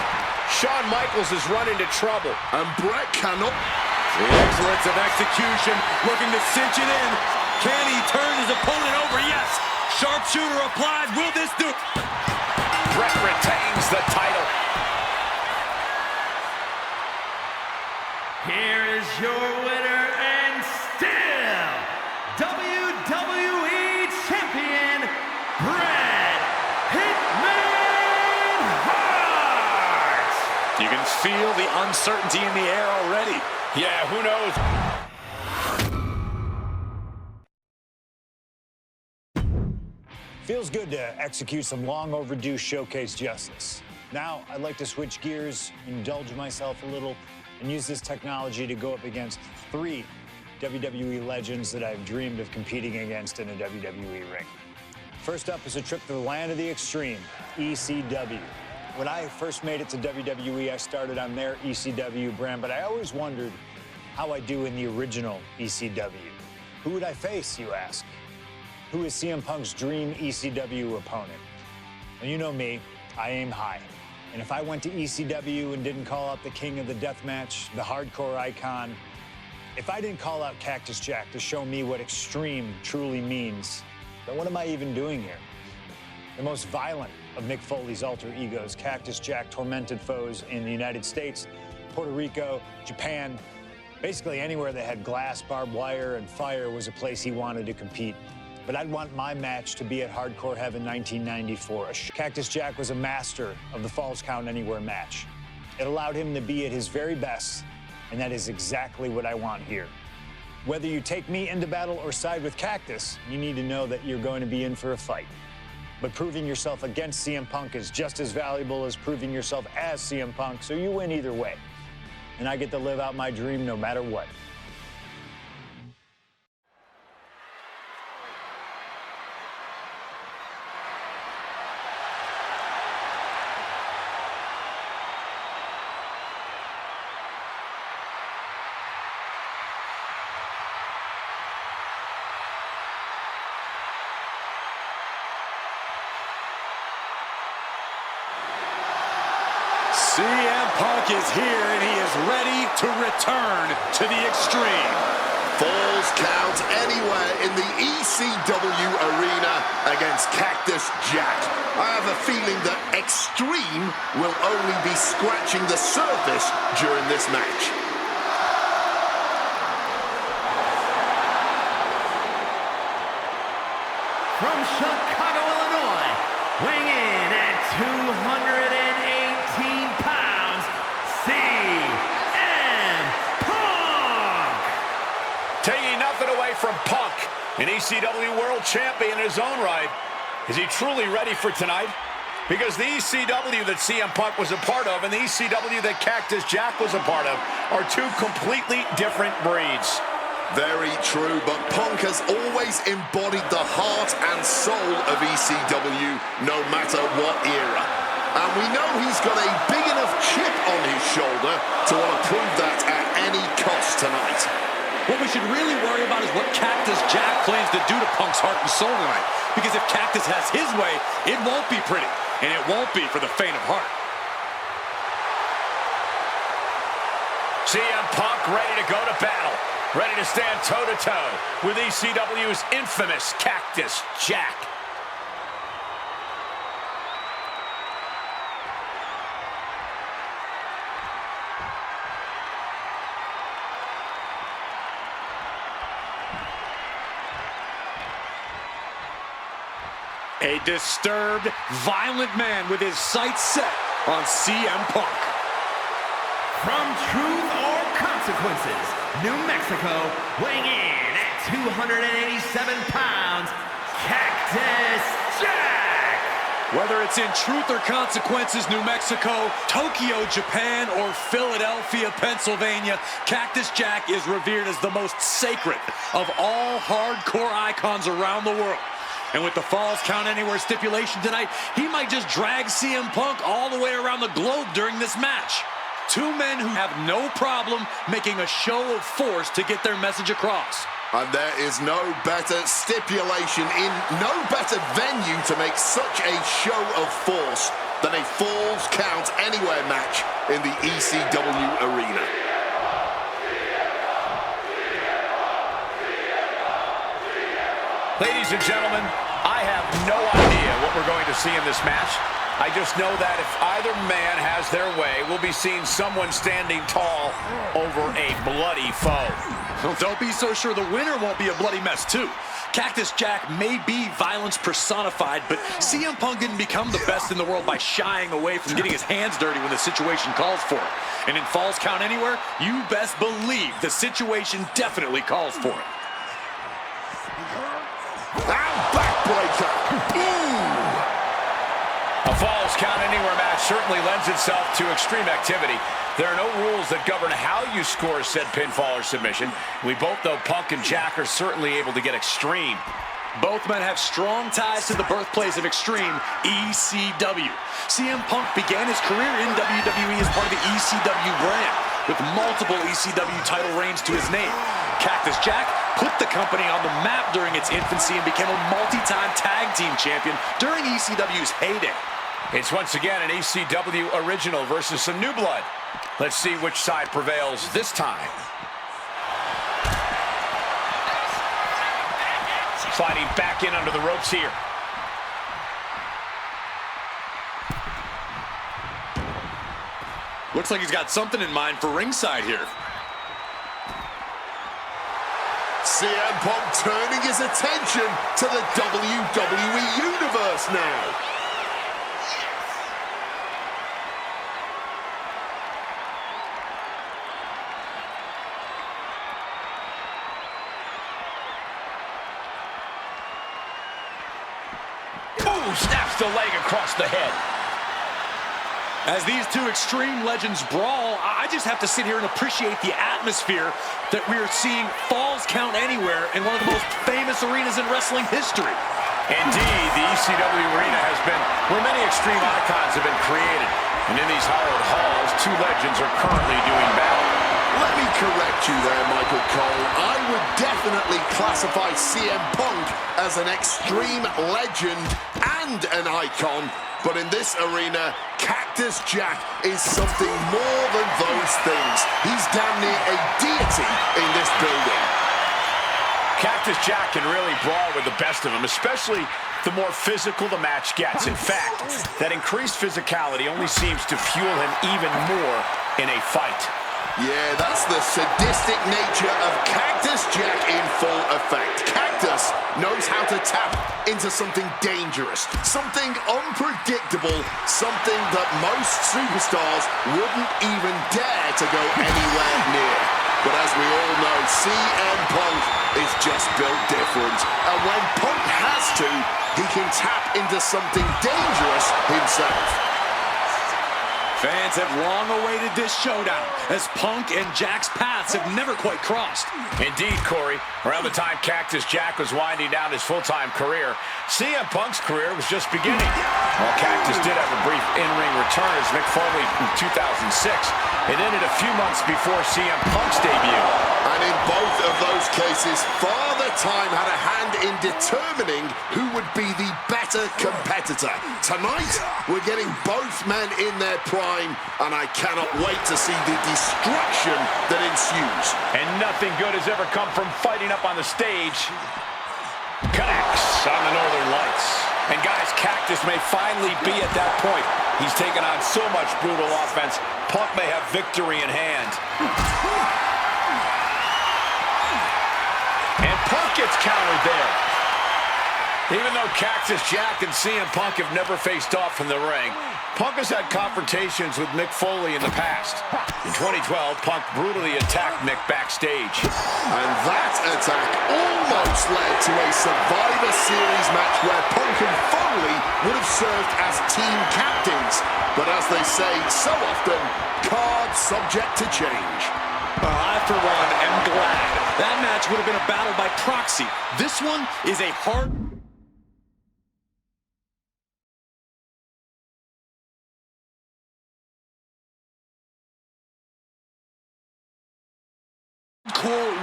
Shawn Michaels is running into trouble. And Bret cannot. The excellence of execution, looking to cinch it in. Can he turn his opponent over? Yes. Sharpshooter applied. Will this do it? Bret retains the title. Here is your winner and still WWE Champion, Bret Hitman Hart! You can feel the uncertainty in the air already. Yeah, who knows? Feels good to execute some long overdue showcase justice. Now, I'd like to switch gears, indulge myself a little, and use this technology to go up against 3 WWE legends that I've dreamed of competing against in a WWE ring. First up is a trip to the land of the extreme, ECW. When I first made it to WWE, I started on their ECW brand, but I always wondered how I do in the original ECW. Who would I face, you ask? Who is CM Punk's dream ECW opponent? Well, you know me, I aim high. And if I went to ECW and didn't call out the king of the deathmatch, the hardcore icon, if I didn't call out Cactus Jack to show me what extreme truly means, then what am I even doing here? The most violent of Mick Foley's alter egos, Cactus Jack tormented foes in the United States, Puerto Rico, Japan. Basically anywhere that had glass, barbed wire, and fire was a place he wanted to compete. But I'd want my match to be at Hardcore Heaven 1994. Cactus Jack was a master of the Falls Count Anywhere match. It allowed him to be at his very best, and that is exactly what I want here. Whether you take me into battle or side with Cactus, you need to know that you're going to be in for a fight. But proving yourself against CM Punk is just as valuable as proving yourself as CM Punk, so you win either way. And I get to live out my dream no matter what. CM Punk is here, and he is ready to return to the extreme. Falls Count Anywhere in the ECW arena against Cactus Jack. I have a feeling that extreme will only be scratching the surface during this match. From Chicago, Illinois, weighing in at 218 pounds, CM Punk! Taking nothing away from Punk, an ECW World Champion in his own right. Is he truly ready for tonight? Because the ECW that CM Punk was a part of and the ECW that Cactus Jack was a part of are two completely different breeds. Very true, but Punk has always embodied the heart and soul of ECW, no matter what era. And we know he's got a big enough chip on his shoulder to want to prove that at any cost tonight. What we should really worry about is what Cactus Jack plans to do to Punk's heart and soul tonight. Because if Cactus has his way, it won't be pretty. And it won't be for the faint of heart. CM Punk ready to go to battle. Ready to stand toe-to-toe with ECW's infamous Cactus Jack. A disturbed, violent man with his sights set on CM Punk. From Truth or Consequences, New Mexico, weighing in at 287 pounds, Cactus Jack! Whether it's in Truth or Consequences, New Mexico, Tokyo, Japan, or Philadelphia, Pennsylvania, Cactus Jack is revered as the most sacred of all hardcore icons around the world. And with the Falls Count Anywhere stipulation tonight, he might just drag CM Punk all the way around the globe during this match. Two men who have no problem making a show of force to get their message across. And there is no better stipulation in no better venue to make such a show of force than a Falls Count Anywhere match in the ECW arena. Ladies and gentlemen, I have no idea what we're going to see in this match. I just know that if either man has their way, we'll be seeing someone standing tall over a bloody foe. Well, don't be so sure the winner won't be a bloody mess, too. Cactus Jack may be violence personified, but CM Punk didn't become the best in the world by shying away from getting his hands dirty when the situation calls for it. And in Falls Count Anywhere, you best believe the situation definitely calls for it. And backbreaker. A Falls Count Anywhere match certainly lends itself to extreme activity. There are no rules that govern how you score said pinfall or submission. We both know Punk and Jack are certainly able to get extreme. Both men have strong ties to the birthplace of Extreme, ECW. CM Punk began his career in WWE as part of the ECW brand, with multiple ECW title reigns to his name. Cactus Jack put the company on the map during its infancy and became a multi-time tag team champion during ECW's heyday. It's once again an ECW original versus some new blood. Let's see which side prevails this time. Sliding back in under the ropes here. Looks like he's got something in mind for ringside here. CM Punk turning his attention to the WWE Universe now. Ooh, snaps the leg across the head. As these two Extreme legends brawl, I just have to sit here and appreciate the atmosphere that we are seeing. Falls count anywhere in one of the most famous arenas in wrestling history. Indeed, the ECW arena has been where many Extreme icons have been created. And in these hallowed halls, two legends are currently doing battle. Let me correct you there, Michael Cole. I would definitely classify CM Punk as an Extreme legend and an icon. But in this arena, Cactus Jack is something more than those things. He's damn near a deity in this building. Cactus Jack can really brawl with the best of them, especially the more physical the match gets. In fact, that increased physicality only seems to fuel him even more in a fight. Yeah, that's the sadistic nature of Cactus Jack in full effect. Cactus knows how to tap into something dangerous, something unpredictable, something that most superstars wouldn't even dare to go anywhere near. But as we all know, CM Punk is just built different. And when Punk has to, he can tap into something dangerous himself. Fans have long awaited this showdown, as Punk and Jack's paths have never quite crossed. Indeed, Corey. Around the time Cactus Jack was winding down his full-time career, CM Punk's career was just beginning. While Cactus did have a brief in-ring return as Mick Foley in 2006, it ended a few months before CM Punk's debut. And in both of those cases, Father Time had a hand in determining who would be the better competitor. Tonight, we're getting both men in their prime, and I cannot wait to see the destruction that ensues. And nothing good has ever come from fighting up on the stage. Connects on the Northern Lights. And guys, Cactus may finally be at that point. He's taken on so much brutal offense, Punk may have victory in hand. And Punk gets countered there. Even though Cactus Jack and CM Punk have never faced off in the ring, Punk has had confrontations with Mick Foley in the past. In 2012, Punk brutally attacked Mick backstage. And that attack almost led to a Survivor Series match where Punk and Foley would have served as team captains. But as they say so often, cards subject to change. I, for one, am glad. That match would have been a battle by proxy. This one is a hardcore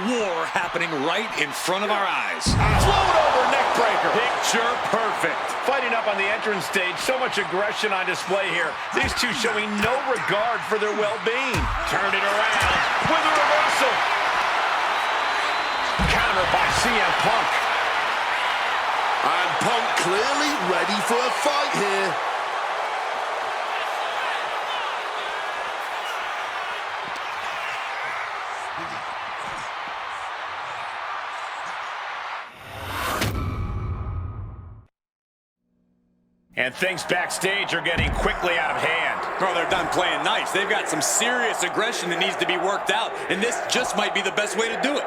war happening right in front of our eyes. Float over neck breaker. Picture perfect. Fighting up on the entrance stage, so much aggression on display here. These two showing no regard for their well-being. Turn it around with a reversal. Counter by CM Punk. And Punk clearly ready for a fight here. And things backstage are getting quickly out of hand. Oh, they're done playing nice. They've got some serious aggression that needs to be worked out, and this just might be the best way to do it.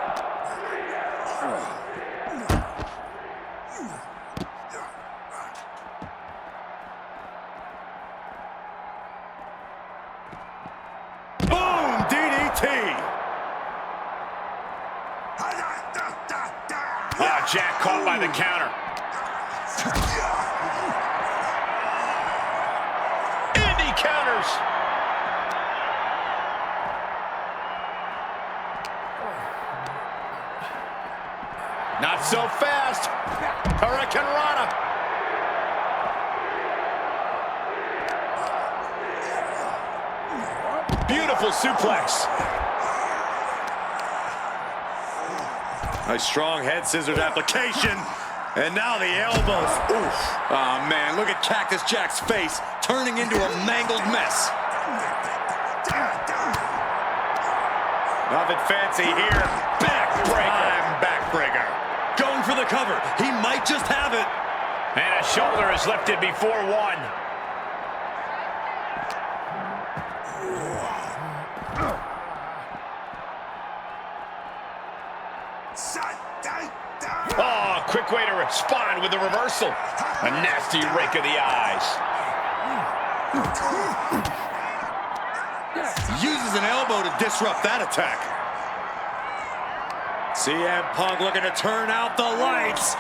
Boom! DDT! Jack caught by the counter. And he counters. Not so fast. Hurricane Rana. Beautiful suplex. A strong head scissors application. And now the elbows. Oof. Oh, man, look at Cactus Jack's face turning into a mangled mess. Nothing fancy here. Backbreaker. Backbreaker. Going for the cover. He might just have it. And a shoulder is lifted before one. Oh, quick way to respond with a reversal. A nasty rake of the eyes. Uses an elbow to disrupt that attack. CM Punk looking to turn out the lights.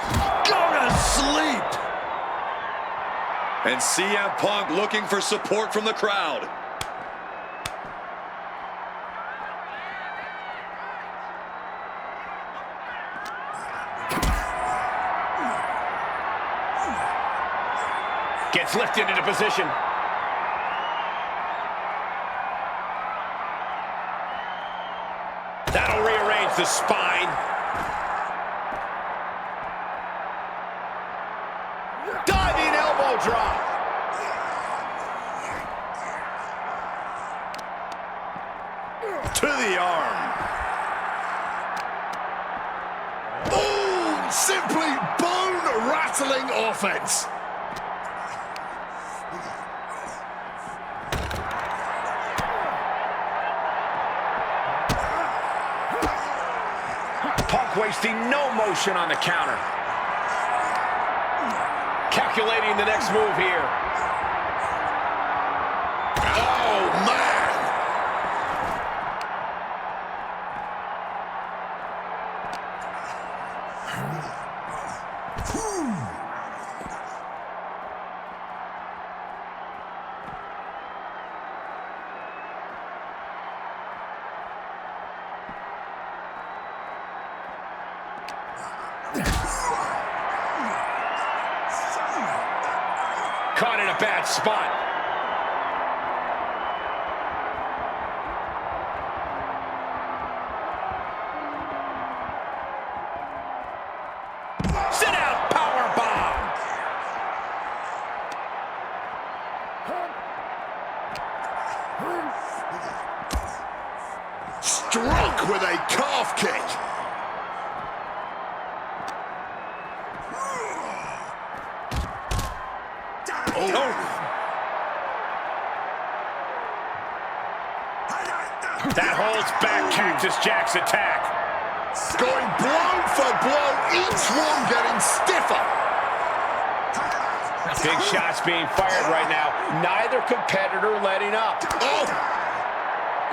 Go to sleep. And CM Punk looking for support from the crowd. Gets lifted into position. That'll rearrange the spine. Diving elbow drop. To the arm. Oh, simply bone-rattling offense. Wasting no motion on the counter. Calculating the next move here. Oh, man! Caught in a bad spot. Sit out, power bomb. Struck with a calf kick. Oh. That holds back Cactus Jack's attack. Going blow for blow, each one getting stiffer. Big shots being fired right now. Neither competitor letting up. Oh.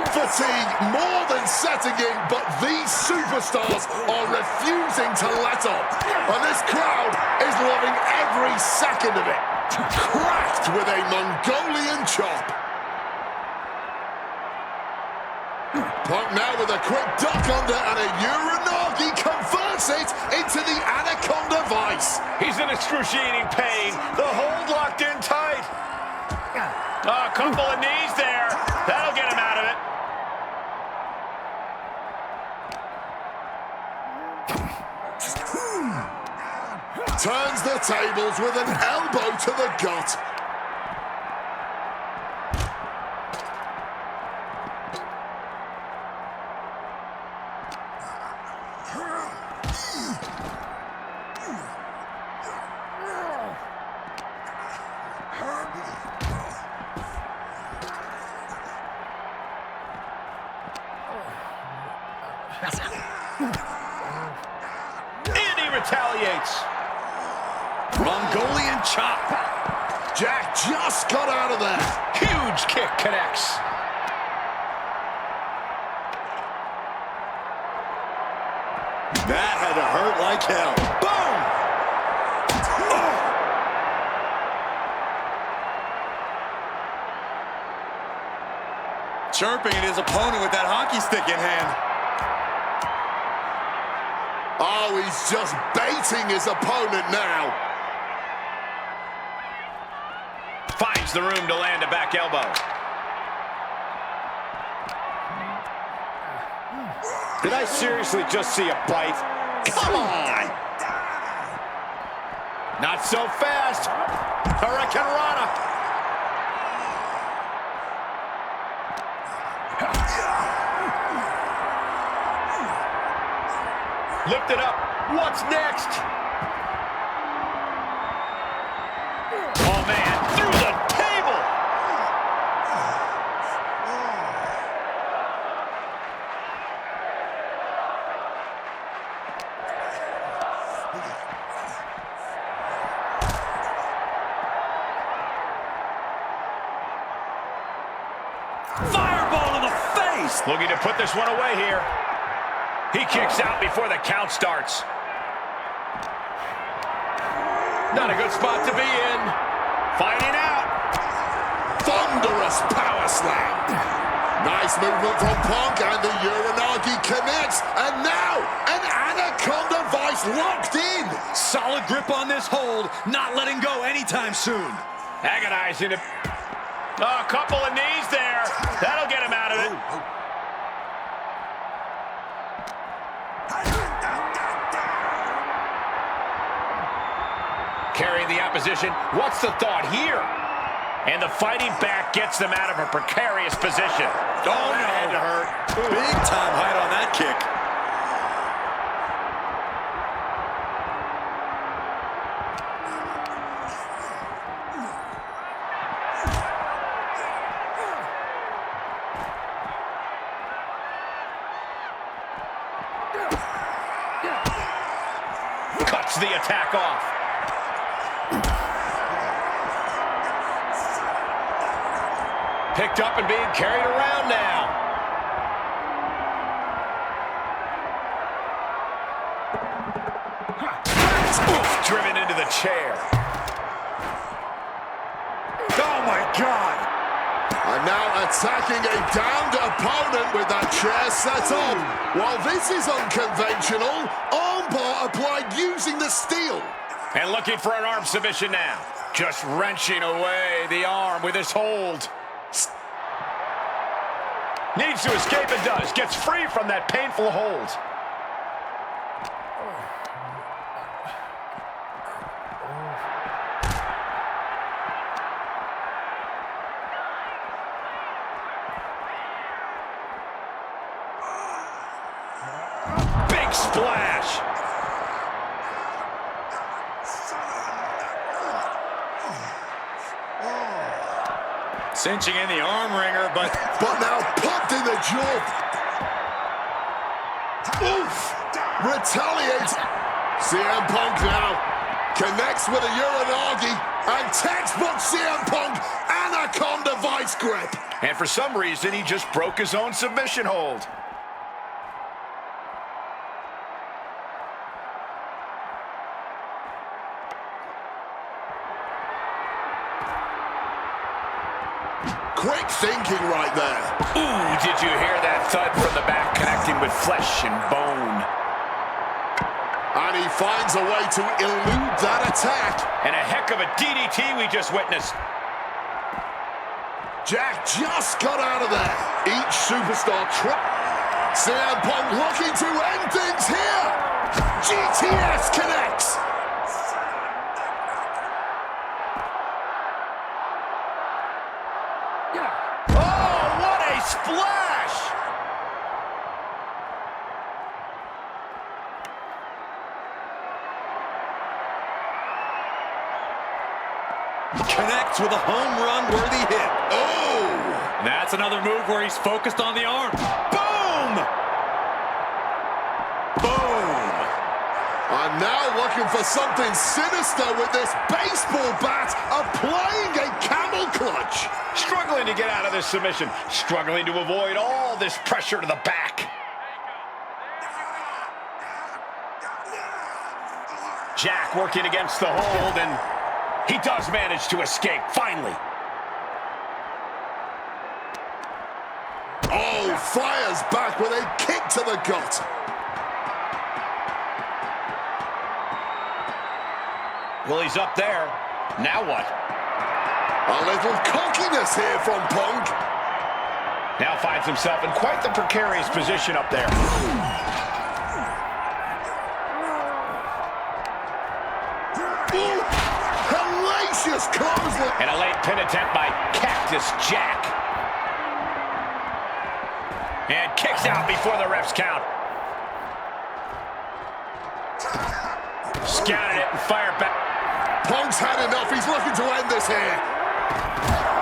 Fatigue more than setting in, but these superstars are refusing to let up. And this crowd is loving every second of it. Cracked with a Mongolian chop. Punk now with a quick duck under and a Uranagi converts it into the Anaconda Vice. He's in excruciating pain. The hold locked in tight. A couple of knees there. That'll get him out of it. Turns the tables with an elbow to the gut. And he retaliates. Mongolian chop. Jack just got out of there. Huge kick connects. That had to hurt like hell. chirping at his opponent with that hockey stick in hand. Oh, he's just baiting his opponent now. Finds the room to land a back elbow. Did I seriously just see a bite? Come on! Not so fast. Hurricane Rana. Lift it up. What's next? Oh, man. Through the table. Fireball to the face! Looking to put this one away here. He kicks out before the count starts. Not a good spot to be in. Fighting out. Thunderous power slam. Nice movement from Punk, and the Uranagi connects. And now, an Anaconda Vice locked in. Solid grip on this hold, not letting go anytime soon. Agonizing. Oh, a couple of knees there. That'll get him out of it. Carrying the opposition. What's the thought here? And the fighting back gets them out of a precarious position. Oh, no. That had to hurt. Big time height on that kick. Cuts the attack off. Picked up and being carried around now. Oof, driven into the chair. Oh, my God. And now attacking a downed opponent with that chair set up. While this is unconventional, armbar applied using the steel. And looking for an arm submission now. Just wrenching away the arm with his hold. Needs to escape and does. Gets free from that painful hold. Big splash. Cinching in the arm wringer, but now pumped in the jaw. Oof! Retaliates. CM Punk now connects with a Uranagi, and textbook CM Punk Anaconda Vice grip. And for some reason, he just broke his own submission hold. Quick thinking right there. Ooh, did you hear that thud from the back, connecting with flesh and bone? And he finds a way to elude that attack. And a heck of a DDT we just witnessed. Jack just got out of there. Each superstar CM Punk looking to end things here. GTS connects. Splash! connects with a home run worthy hit. Oh! That's another move where he's focused on the arm. Boom! Boom! I'm now looking for something sinister with this baseball bat, applying a camel clutch. Struggling to get out of this submission. Struggling to avoid all this pressure to the back. Jack working against the hold, and he does manage to escape, finally. fires back with a kick to the gut. Well, he's up there. Now what? A little cockiness here from Punk. Now finds himself in quite the precarious position up there. Ooh, hellacious clothesline. And a late pin attempt by Cactus Jack. And kicks out before the refs count. Scouted it and fired back. Punk's had enough. He's looking to end this here.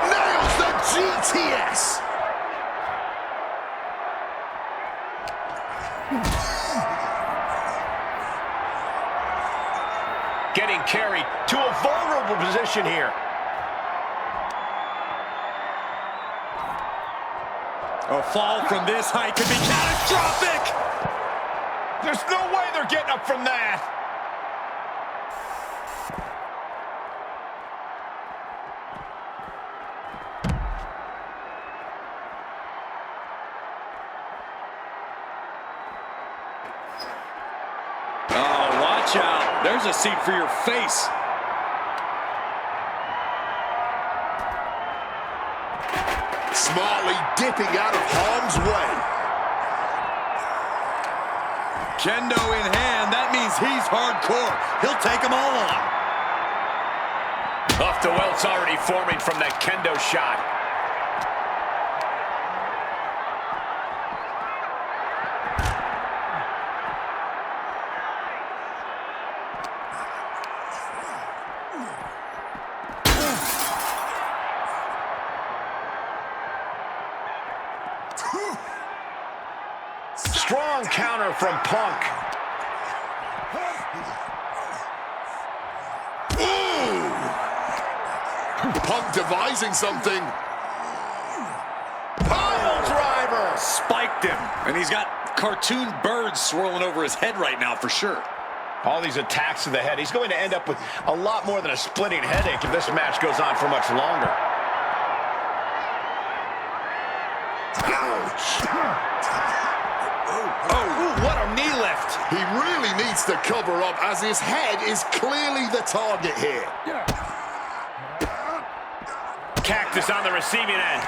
Nails the GTS. Getting carried to a vulnerable position here. A fall from this height could be catastrophic! There's no way they're getting up from that. Oh, watch out. There's a seat for your face. Smartly dipping out of harm's way. Kendo in hand, that means he's hardcore. He'll take them all on. Off the welts already forming from that kendo shot. Strong counter from Punk. Ooh! Punk devising something. Pile driver. Spiked him. And he's got cartoon birds swirling over his head right now for sure. All these attacks to the head. He's going to end up with a lot more than a splitting headache if this match goes on for much longer. Oh, what a knee lift. He really needs to cover up as his head is clearly the target here. Cactus on the receiving end.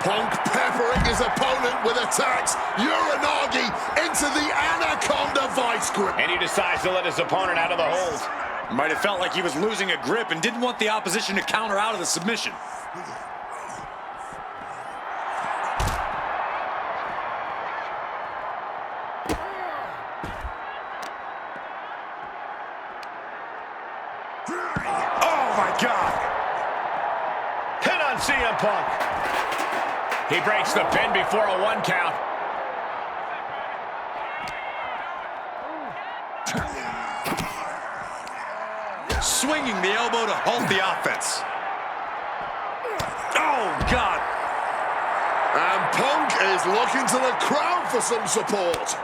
Punk peppering his opponent with attacks. Uranagi into the Anaconda vice grip. And he decides to let his opponent out of the hold. Might have felt like he was losing a grip and didn't want the opposition to counter out of the submission. Oh, my God. Pin on CM Punk. He breaks the pin before a 1 count. Swinging the elbow to halt the offense. Oh, God. And Punk is looking to the crowd for some support.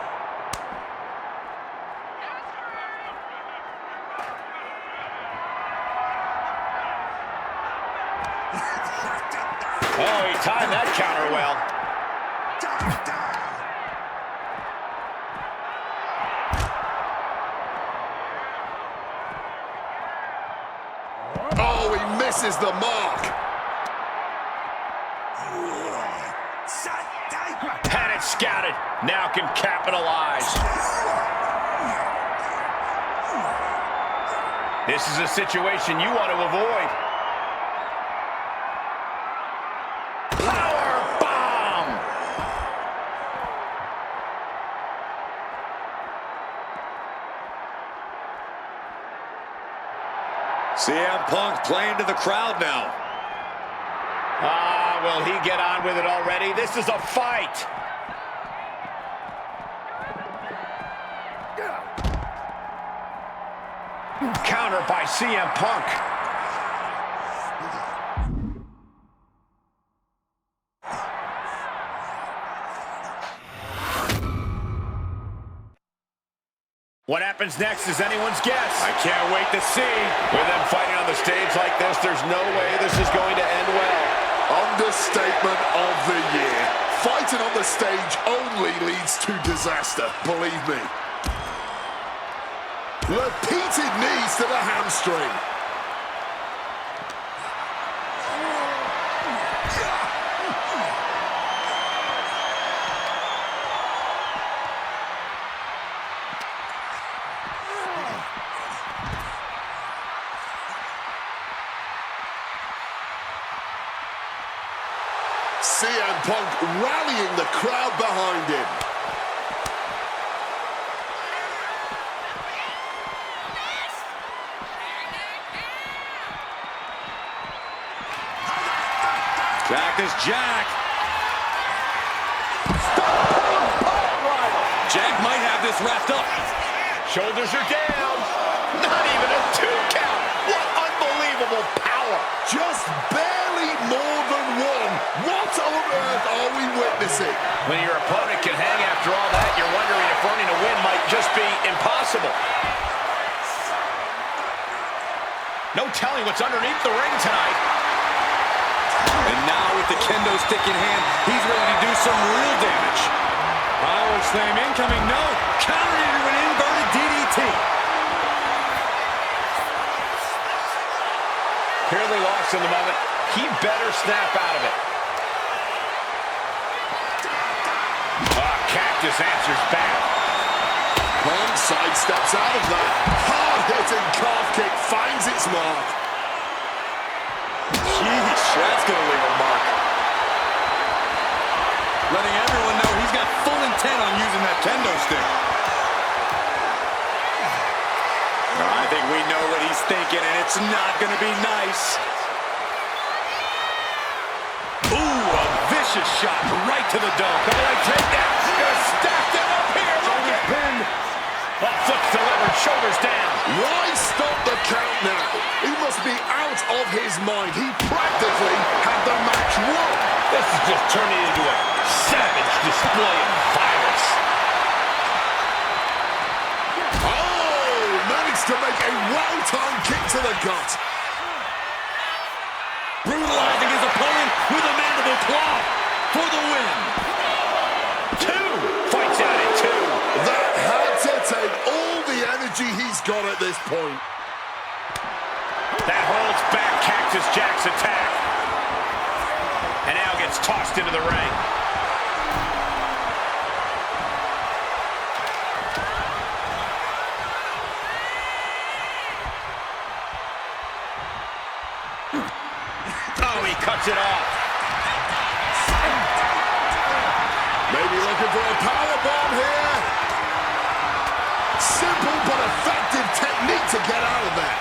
Oh, he timed that counter well. Oh, he misses the mark. Had it scouted. Now can capitalize. This is a situation you want to avoid. Power bomb. CM Punk playing to the crowd now. Will he get on with it already? This is a fight. Counter by CM Punk. What happens next is anyone's guess. I can't wait to see. With them fighting on the stage like this, there's no way this is going to end well. Understatement of the year. Fighting on the stage only leads to disaster, believe me. Repeated knees to the hamstring. CM Punk rallying the crowd behind him. Cactus Jack. Jack might have this wrapped up. Shoulders are down. Not even a 2 count. What unbelievable power. Just barely more than one. What on earth are we witnessing? When your opponent can hang after all that, you're wondering if earning a win might just be impossible. No telling what's underneath the ring tonight. And now with the kendo stick in hand, he's ready to do some real damage. Power slam incoming, no. Countered into an inverted DDT. Clearly lost in the moment. He better snap out of it. Cactus answers back. Punk sidesteps out of that. Hard-hitting calf kick finds its mark. Sheesh, that's going to leave a mark. Letting everyone know he's got full intent on using that kendo stick. I think we know what he's thinking, and it's not going to be nice. Ooh, a vicious shot right to the dome. Double leg takedown. Gonna stack them up here. Shoulders pinned. Foot's delivered. Shoulders down. Why stop the count now? He must be out of his mind. He practically had the match won. This is just turning into a savage display of violence. Oh, managed to make a well-timed kick to the gut. Brutalizing his opponent with a mandible claw for the win. 2. Fights out at 2. That had to take all the energy he's got at this point. That holds back Cactus Jack's attack. And now gets tossed into the ring. Oh, he cuts it off. Maybe looking for a powerbomb here. Simple but effective technique to get out of that.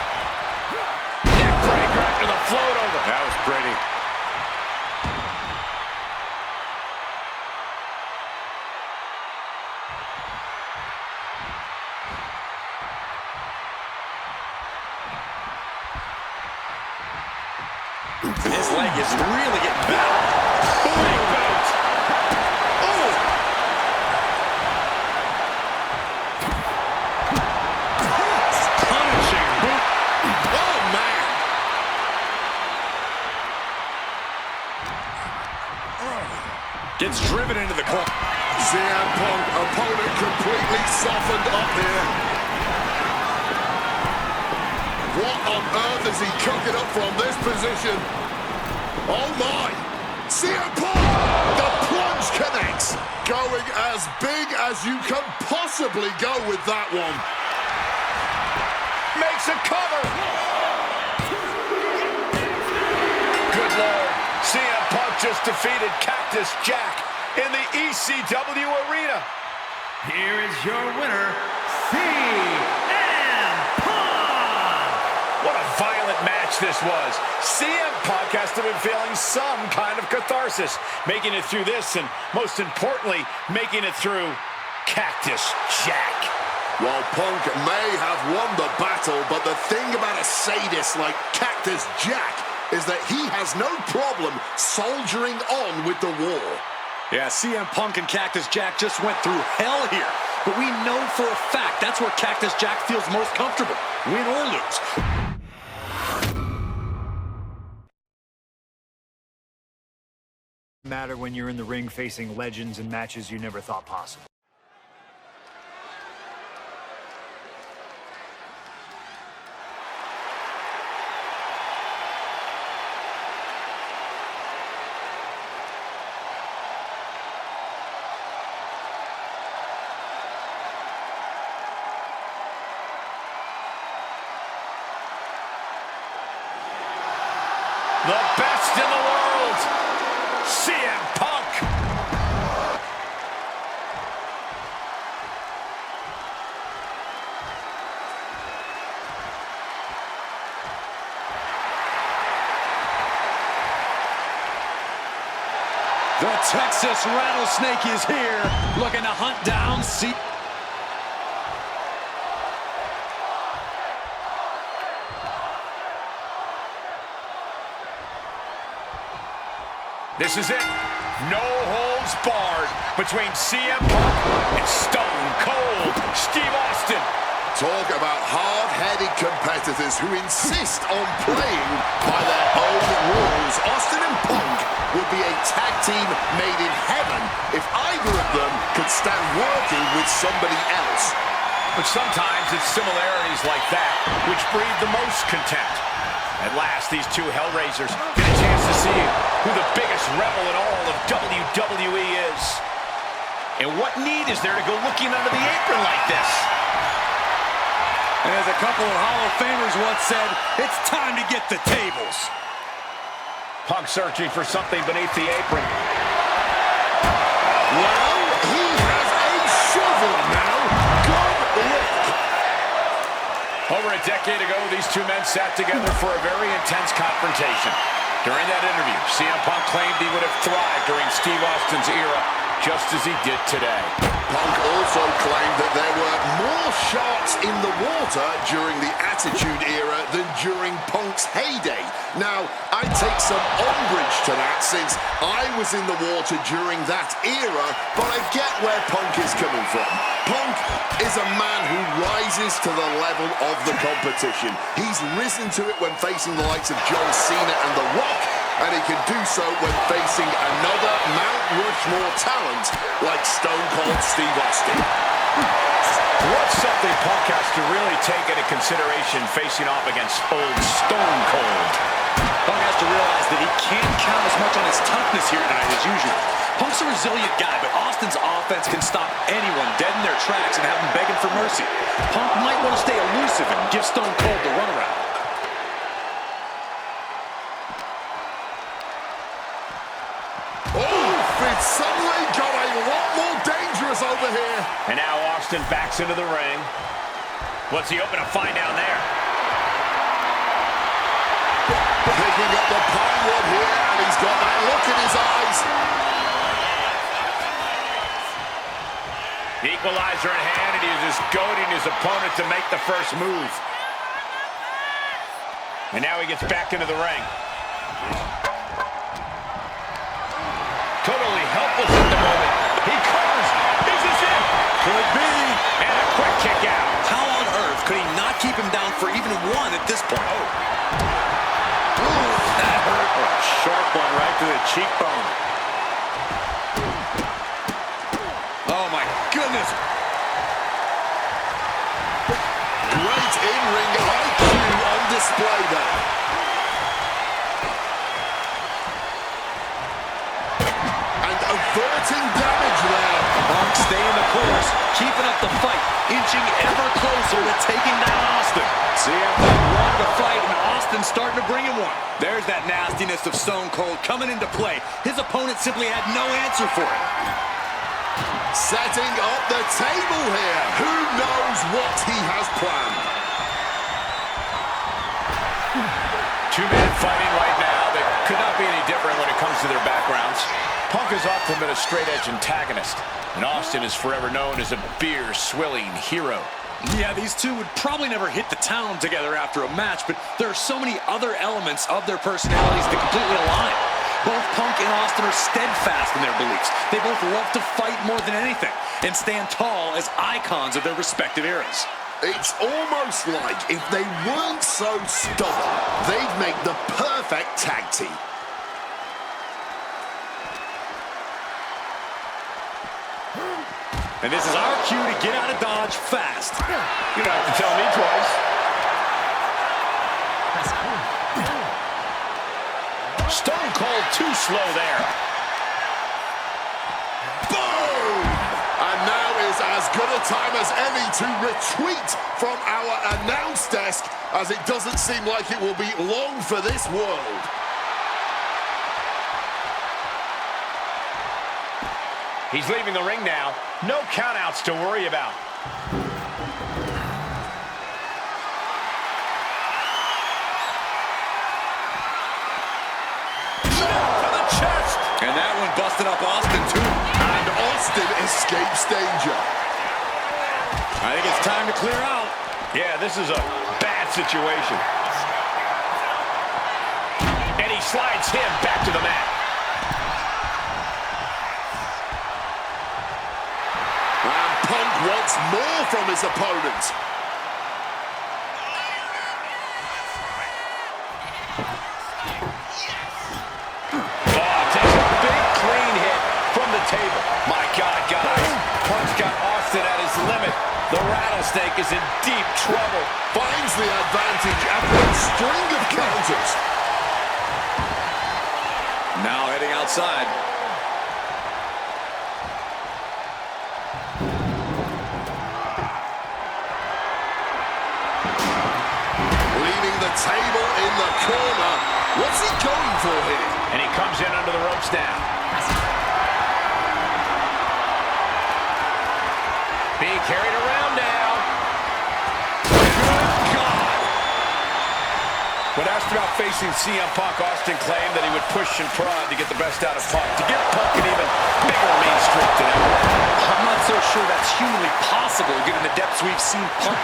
Neck breaker after the float over. That was pretty. His leg is really getting battered. Big bout. Oh! Punishing boot. Oh, man! Gets driven into the corner. CM Punk, opponent completely softened up here. What on earth is he cooking up from this position? Oh my! CM Punk! The plunge connects! Going as big as you can possibly go with that one. Makes a cover. Good Lord. CM Punk just defeated Cactus Jack in the ECW arena. Here is your winner, CM Punk! What a violent match this was. CM Punk has to have been feeling some kind of catharsis, making it through this, and most importantly, making it through Cactus Jack. While Punk may have won the battle, but the thing about a sadist like Cactus Jack is that he has no problem soldiering on with the war. Yeah, CM Punk and Cactus Jack just went through hell here. but we know for a fact that's where Cactus Jack feels most comfortable, win or lose. Matter when you're in the ring facing legends and matches you never thought possible. The best in the world, CM Punk. The Texas Rattlesnake is here, looking to hunt down Cena. This is it. No holds barred between CM Punk and Stone Cold Steve Austin. Talk about hard-headed competitors who insist on playing by their own rules. Austin and Punk would be a tag team made in heaven if either of them could stand working with somebody else. But sometimes it's similarities like that which breed the most contempt. At last, these two Hellraisers get a chance to see who the biggest rebel in all of WWE is. And what need is there to go looking under the apron like this? And as a couple of Hall of Famers once said, it's time to get the tables. Punk searching for something beneath the apron. Well, he has a shovel now. Good luck. Over a decade ago, these two men sat together for a very intense confrontation. During that interview, CM Punk claimed he would have thrived during Steve Austin's era, just as he did today. Punk also claimed that there were more sharks in the water during the Attitude Era than during Punk's heyday. Now, I take some umbrage to that since I was in the water during that era, but I get where Punk is coming from. Punk is a man who rises to the level of the competition. He's risen to it when facing the likes of John Cena and The Rock, and he can do so when facing another Mount Rushmore talent like Stone Cold Steve Austin. What's something Punk has to really take into consideration facing off against old Stone Cold? Punk has to realize that he can't count as much on his toughness here tonight as usual. Punk's a resilient guy, but Austin's offense can stop anyone dead in their tracks and have them begging for mercy. Punk might want to stay elusive and give Stone Cold the runaround. It suddenly got a lot more dangerous over here. And now Austin backs into the ring. What's he hoping to find down there? Picking up the pine wood here, and he's got that look in his eyes. The equalizer in hand, and he is just goading his opponent to make the first move. And now he gets back into the ring. Totally helpless at the moment. He covers. Is this it? Could be. And a quick kick out. How on earth could he not keep him down for even one at this point? Oh. Ooh, that hurt. A sharp one right to the cheekbone. Oh, my goodness. Great in-ring IQ on display there. Averting damage there. Punk staying the course, keeping up the fight, inching ever closer to taking down Austin. CM Punk wanted to fight, and Austin's starting to bring him one. There's that nastiness of Stone Cold coming into play. His opponent simply had no answer for it. Setting up the table here. Who knows what he has planned? Two men fighting right now that could not be any different when it comes to their backgrounds. Punk has often been a straight-edge antagonist, and Austin is forever known as a beer-swilling hero. Yeah, these two would probably never hit the town together after a match, but there are so many other elements of their personalities that completely align. Both Punk and Austin are steadfast in their beliefs. They both love to fight more than anything and stand tall as icons of their respective eras. It's almost like if they weren't so stubborn, they'd make the perfect tag team. And this is our cue to get out of Dodge fast. You don't have to tell me twice. Stone Cold too slow there. Boom! And now is as good a time as any to retreat from our announce desk, as it doesn't seem like it will be long for this world. He's leaving the ring now. No countouts to worry about. To the chest. And that one busted up Austin, too. And Austin escapes danger. I think it's time to clear out. Yeah, this is a bad situation. And he slides him back to the mat. And Punk wants more from his opponent. Takes a big clean hit from the table. My God, guys. Punk's got Austin at his limit. The rattlesnake is in deep trouble. Finds the advantage after a string of counters. Now heading outside. Leaving the table in the corner. What's he going for here? And he comes in under the ropes now. Being carried around now. Good God. When asked about facing CM Punk, Austin claimed that he would push and prod to get the best out of Punk, to give Punk an even bigger main streak than ever. I'm not so sure that's humanly possible given the depths we've seen Punk.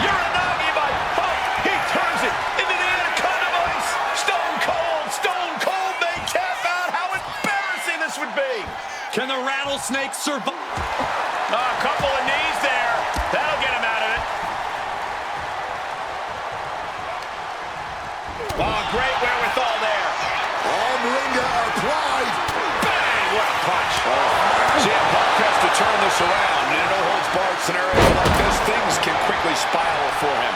Uranagi by Punk. He turns it into the Anaconda Vice. Stone Cold may tap out. How embarrassing this would be. Can the rattlesnake survive? A couple of knees there. That'll get him out of it. Oh, great wherewithal there. Arm wringer applied. Bang! What a punch. CM Punk has to turn this around. In a no-holds-barred scenario like this, things can quickly spiral for him.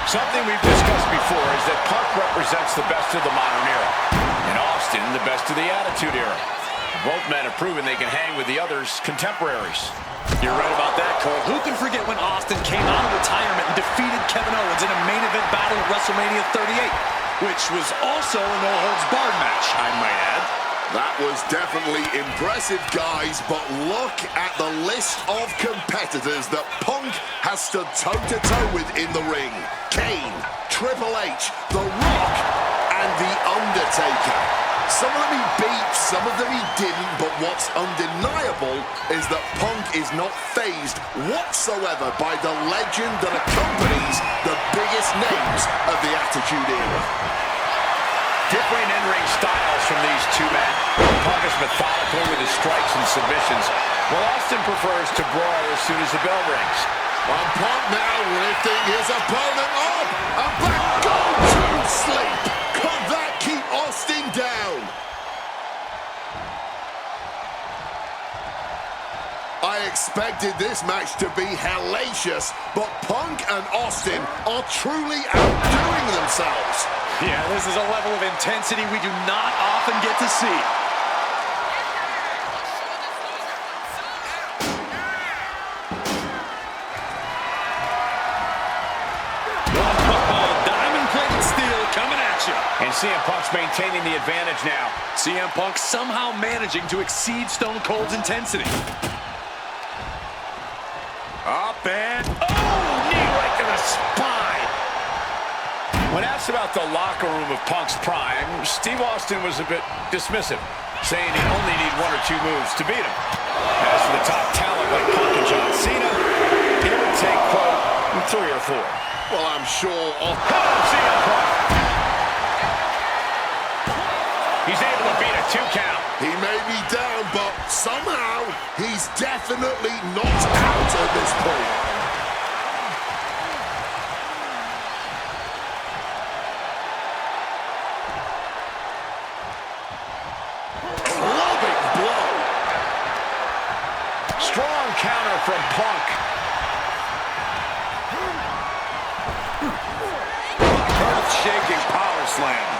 Something we've discussed before is that Punk represents the best of the modern era, and Austin the best of the Attitude Era. Both men have proven they can hang with the others' contemporaries. You're right about that, Cole. Who can forget when Austin came out of retirement and defeated Kevin Owens in a main event battle at WrestleMania 38, which was also a no-holds-barred match, I might add. That was definitely impressive, guys, but look at the list of competitors that Punk has stood toe-to-toe with in the ring. Kane, Triple H, The Rock, and The Undertaker. Some of them he beat, some of them he didn't, but what's undeniable is that Punk is not fazed whatsoever by the legend that accompanies the biggest names of the Attitude Era. Different in-ring styles from these two men. Punk is methodical with his strikes and submissions, while Austin prefers to brawl as soon as the bell rings. And Punk now lifting his opponent up and back. Go to sleep. Could that keep Austin down? I expected this match to be hellacious, but Punk and Austin are truly outdoing themselves. Yeah, this is a level of intensity we do not often get to see. Diamond-plated steel coming at you. And CM Punk's maintaining the advantage now. CM Punk somehow managing to exceed Stone Cold's intensity. Up and... Oh, knee right to the spine. When asked about the locker room of Punk's prime, Steve Austin was a bit dismissive, saying he'd only need 1 or 2 moves to beat him. As for the top talent like Punk and John Cena, it would take, quote, 3 or 4. Well, I'm sure... CM Punk. He's able to beat a 2 count. He may be down, but somehow he's definitely not out at this point. Clubbing blow. Strong counter from Punk. Earth-shaking power slam.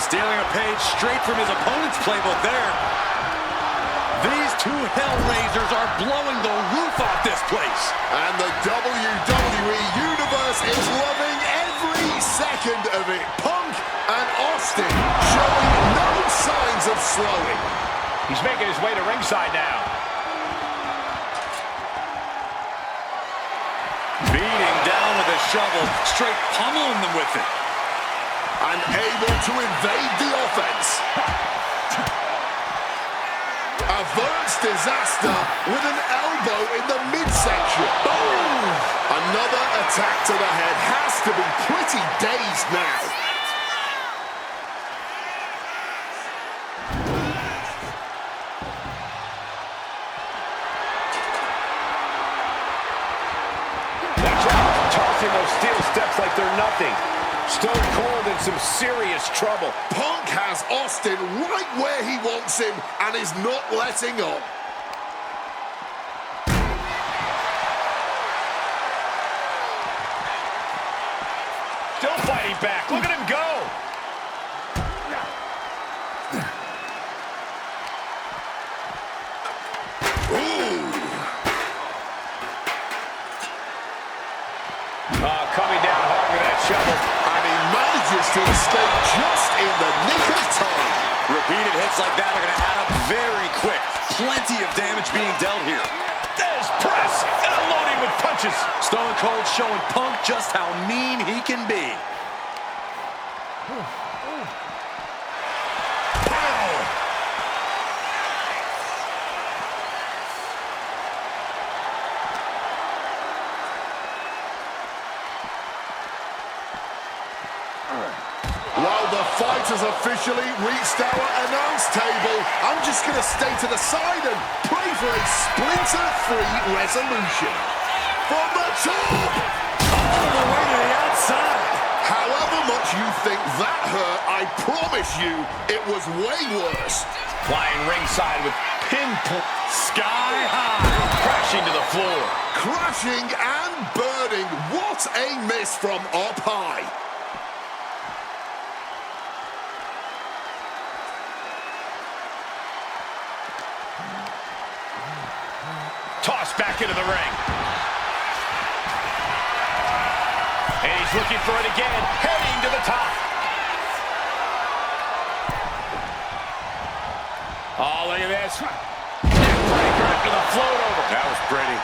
Stealing a page straight from his opponent's playbook there. These 2 Hellraisers are blowing the roof off this place. And the WWE Universe is loving every second of it. Punk and Austin showing no signs of slowing. He's making his way to ringside now. Beating down with a shovel, straight pummeling them with it. And able to invade the offense. Averts disaster with an elbow in the midsection. Boom! Another attack to the head. Has to be pretty dazed now. Watch out, tossing those steel steps like they're nothing. Stone Cold in some serious trouble. Punk has Austin right where he wants him and is not letting up. Still fighting back. Look at him go. Coming down hard with that shovel. And he manages to escape just in the nick of time. Repeated hits like that are going to add up very quick. Plenty of damage being dealt here. There's press and unloading with punches. Stone Cold showing Punk just how mean he can be. While the fight has officially reached our announce table, I'm just going to stay to the side and pray for a splinter-free resolution. From the top! All the way to the outside. However much you think that hurt, I promise you it was way worse. Flying ringside with pinpoint sky high. Crashing to the floor. Crashing and burning. What a miss from up high. Tossed back into the ring. And he's looking for it again, heading to the top. Oh, look at this. Neckbreaker after the float over. That was pretty.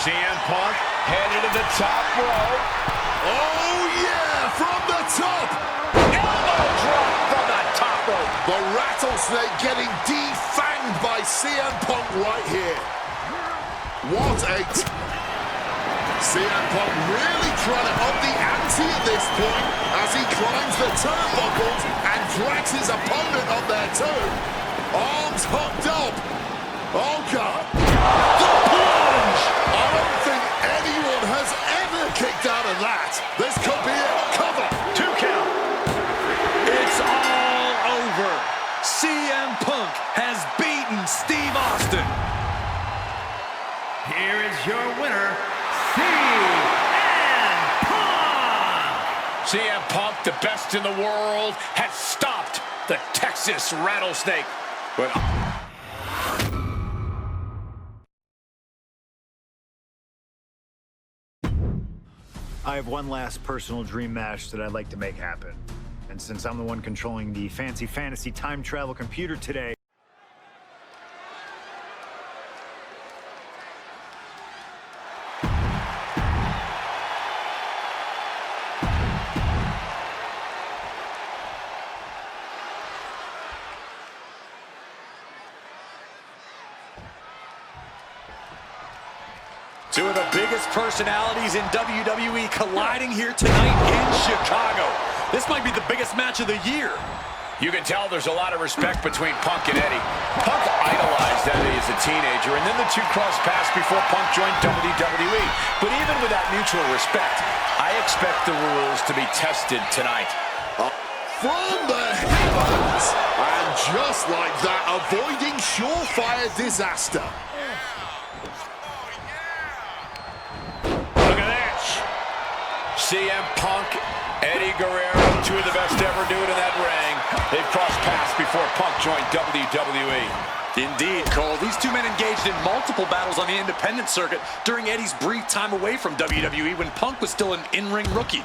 CM Punk headed to the top rope. Oh, yeah, from the top. Elbow drop from the top rope. The rattlesnake getting defanged by CM Punk right here. What a... CM Punk really trying to up the ante at this point as he climbs the turnbuckles and drags his opponent up there too. Arms hooked up. Oh, God. The plunge! I don't think anyone has ever kicked out of that. This could be it. Cover. 2 count. It's all over. CM Punk has beaten Steve Austin. Here is your winner, CM Punk! CM Punk, the best in the world, has stopped the Texas Rattlesnake. But I have one last personal dream match that I'd like to make happen. And since I'm the one controlling the fancy fantasy time travel computer today, Two of the biggest personalities in WWE colliding here tonight in Chicago. This might be the biggest match of the year. You can tell there's a lot of respect between Punk and Eddie. Punk idolized Eddie as a teenager, and then the two crossed paths before Punk joined WWE. But even with that mutual respect, I expect the rules to be tested tonight. From the heavens! And just like that, avoiding surefire disaster. Look at this. CM Punk, Eddie Guerrero, two of the best to ever do it in that ring. They've crossed paths before Punk joined WWE. Indeed, Cole. These two men engaged in multiple battles on the independent circuit during Eddie's brief time away from WWE when Punk was still an in-ring rookie.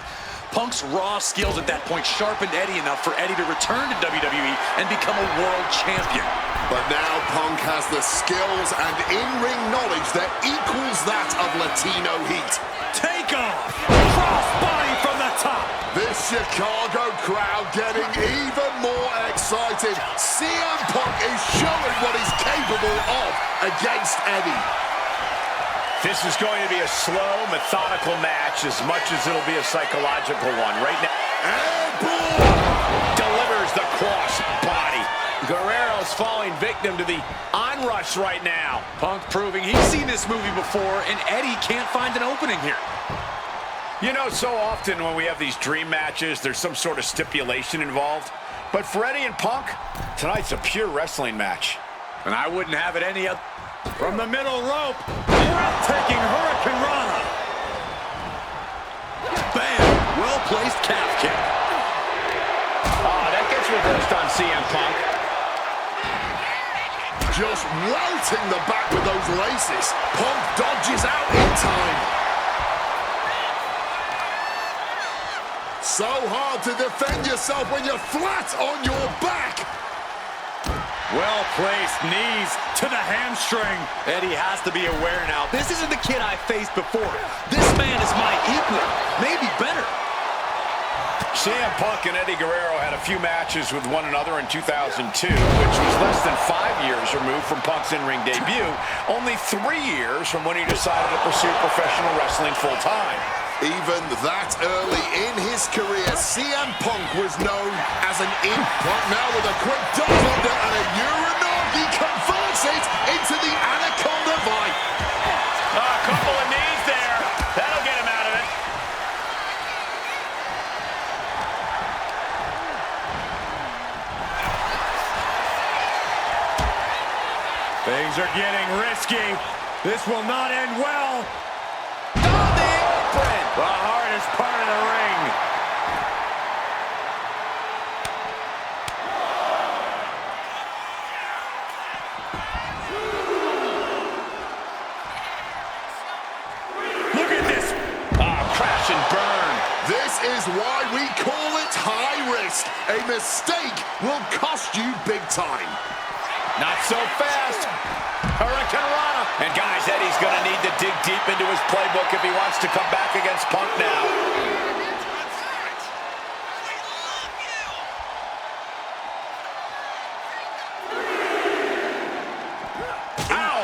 Punk's raw skills at that point sharpened Eddie enough for Eddie to return to WWE and become a world champion. But now Punk has the skills and in-ring knowledge that equals that of Latino heat. Take off! Crossbody from the top! This Chicago crowd getting even more excited. CM Punk is showing what he's capable of against Eddie. This is going to be a slow, methodical match as much as it'll be a psychological one. Right now, And boom! delivers the cross body. Guerrero's falling victim to the onrush right now. Punk proving he's seen this movie before, and Eddie can't find an opening here. You know, so often when we have these dream matches, there's some sort of stipulation involved. But for Eddie and Punk, tonight's a pure wrestling match. And I wouldn't have it any other. From the middle rope, breathtaking Hurricane Rana. Bam! Well-placed calf kick. Oh, that gets reversed on CM Punk. Just welting the back with those laces. Punk dodges out in time. So hard to defend yourself when you're flat on your back. Well-placed knees to the hamstring. Eddie has to be aware now. This isn't the kid I faced before. This man is my equal, maybe better. CM Punk and Eddie Guerrero had a few matches with one another in 2002, which was less than 5 years removed from Punk's in-ring debut, only 3 years from when he decided to pursue professional wrestling full-time. Even that early in his career, CM Punk was known as an imp. But now with a quick dive under and a Uranagi converts it into the Anaconda Vibe. A couple of knees there. That'll get him out of it. Things are getting risky. This will not end well. The hardest part of the ring. Look at this. Crash and burn. This is why we call it high risk. A mistake will cost you big time. Not so fast. Hurricane Rana. And guys, Eddie's going to need to dig deep into his playbook if he wants to come back against Punk now. Ow!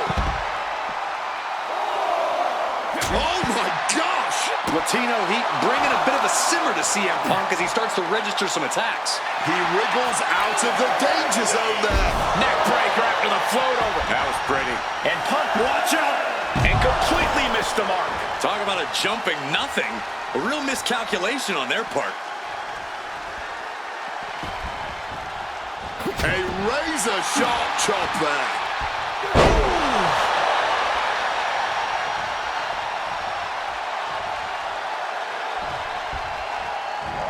Oh my gosh! Latino heat bringing a bit of a simmer to CM Punk as he starts to register some attacks. He wriggles out of the danger zone there. Neck breaker after the float over. That was pretty. And Punk, watch out! And completely missed the mark. Talk about a jumping nothing. A real miscalculation on their part. A razor-sharp chop there.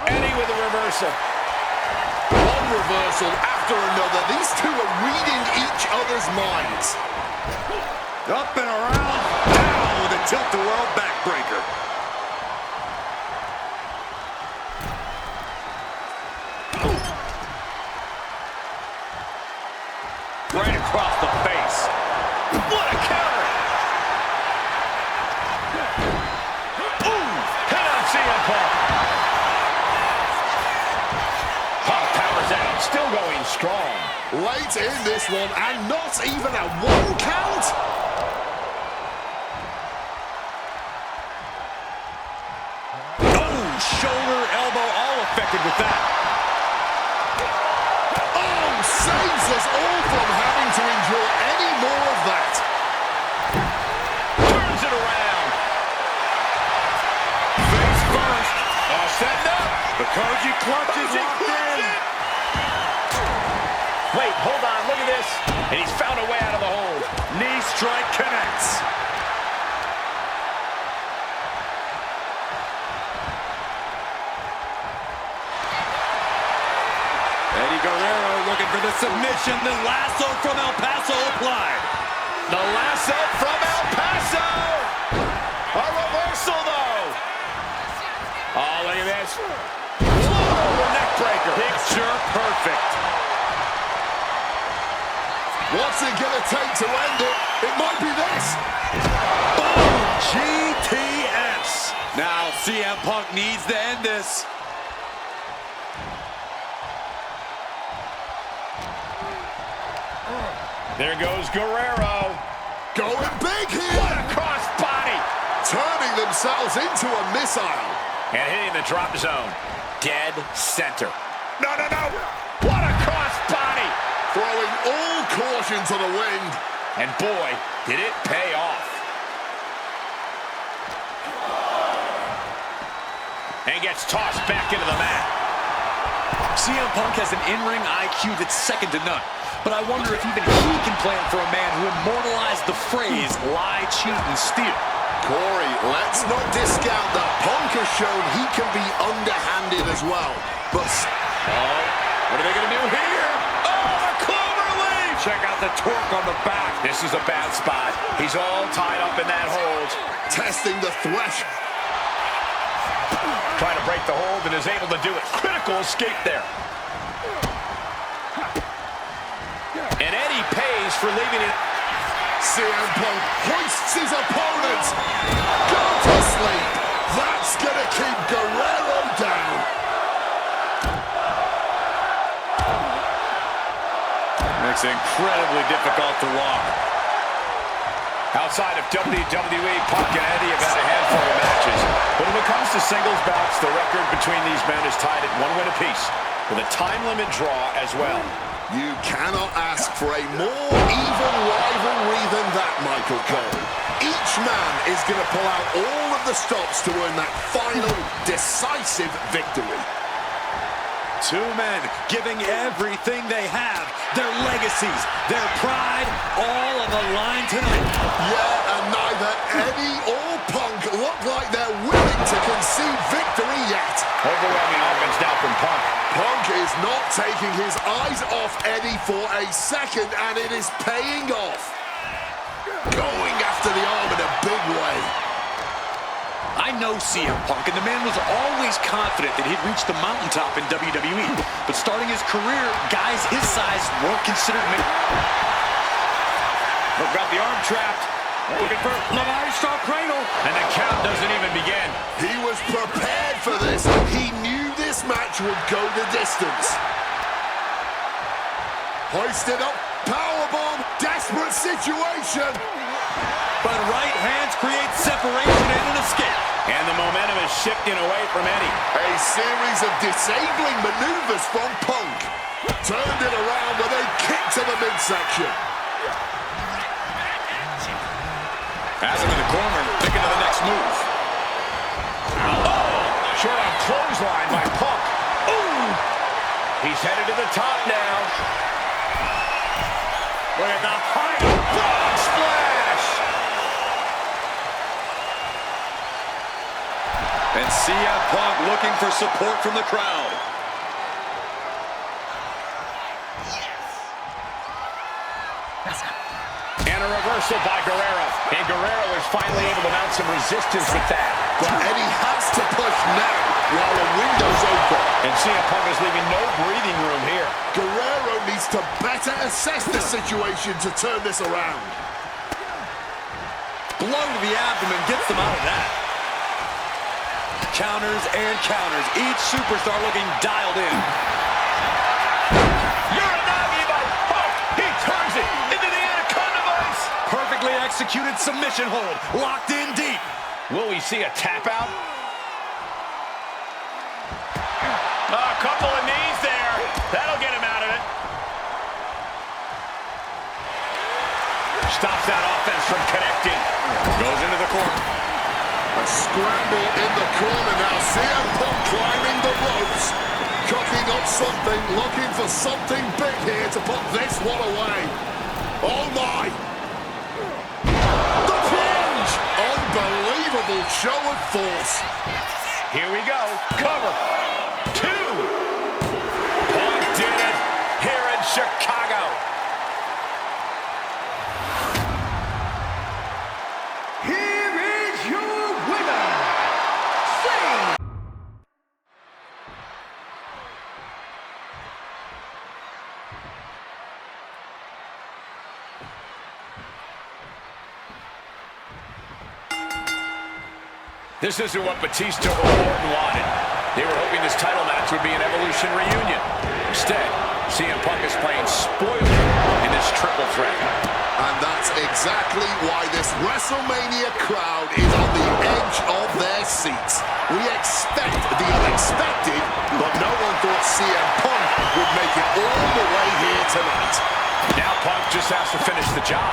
Eddie with a reversal. One reversal after another. These two are reading each other's minds. Up and around, down with a tilt-the-world backbreaker. Right across the face. What a counter! Ooh! Hit on CM Punk. Punk powers out, still going strong. Late in this one, and not even a 1 count. And he's found a way out of the hold. Knee strike connects. Eddie Guerrero looking for the submission. The lasso from El Paso applied. The lasso from El Paso. A reversal, though. Oh, look at this. Whoa, neck breaker. Picture perfect. What's it gonna take to end it? It might be this. Boom! GTS. Now CM Punk needs to end this. There goes Guerrero. Going big here. What a cross body. Turning themselves into a missile. And hitting the drop zone. Dead center. No, no, no. What a cross body. Throwing all caution to the wind. And boy, did it pay off. And gets tossed back into the mat. CM Punk has an in-ring IQ that's second to none. But I wonder if even he can plan for a man who immortalized the phrase, lie, cheat, and steal. Corey, let's not discount that Punk has shown he can be underhanded as well. But... Oh, what are they going to do here? Oh, the clover leaf! Check out the torque on the back. This is a bad spot. He's all tied up in that hold. Testing the thresh. Trying to break the hold and is able to do it. Critical escape there. And Eddie pays for leaving it. CM Punk hoists his opponent. Go to sleep. That's going to keep Guerrero down. Makes it incredibly difficult to walk. Outside of WWE, Punk and Eddie have had a handful of matches. But when it comes to singles bouts, the record between these men is tied at 1 win apiece, with a time limit draw as well. You cannot ask for a more even rivalry than that, Michael Cole. Each man is going to pull out all of the stops to earn that final, decisive victory. Two men giving everything they have, their legacies, their pride, all on the line tonight. Yeah, and neither Eddie or Punk look like they're willing to concede victory yet. Overwhelming offense now from Punk. Punk is not taking his eyes off Eddie for a second, and it is paying off. Going after the arm in a big way. I know CM Punk, and the man was always confident that he'd reach the mountaintop in WWE. But starting his career, guys his size weren't considered me. Look, got the arm trapped. Looking for Levi cradle. And the count doesn't even begin. He was prepared for this. He knew this match would go the distance. Hoisted up, powerbomb, desperate situation. But right hands create separation and an escape. And the momentum is shifting away from Eddie. A series of disabling maneuvers from Punk. Turned it around with a kick to the midsection. Has him in the corner, thinking of the next move. Oh, short on clothesline by Punk. Ooh! He's headed to the top now. Look at the high frog splash! And CM Punk looking for support from the crowd. And a reversal by Guerrero. And Guerrero is finally able to mount some resistance with that. But Eddie has to push now while the window's open. And CM Punk is leaving no breathing room here. Guerrero needs to better assess the situation to turn this around. Blow to the abdomen gets them out of that. Counters and counters. Each superstar looking dialed in. Uranagi by Punk. He turns it into the Anaconda Vice. Perfectly executed submission hold. Locked in deep. Will we see a tap out? A couple of knees there. That'll get him out of it. Stops that offense from connecting. Goes into the corner. A scramble in the corner now. CM Punk climbing the ropes. Cooking up something, looking for something big here to put this one away. Oh my! The plunge! Unbelievable show of force. Here we go. Cover. 2. Punk did it here in Chicago. Here is your winner, Fiend. This isn't what Batista or Orton wanted. They were hoping this title match would be an Evolution reunion. Instead, CM Punk is playing spoiler in this triple threat. And that's exactly why this WrestleMania crowd is on the edge of their seats. We expect the unexpected, but no one thought CM Punk would make it all the way here tonight. Now Punk just has to finish the job.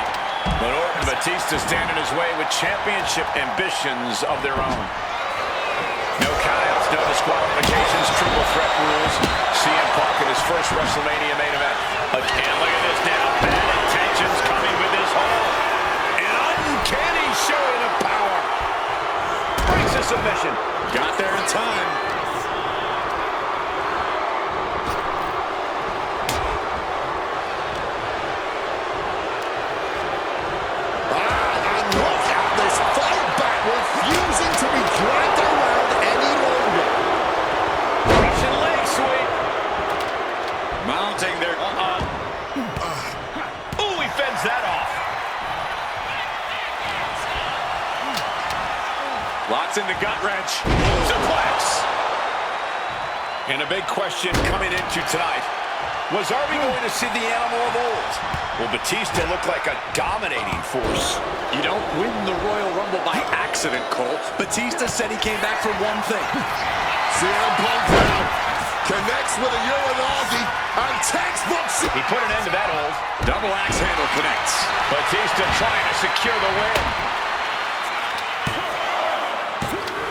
But Orton and Batista stand in his way with championship ambitions of their own. No countouts, no disqualifications, triple threat rules. CM Punk in his first WrestleMania main event. Again, look at this now. Bad intentions coming with this hold. An uncanny showing of power. Breaks a submission. Got there in time. And look at this fight back, refusing to be dragged around any longer. Russian leg sweep. Mounting there. Ooh, he fends that off. Locks in the gut wrench. Suplex. And a big question coming into tonight was, are we going to see the animal of old? Will Batista look like a dominating force? You don't win the Royal Rumble by accident, Cole. Batista said he came back for one thing. CM Punk now connects with a Uranagi and textbook. He put an end to that hold. Double axe handle connects. Batista trying to secure the win.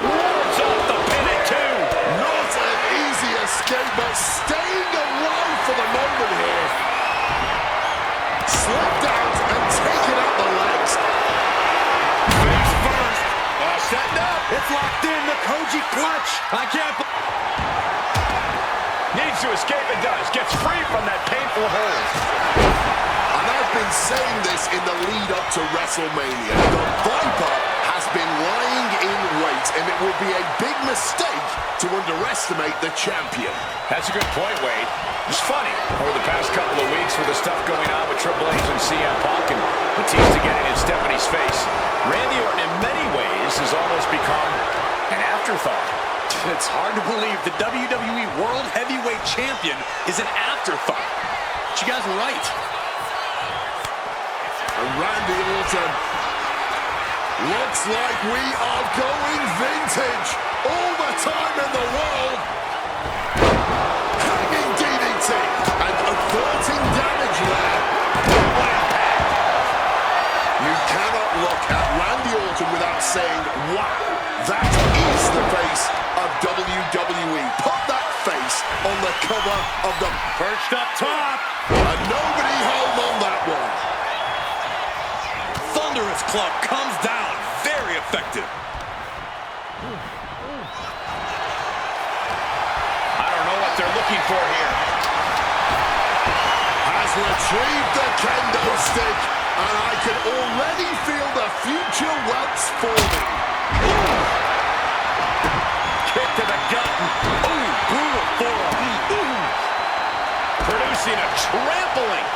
Wards off the pin at 2. Not an easy escape, but staying alive for the moment here. Slipped out and taken out the legs. Face first. Setting up. It's locked in, the Koji clutch. I can't. Needs to escape and does. Gets free from that painful hold. And I've been saying this in the lead up to WrestleMania. The Viper has been lying in wait, and it would be a big mistake to underestimate the champion. That's a good point, Wade. It's funny, over the past couple of weeks with the stuff going on with Triple H and CM Punk and Batista getting in Stephanie's face, Randy Orton in many ways has almost become an afterthought. It's hard to believe the WWE World Heavyweight Champion is an afterthought. But you guys are right. And Randy Orton looks like we are going vintage. All the time in the world. Hanging DDT and averting damage there. You cannot look at Randy Orton without saying, wow, that is the face of WWE. Put that face on the cover of the Perched up top. and nobody home on that one. Thunderous club comes down. Very effective. I don't know what they're looking for here. Has retrieved the kendo stick, and I can already feel the future welts forming. Kick to the gut. Ooh, brutal forearm. Producing a trampling.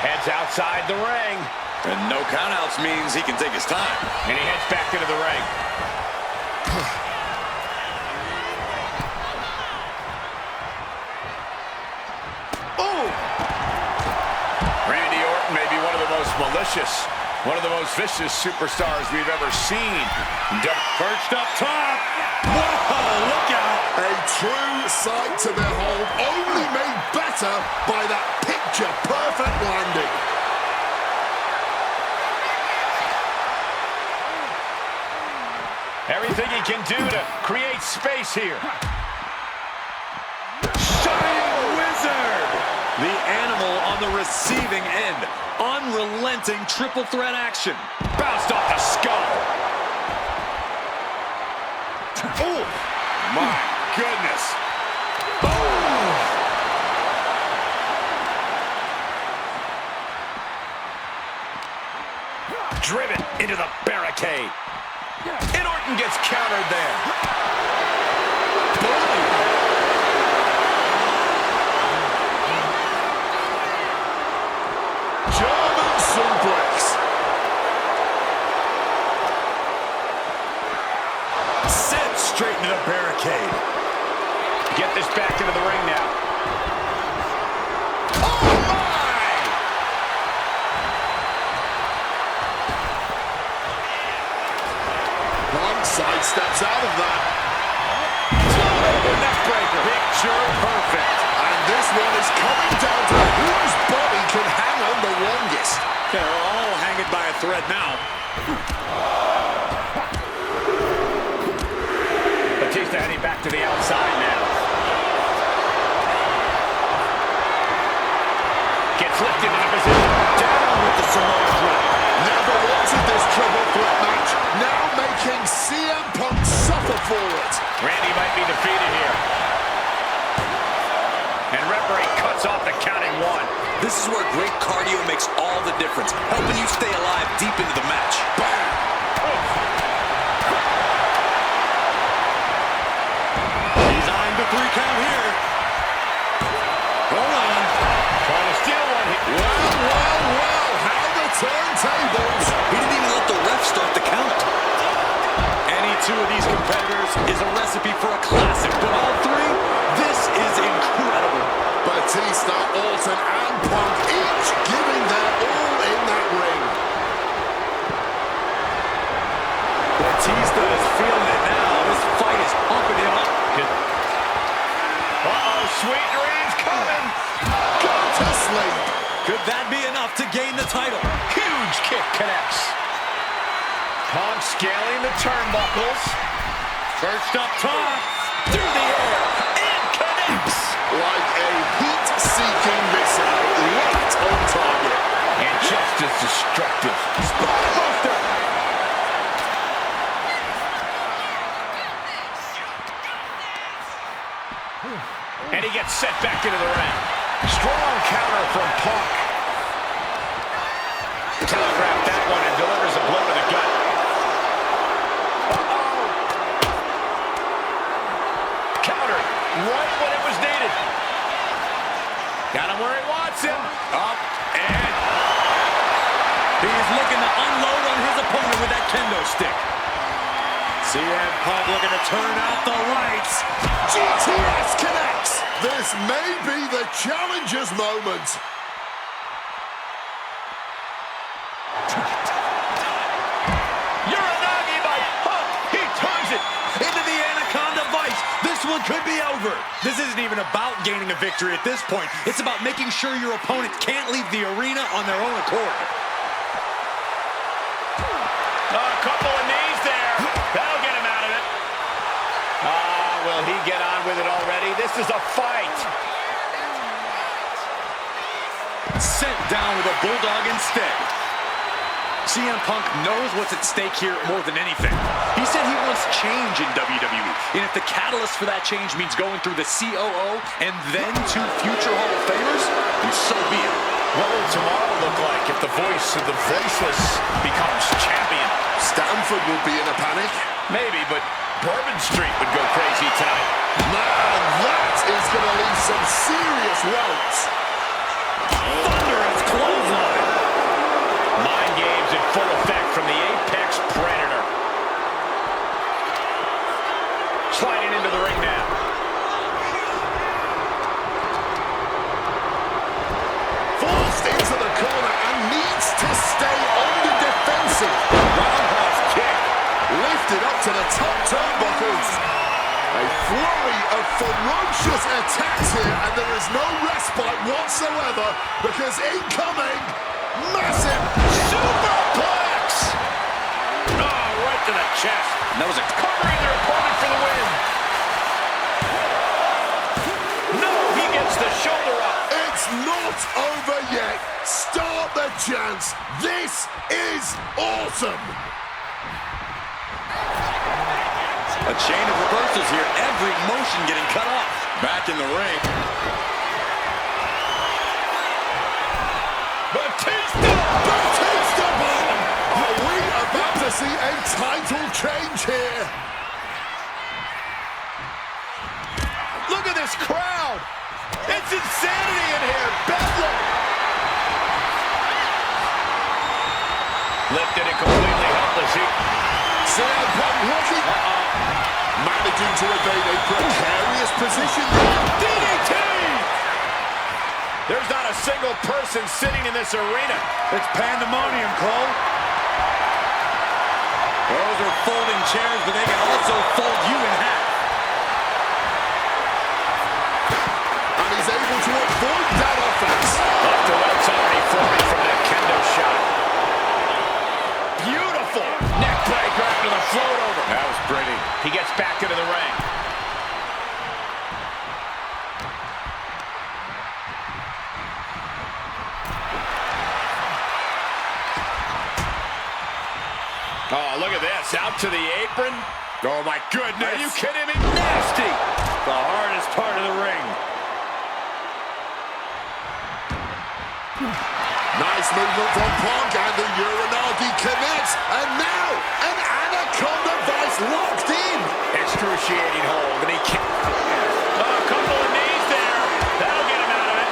Heads outside the ring. And no countouts means he can take his time. And he heads back into the ring. Oh! Randy Orton may be one of the most malicious, one of the most vicious superstars we've ever seen. Perched up top. Whoa, look out. A true sight to behold, only made better by that picture-perfect landing. Everything he can do to create space here. Shining Wizard. The animal on the receiving receiving end. Unrelenting triple threat action. Bounced off the skull. Oh, my goodness. Driven into the barricade. And Orton gets countered there. German suplex. Sent straight into the barricade. Get this back into the ring now. Oh, my! Punk sidesteps out of that. Neckbreaker. Picture perfect. And this one is coming down to whose body can hang on the longest. They're all hanging by a thread now. Batista heading back to the outside now. Gets lifted into position. Down with the Samoa drop. Never wanted this triple threat match. Now making CM Punk suffer for it. Randy might be defeated here. And referee cuts off the count in one. This is where great cardio makes all the difference, helping you stay alive deep into the match. Bam! He's eyeing the 3 count here. Hold on. Trying to steal one here. Well, how the turntables. He didn't even let the ref start the count. Any two of these competitors is a recipe for a classic, but all 3, this is incredible. Batista, Orton, and Punk each giving their all in that ring. Batista is feeling it now. This fight is pumping him up. Uh-oh, sweet dreams coming. Go to sleep. Could that be enough to gain the title? Huge kick connects. Punk scaling the turnbuckles. First up top, through the air, and connects. Like a heat-seeking missile, right on target. And just as destructive. Spinebuster. And he gets set back into the ring. Strong counter from Punk. Telegraphed that one and delivers a blow to the gut. Uh-oh. Countered right when it was needed. Got him where he wants him. Up and... He's looking to unload on his opponent with that kendo stick. CM Punk looking to turn out the lights. GTS connects. This may be the challenger's moment. Uranagi by Punk. He turns it Into the Anaconda Vice. This one could be over. This isn't even about gaining a victory at this point. It's about making sure your opponent can't leave the arena on their own accord. A couple of knees there. That'll get him out of it. Will he get on with it already? This is a fight. Sent down with a bulldog instead. CM Punk knows what's at stake here more than anything. He said he wants change in WWE, and if the catalyst for that change means going through the COO and then 2 future Hall of Famers, then so be it. What will tomorrow look like if the voice of the voiceless becomes champion? Stanford will be in a panic. Maybe, but Bourbon Street would go crazy tonight. Man, that is going to leave some serious welts. Thunderous clothesline. Mind games in full effect from the Apex Predator. Sliding into the ring now. Forced into the corner and needs to stay on the defensive. Roundhouse kick. Lifted up to the top turnbuckles. A flurry of ferocious attacks here, and there is no respite whatsoever because incoming, massive superplex. Oh, right to the chest. And that was a Covering their opponent for the win. No, he gets the shoulder up. It's It's not over yet. Start the chants. This is awesome. A chain of reversals here. Every motion getting cut off. Back in the ring. Batista bomb! Are we about to see a title change here? Look at this crowd. It's insanity in here. Bedlam. Lifted and completely helpless. CM Punk looking. Managing to evade a precarious position there. DDT! There's not a single person sitting in this arena. It's pandemonium, Cole. Those are folding chairs, but they can also fold you in half. And he's able to avoid that offense. Left to right's already forming from that kendo shot. Beautiful neck breaker after the float over. That was pretty. He gets back into the ring. Oh, look at this. Out to the apron. Oh, my goodness. Are you kidding me? Nasty. The hardest part of the ring. Nice movement from Punk, and the Uranagi connects. And now, an Anaconda Vice locked in. Excruciating hold, and he can't. Oh, a couple of knees there. That'll get him out of it.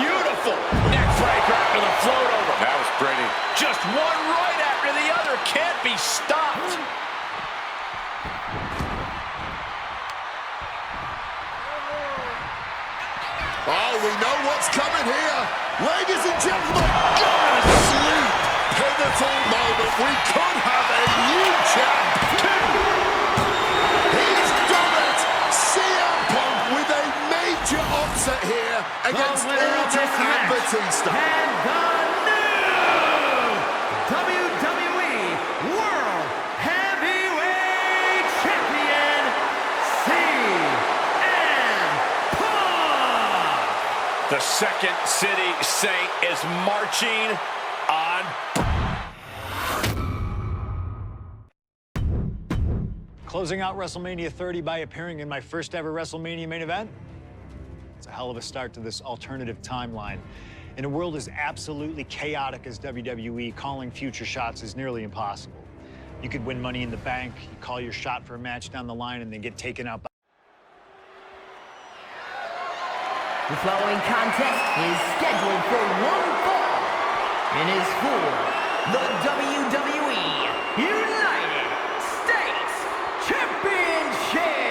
Beautiful neck breaker after the float over. That was pretty. Just one right after the other. Can't be stopped. Oh, we know what's coming here. Ladies and gentlemen, go to sleep. Pivotal moment. We could have a new champ. He's done it. CM Punk with a major upset here against Orton and Batista. And the new WWE World Heavyweight Champion, CM Punk. The Second City Saint is marching on. Closing out WrestleMania 30 by appearing in my first ever WrestleMania main event. It's a hell of a start to this alternative timeline. In a world as absolutely chaotic as WWE, calling future shots is nearly impossible. You could win Money in the Bank, you call your shot for a match down the line, and then get taken out by... The following contest is scheduled for one fall and is for the WWE United States Championship.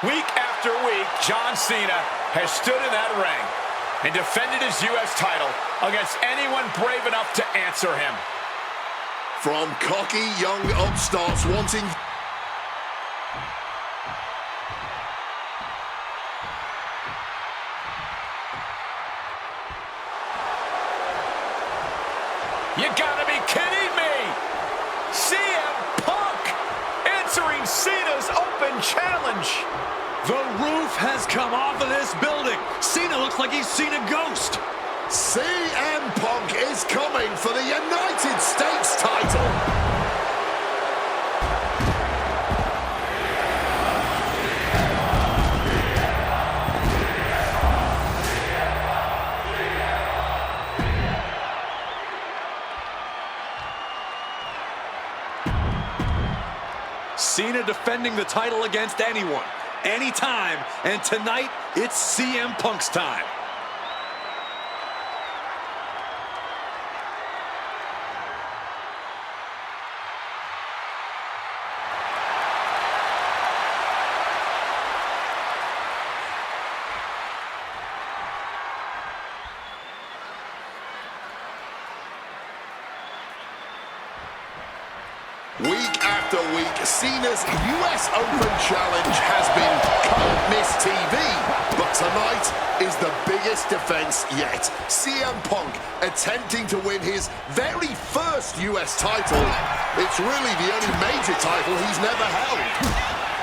Week after week, John Cena has stood in that ring and defended his U.S. title against anyone brave enough to answer him. From cocky young upstarts wanting... You gotta be kidding me! CM Punk answering Cena's open challenge. The roof has come off of this building. Cena looks like he's seen a ghost. CM Punk is coming for the United States title. Cena defending the title against anyone, anytime, and tonight it's CM Punk's time. Week after week, Cena's US Open Challenge has been can't miss TV. But tonight is the biggest defense yet. CM Punk attempting to win his very first US title. It's really the only major title he's never held.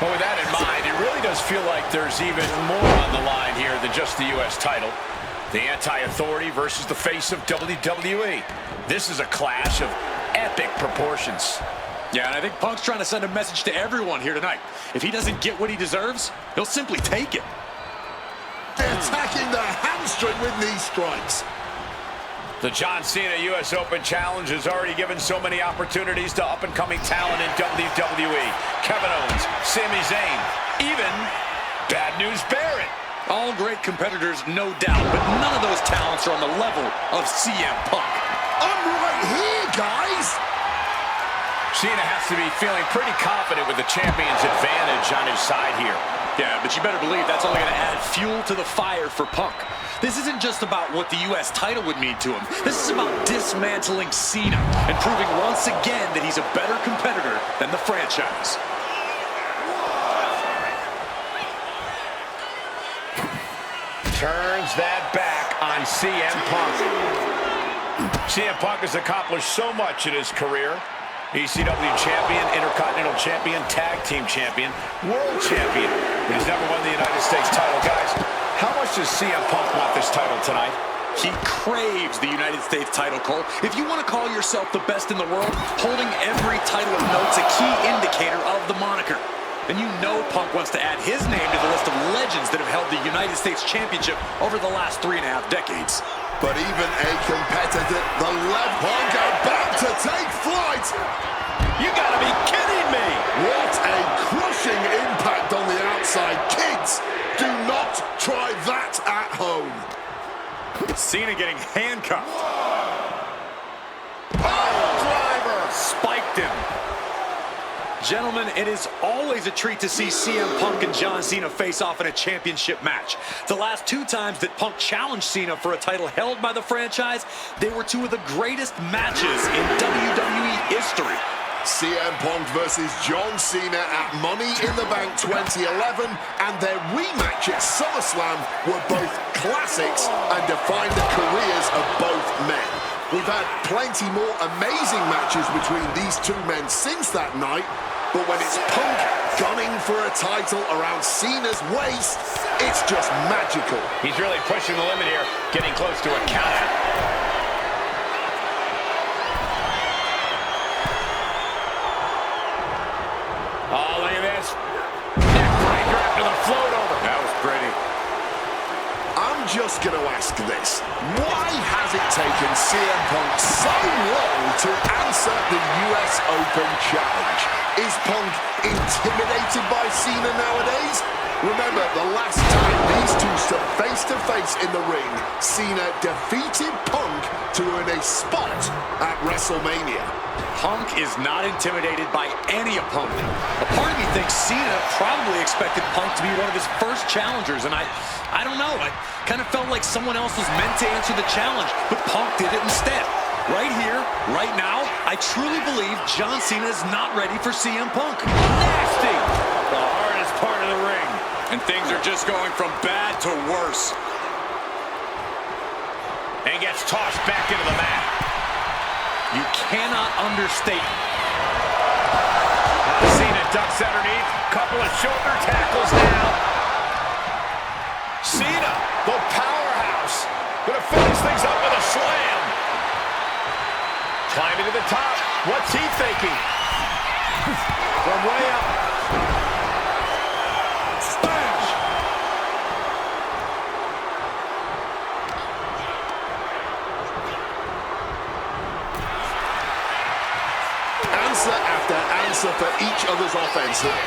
Well, with that in mind, it really does feel like there's even more on the line here than just the US title. The anti-authority versus the face of WWE. This is a clash of epic proportions. Yeah, and I think Punk's trying to send a message to everyone here tonight. If he doesn't get what he deserves, he'll simply take it. Attacking the hamstring with knee strikes. The John Cena US Open Challenge has already given so many opportunities to up-and-coming talent in WWE. Kevin Owens, Sami Zayn, even Bad News Barrett. All great competitors, no doubt, but none of those talents are on the level of CM Punk. I'm right here, guys. Cena has to be feeling pretty confident with the champion's advantage on his side here. Yeah, but you better believe that's only going to add fuel to the fire for Punk. This isn't just about what the US title would mean to him. This is about dismantling Cena and proving once again that he's a better competitor than the franchise. Turns that back on CM Punk. CM Punk has accomplished so much in his career. ECW champion, Intercontinental champion, tag team champion, world champion. But he's never won the United States title. Guys, how much does CM Punk want this title tonight? He craves the United States title, Cole. If you want to call yourself the best in the world, holding every title of note's a key indicator of the moniker. And you know Punk wants to add his name to the list of legends that have held the United States Championship over the last 3.5 decades. But even a competitor, the left Punk about to take flight. You gotta be kidding me! What a crushing impact on the outside. Kids, do not try that at home. Cena getting handcuffed. Oh, driver! Spiked him. Gentlemen, it is always a treat to see CM Punk and John Cena face off in a championship match. The last 2 times that Punk challenged Cena for a title held by the franchise, they were 2 of the greatest matches in WWE history. CM Punk versus John Cena at Money in the Bank 2011 and their rematch at SummerSlam were both classics and defined the careers of both men. We've had plenty more amazing matches between these 2 men since that night, but when it's Punk gunning for a title around Cena's waist, it's just magical. He's really pushing the limit here, getting close to a countout. Oh, look at this. Neckbreaker after the float over. That was pretty. I'm just going to ask this. Why has it taken CM Punk so long to answer the US Open Challenge? Is Punk intimidated by Cena nowadays? Remember, the last time these 2 stood face-to-face in the ring, Cena defeated Punk to earn a spot at Wrestlemania. Punk is not intimidated by any opponent. A part of me thinks Cena probably expected Punk to be one of his first challengers, and I don't know. I kind of felt like someone else was meant to answer the challenge, but Punk did it instead. Right here, right now, I truly believe John Cena is not ready for CM Punk. Nasty! The hardest part of the ring. And things are just going from bad to worse. And gets tossed back into the mat. You cannot understate. Cena ducks underneath. Couple of shoulder tackles now. Cena, the powerhouse, gonna finish things up with a slam. Climbing to the top. What's he thinking? From way up. Smash! Answer after answer for each other's offense here.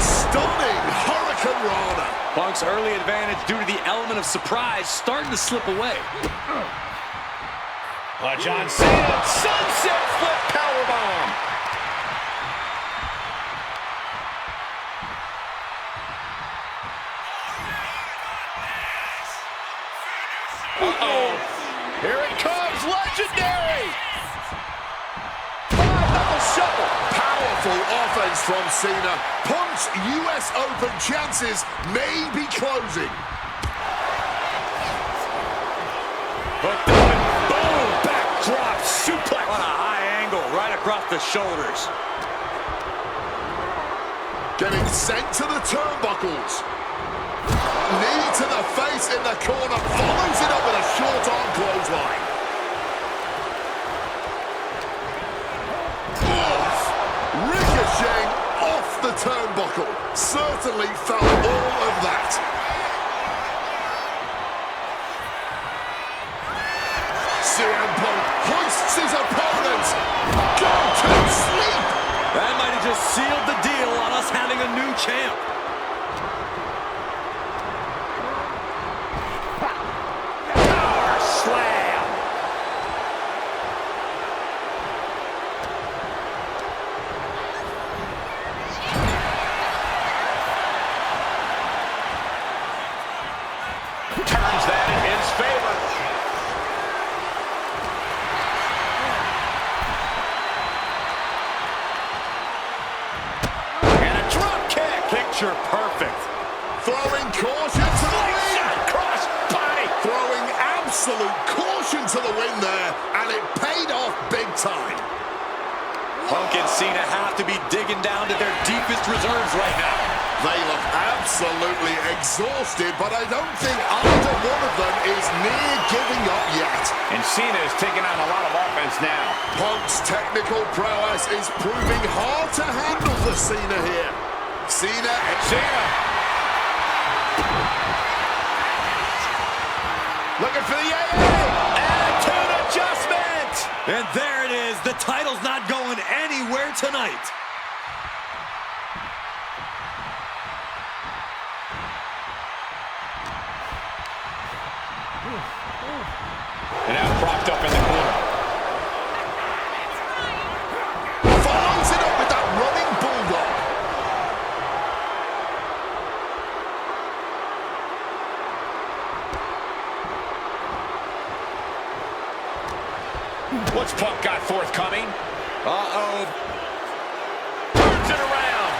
Stunning Hurricane Rana. Punk's early advantage due to the element of surprise starting to slip away. John Cena, sunset flip powerbomb. Uh-oh. Here it comes, legendary. offense from Cena. Punk's US Open chances may be closing. Hooked on. Boom! Backdrop suplex. On a high angle, right across the shoulders. Getting sent to the turnbuckles. Knee to the face in the corner. Follows it up with a short arm clothesline. Ricocheting off the turnbuckle. Certainly felt all of that. CM Punk hoists his opponent. Go to sleep. That might have just sealed the deal on us having a new champ. Power slam. Turns that in his favor. Picture perfect. Throwing caution to the wind. Cross body. Throwing absolute caution to the wind there, and it paid off big time. Punk and Cena have to be digging down to their deepest reserves right now. They look absolutely exhausted, but I don't think either one of them is near giving up yet. And Cena is taking on a lot of offense now. Punk's technical prowess is proving hard to handle for Cena here. Cena. Looking for the AA. Attitude adjustment. And there it is. The title's not going anywhere tonight. And now propped up in the corner. Follows it up with that running bulldog. What's Punk got forthcoming? Uh-oh. Turns it around.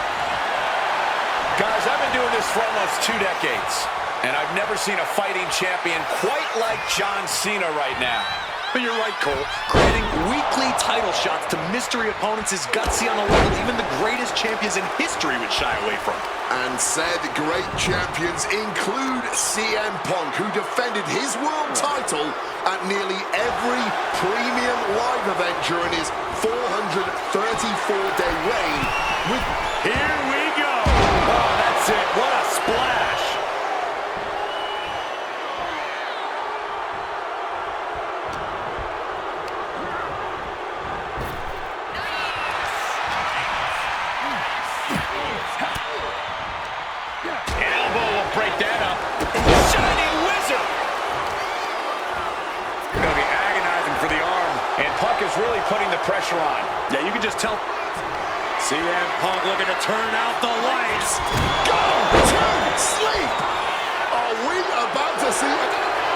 Guys, I've been doing this for almost 2 decades, and I've never seen a fighting champion quite like John Cena right now. But you're right, Cole. Granting weekly title shots to mystery opponents is gutsy on a level even the greatest champions in history would shy away from. And said great champions include CM Punk, who defended his world title at nearly every premium live event during his 434-day reign with... Here we go. Oh, that's it. What a splash. Elbow will break that up. Shining wizard. Going to be agonizing for the arm. And Punk is really putting the pressure on. Yeah, you can just tell. CM Punk looking to turn out the lights. Go to sleep! Are we about to see it?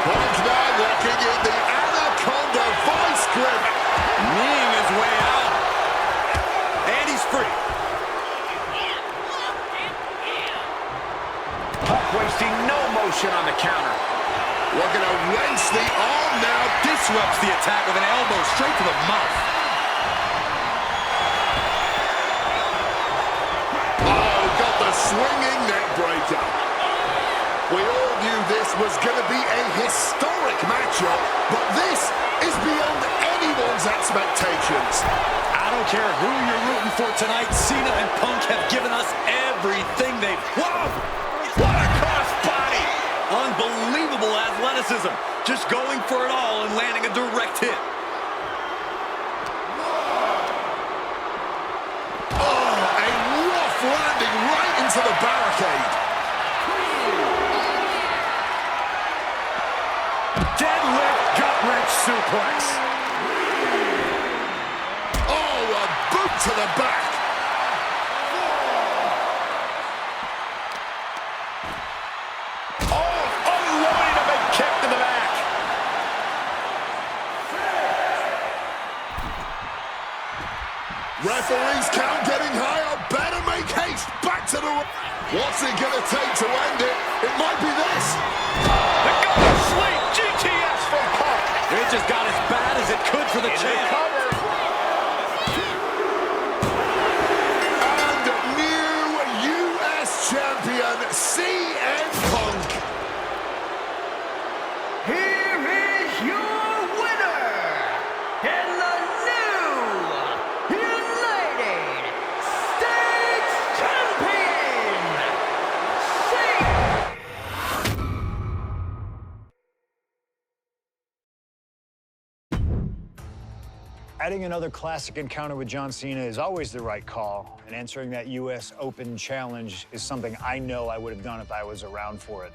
Punk now locking in the Anaconda vice grip. Kneeing his way out. And he's free. Punk wasting no motion on the counter. Looking to wrench the arm now. Disrupts the attack with an elbow straight to the mouth. Oh, got the swinging neck breaker. We all knew this was going to be a historic matchup, but this is beyond anyone's expectations. I don't care who you're rooting for tonight. Cena and Punk have given us everything they've... Whoa! What a crossbody! Unbelievable athleticism. Just going for it all and landing a direct hit. Oh, a rough landing right into the barricade. Deadlift gut-wrench suplex. Oh, a boot to the back. Oh, unloading a big kick to the back. Referee's count getting higher. Better make haste. Back to the... What's it going to take to end it? It might be this. The go to sleep. GTS from Punk. It just got as bad as it could for the champ. And new US champion, CM Punk. Here is your winner, and the new United States Champion, Adding another classic encounter with John Cena is always the right call, and answering that US Open challenge is something I know I would have done if I was around for it.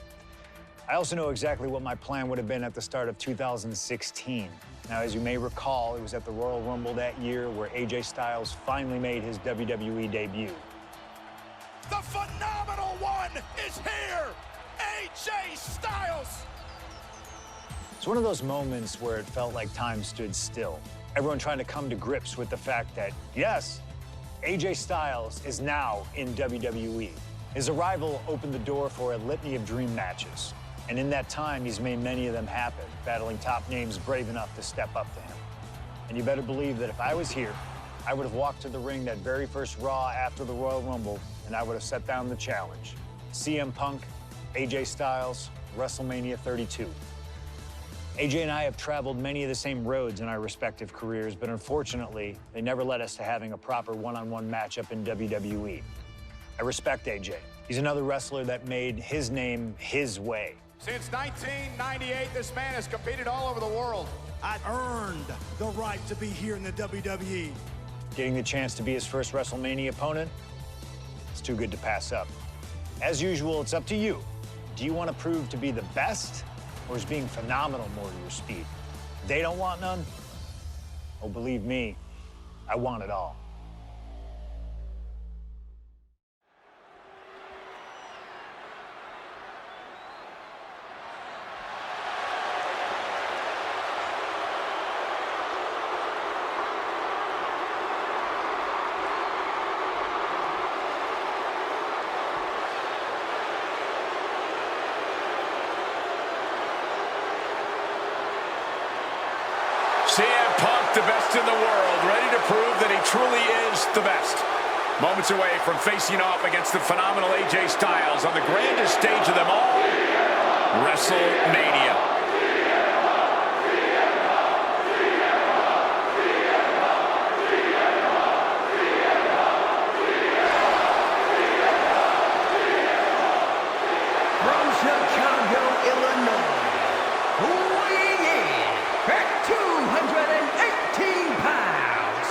I also know exactly what my plan would have been at the start of 2016. Now, as you may recall, it was at the Royal Rumble that year where AJ Styles finally made his WWE debut. The phenomenal one is here! AJ Styles! It's one of those moments where it felt like time stood still. Everyone trying to come to grips with the fact that, yes, AJ Styles is now in WWE. His arrival opened the door for a litany of dream matches. And in that time, he's made many of them happen, battling top names brave enough to step up to him. And you better believe that if I was here, I would have walked to the ring that very first Raw after the Royal Rumble, and I would have set down the challenge. CM Punk, AJ Styles, WrestleMania 32. AJ and I have traveled many of the same roads in our respective careers, but unfortunately, they never led us to having a proper one-on-one matchup in WWE. I respect AJ. He's another wrestler that made his name his way. Since 1998, this man has competed all over the world. I earned the right to be here in the WWE. Getting the chance to be his first WrestleMania opponent, it's too good to pass up. As usual, it's up to you. Do you want to prove to be the best, or is being phenomenal more to your speed? They don't want none? Oh, believe me, I want it all. CM Punk, the best in the world, ready to prove that he truly is the best. Moments away from facing off against the phenomenal AJ Styles on the grandest stage of them all, WrestleMania. From Chicago, Illinois, weighing in at 218 pounds,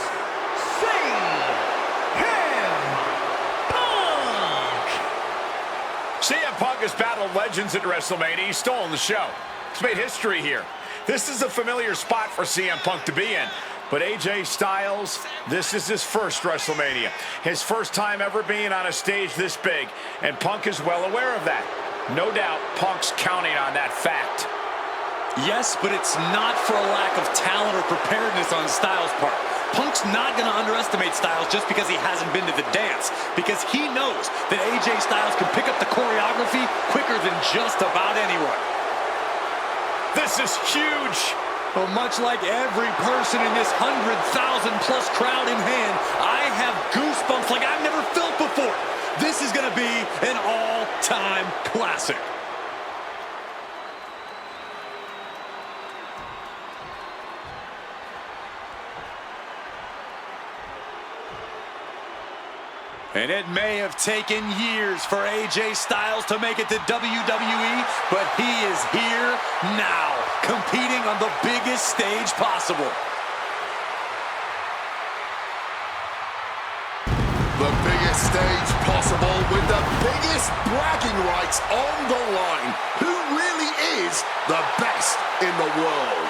CM Punk has battled legends at WrestleMania. He's stolen the show. He's made history here. This is a familiar spot for CM Punk to be in. But AJ Styles, this is his first WrestleMania. His first time ever being on a stage this big. And Punk is well aware of that. No doubt, Punk's counting on that fact. Yes, but it's not for a lack of talent or preparedness on Styles' part. Punk's not going to underestimate Styles just because he hasn't been to the dance, because he knows that AJ Styles can pick up the choreography quicker than just about anyone. This is huge. Well, much like every person in this 100,000-plus crowd in hand, I have goosebumps like I've never felt before. This is going to be an all-time classic. And it may have taken years for AJ Styles to make it to WWE, but he is here now, competing on the biggest stage possible. The biggest stage possible with the biggest bragging rights on the line. Who really is the best in the world?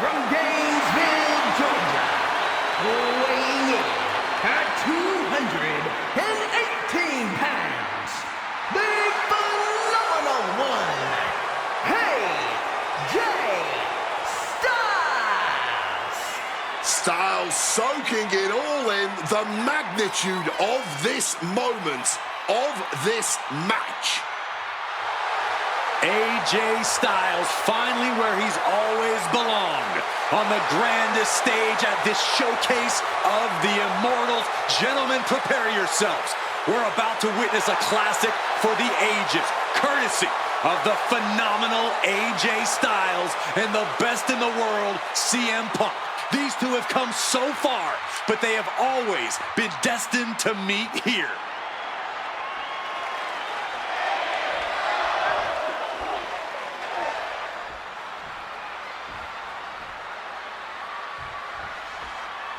From Gainesville, Georgia, weighing in at 218 pounds, the phenomenal one, AJ Styles. Styles soaking it all in, the magnitude of this moment, of this match. AJ Styles finally where he's always belonged, on the grandest stage at this showcase of the Immortals. Gentlemen, prepare yourselves. We're about to witness a classic for the ages, courtesy of the phenomenal AJ Styles and the best in the world, CM Punk. These two have come so far, but they have always been destined to meet here.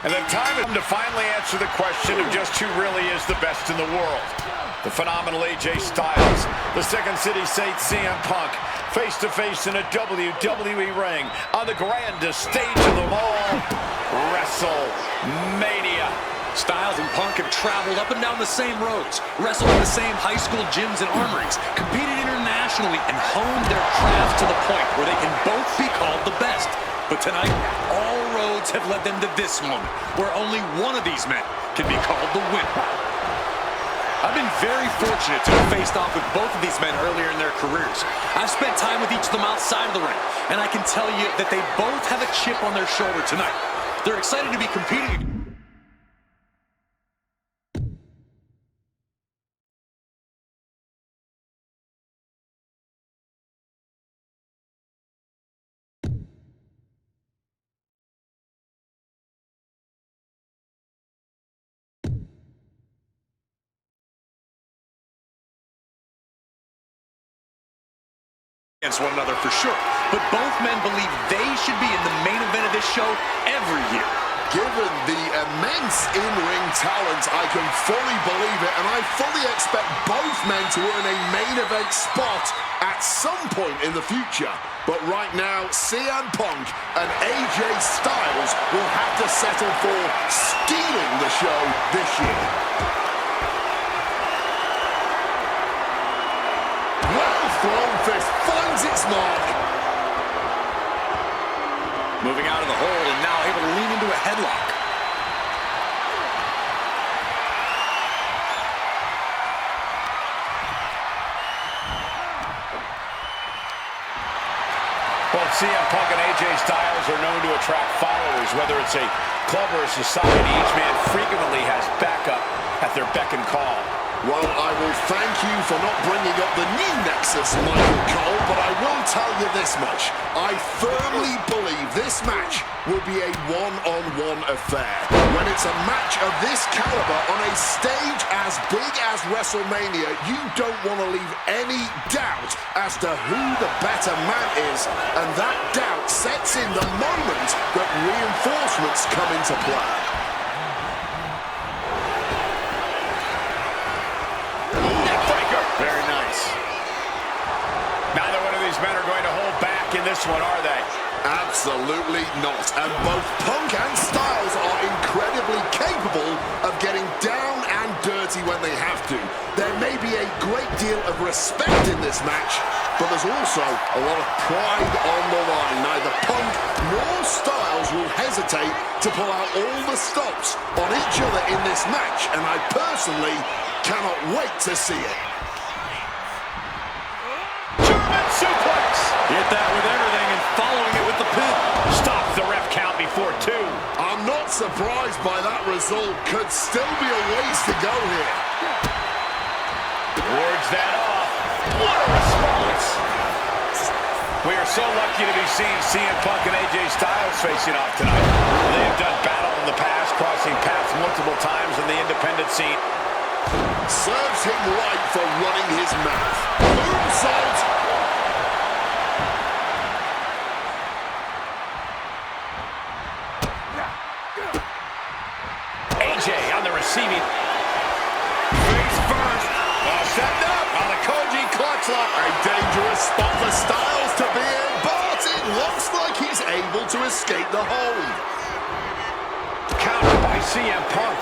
And the time is to finally answer the question of just who really is the best in the world. The phenomenal AJ Styles, the Second City Saint CM Punk, face-to-face in a WWE ring on the grandest stage of them all, Wrestlemania. Styles and Punk have traveled up and down the same roads, wrestled in the same high school gyms and armories, competed internationally, and honed their craft to the point where they can both be called the best. But tonight, all roads have led them to this moment, where only one of these men can be called the winner. I've been very fortunate to have faced off with both of these men earlier in their careers. I've spent time with each of them outside of the ring, and I can tell you that they both have a chip on their shoulder tonight. They're excited to be competing. Against one another for sure, but both men believe they should be in the main event of this show every year. Given the immense in-ring talent, I can fully believe it, and I fully expect both men to earn a main event spot at some point in the future. But right now, CM Punk and AJ Styles will have to settle for stealing the show this year. Well-thrown fist finds its mark. Moving out of the hold and now able to lean into a headlock. Both CM Punk and AJ Styles are known to attract followers, whether it's a club or a society. Each man frequently has backup at their beck and call. Well, I will thank you for not bringing up the new Nexus, Michael Cole, but I will tell you this much. I firmly believe this match will be a one-on-one affair. When it's a match of this caliber on a stage as big as WrestleMania, you don't want to leave any doubt as to who the better man is, and that doubt sets in the moment that reinforcements come into play. Very nice. Neither one of these men are going to hold back in this one, are they? Absolutely not. And both Punk and Styles are incredibly capable of getting down and dirty when they have to. There may be a great deal of respect in this match, but there's also a lot of pride on the line. Neither Punk nor Styles will hesitate to pull out all the stops on each other in this match, and I personally cannot wait to see it. Suplex! Hit that with everything and following it with the pin. Stops the ref count before 2. I'm not surprised by that result. Could still be a ways to go here. Wards that off. What a response! We are so lucky to be seeing CM Punk and AJ Styles facing off tonight. They have done battle in the past, crossing paths multiple times in the independent scene. Serves him right for running his mouth. Moonsault! On the receiving. Face first. Set up on the Koji clutch lock. A dangerous spot for Styles to be in, but it looks like he's able to escape the hold. Countered by CM Punk.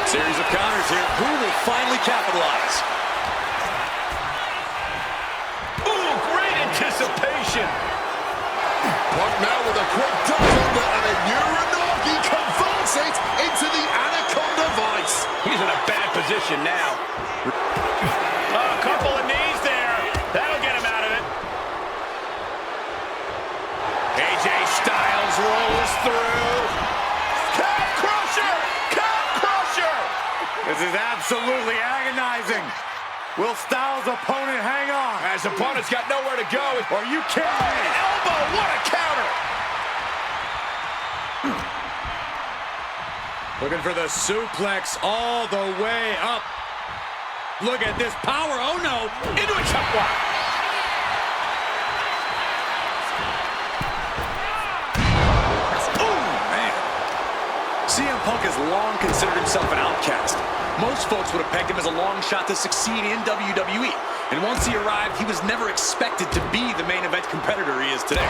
Series of counters here. Who will finally capitalize? Ooh, great anticipation. Punk now with a quick duck under and a Uranage. position now. A couple of knees there. That'll get him out of it. AJ Styles rolls through. Calf crusher! Calf crusher! This is absolutely agonizing. Will Styles' opponent hang on? As opponent's got nowhere to go. Are you kidding me? Elbow, what a counter! Looking for the suplex all the way up. Look at this power. Oh, no. Into a chop block. Oh, man. CM Punk has long considered himself an outcast. Most folks would have pegged him as a long shot to succeed in WWE. And once he arrived, he was never expected to be the main event competitor he is today.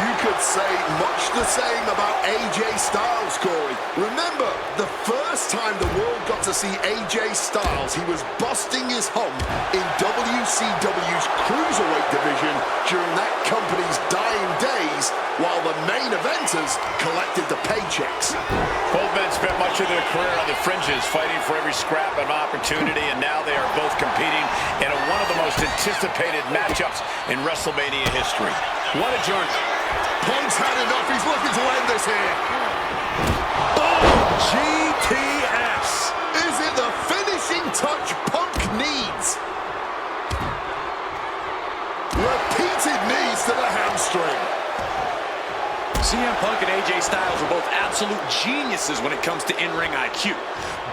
You could say much the same about AJ Styles, Corey. Remember, the first time the world got to see AJ Styles, he was busting his hump in WCW's Cruiserweight division during that company's dying days, while the main eventers collected the paychecks. Both men spent much of their career on the fringes, fighting for every scrap of opportunity, and now they are both competing in one of the most anticipated matchups in WrestleMania history. What a journey. Punk's had enough. He's looking to end this here. GTS. Is it the finishing touch Punk needs? Repeated knees to the hamstring. CM Punk and AJ Styles are both absolute geniuses when it comes to in-ring IQ.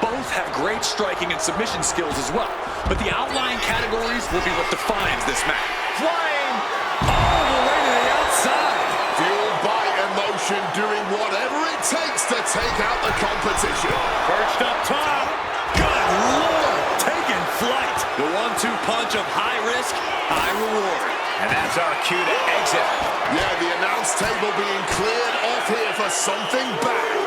Both have great striking and submission skills as well. But the outlying categories will be what defines this match. Flying all the way to the outside. Fueled by emotion, doing whatever it takes to take out the competition. Perched up top. Good Lord, taking flight. The 1-2 punch of high risk, high reward. And that's our cue to exit. Yeah, the announce table being cleared off here for something bad.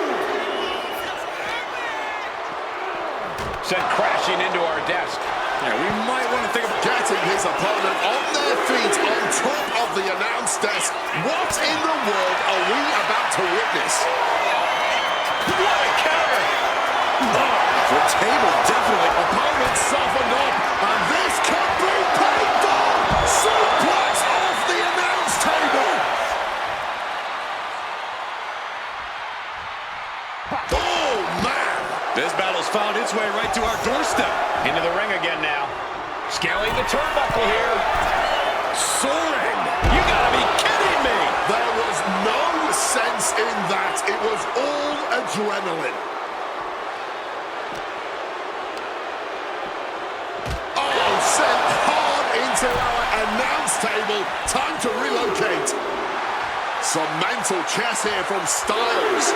Sent crashing into our desk. Yeah, we might want to think about getting his opponent on their feet on top of the announce desk. What in the world are we about to witness? What a counter! the table definitely. Opponent softened up, and this could be painful. Suplex off the announce table. Oh, man. This battle's found its way right to our doorstep. Into the ring again now. Scaling the turnbuckle here. Soaring. You gotta be kidding me. There was no sense in that. It was all adrenaline. Oh, sent hard into our announce table. Time to relocate. Some mental chess here from Styles.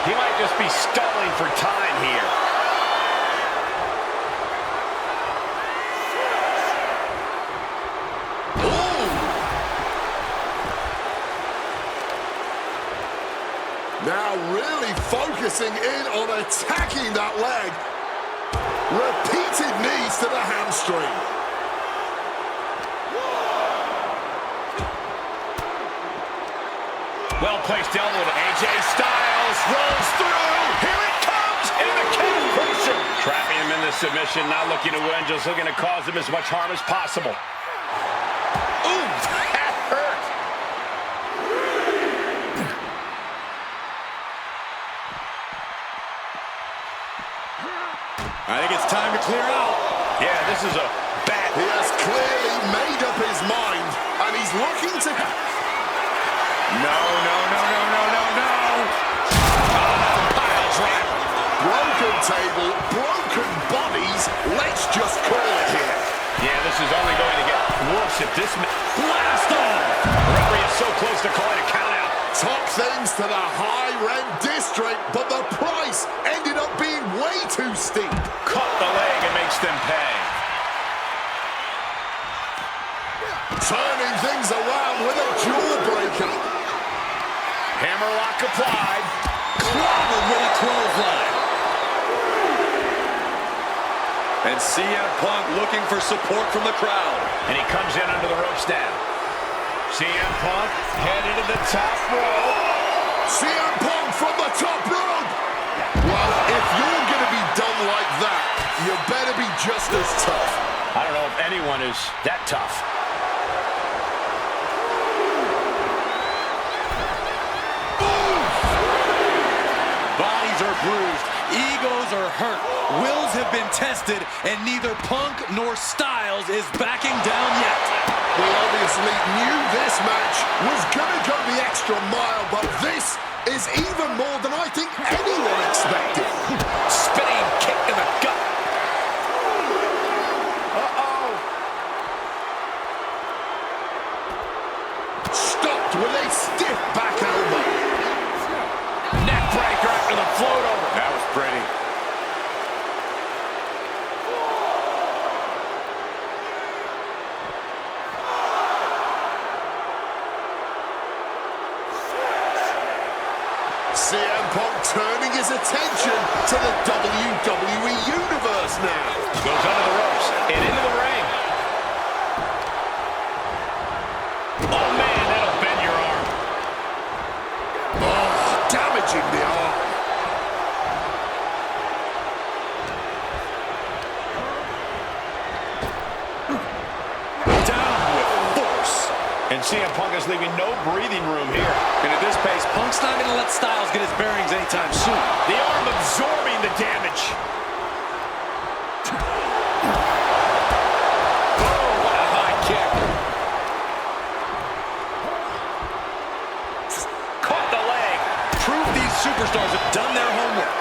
He might just be stalling for time here. Ooh. Now really focusing in on attacking that leg. Repeated knees to the hamstring. Well-placed elbow to AJ Styles. Rolls through. Here it comes. Into the calf crusher. Trapping him in the submission. Not looking to win. Just looking to cause him as much harm as possible. Ooh, that hurt. I think it's time to clear out. Yeah, this is a bad... He has clearly made up his mind, and he's looking to... No. Pile driver. Broken table, broken bodies. Let's just call it here. Yeah, this is only going to get worse at this minute. Blast off! The referee is so close to calling a countout. Took things to the high-rent district, but the price ended up being way too steep. Caught the leg and makes them pay. Turning things around with a jawbreaker. Hammerlock applied. Clobbered with a clothesline. And CM Punk looking for support from the crowd. And he comes in under the ropes now. CM Punk headed to the top rope. CM Punk from the top rope. Well, if you're going to be done like that, you better be just as tough. I don't know if anyone is that tough. Bodies are bruised, egos are hurt, wills have been tested, and neither Punk nor Styles is backing down yet. We obviously knew this match was going to go the extra mile, but this is even more than I think anyone expected. Spinning kick in the gut. Stopped with a stiff back elbow. Neck breaker after the float over. That was pretty. CM Punk turning his attention to the WWE Universe now. Goes under the ropes and into the ring. Oh, man, that'll bend your arm. Oh, damaging the arm. Down with force. And CM Punk is leaving no breathing room here. And at this pace, Punk's not going to let Styles get his bearings anytime soon. The arm absorbing the damage. Oh, what a high kick. Caught the leg. Proof these superstars have done their homework.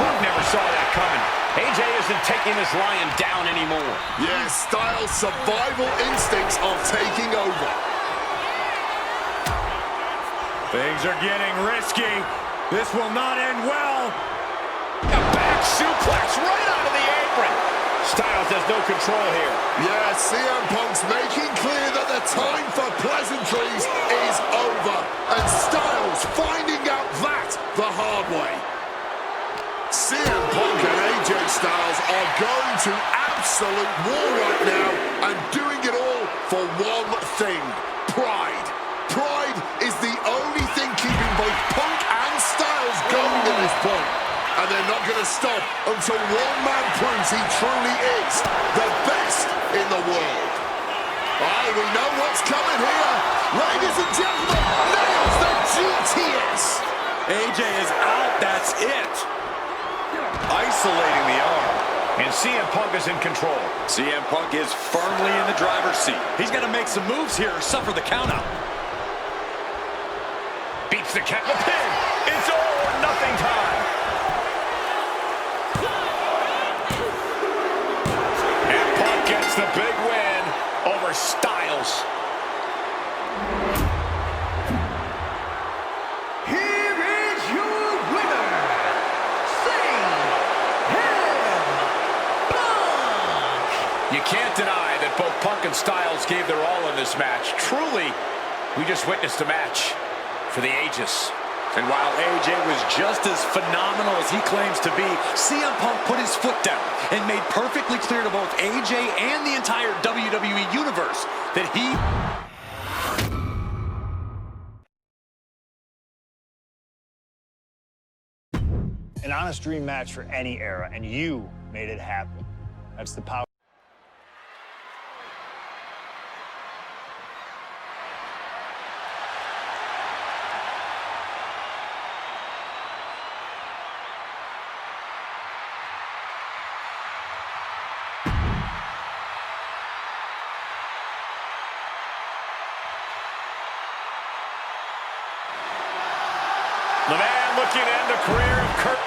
Punk never saw that coming. AJ isn't taking this lion down anymore. Yes, Styles' survival instincts are taking over. Things are getting risky. This will not end well. A back suplex right onto the apron. Styles has no control here. Yeah, CM Punk's making clear that the time for pleasantries is over. And Styles finding out that the hard way. CM Punk and AJ Styles are going to absolute war right now and doing it all for one thing: pride. Pride is the only thing keeping both Punk and Styles going at this point. And they're not going to stop until one man proves he truly is the best in the world. Oh, we know what's coming here. Ladies and gentlemen, nails the GTS. AJ is out, that's it. Isolating the arm. And CM Punk is in control. CM Punk is firmly in the driver's seat. He's got to make some moves here or suffer the countout. Beats the count. The pin. It's all or nothing time. And Punk gets the big win over Styles. Here is your winner, Punk. You can't deny that both Punk and Styles gave their all in this match. Truly, we just witnessed a match for the ages. And while AJ was just as phenomenal as he claims to be, CM Punk put his foot down and made perfectly clear to both AJ and the entire WWE Universe that he... An honest dream match for any era, and you made it happen. That's the power. The man looking to end the career of Kurt.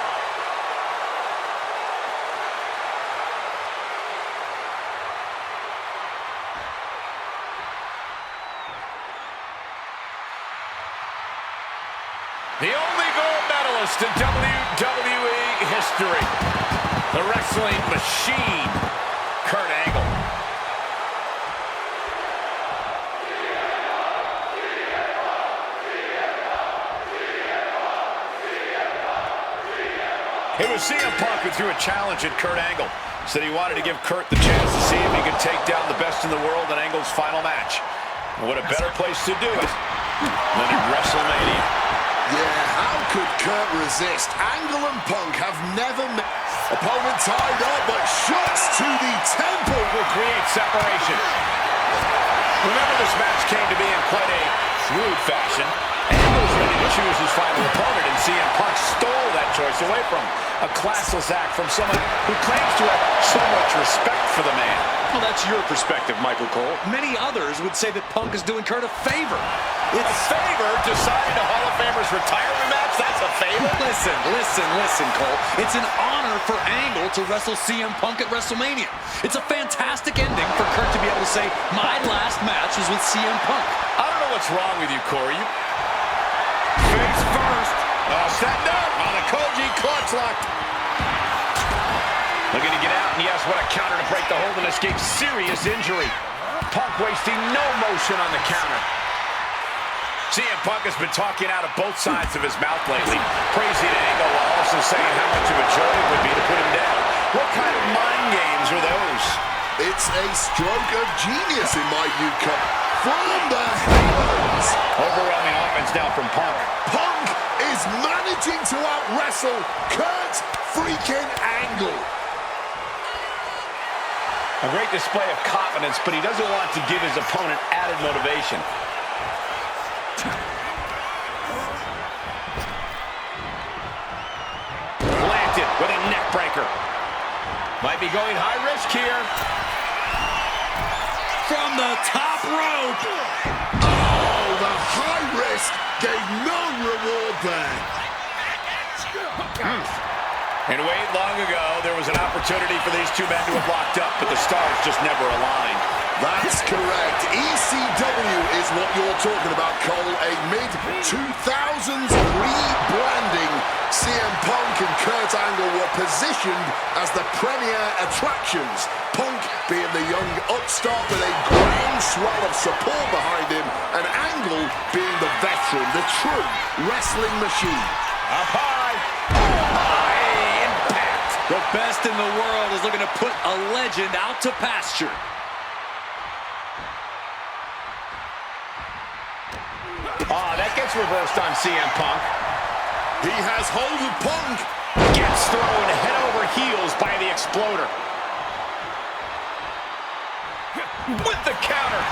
The only gold medalist in WWE history. The wrestling machine, Kurt Angle. It was CM Punk who threw a challenge at Kurt Angle. Said he wanted to give Kurt the chance to see if he could take down the best in the world in Angle's final match. What a better place to do it than at WrestleMania. Yeah, how could Kurt resist? Angle and Punk have never met. Opponent tied up, but shots to the temple will create separation. Remember, this match came to be in quite a fluid fashion. Angle's ready to choose his final opponent, and CM Punk stole that choice away from him. A classless act from someone who claims to have so much respect for the man. Well, that's your perspective, Michael Cole. Many others would say that Punk is doing Kurt a favor. It's a favor deciding a Hall of Famer's retirement match? That's a favor? Listen, Cole. It's an honor for Angle to wrestle CM Punk at WrestleMania. It's a fantastic ending for Kurt to be able to say, my last match was with CM Punk. I don't know what's wrong with you, Corey. Face first. Setting up on a Koji clutch lock. Looking to get out, and yes, what a counter to break the hold and escape serious injury. Punk wasting no motion on the counter. CM Punk has been talking out of both sides of his mouth lately, praising Angle while also saying how much of a joy it would be to put him down. What kind of mind games are those? It's a stroke of genius in my view, Cup. From the heavens! Overwhelming offense now from Punk. Punk is managing to out-wrestle Kurt freaking Angle. A great display of confidence, but he doesn't want to give his opponent added motivation. Planted with a neck breaker. Might be going high risk here. From the top rope. Oh, the high risk gave no reward there. And wait, long ago, there was an opportunity for these two men to have locked up, but the stars just never aligned. That's correct. ECW is what you're talking about, Cole. A mid-2000s rebranding. CM Punk and Kurt Angle were positioned as the premier attractions. Punk being the young upstart with a groundswell of support behind him, and Angle being the veteran, the true wrestling machine. Up high. High impact. The best in the world is looking to put a legend out to pasture. That gets reversed on CM Punk. He has hold of Punk. Gets thrown head over heels by the Exploder. With the counter.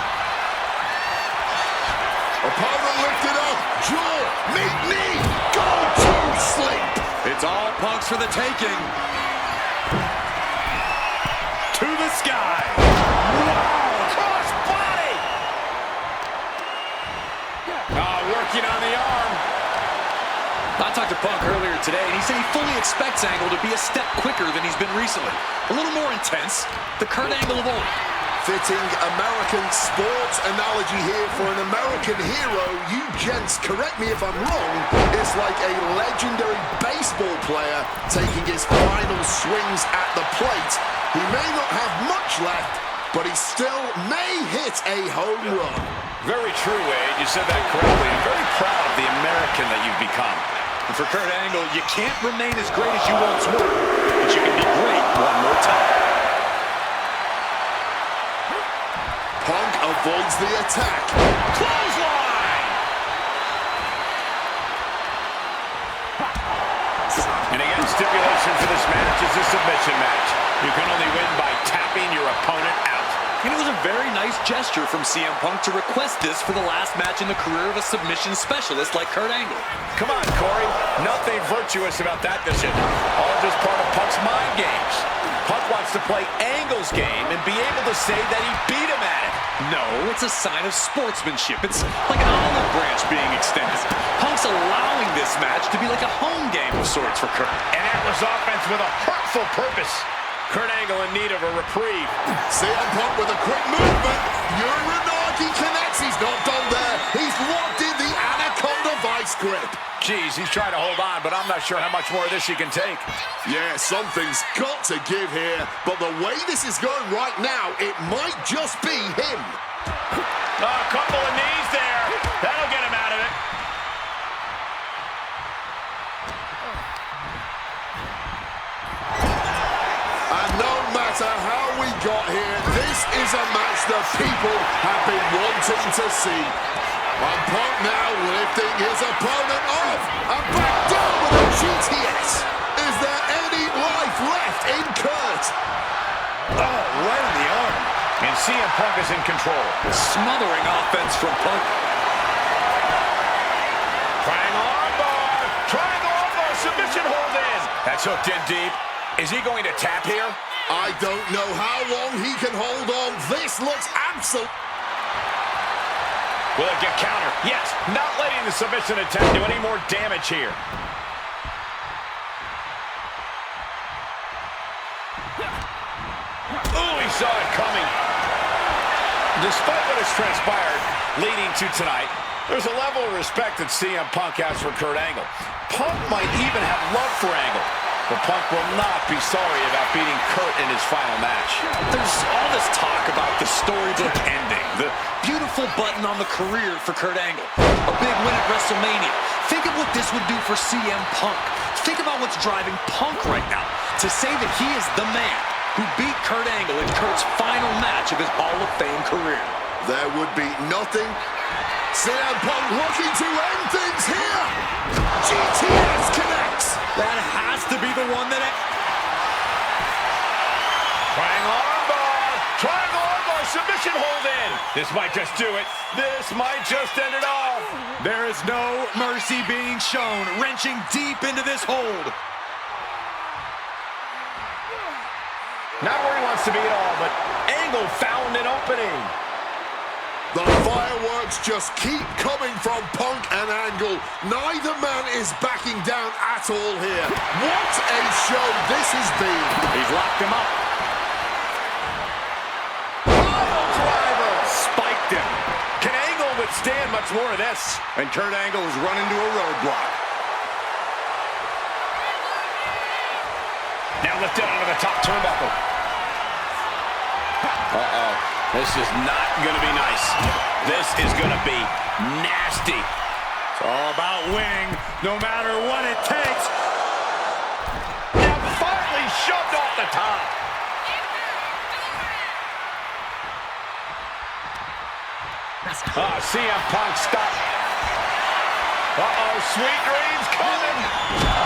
Opponent lifted up. Jaw. Meet knee. Go to sleep. It's all Punk's for the taking. To the sky. Wow. Cross body. Working on the arm. I talked to Punk earlier today, and he said he fully expects Angle to be a step quicker than he's been recently. A little more intense. The Kurt Angle of old. Fitting American sports analogy here for an American hero. You gents, correct me if I'm wrong, is like a legendary baseball player taking his final swings at the plate. He may not have much left, but he still may hit a home run. Very true, Wade. You said that correctly. I'm very proud of the American that you've become. And for Kurt Angle, you can't remain as great as you once were, but you can be great one more time. Punk avoids the attack. Clothesline! And again, stipulation for this match is a submission match. You can only win by tapping your opponent out. And it was a very nice gesture from CM Punk to request this for the last match in the career of a submission specialist like Kurt Angle. Come on, Corey. Nothing virtuous about that decision. All just part of Punk's mind games. Punk wants to play Angle's game and be able to say that he beat him at it. No, it's a sign of sportsmanship. It's like an olive branch being extended. Punk's allowing this match to be like a home game of sorts for Kurt. And that was offense with a hurtful purpose. Kurt Angle in need of a reprieve. CM Punk with a quick movement. Uranagi connects. He's not done there. He's locked in the Anaconda vice grip. Geez, he's trying to hold on, but I'm not sure how much more of this he can take. Yeah, something's got to give here. But the way this is going right now, it might just be him. A couple of knees there. That'll get him out of it. And no matter how we got here, this is a match the people have been wanting to see. And Punk now lifting his opponent off and back down with a GTS. Is there any life left in Kurt? Oh, right on the arm. And CM Punk is in control. Smothering offense from Punk. Triangle armbar. Triangle armbar. Submission hold in. That's hooked in deep. Is he going to tap here? I don't know how long he can hold on. This looks absolute. Will it get counter? Yes. Not letting the submission attempt do any more damage here. Ooh, he saw it coming. Despite what has transpired leading to tonight, there's a level of respect that CM Punk has for Kurt Angle. Punk might even have love for Angle, but Punk will not be sorry about beating Kurt in his final match. There's all this talk about the storybook ending, the beautiful button on the career for Kurt Angle, a big win at WrestleMania. Think of what this would do for CM Punk. Think about what's driving Punk right now, to say that he is the man who beat Kurt Angle in Kurt's final match of his Hall of Fame career. There would be nothing. CM Punk looking to end things here. GTS connects. That has to be the one that... Triangle armbar. Triangle armbar. Submission hold in. This might just do it. This might just end it all. There is no mercy being shown, wrenching deep into this hold. Not where he wants to be at all, but Angle found an opening. The fireworks just keep coming from Punk and Angle. Neither man is backing down at all here. What a show this has been. He's locked him up. Pile driver. Spiked him. Can Angle withstand much more of this? And Kurt Angle is running to a roadblock. Now lifted onto the top turnbuckle. Uh-oh. This is not going to be nice. This is going to be nasty. It's all about winning, no matter what it takes. Now finally shoved off the top. CM Punk stop. Uh-oh, sweet dreams coming.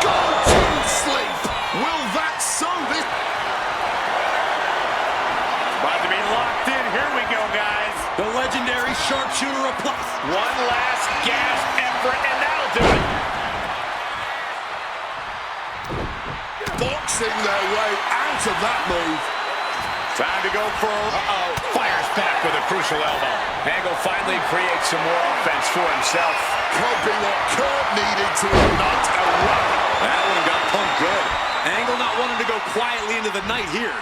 Go to sleep. Will that sew this? About to be locked in. Here we go, guys. The legendary sharpshooter applies. One last gasp effort, and that'll do it. Boxing their way out of that move. Time to go for... Uh-oh. Fires back with a crucial elbow. Angle finally creates some more offense for himself. Could be what Kurt needed to ignite a rally. That one got Punk good. Angle not wanting to go quietly into the night here.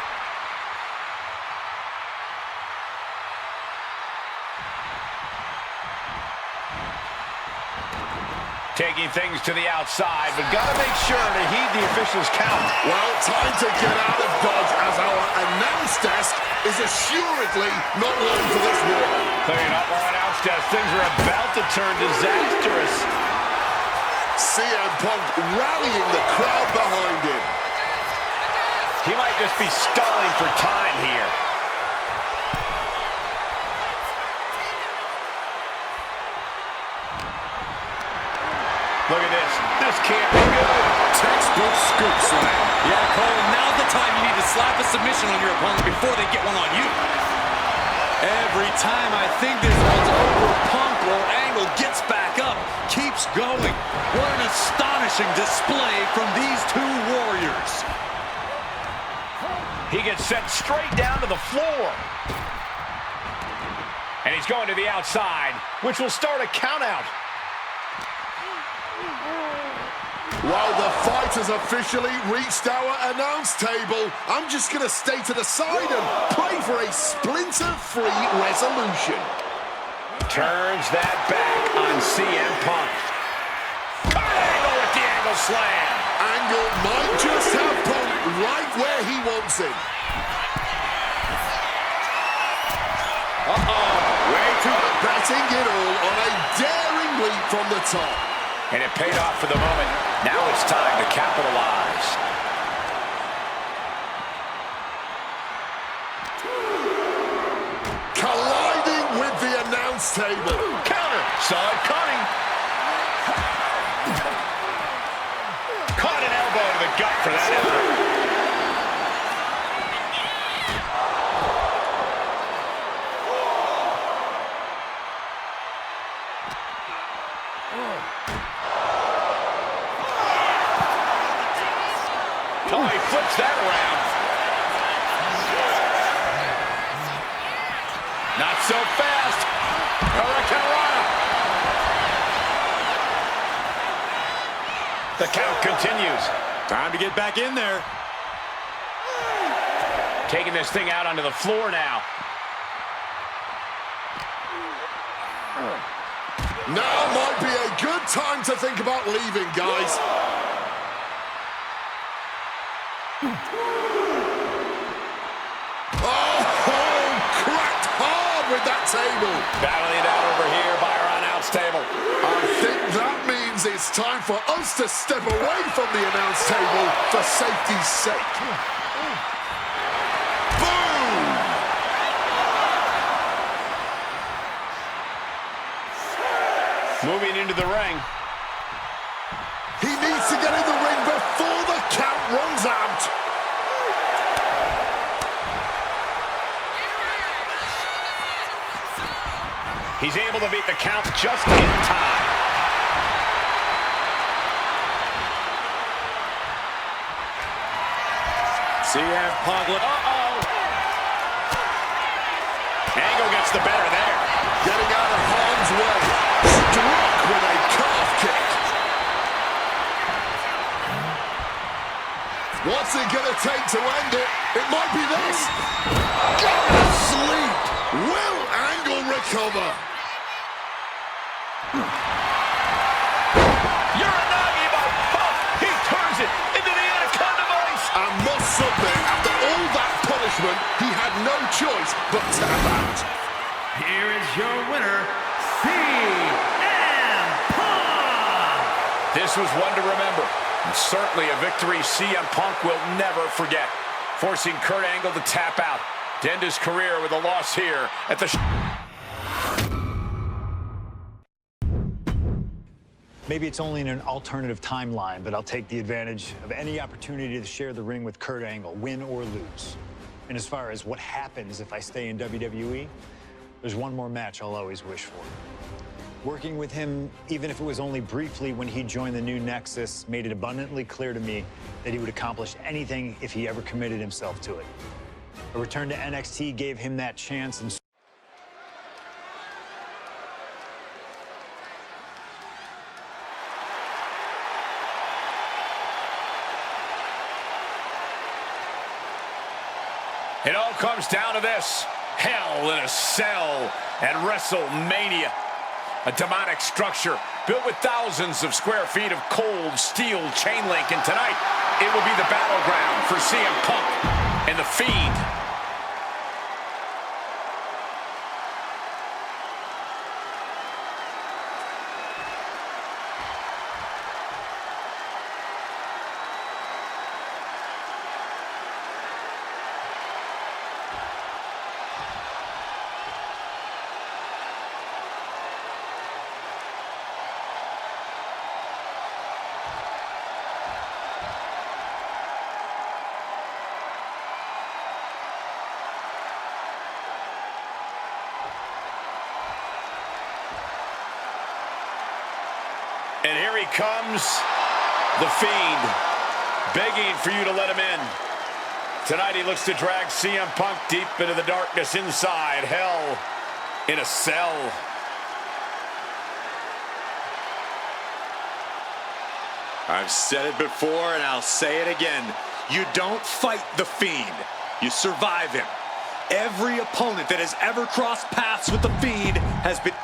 Taking things to the outside, but got to make sure to heed the official's count. Well, time to get out of Dodge as our announce desk is assuredly not long for this war. Clearing up our announce desk. Things are about to turn disastrous. CM Punk rallying the crowd behind him. He might just be stalling for time here. Look at this. This can't be good. Textbook scoop slam. Yeah, Cole, now's the time you need to slap a submission on your opponent before they get one on you. Every time I think this one's over, Punk or Angle gets back up, keeps going. What an astonishing display from these two warriors. He gets sent straight down to the floor. And he's going to the outside, which will start a count out. While the fight has officially reached our announce table, I'm just going to stay to the side and pray for a splinter-free resolution. Turns that back on CM Punk. Angle with the angle slam. Angle might just have Punk right where he wants him. Uh-oh. Way too betting it all on a daring leap from the top. And it paid off for the moment. Now it's time to capitalize. Collide. announce table. Counter. Saw it coming. Caught an elbow to the gut for that effort. Oh, he flips that around. Not so fast. Hurricanrana. The count continues. Time to get back in there. Taking this thing out onto the floor now. Now might be a good time to think about leaving, guys. Oh, cracked hard with that table. Battling it out over here by our announce table. I think that means it's time for us to step away from the announce table for safety's sake. Boom! Moving into the ring. He needs to get in the ring before the count runs out. He's able to beat the count just in time. CM Punk. Angle gets the better there. Getting out of harm's way. Struck with a calf kick. What's it gonna take to end it? It might be this. Go to sleep. Will Angle recover? Uranagi by Punk. He turns it into the Anaconda Vice. And must submit, after all that punishment, he had no choice but to tap out. Here is your winner, CM Punk! This was one to remember. And certainly a victory CM Punk will never forget. Forcing Kurt Angle to tap out. To end his career with a loss here at the... Maybe it's only in an alternative timeline, but I'll take the advantage of any opportunity to share the ring with Kurt Angle, win or lose. And as far as what happens if I stay in WWE, there's one more match I'll always wish for. Working with him, even if it was only briefly when he joined the new Nexus, made it abundantly clear to me that he would accomplish anything if he ever committed himself to it. A return to NXT gave him that chance, and it all comes down to this. Hell in a Cell at WrestleMania. A demonic structure built with thousands of square feet of cold steel chain link. And tonight, it will be the battleground for CM Punk and the Fiend. And here he comes, the Fiend, begging for you to let him in. Tonight he looks to drag CM Punk deep into the darkness inside hell in a cell. I've said it before and I'll say it again. You don't fight the Fiend, you survive him. Every opponent that has ever crossed paths with the Fiend has been...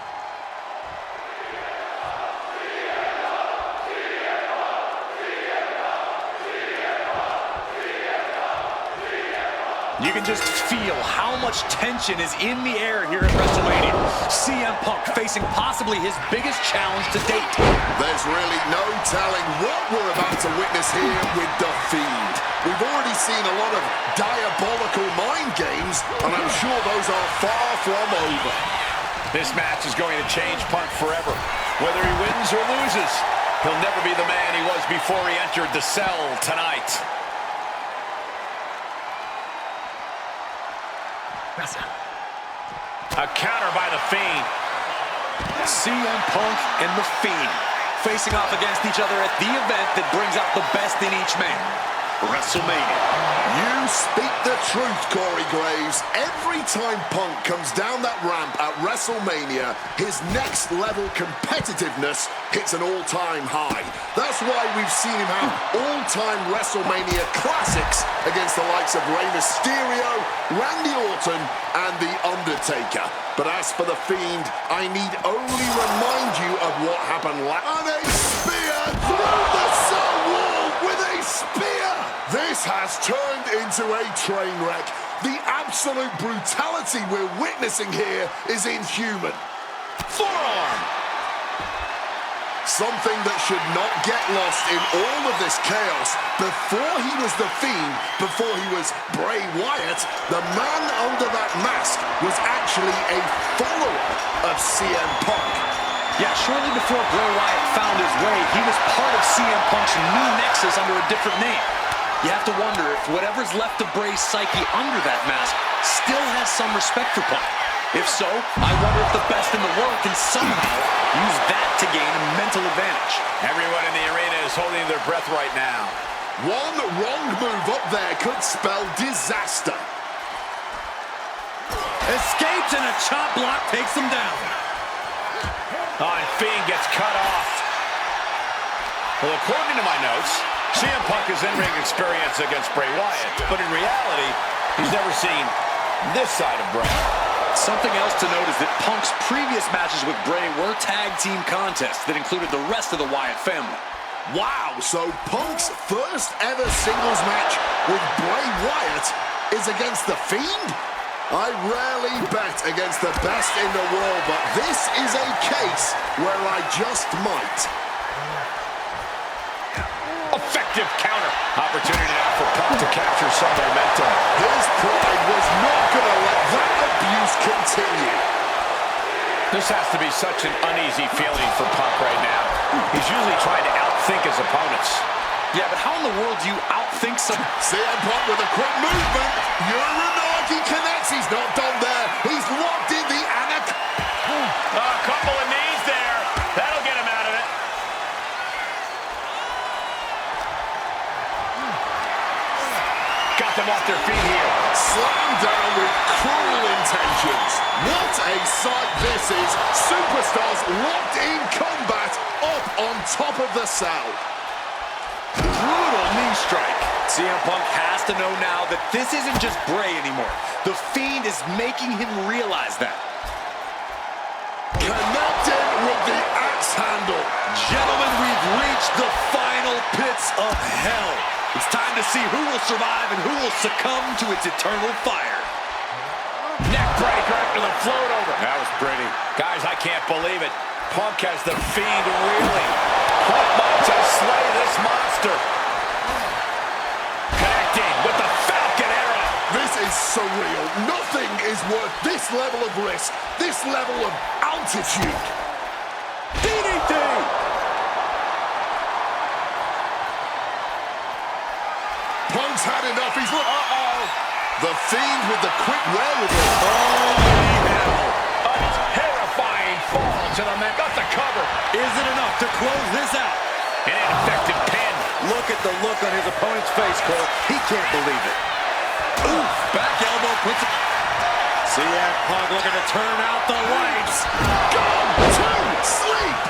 You can just feel how much tension is in the air here at WrestleMania. CM Punk facing possibly his biggest challenge to date. There's really no telling what we're about to witness here with the Fiend. We've already seen a lot of diabolical mind games, and I'm sure those are far from over. This match is going to change Punk forever. Whether he wins or loses, he'll never be the man he was before he entered the cell tonight. A counter by the Fiend. CM Punk and the Fiend facing off against each other at the event that brings out the best in each man. WrestleMania. You speak the truth, Corey Graves. Every time Punk comes down that ramp at WrestleMania, his next level competitiveness hits an all-time high. That's why we've seen him have all-time WrestleMania classics against the likes of Rey Mysterio, Randy Orton, and The Undertaker. But as for the Fiend, I need only remind you of what happened last. And a spear through the cell wall with a spear! This has turned into a train wreck. The absolute brutality we're witnessing here is inhuman. Forearm! Something that should not get lost in all of this chaos. Before he was the Fiend, before he was Bray Wyatt, the man under that mask was actually a follower of CM Punk. Yeah, shortly before Bray Wyatt found his way, he was part of CM Punk's new nexus under a different name. You have to wonder if whatever's left of Bray's psyche under that mask still has some respect for Punk. If so, I wonder if the best in the world can somehow use that to gain a mental advantage. Everyone in the arena is holding their breath right now. One wrong move up there could spell disaster. Escapes and a chop block takes him down. Oh, and Fiend gets cut off. Well, according to my notes, CM Punk has in-ring experience against Bray Wyatt, but in reality, he's never seen this side of Bray. Something else to note is that Punk's previous matches with Bray were tag team contests that included the rest of the Wyatt family. Wow, so Punk's first ever singles match with Bray Wyatt is against the Fiend? I rarely bet against the best in the world, but this is a case where I just might. Effective counter. Opportunity now for Punk to capture some momentum. His pride was not going to let that abuse continue. This has to be such an uneasy feeling for Punk right now. He's usually trying to outthink his opponents. Yeah, but how in the world do you outthink some... CM Punk with a quick movement. Uranagi connects. He's not done there. He's locked in the Anak. A couple of knees there. That'll get him out of it. Got them off their feet here. Slammed down with cruel intentions. What a sight this is. Superstars locked in combat up on top of the cell. Brutal knee strike. CM Punk has to know now that this isn't just Bray anymore. The Fiend is making him realize that. Connected with the axe handle. Gentlemen, we've reached the final pits of hell. It's time to see who will survive and who will succumb to its eternal fire. Neck breaker after the float over. That was pretty. Guys, I can't believe it. Punk has the Fiend reeling. Punk might just slay this monster. Connecting with the Falcon Arrow. This is surreal. Nothing is worth this level of risk, this level of altitude. DDT. Punk's had enough. He's The Fiend with the quick wherewithal. A terrifying fall to the mat. Got the cover. Is it enough to close this out? An ineffective pin. Look at the look on his opponent's face, Cole. He can't believe it. Ooh, back elbow puts it. CM Punk looking to turn out the lights. Gone to sleep.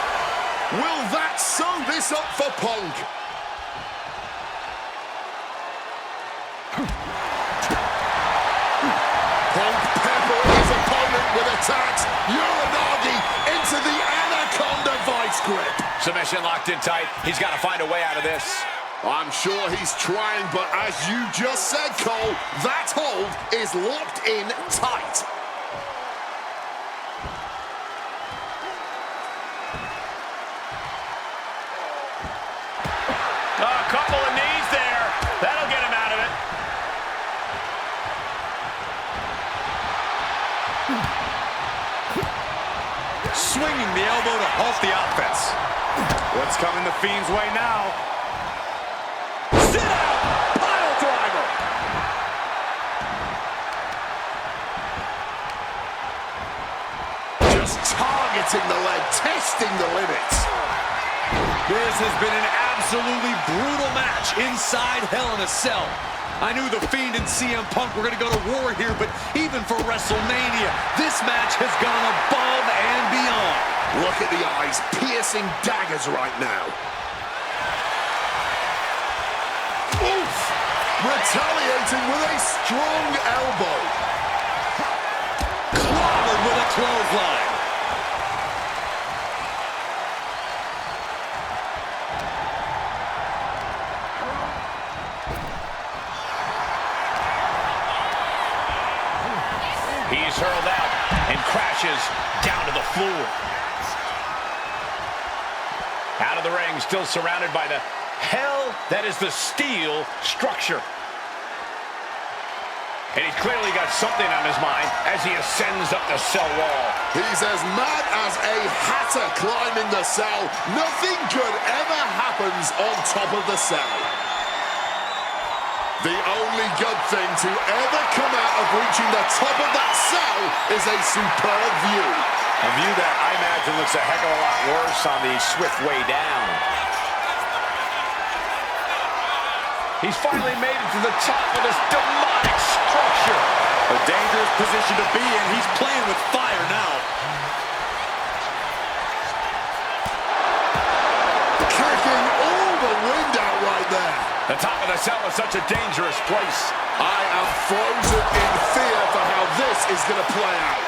Will that sew this up for Punk? Punk peppering his opponent with attacks. Uranagi into the Anaconda vice grip. Submission locked in tight. He's got to find a way out of this. I'm sure he's trying, but as you just said, Cole, that hold is locked in tight. A couple of knees there. That'll get him out of it. swinging the elbow to halt the offense. What's coming the Fiend's way now? Sit out! Pile driver! Just targeting the leg, testing the limits. This has been an absolutely brutal match inside Hell in a Cell. I knew the Fiend and CM Punk were going to go to war here, but even for WrestleMania, this match has gone above and beyond. Look at the eyes, piercing daggers right now. Oof! Retaliating with a strong elbow. Clobbered with a clothesline. He's hurled out and crashes down to the floor. Out of the ring, still surrounded by the hell that is the steel structure. And he's clearly got something on his mind as he ascends up the cell wall. He's as mad as a hatter climbing the cell. Nothing good ever happens on top of the cell. The only good thing to ever come out of reaching the top of that cell is a superb view. A view that I imagine looks a heck of a lot worse on the swift way down. He's finally made it to the top of this demonic structure. A dangerous position to be in. He's playing with fire now. Kicking all the wind out right there. The top of the cell is such a dangerous place. I am frozen in fear for how this is going to play out.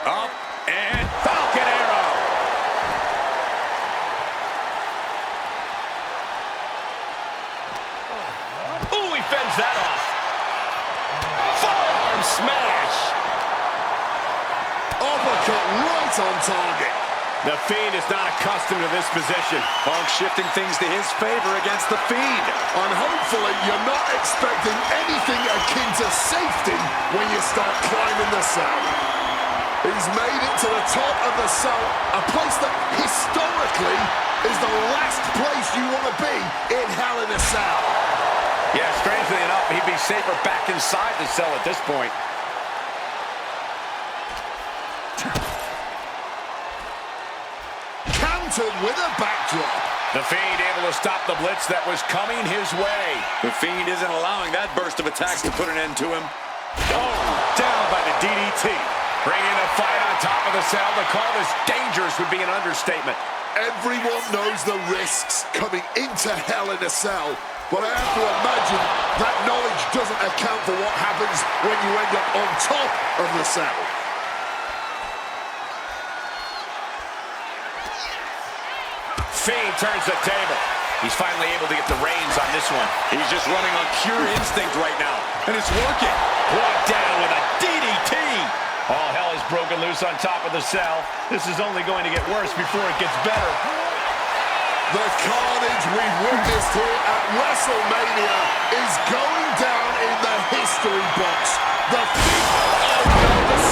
Up and Falcon Arrow. Ooh, he fends that off. Forearm smash. Uppercut right on target. The Fiend is not accustomed to this position. Punk shifting things to his favor against the Fiend. And hopefully you're not expecting anything akin to safety when you start climbing the cell. He's made it to the top of the cell, a place that historically is the last place you want to be in Hell in a Cell. Yeah, strangely enough, he'd be safer back inside the cell at this point. Countered with a backdrop. The Fiend able to stop the blitz that was coming his way. The Fiend isn't allowing that burst of attacks to put an end to him. Oh, down by the DDT. Bringing the fight on top of the cell. To call this dangerous would be an understatement. Everyone knows the risks coming into Hell in a Cell, but I have to imagine that knowledge doesn't account for what happens when you end up on top of the cell. Fiend turns the table. He's finally able to get the reins on this one. He's just running on pure instinct right now, and it's working. Brought down with a DDT. All hell is broken loose on top of the cell. This is only going to get worse before it gets better. The carnage we've witnessed here at WrestleMania is going down in the history books. The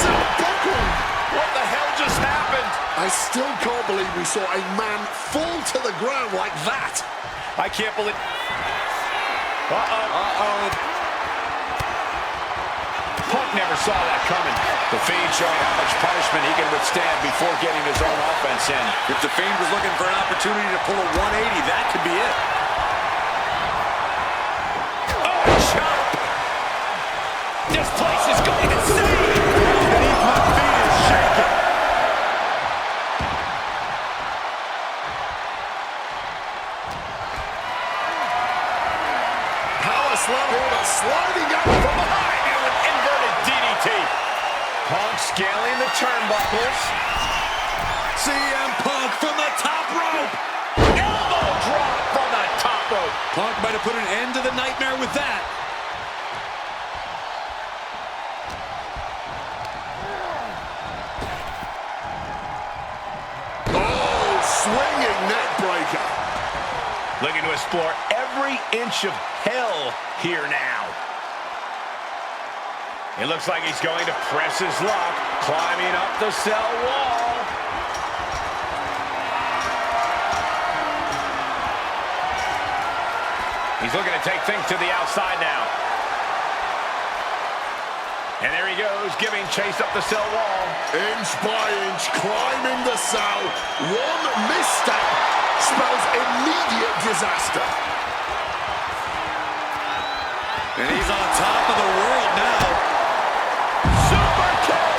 cell buckled. What the hell just happened? I still can't believe we saw a man fall to the ground like that. I can't believe... Punk never saw that coming. The Fiend showing how much punishment he can withstand before getting his own offense in. If the Fiend was looking for an opportunity to pull a 180, that could be it. Oh, chop! This place is going insane! Beneath my feet is shaking. Power slam here, but sliding out from behind. Punk scaling the turnbuckles. CM Punk from the top rope. Elbow drop from the top rope. Punk might have put an end to the nightmare with that. explore every inch of hell here now. It looks like he's going to press his luck, climbing up the cell wall. He's looking to take things to the outside now. And there he goes, giving chase up the cell wall. Inch by inch, climbing the cell. One misstep spells immediate disaster. And he's on top of the world now. Super kick!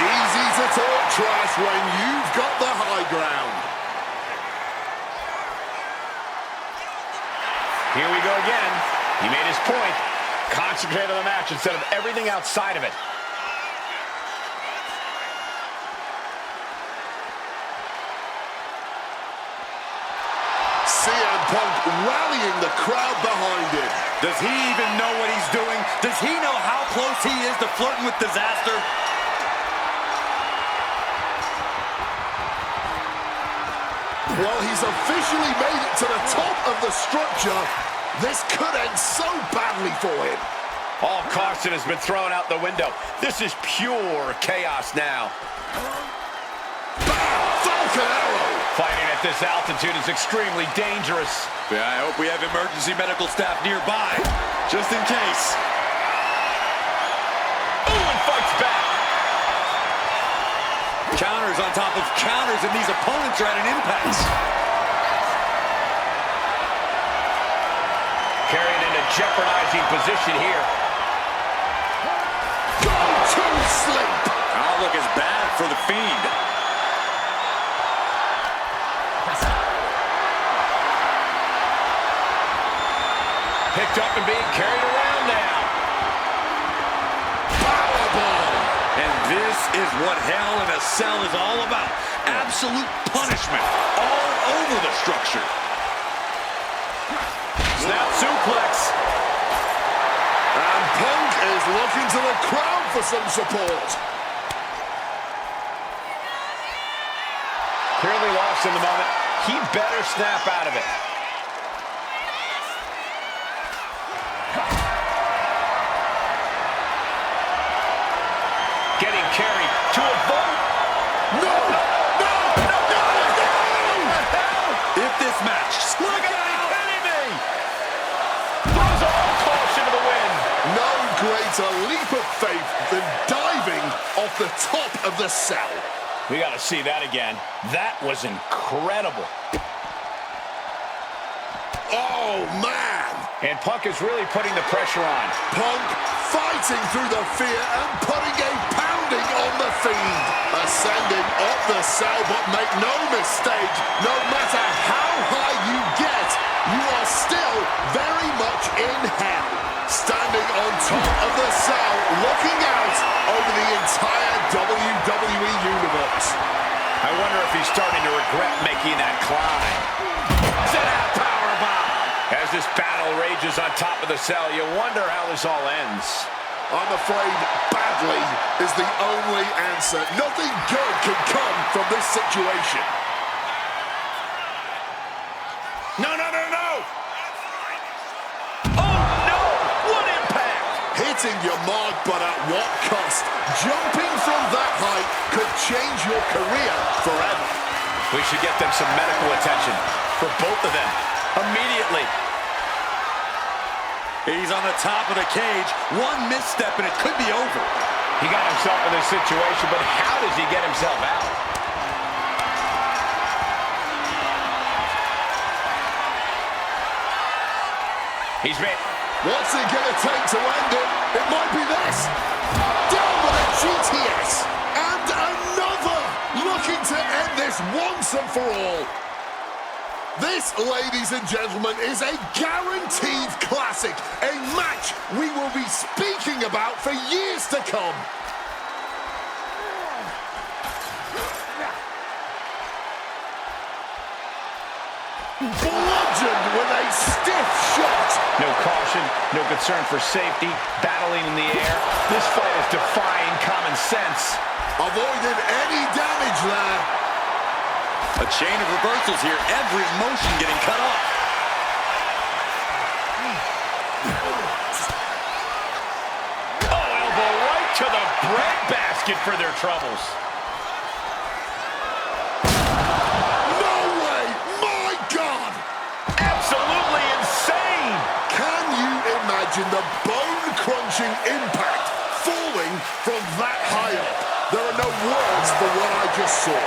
Easy to talk trash when you've got the high ground. Here we go again. He made his point. Concentrate on the match instead of everything outside of it. CM Punk rallying the crowd behind him. Does he even know what he's doing? Does he know how close he is to flirting with disaster? Well, he's officially made it to the top of the structure. This could end so badly for him. All caution has been thrown out the window. This is pure chaos now. Bam! Falcon Arrow! Fighting at this altitude is extremely dangerous. Yeah, I hope we have emergency medical staff nearby, just in case. Ooh, and fights back. Counters on top of counters, and these opponents are at an impasse. Carried in a jeopardizing position here. Go to sleep! Outlook is bad for the Fiend. Picked up and being carried around now. Powerbomb! And this is what Hell in a Cell is all about. Absolute punishment all over the structure. Snap suplex. And Punk is looking to the crowd for some support. Clearly lost in the moment. He better snap out of it. Getting carried to a vote. No! No! No! No! If this match, Look at me, kidding me! Throws all caution to the wind. No greater leap of faith than diving off the top of the cell. We got to see that again. That was incredible. Oh, man! And Punk is really putting the pressure on. Punk fighting through the fear and putting a pounding on the Fiend. Ascending up the cell, but make no mistake, no matter how high you get, you are still very much in hell. Standing on top of the cell, looking out over the entire WWE Universe. I wonder if he's starting to regret making that climb. Sit out, powerbomb! As this battle rages on top of the cell, you wonder how this all ends. I'm afraid badly is the only answer. Nothing good can come from this situation. No, no, no, no! Oh, no! What impact! Hitting your mark, but at what cost? Jumping from that height could change your career forever. We should get them some medical attention for both of them immediately. he's on the top of the cage. One misstep and it could be over. He got himself in this situation, but how does he get himself out? He's made. What's it gonna take to end it? It might be this. Down with a GTS. And another looking to end this once and for all. This, ladies and gentlemen, is a guaranteed classic. A match we will be speaking about for years to come. Bludgeoned with a stiff shot. No caution, no concern for safety, battling in the air. This fight is defying common sense. Avoided any damage there. A chain of reversals here, every motion getting cut off. Oh, elbow right to the breadbasket for their troubles. No way! My God! Absolutely insane! Can you imagine the bone-crunching impact falling from that high up? There are no words for what I just saw.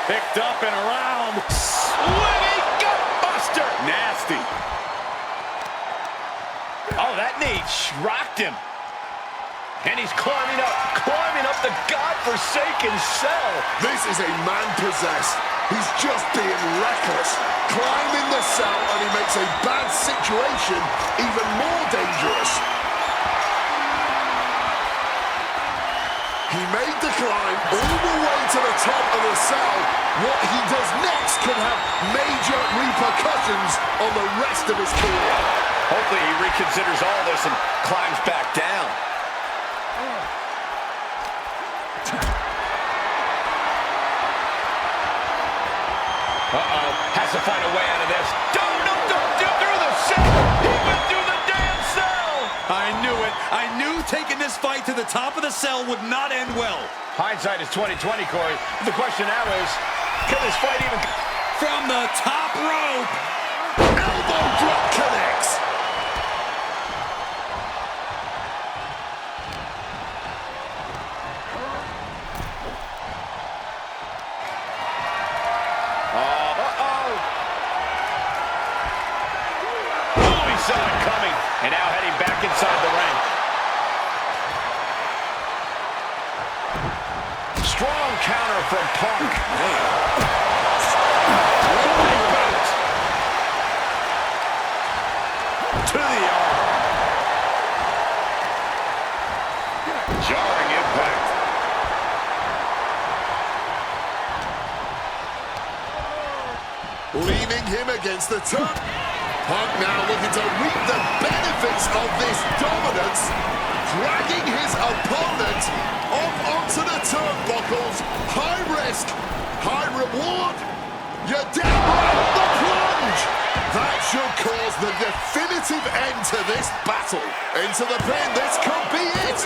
Picked up and around. Swinging gutbuster. Nasty. Oh, that knee rocked him. And he's climbing up the godforsaken cell. This is a man possessed. He's just being reckless. Climbing the cell, and he makes a bad situation even more dangerous. He made the climb all the way to the top of the cell. What he does next can have major repercussions on the rest of his career. Hopefully he reconsiders all this and climbs back down. Uh-oh, has to find a way out of this. Don't do through the cell. He went through the damn cell. I knew it. I knew taking this fight to the top of the cell would not end well. Hindsight is 20/20, Corey. The question now is, can this fight even... From the top rope. Elbow drop connects. Saw it coming, and now heading back inside the ring. Strong counter from Punk. To the arm. Jarring impact. Leaning him against the top. Punk now looking to reap the benefits of this dominance, dragging his opponent off onto the turnbuckles. High risk, high reward. You're down right, the plunge. That should cause the definitive end to this battle. Into the pin, this could be it.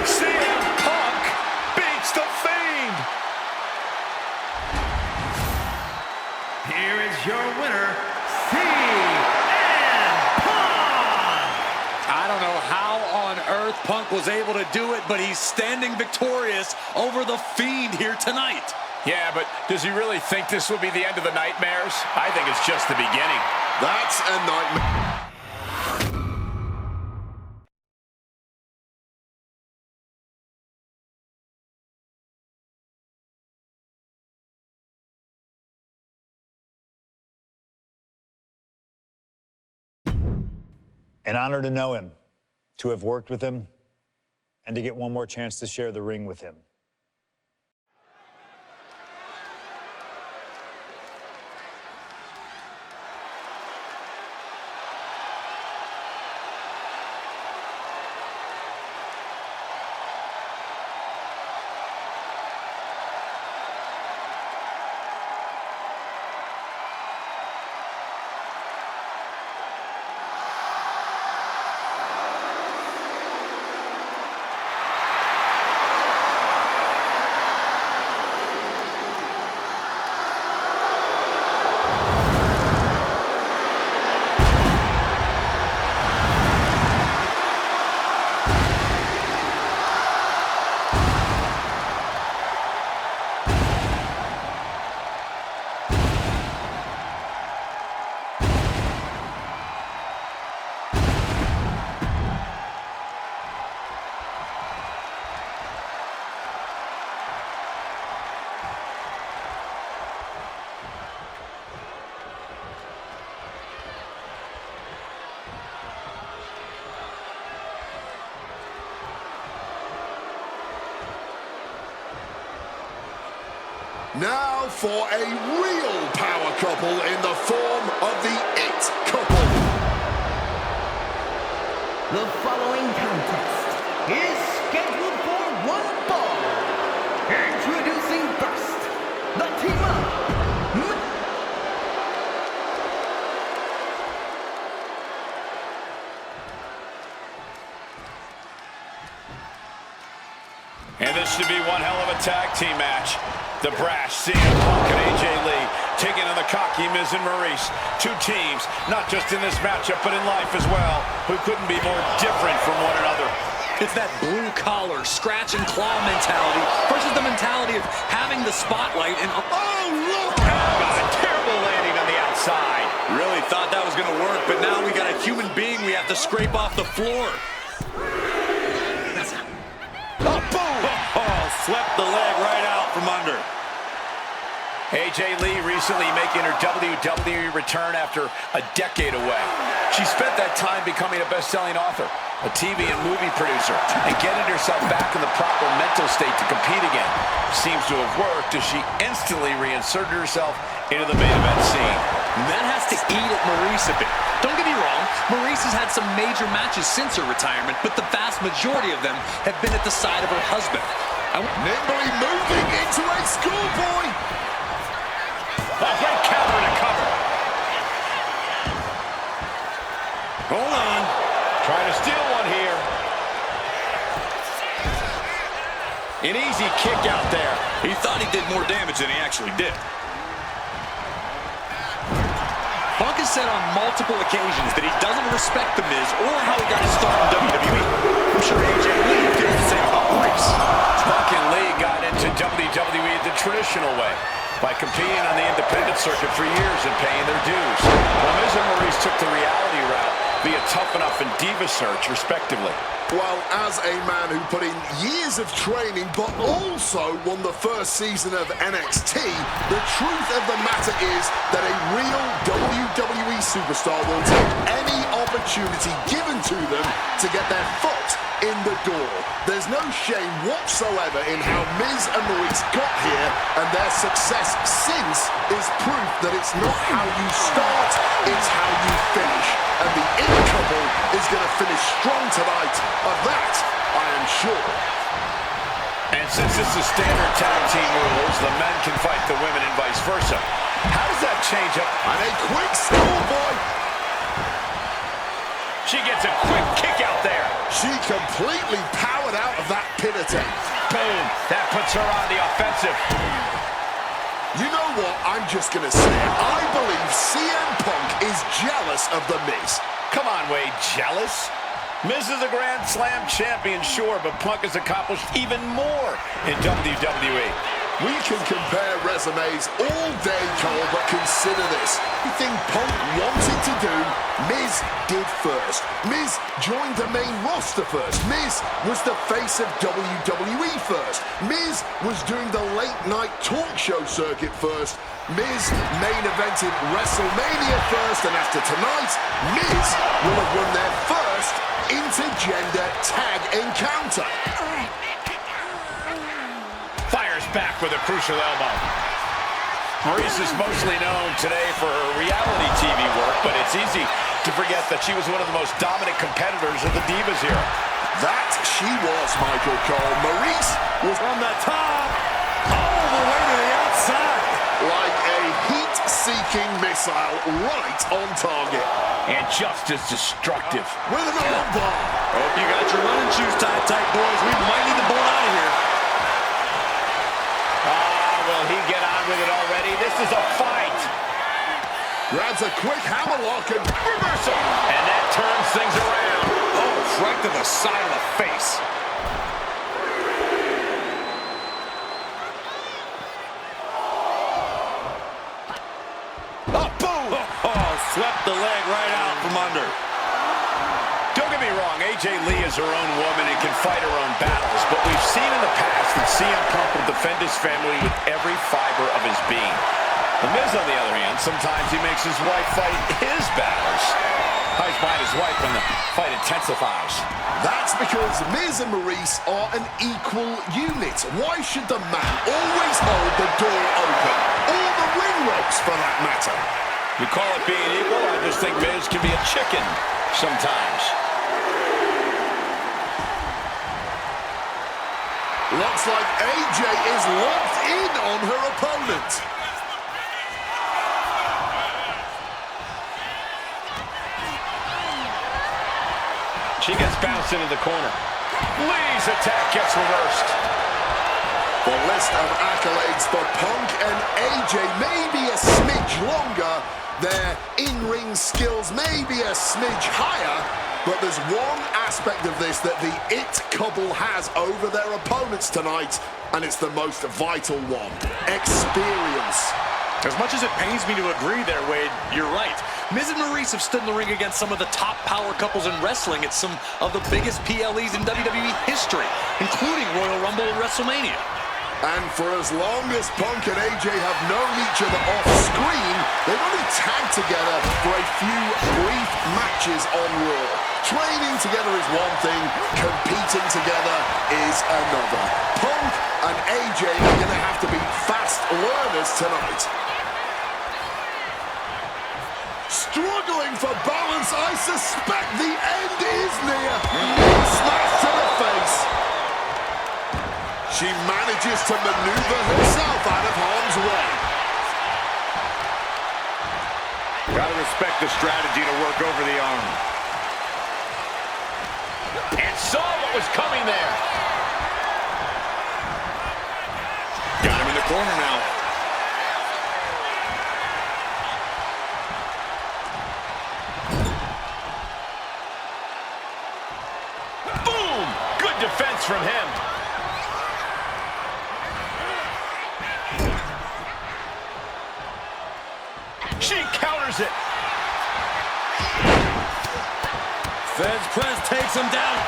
CM Punk beats the Fiend. Here is your winner, I don't know how on earth Punk was able to do it, but he's standing victorious over the Fiend here tonight. Yeah, but does he really think this will be the end of the nightmares? I think it's just the beginning. That's a nightmare. An honor to know him, to have worked with him, and to get one more chance to share the ring with him. Now for a real power couple in the form of the It Couple. The following contest is scheduled for one fall. Introducing And this should be one hell of a tag team match. The brash CM Punk and AJ Lee taking on the cocky Miz and Maryse. Two teams, not just in this matchup, but in life as well, who couldn't be more different from one another. It's that blue-collar, scratch-and-claw mentality versus the mentality of having the spotlight and... Oh, look! God, terrible landing on the outside. Really thought that was going to work, but now we got a human being we have to scrape off the floor. Oh, boom! Oh, swept the leg right out from under. AJ Lee recently making her WWE return after a decade away. She spent that time becoming a best-selling author, a TV and movie producer, and getting herself back in the proper mental state to compete again. Seems to have worked as she instantly reinserted herself into the main event scene. And that has to eat at Maryse a bit. Don't get me wrong, Maryse has had some major matches since her retirement, but the vast majority of them have been at the side of her husband. Nimbly moving into a schoolboy. A great counter to cover. Hold on. Trying to steal one here. An easy kick out there. He thought he did more damage than he actually did. Punk has said on multiple occasions that he doesn't respect The Miz or how he got his start in WWE. I'm sure AJ Lee feels the same about Maryse. Punk and Lee got into WWE the traditional way, by competing on the independent circuit for years and paying their dues. While Miz and Maryse took the reality route via Tough Enough and Diva Search, respectively. Well, as a man who put in years of training, but also won the first season of NXT, the truth of the matter is that a real WWE superstar will take any opportunity given to them to get their foot in the door. There's no shame whatsoever in how Miz and Maryse got here, and their success since is proof that it's not how you start, it's how you finish. And the inner couple is going to finish strong tonight. Of that, I am sure. And since this is standard tag team rules, the men can fight the women and vice versa. How does that change up? And a quick schoolboy. She gets a quick kick out there. She completely powered out of that pin attempt. Boom. That puts her on the offensive. You know what? I'm just going to say it. I believe CM Punk is jealous of The Miz. Come on, Wade. Jealous? Miz is a Grand Slam champion, sure, but Punk has accomplished even more in WWE. We can compare resumes all day, Cole, but consider this. Everything Punk wanted to do, Miz did first. Miz joined the main roster first. Miz was the face of WWE first. Miz was doing the late-night talk show circuit first. Miz main evented Wrestlemania first, and after tonight, Miz will have won their first intergender tag encounter. Fires back with a crucial elbow. Maryse is mostly known today for her reality TV work, but it's easy to forget that she was one of the most dominant competitors of the Divas era. That she was, Michael Cole. Maryse was From the top, all the way to the outside. like a heat-seeking missile right on target. And just as destructive. With an armbar. Hope you got your running shoes tied tight, boys. We might need to board out of here. Will he get on with it already? This is a fight. Grabs a quick hammerlock and Reversal. And that turns things around. Oh, right to the side of the face. Oh, boom. Oh, swept the leg right out from under. Don't get me wrong, AJ Lee is her own woman and can fight her own battles, but we've seen in the past that CM Punk will defend his family with every fiber of his being. The Miz, on the other hand, sometimes he makes his wife fight his battles. Hides behind his wife when the fight intensifies. that's because Miz and Maryse are an equal unit. Why should the man always hold the door open? Or the ring ropes, for that matter. You call it being equal? I just think Miz can be a chicken sometimes. Looks like AJ is locked in on her opponent. She gets bounced into the corner. Lee's attack gets reversed. The list of accolades for Punk and AJ may be a smidge longer, their in-ring skills may be a smidge higher, but there's one aspect of this that the It couple has over their opponents tonight, and it's the most vital one: experience. As much as it pains me to agree there, Wade, you're right. Miz and Maryse have stood in the ring against some of the top power couples in wrestling at some of the biggest PLEs in WWE history, including Royal Rumble and WrestleMania. And for as long as Punk and AJ have known each other off screen, they've only tagged together for a few brief matches on Raw. Training together is one thing, competing together is another. Punk and AJ are going to have to be fast learners tonight. Struggling for balance, I suspect the end is near. Knee smash to the face. She manages to maneuver herself out of harm's way. Gotta respect the strategy to work over the arm. And saw what was coming there. Got him in the corner now. Boom! Good defense from him. She counters it. Feds press takes him down.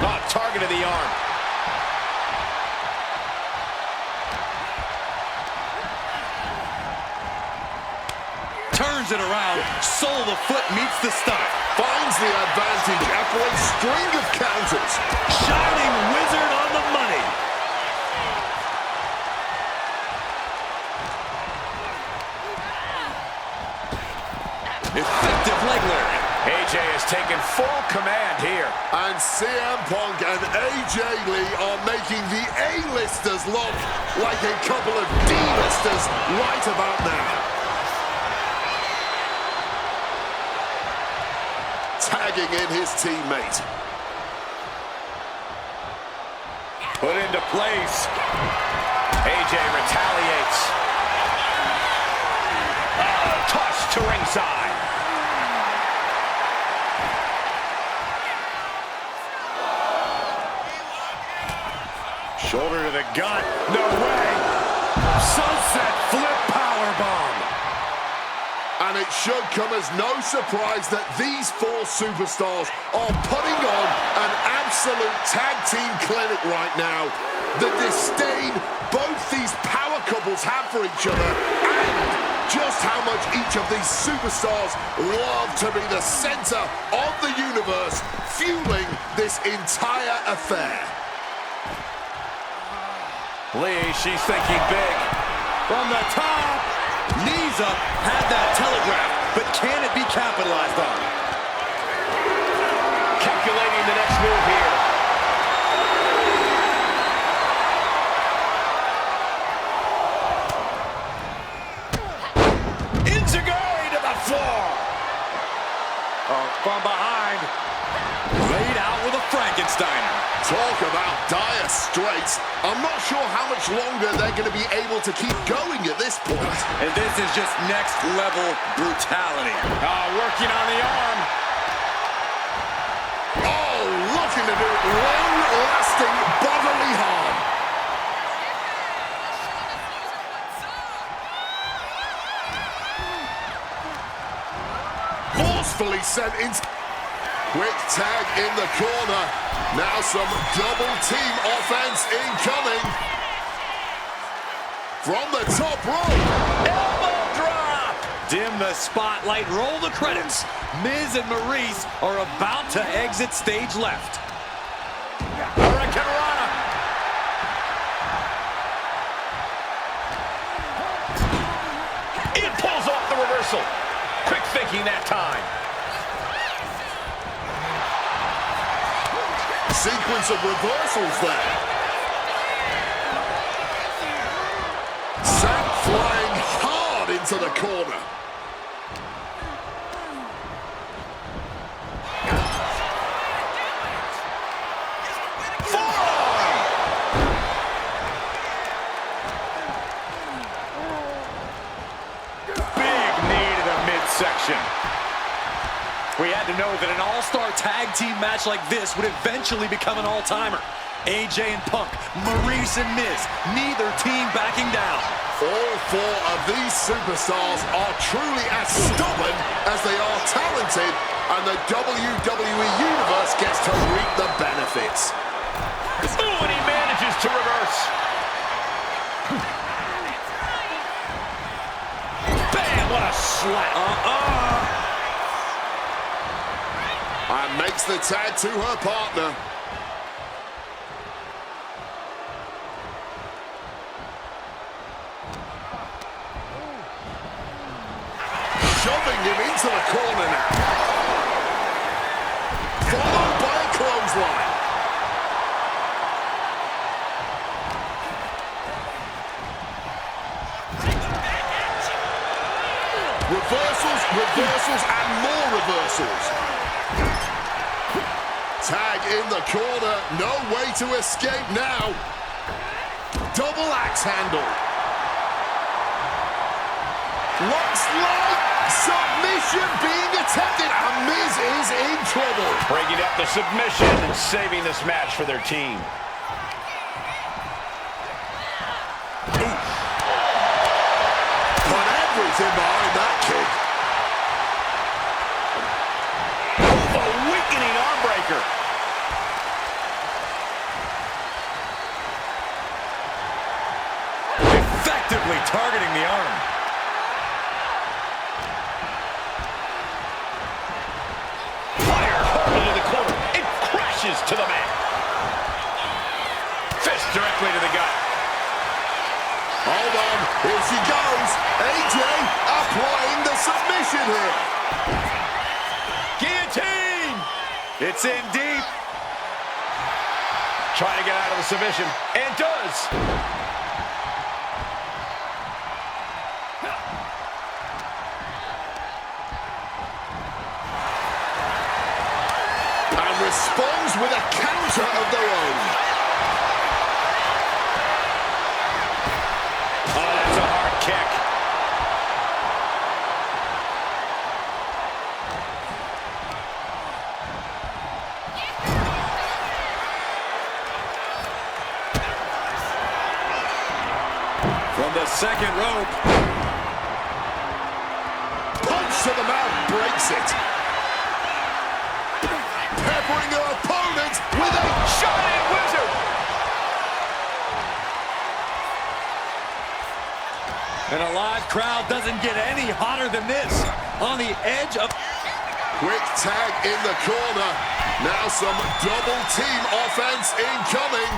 Oh, target of the arm. Turns it around. Sole of the foot meets the stomach. Finds the advantage after a string of counters. Shining wizard on the money. Effective leg lariat. AJ has taken full command here. And CM Punk and AJ Lee are making the A-listers look like a couple of D-listers right about now. Tagging in his teammate. Put into place. AJ retaliates. Toss to ringside. Shoulder to the gut. No way. Sunset flip powerbomb. And it should come as no surprise that these four superstars are putting on an absolute tag team clinic right now. The disdain both these power couples have for each other, and just how much each of these superstars love to be the center of the universe, fueling this entire affair. Lee, she's thinking big. From the top. Knees up, had that telegraphed, but can it be capitalized on? Calculating the next move here. Enziguri to the floor. Oh, from behind. Laid out with a Frankensteiner. Talk about dire straits. I'm not sure how much longer they're going to be able to keep going at this point. And this is just next level brutality. Working on the arm. Oh, looking to do long-lasting bodily harm. Forcefully sent into... Quick tag in the corner. Now some double team offense incoming. From the top rope. Elbow drop. Dim the spotlight, roll the credits. Miz and Maryse are about to exit stage left. Hurricane Rana. It pulls off the reversal. Quick thinking that time. Sequence of reversals there. Sent flying hard into the corner. submission. We had to know that an all-star tag team match like this would eventually become an all-timer. AJ and Punk, Maryse and Miz, neither team backing down. All four of these superstars are truly as stubborn as they are talented, and the WWE Universe gets to reap the benefits. Ooh, and he manages to reverse. Bam, what a slap. And makes the tag to her partner. Shoving him into the corner now. Followed by a clothesline. Reversals, reversals, and more reversals. Tag in the corner, no way to escape now. Double axe handle. Looks like submission being attempted, and Miz is in trouble. Breaking up the submission and saving this match for their team. Put everything behind that kick. A weakening arm breaker. Effectively targeting the arm. Fired hard into the corner. It crashes to the mat. Fist directly to the gut. Hold on, here she goes. AJ applying the submission here. Guillotine! It's in deep. Trying to get out of the submission, and does. And responds with a counter of their own. Oh, that's a hard kick. From the second rope. Punch to the mouth breaks it. Peppering her opponent with a Shining Wizard! And a live crowd doesn't get any hotter than this. On the edge of... quick tag in the corner. Now some double team offense incoming.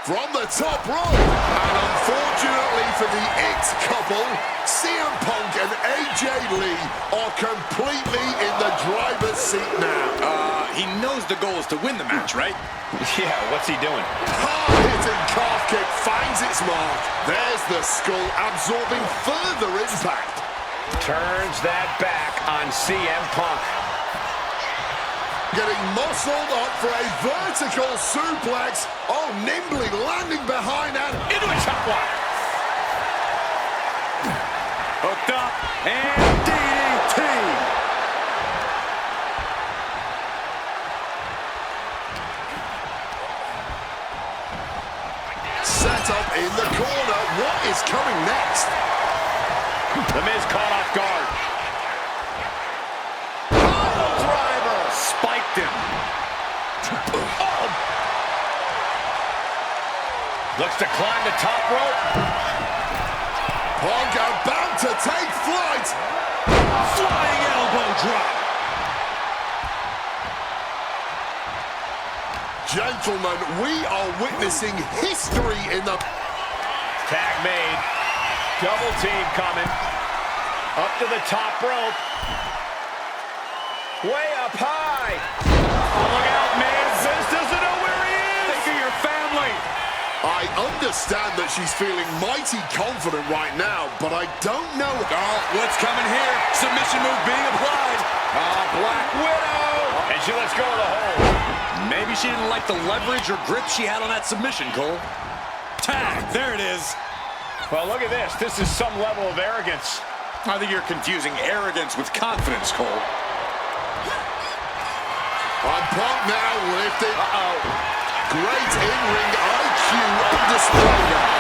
From the top rope. And unfortunately for the It couple, CM Punk and AJ Lee are completely in the driver's seat now. He knows the goal is to win the match, right? Yeah, what's he doing? Hard-hitting calf kick finds its mark. There's the skull absorbing further impact. Turns that back on CM Punk. Getting muscled up for a vertical suplex. Oh, nimbly landing behind and Into a chop block. Hooked up and DDT. set up in the corner. What is coming next? The Miz caught off guard. Driver spiked him. Oh. Looks to climb the top rope. Punk about to take flight. Flying elbow drop. Gentlemen, we are witnessing history in the... Tag made. Double team coming. Up to the top rope. Way up high. Oh, look out, man. Miz doesn't know where he is. Think of your family. I understand that she's feeling mighty confident right now, but I don't know... Oh, what's coming here? Submission move being applied. Black Widow. And she lets go of the hold. Maybe she didn't like the leverage or grip she had on that submission, Cole. Tag, there it is. Well, look at this. This is some level of arrogance. I think you're confusing arrogance with confidence, Cole. On Punk now lifted. Great in-ring IQ on display now.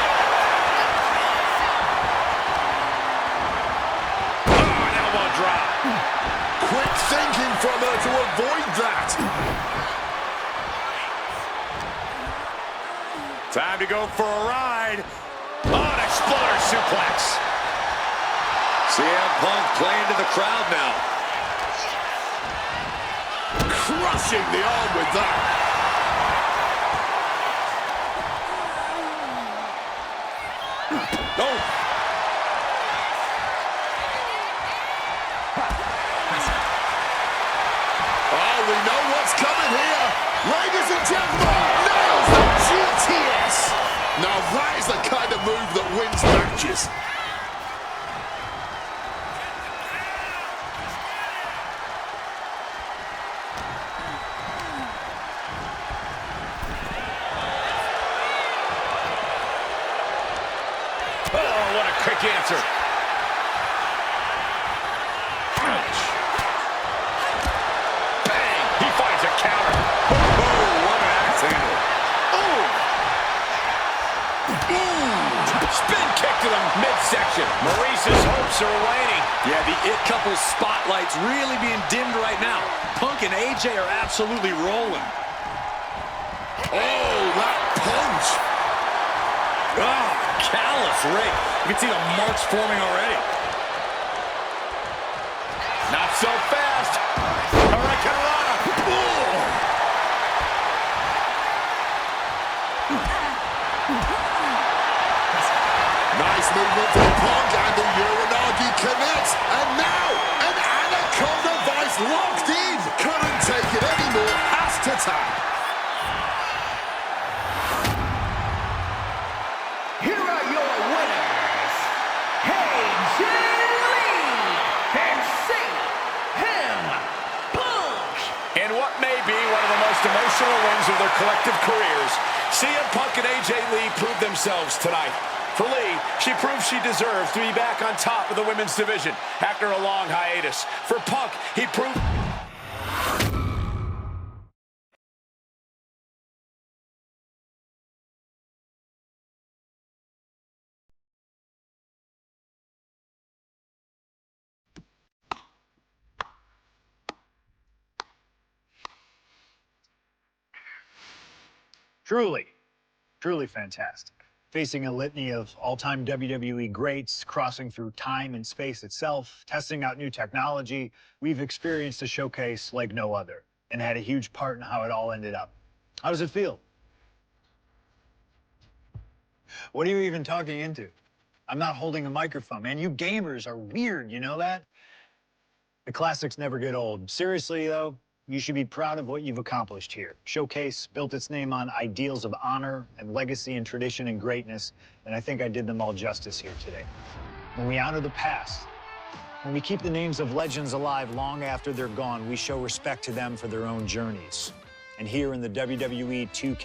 An elbow drop. Quick thinking from her to avoid that. Time to go for a ride. An exploder suplex. CM Punk playing to the crowd now. Crushing the arm with that. Oh. Oh, we know what's coming here. Ladies and gentlemen, nails the GTS. Now that is the kind of move that wins matches. What a quick answer. Ouch. Bang! He finds a counter. Oh, what an axe handle. Spin kick to the midsection. Maryse's hopes are waning. Yeah, the It Couple's spotlight's really being dimmed right now. Punk and AJ are absolutely rolling. Oh, that punch. Callous rig. You can see the marks forming already. Not so fast. Hurricanrana. Nice movement from Punk, and the Uranagi connects. And now, an Anaconda Vice locked in. Couldn't take it anymore. Has to tap. Here are your winners, AJ and CM Punk. In what may be one of the most emotional wins of their collective careers, CM Punk and AJ Lee proved themselves tonight. For Lee, she proved she deserves to be back on top of the women's division after a long hiatus. For Punk, he proved... Truly, truly fantastic. Facing a litany of all-time WWE greats, crossing through time and space itself, testing out new technology, we've experienced a showcase like no other and had a huge part in how it all ended up. How does it feel? What are you even talking into? I'm not holding a microphone, man. You gamers are weird, you know that? The classics never get old. Seriously, though, you should be proud of what you've accomplished here. Showcase built its name on ideals of honor and legacy and tradition and greatness, and I think I did them all justice here today. When we honor the past, when we keep the names of legends alive long after they're gone, we show respect to them for their own journeys. And here in the WWE 2K